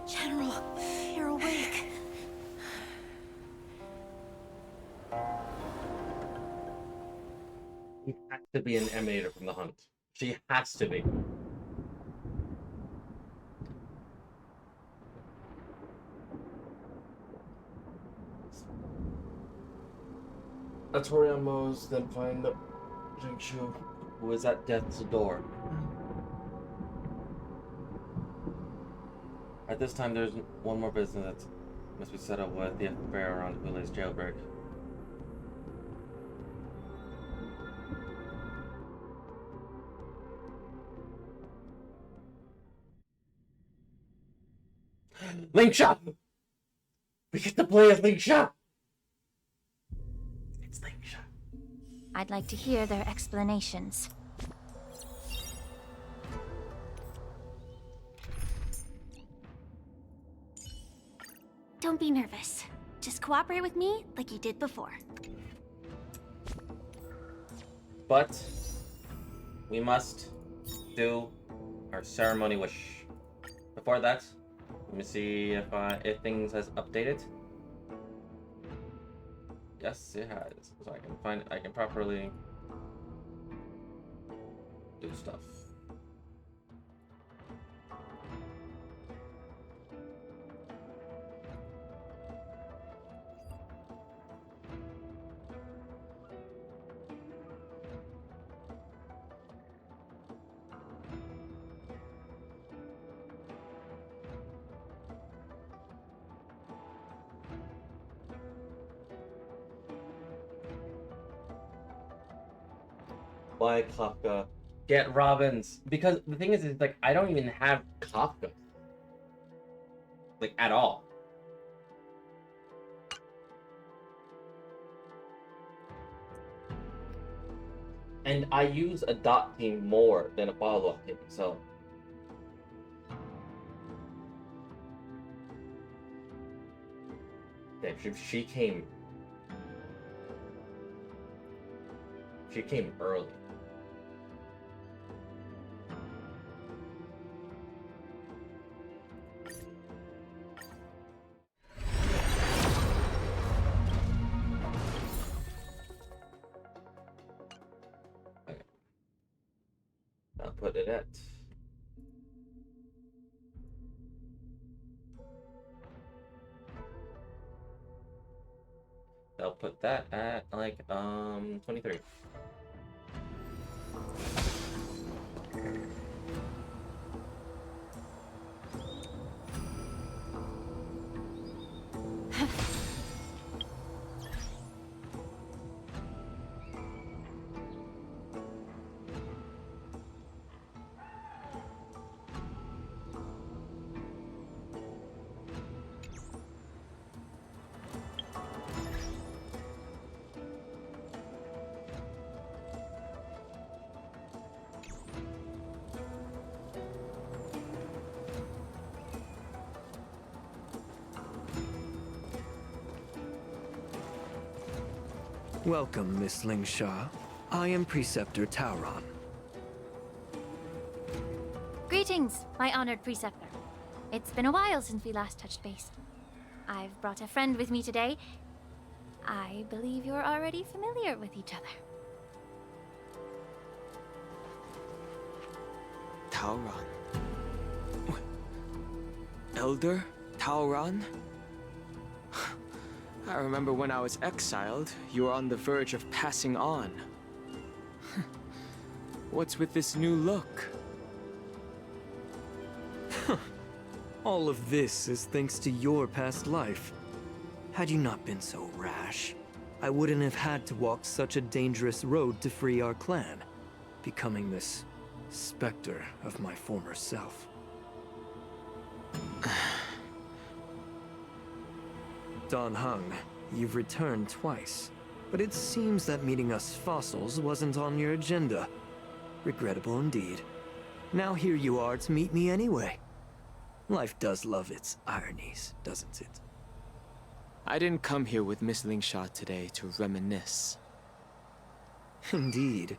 General, you're awake. She has to be an emanator from the hunt. She has to be. Let's hurry on Mose, then find Jingshu, who is at death's door. At this time, there's one more business that must be set up with the affair around Hule's jailbreak. Link Shop! We get to play as Link Shop! It's Link Shop. I'd like to hear their explanations. Don't be nervous. Just cooperate with me like you did before. But we must do our ceremony wish. Before that, let me see if things has updated. Yes, it has. So I can properly do stuff. Why Kafka? Get Robbins. Because the thing is like, I don't even have Kafka. Like, at all. And I use a dot team more than a follow-up team, so... Okay, she came early. Okay. I'll put it at... I'll put that at, like, 23. Welcome, Miss Lingshaw. I am Preceptor Tauron. Greetings, my honored preceptor. It's been a while since we last touched base. I've brought a friend with me today. I believe you're already familiar with each other. Tauron. Elder Tauron? I remember when I was exiled, you were on the verge of passing on. What's with this new look? All of this is thanks to your past life. Had you not been so rash, I wouldn't have had to walk such a dangerous road to free our clan, becoming this specter of my former self. Dan Heng, you've returned twice, but it seems that meeting us fossils wasn't on your agenda. Regrettable indeed. Now here you are to meet me anyway. Life does love its ironies, doesn't it? I didn't come here with Miss Lingshaw today to reminisce. Indeed.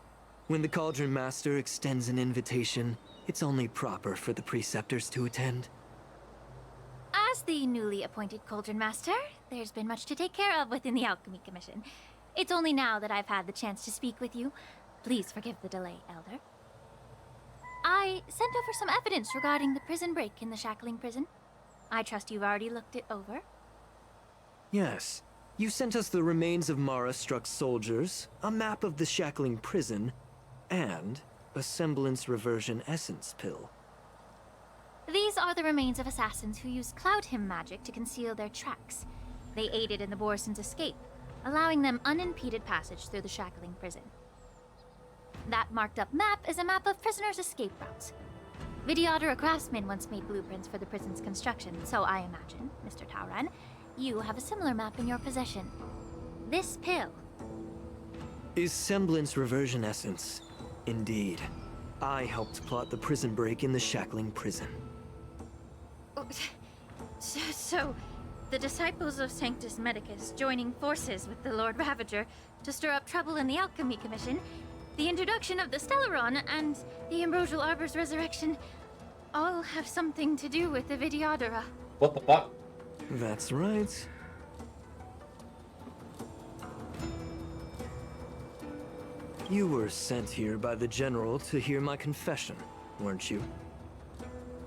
When the Cauldron Master extends an invitation, it's only proper for the Preceptors to attend. As the newly appointed Cauldron Master, there's been much to take care of within the Alchemy Commission. It's only now that I've had the chance to speak with you. Please forgive the delay, Elder. I sent over some evidence regarding the prison break in the Shackling Prison. I trust you've already looked it over. Yes. You sent us the remains of Mara-struck soldiers, a map of the Shackling Prison, and a semblance reversion essence pill. These are the remains of assassins who used Cloud Hymn magic to conceal their tracks. They aided in the Borisons' escape, allowing them unimpeded passage through the Shackling Prison. That marked-up map is a map of prisoners' escape routes. Vidyadhara craftsmen once made blueprints for the prison's construction, so I imagine, Mr. Tauron, you have a similar map in your possession. This pill. Is semblance reversion essence. Indeed. I helped plot the prison break in the Shackling Prison. So, the disciples of Sanctus Medicus joining forces with the Lord Ravager to stir up trouble in the Alchemy Commission, the introduction of the Stellaron, and the Ambrosial Arbor's resurrection all have something to do with the Vidyadhara. What the fuck? That's right. You were sent here by the General to hear my confession, weren't you?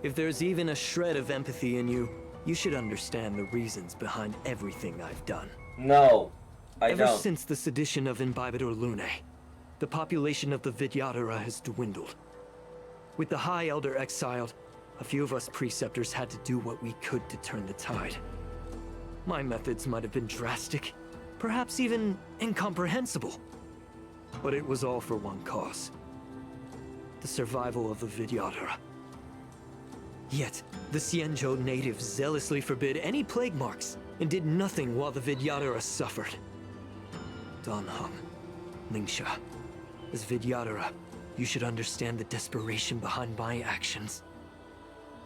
If there's even a shred of empathy in you, you should understand the reasons behind everything I've done. No, I Ever don't. since the sedition of Imbibitor Lunae, the population of the Vidyadhara has dwindled. With the High Elder exiled, a few of us Preceptors had to do what we could to turn the tide. My methods might have been drastic, perhaps even incomprehensible. but it was all for one cause. The survival of the Vidyadhara. Yet, the Xianzhou natives zealously forbid any plague marks and did nothing while the Vidyadhara suffered. Danheng, Lingsha, as Vidyadhara, you should understand the desperation behind my actions.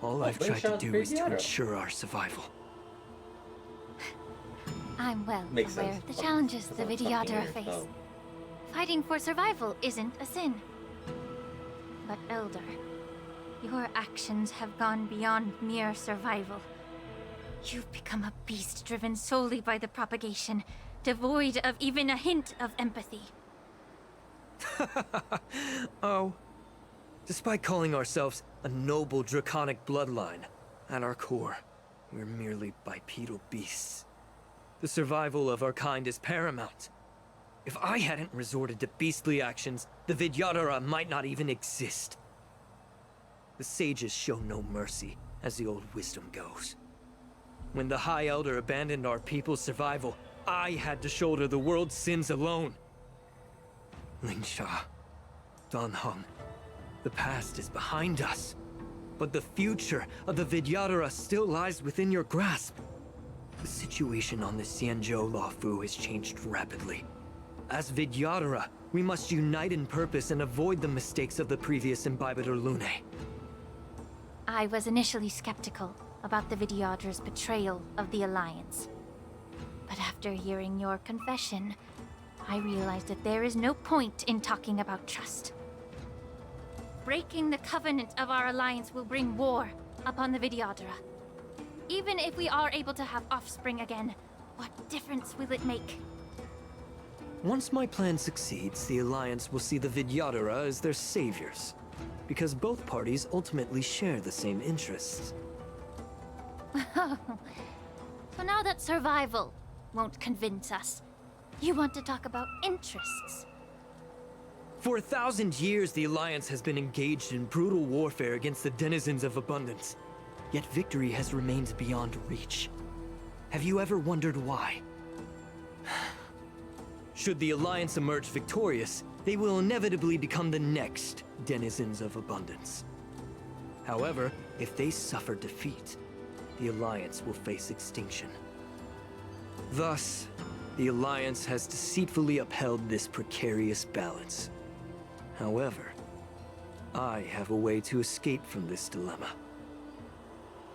All I've tried to do is to ensure our survival. I'm well Makes aware sense. of the challenges the That's not Vidyadhara fucking face. weird, Fighting for survival isn't a sin. But Elder, your actions have gone beyond mere survival. You've become a beast driven solely by the propagation, devoid of even a hint of empathy. Oh. Despite calling ourselves a noble draconic bloodline, at our core, we're merely bipedal beasts. The survival of our kind is paramount. If I hadn't resorted to beastly actions, the Vidyadhara might not even exist. The sages show no mercy, as the old wisdom goes. When the High Elder abandoned our people's survival, I had to shoulder the world's sins alone. Lingsha, Danheng, the past is behind us, but the future of the Vidyadhara still lies within your grasp. The situation on the Xianzhou Luofu has changed rapidly. As Vidyadhara, we must unite in purpose and avoid the mistakes of the previous Imbibitor Lunae. I was initially skeptical about the Vidyadhara's betrayal of the Alliance. But after hearing your confession, I realized that there is no point in talking about trust. Breaking the covenant of our alliance will bring war upon the Vidyadhara. Even if we are able to have offspring again, what difference will it make? Once my plan succeeds, the Alliance will see the Vidyadhara as their saviors, because both parties ultimately share the same interests. So now that survival won't convince us, you want to talk about interests? For 1,000 years, the Alliance has been engaged in brutal warfare against the denizens of abundance. Yet victory has remained beyond reach. Have you ever wondered why? Should the Alliance emerge victorious, they will inevitably become the next denizens of abundance. However, if they suffer defeat, the Alliance will face extinction. Thus, the Alliance has deceitfully upheld this precarious balance. However, I have a way to escape from this dilemma.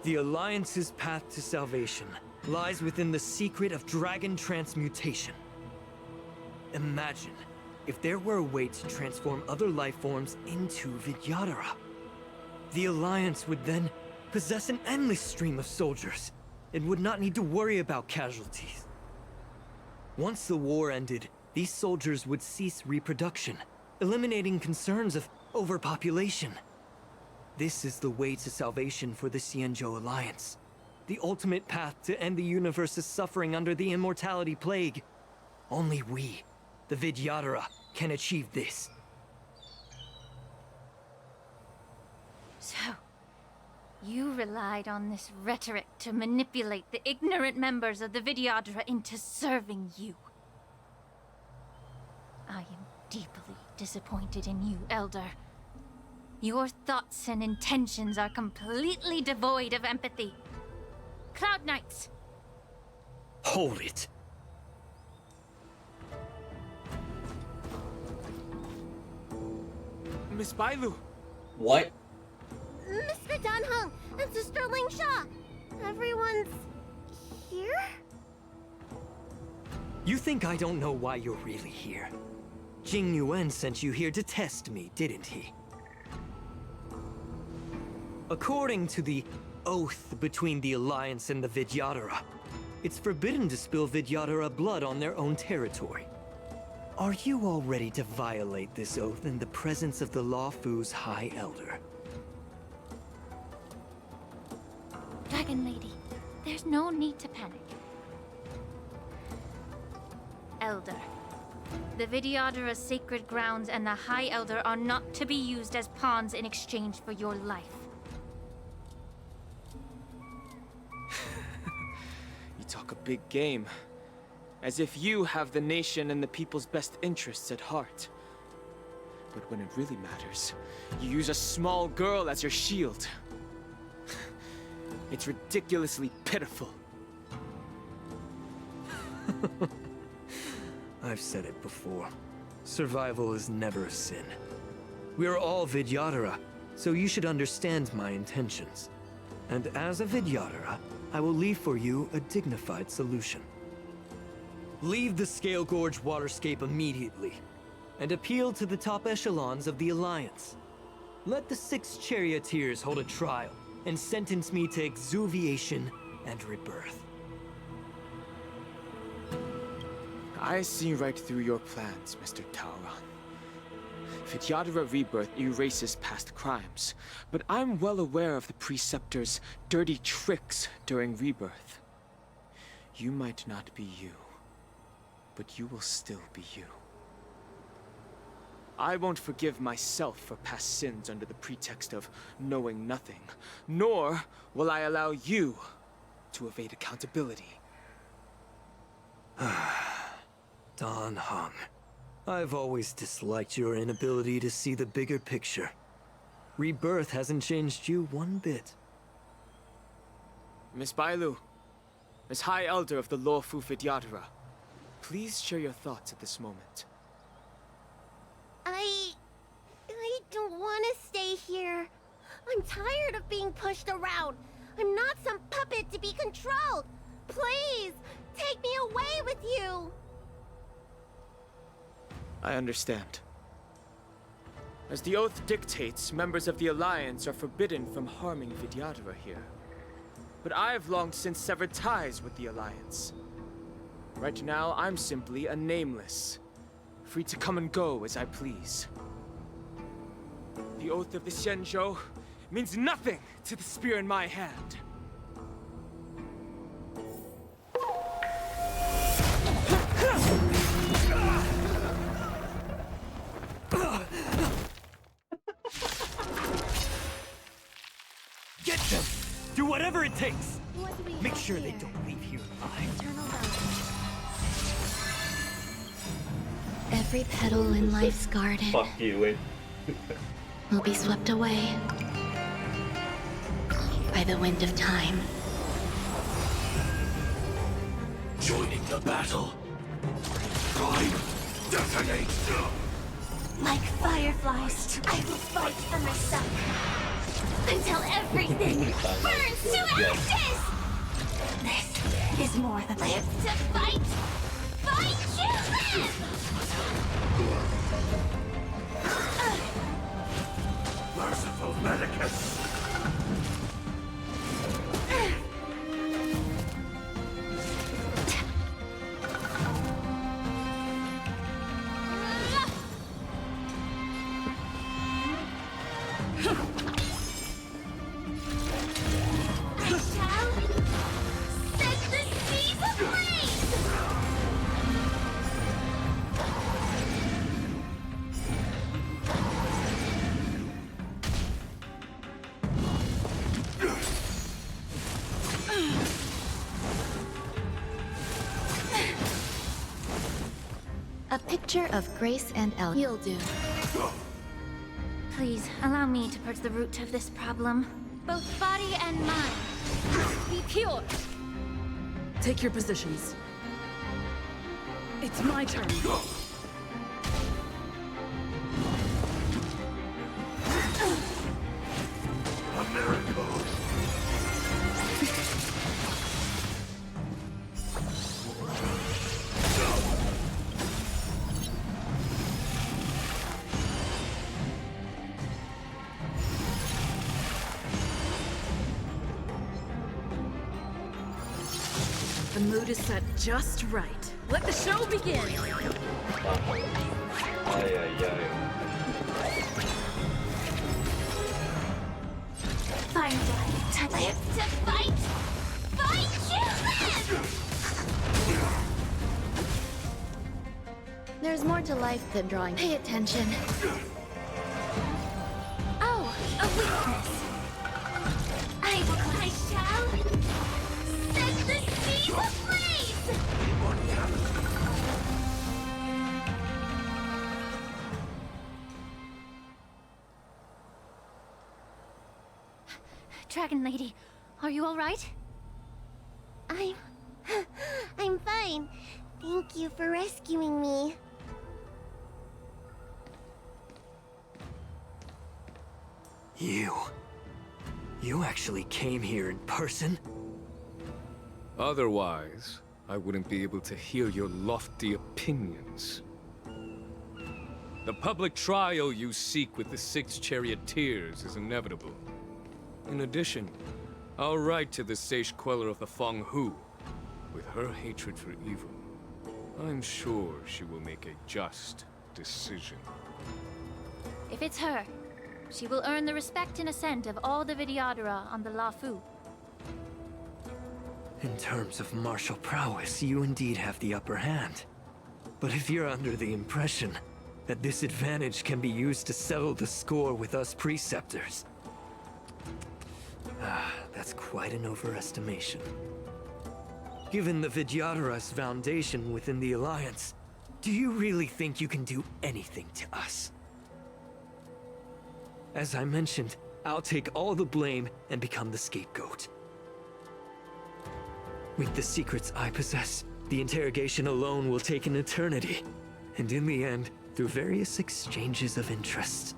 The Alliance's path to salvation lies within the secret of dragon transmutation. Imagine if there were a way to transform other life forms into Vidyadhara. The Alliance would then possess an endless stream of soldiers and would not need to worry about casualties. Once the war ended, these soldiers would cease reproduction, eliminating concerns of overpopulation. This is the way to salvation for the Xianzhou Alliance. The ultimate path to end the universe's suffering under the immortality plague. Only we, the Vidyadhara, can achieve this. So, you relied on this rhetoric to manipulate the ignorant members of the Vidyadhara into serving you. I am deeply disappointed in you, Elder. Your thoughts and intentions are completely devoid of empathy. Cloud Knights! Hold it! Miss Bailu! What? Mr. Danheng and Sister Lingsha! Everyone's here? You think I don't know why you're really here? Jing Yuan sent you here to test me, didn't he? According to the oath between the Alliance and the Vidyadhara, it's forbidden to spill Vidyadhara blood on their own territory. Are you all ready to violate this oath in the presence of the Luofu's High Elder? Dragon Lady, there's no need to panic. Elder, the Vidyadhara's sacred grounds and the High Elder are not to be used as pawns in exchange for your life. You talk a big game. As if you have the nation and the people's best interests at heart. But when it really matters, you use a small girl as your shield. It's ridiculously pitiful. I've said it before. Survival is never a sin. We are all Vidyadhara, so you should understand my intentions. And as a Vidyadhara, I will leave for you a dignified solution. Leave the Scale Gorge waterscape immediately, and appeal to the top echelons of the Alliance. Let the 6 charioteers hold a trial, and sentence me to exuviation and rebirth. I see right through your plans, Mr. Tauron. Vidyadhara Rebirth erases past crimes, but I'm well aware of the Preceptor's dirty tricks during Rebirth. You might not be you, but you will still be you. I won't forgive myself for past sins under the pretext of knowing nothing, nor will I allow you to evade accountability. Dan Heng, I've always disliked your inability to see the bigger picture. Rebirth hasn't changed you one bit. Miss Bailu, as High Elder of the Lawfu Vidyadhara, please share your thoughts at this moment. I don't want to stay here. I'm tired of being pushed around. I'm not some puppet to be controlled. Please, take me away with you. I understand. As the oath dictates, members of the Alliance are forbidden from harming Vidyadhara here. But I've long since severed ties with the Alliance. Right now, I'm simply a nameless, free to come and go as I please. The oath of the Xianzhou means nothing to the spear in my hand. Get them! Do whatever it takes! Make sure they don't leave here alive. Every petal in life's garden Fuck you, wait. will be swept away by the wind of time. Joining the battle. Time, detonate! Like fireflies, I will fight for myself. Until everything burns to ashes! This is more than live to fight! Fight you live! Merciful Medicus! A picture of grace and elegance. You'll do. Please, allow me to purge the root of this problem. Both body and mind must be pure. Take your positions. It's my turn. A miracle! The mood is set just right. Let the show begin! Finally, to live to fight! Fight you live! There's more to life than drawing. Pay attention. Oh, a weakness. I shall set the seas ablaze! Dragon Lady, are you alright? I'm fine. Thank you for rescuing me. You actually came here in person? Otherwise, I wouldn't be able to hear your lofty opinions. The public trial you seek with the 6 charioteers is inevitable. In addition, I'll write to the Sage Queller of the Feng Hu. With her hatred for evil, I'm sure she will make a just decision. If it's her, she will earn the respect and assent of all the Vidyadhara on the Lafu. In terms of martial prowess, you indeed have the upper hand. But if you're under the impression that this advantage can be used to settle the score with us preceptors, that's quite an overestimation. Given the Vidyadhara's foundation within the Alliance, do you really think you can do anything to us? As I mentioned, I'll take all the blame and become the scapegoat. With the secrets I possess, the interrogation alone will take an eternity. And in the end, through various exchanges of interest,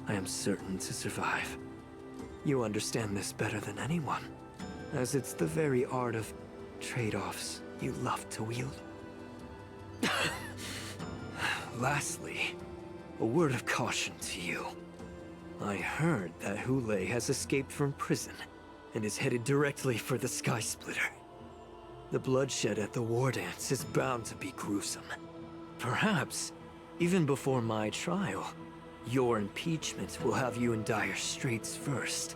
I am certain to survive. You understand this better than anyone, as it's the very art of trade-offs you love to wield. Lastly, a word of caution to you. I heard that Hule has escaped from prison and is headed directly for the Sky Splitter. The bloodshed at the war dance is bound to be gruesome. Perhaps, even before my trial, your impeachment will have you in dire straits first.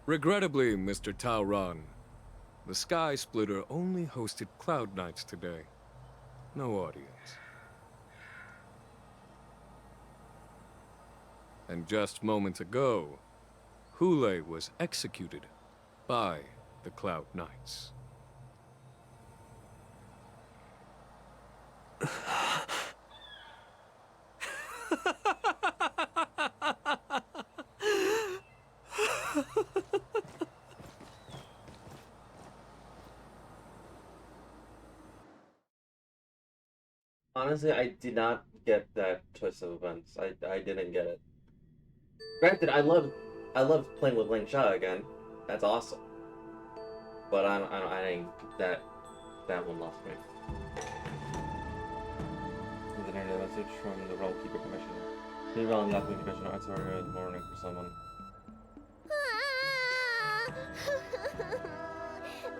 Regrettably, Mr. Tauron, the Sky Splitter only hosted Cloud Knights today. No audience. And just moments ago, Hule was executed by the Cloud Knights. Honestly, I did not get that twist of events. I didn't get it. Granted, I love playing with Ling Sha again. That's awesome. But I didn't that one lost me. There's an internet message from the Realm Keeper Commissioner. The Realm Keeper Commissioner answered earlier in the morning for someone.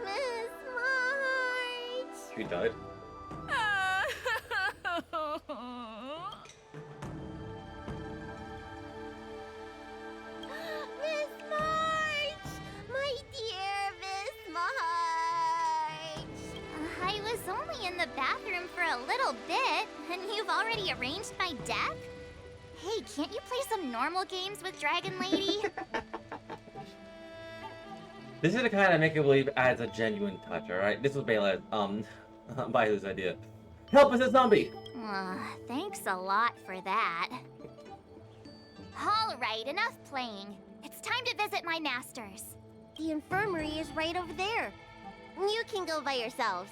Miss March! She died. Miss March! My dear Miss March! I was only in the bathroom for a little bit, and you've already arranged my death? Hey, can't you play some normal games with Dragon Lady? This is the kind of make it believe adds a genuine touch, alright? This was Bailu's idea. Help us, a zombie! Thanks a lot for that. Alright, enough playing. It's time to visit my masters. The infirmary is right over there. You can go by yourselves.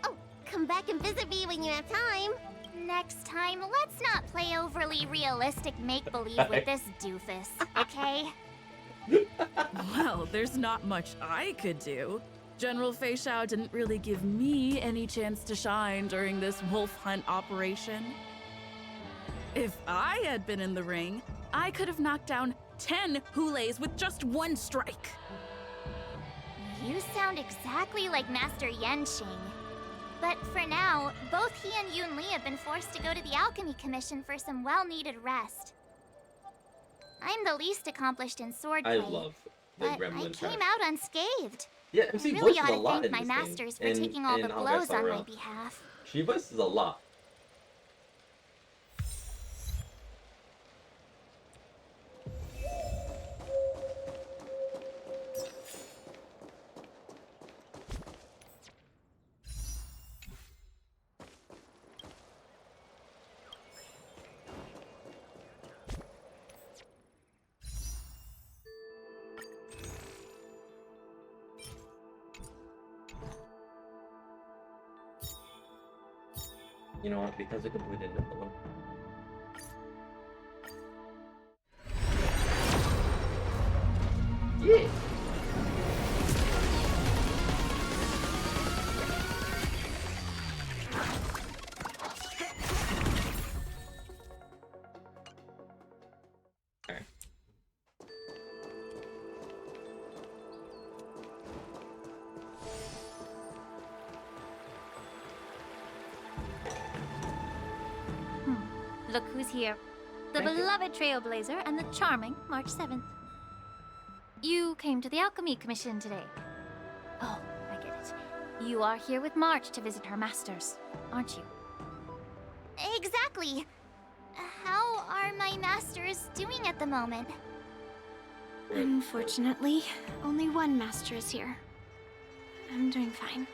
Oh, come back and visit me when you have time. Next time, let's not play overly realistic make-believe with this doofus, okay? Well, there's not much I could do. General Fei Xiao didn't really give me any chance to shine during this wolf hunt operation. If I had been in the ring, I could have knocked down 10 Hules with just one strike. You sound exactly like Master Yenshing. But for now, both he and Yun Li have been forced to go to the Alchemy Commission for some well-needed rest. I'm the least accomplished in swordplay, I love the but I Gremlin came track. out unscathed. Yeah, I MC really voices ought a to lot thank in my this masters game. for taking all in the Honkai blows Star on Rail. my behalf. She voices a lot. You know what? Because it could bleed into blue. Yeah. Okay. Look who's here. The Thank you. beloved Trailblazer and the charming March 7th. You came to the Alchemy Commission today. Oh, I get it. You are here with March to visit her masters, aren't you? Exactly. How are my masters doing at the moment? Unfortunately, only one master is here. I'm doing fine.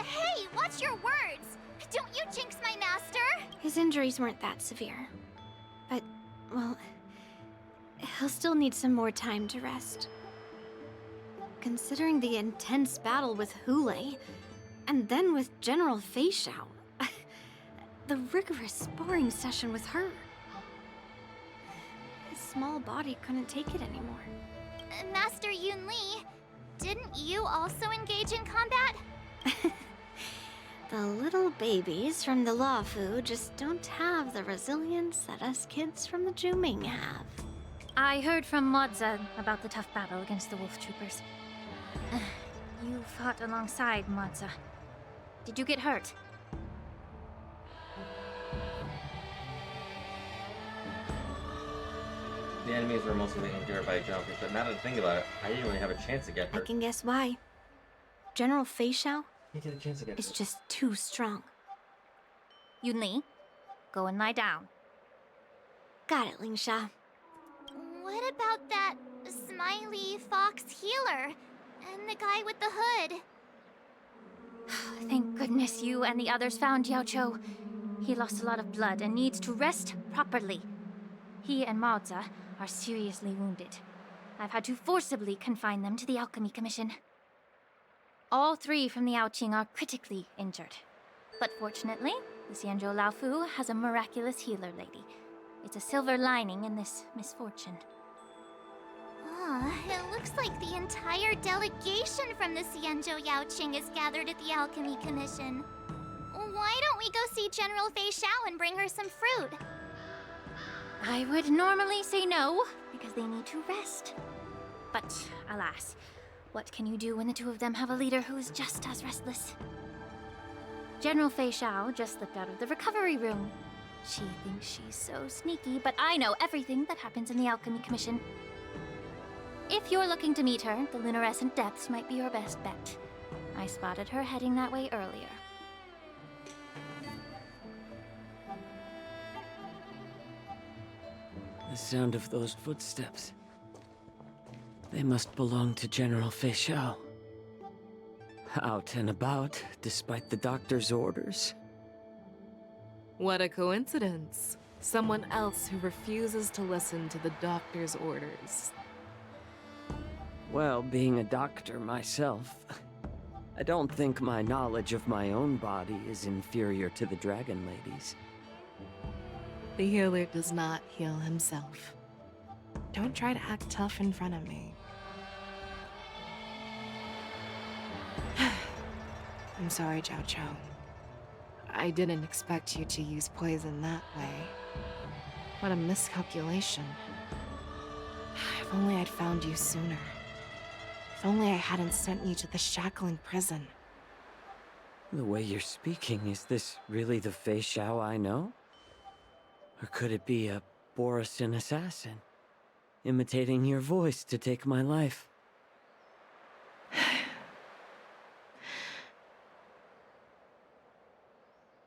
Hey, watch your words! Don't you jinx my master! His injuries weren't that severe. But, well, he'll still need some more time to rest. Considering the intense battle with Hule, and then with General Fei Xiao, the rigorous sparring session with her. His small body couldn't take it anymore. Master Yun Li, didn't you also engage in combat? The little babies from the Luofu just don't have the resilience that us kids from the Zhuming have. I heard from Modza about the tough battle against the wolf troopers. You fought alongside Modza. Did you get hurt? The enemies were mostly endured by jumpers, but now that I think about it, I didn't really have a chance to get I hurt. can guess why. General Fei Xiao He did a chance to get is hurt. just too strong. Yun Li, go and lie down. Got it, Lingsha. What about that smiley fox healer? And the guy with the hood? Thank goodness you and the others found Yao Cho. He lost a lot of blood and needs to rest properly. He and Maoza are seriously wounded. I've had to forcibly confine them to the Alchemy Commission. All three from the Yaoqing are critically injured. But fortunately, the Xianzhou Laofu has a miraculous healer lady. It's a silver lining in this misfortune. It looks like the entire delegation from the Xianzhou Yaoqing is gathered at the Alchemy Commission. Why don't we go see General Fei Xiao and bring her some fruit? I would normally say no, because they need to rest. But alas, what can you do when the two of them have a leader who is just as restless? General Fei Xiao just slipped out of the recovery room. She thinks she's so sneaky, but I know everything that happens in the Alchemy Commission. If you're looking to meet her, the luminescent depths might be your best bet. I spotted her heading that way earlier. The sound of those footsteps. They must belong to General Fei Xiao. Out and about, despite the doctor's orders. What a coincidence. Someone else who refuses to listen to the doctor's orders. Well, being a doctor myself, I don't think my knowledge of my own body is inferior to the Dragon Lady's. The healer does not heal himself. Don't try to act tough in front of me. I'm sorry, Zhao Cho. I didn't expect you to use poison that way. What a miscalculation. If only I'd found you sooner. If only I hadn't sent you to the shackling prison. The way you're speaking, is this really the Fei Xiao I know? Or could it be a Borisin assassin, imitating your voice to take my life?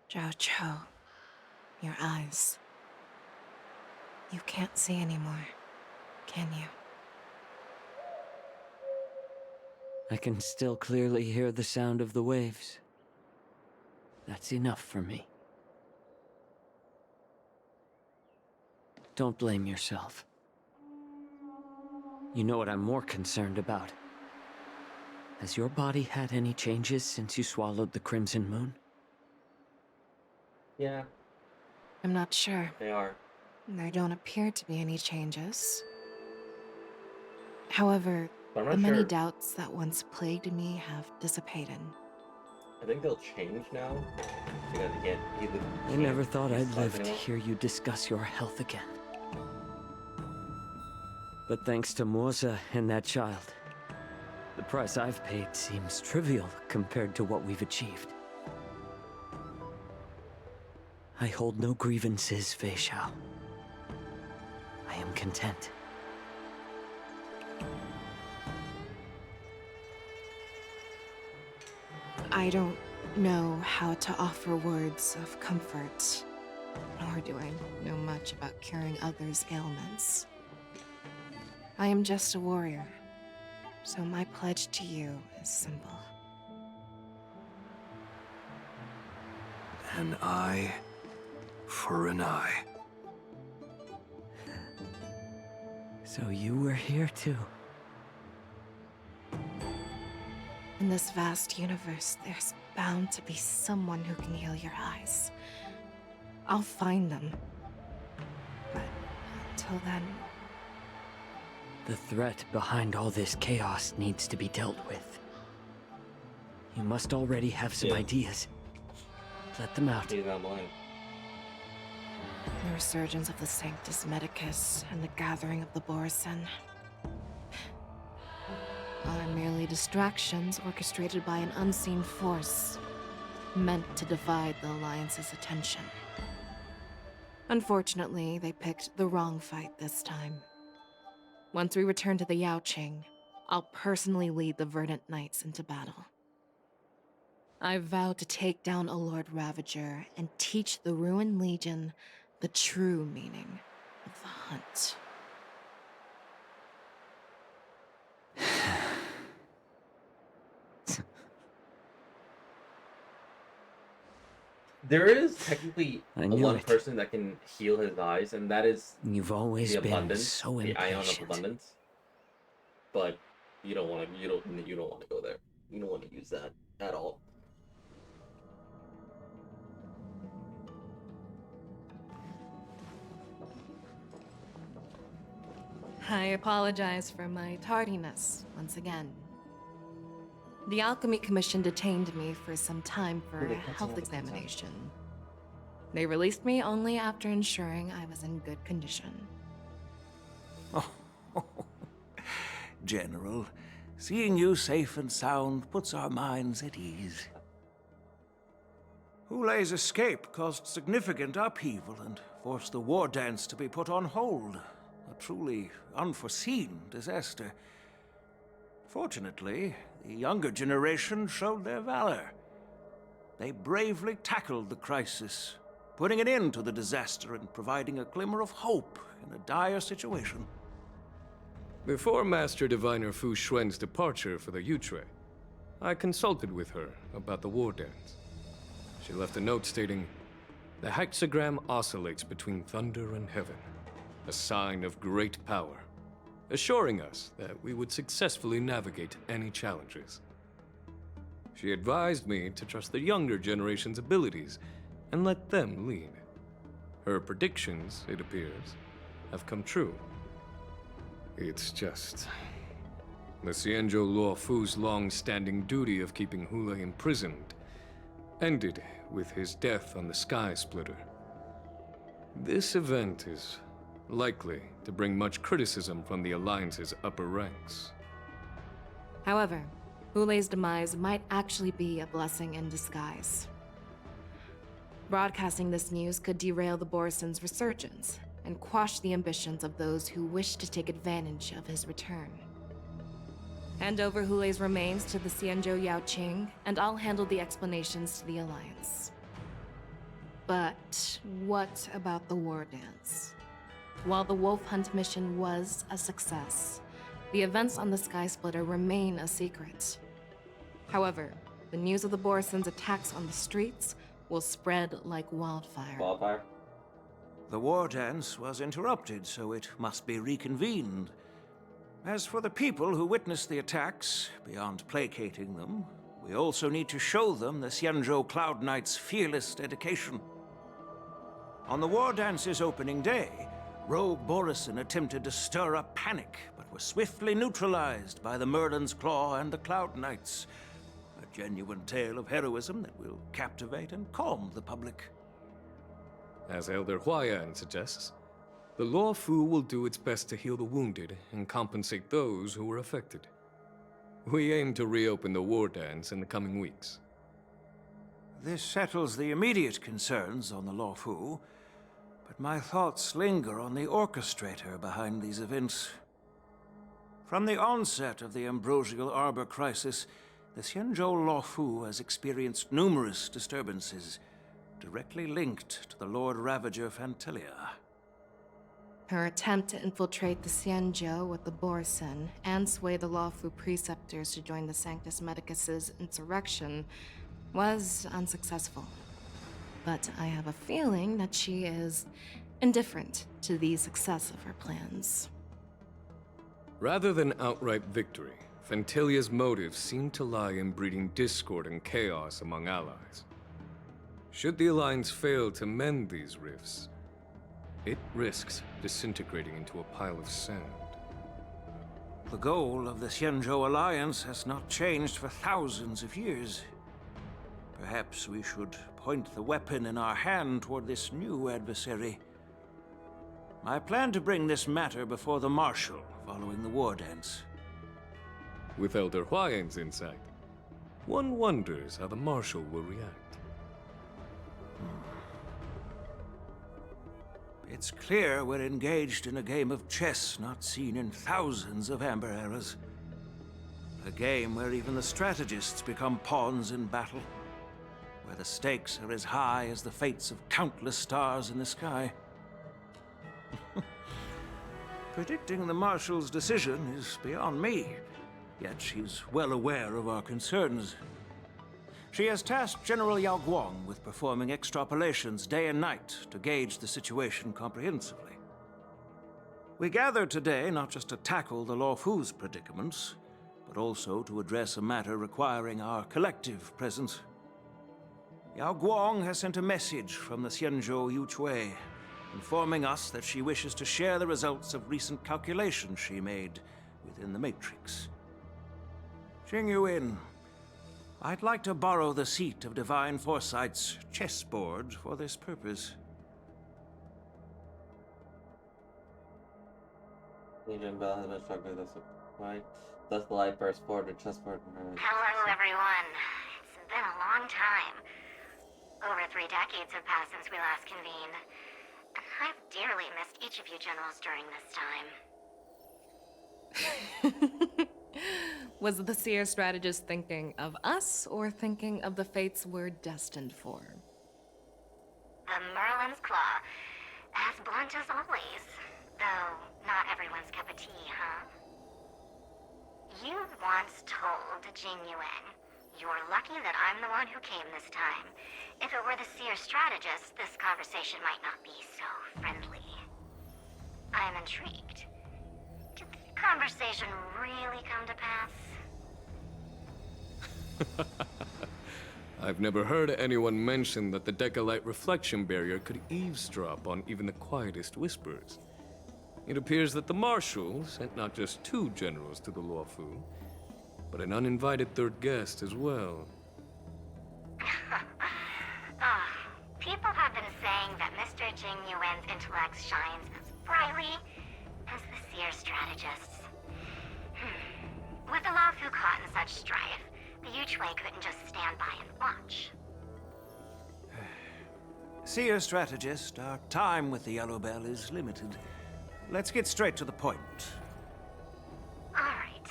Zhao Cho, your eyes. You can't see anymore, can you? I can still clearly hear the sound of the waves. That's enough for me. Don't blame yourself. You know what I'm more concerned about? Has your body had any changes since you swallowed the Crimson Moon? Yeah. I'm not sure. They are. There don't appear to be any changes. However, But I'm not the many sure. doubts that once plagued me have dissipated. I think they'll change now. Because they can't either. I never thought I'd live to hear you discuss your health again. But thanks to Morza and that child, the price I've paid seems trivial compared to what we've achieved. I hold no grievances, Fei Xiao. I am content. I don't know how to offer words of comfort, nor do I know much about curing others' ailments. I am just a warrior, so my pledge to you is simple. An eye for an eye. So you were here too. In this vast universe, there's bound to be someone who can heal your eyes. I'll find them. But until then... The threat behind all this chaos needs to be dealt with. You must already have some ideas. Let them out. He's not blind. The resurgence of the Sanctus Medicus and the gathering of the Borisin are merely distractions orchestrated by an unseen force, meant to divide the Alliance's attention. Unfortunately, they picked the wrong fight this time. Once we return to the Yaoqing, I'll personally lead the Verdant Knights into battle. I vow to take down a Lord Ravager and teach the Ruined Legion the true meaning of the hunt. There is technically I knew one it. person that can heal his eyes, and that is You've always the been abundance, so the ion of impatient. abundance. But you don't want to. You don't want to go there. You don't want to use that at all. I apologize for my tardiness once again. The Alchemy Commission detained me for some time for a health examination. They released me only after ensuring I was in good condition. Oh, General, seeing you safe and sound puts our minds at ease. Hulei's escape caused significant upheaval and forced the war dance to be put on hold. A truly unforeseen disaster. Fortunately, the younger generation showed their valor. They bravely tackled the crisis, putting an end to the disaster and providing a glimmer of hope in a dire situation. Before Master Diviner Fu Xuan's departure for the Yutre, I consulted with her about the war dance. She left a note stating, "The hexagram oscillates between thunder and heaven, a sign of great power, assuring us that we would successfully navigate any challenges." She advised me to trust the younger generation's abilities and let them lead. Her predictions, it appears, have come true. It's just... the Xianzhou Luofu's long-standing duty of keeping Hulei imprisoned ended with his death on the Sky Splitter. This event is likely to bring much criticism from the Alliance's upper ranks. However, Hulei's demise might actually be a blessing in disguise. Broadcasting this news could derail the Borisin's resurgence and quash the ambitions of those who wish to take advantage of his return. Hand over Hulei's remains to the Xianzhou Yaoqing, and I'll handle the explanations to the Alliance. But what about the war dance? While the Wolf Hunt mission was a success, the events on the Sky Splitter remain a secret. However, the news of the Borisin's attacks on the streets will spread like wildfire. Wildfire? The war dance was interrupted, so it must be reconvened. As for the people who witnessed the attacks, beyond placating them, we also need to show them the Xianzhou Cloud Knight's fearless dedication. On the War Dance's opening day, rogue Borison attempted to stir up panic, but were swiftly neutralized by the Merlin's Claw and the Cloud Knights. A genuine tale of heroism that will captivate and calm the public. As Elder Huayan suggests, the Law Fu will do its best to heal the wounded and compensate those who were affected. We aim to reopen the War Dance in the coming weeks. This settles the immediate concerns on the Law Fu, but my thoughts linger on the orchestrator behind these events. From the onset of the Ambrosial Arbor crisis, the Xianzhou Law Fu has experienced numerous disturbances, directly linked to the Lord Ravager Fantelia. Her attempt to infiltrate the Xianzhou with the Borison and sway the Lawfu preceptors to join the Sanctus Medicus's insurrection was unsuccessful. But I have a feeling that she is indifferent to the success of her plans. Rather than outright victory, Fantelia's motives seem to lie in breeding discord and chaos among allies. Should the Alliance fail to mend these rifts, it risks disintegrating into a pile of sand. The goal of the Xianzhou Alliance has not changed for thousands of years. Perhaps we should point the weapon in our hand toward this new adversary. I plan to bring this matter before the Marshal following the War Dance. With Elder Huayan's insight, one wonders how the Marshal will react. It's clear we're engaged in a game of chess not seen in thousands of Amber eras. A game where even the strategists become pawns in battle, where the stakes are as high as the fates of countless stars in the sky. Predicting the Marshal's decision is beyond me, yet she's well aware of our concerns. She has tasked General Yao Guang with performing extrapolations day and night to gauge the situation comprehensively. We gathered today not just to tackle the Law Fu's predicaments, but also to address a matter requiring our collective presence. Yao Guang has sent a message from the Xianzhou Yuchui, informing us that she wishes to share the results of recent calculations she made within the Matrix. Jing Yuan, I'd like to borrow the seat of Divine Foresight's chessboard for this purpose. Legion Bell has been struggling with this fight. Thus the light burst forward to chessboard and her. Hello, everyone. It's been a long time. Over 3 decades have passed since we last convened. And I've dearly missed each of you generals during this time. Was the Seer strategist thinking of us or thinking of the fates we're destined for? The Merlin's Claw. As blunt as always. Though, not everyone's cup of tea, huh? You once told Jing Yuan, "You're lucky that I'm the one who came this time. If it were the Seer strategist, this conversation might not be so friendly." I'm intrigued. Did the conversation really come to pass? I've never heard anyone mention that the Decalite reflection barrier could eavesdrop on even the quietest whispers. It appears that the Marshal sent not just 2 generals to the Law Fu, but an uninvited 3rd guest as well. People have been saying that Mr. Jing Yuan's intellect shines as brightly as the Seer strategist's. With the Law Fu caught in such strife, the Yuchui couldn't just stand by and watch. Seer strategist, our time with the Yellow Bell is limited. Let's get straight to the point. Alright.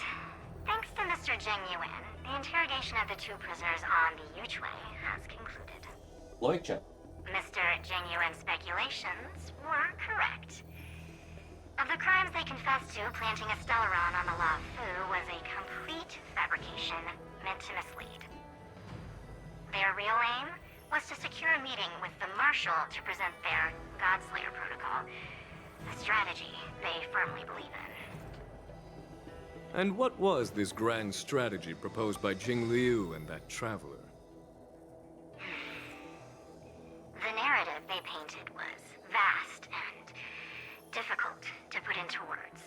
Thanks to Mr. Jing Yuan, the interrogation of the 2 prisoners on the Yuchui has concluded. Loicha. Mr. Jing Yuan's speculations were correct. Of the crimes they confessed to, planting a Stellaron on the Law Fu was a complete fabrication meant to mislead. Their real aim was to secure a meeting with the Marshal to present their Godslayer protocol, a strategy they firmly believe in. And what was this grand strategy proposed by Jing Liu and that traveler? The narrative they painted was vast and difficult to put into words.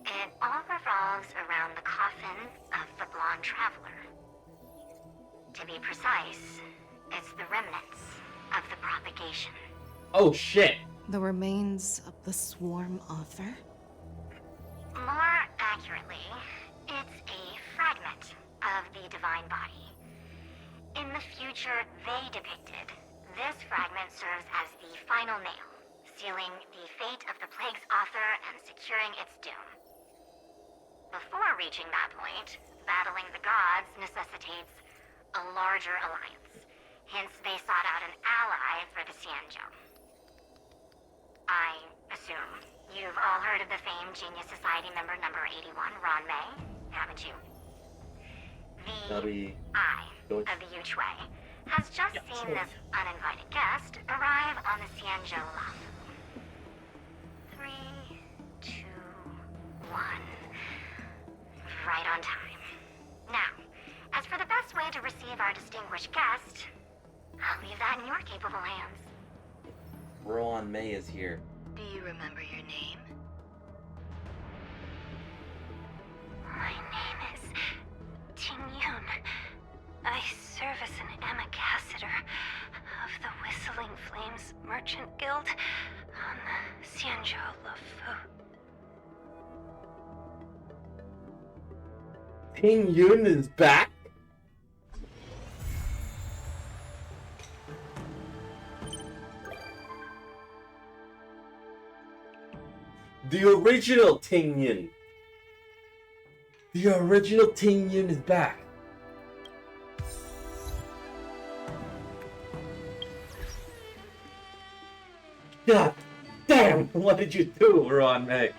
It all revolves around the coffin of the blonde traveler. To be precise, it's the remnants of the propagation. Oh shit! The remains of the swarm author? More accurately, it's a fragment of the divine body. In the future they depicted, this fragment serves as the final nail, sealing the fate of the plague's author and securing its doom. Before reaching that point, battling the gods necessitates a larger alliance. Hence, they sought out an ally for the Xianzhou. I assume you've all heard of the famed Genius Society member number 81, Ron May, haven't you? The Eye of the Yuchue has just seen this uninvited guest arrive on the Xianzhou Lafu. 3, 2, 1. Right on time. Now, as for the best way to receive our distinguished guest, I'll leave that in your capable hands. Rowan May is here. Do you remember your name? My name is Ting Yun. I serve as an ambassador of the Whistling Flames Merchant Guild on the Xianzhou Lafu. Ting Yun is back? The original Ting Yun. The original Ting Yun is back. God damn, what did you do, Ron May?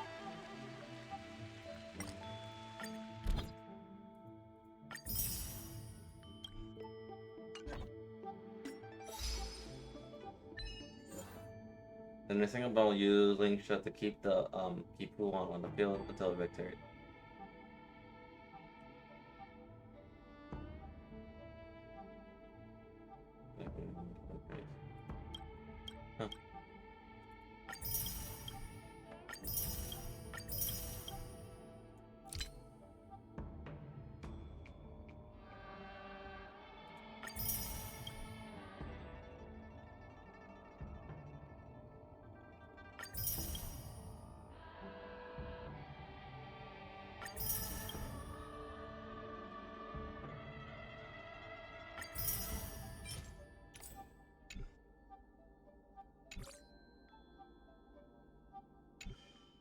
The missing about using shot to keep the keep Fu on the field until victory. Huh.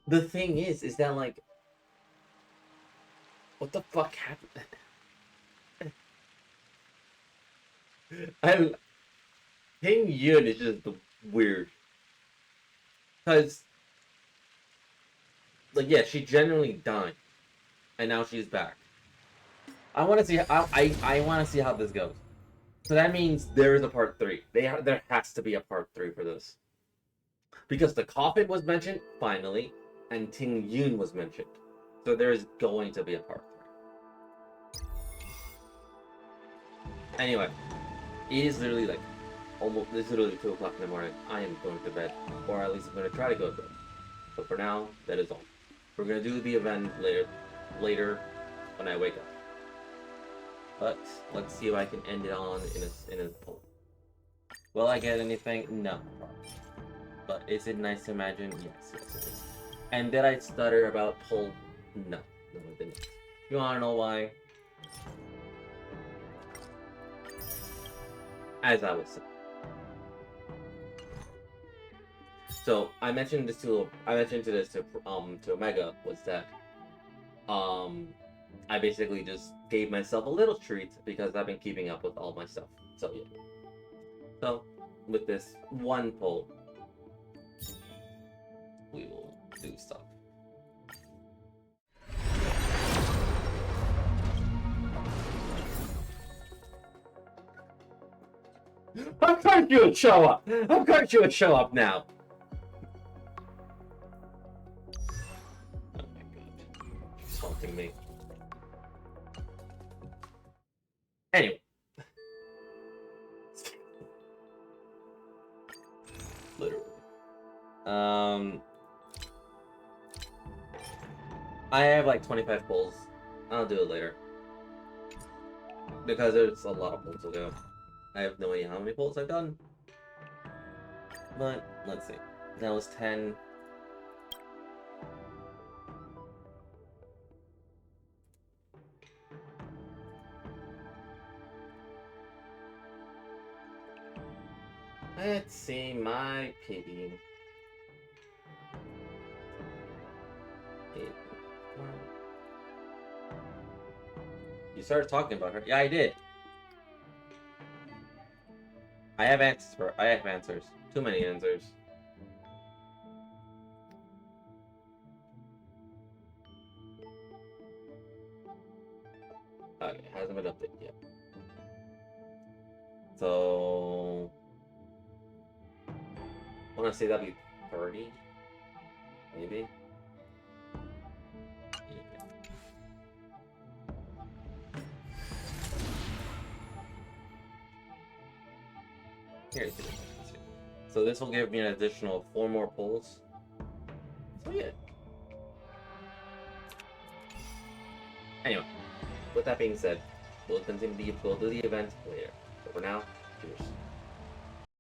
The thing is that like, what the fuck happened? Ting Yun is just weird, cause like yeah, she genuinely died, and now she's back. I want to see. I want to see how this goes. So that means there is a part 3. There has to be a part 3 for this, because the coffin was mentioned finally. And Ting Yun was mentioned. So there's going to be a part 3. Anyway, it is literally like it's literally 2 o'clock in the morning. I am going to bed. Or at least I'm going to try to go to bed. But for now, that is all. We're going to do the event later when I wake up. But let's see if I can end it on in a poll. Will I get anything? No. But is it nice to imagine? Yes, it is. And did I stutter about poll? No, I didn't. You wanna know why? As I was saying. So I mentioned this to Omega was that I basically just gave myself a little treat because I've been keeping up with all my stuff. So yeah. So with this one poll, we will do stuff. Of course you would show up! Of course you would show up now! Oh my god. She's haunting me. Anyway. Literally. I have like 25 pulls. I'll do it later. Because there's a lot of pulls to do. I have no idea how many pulls I've done. But, let's see. That was 10. Let's see my piggy. You started talking about her. Yeah, I did. I have answers for. I have answers. Too many answers. Okay, hasn't been updated yet. So, I want to say that'd be 30, maybe. Here, so this will give me an additional 4 more pulls. So yeah. Anyway, with that being said, we'll do the event later. But for now, cheers.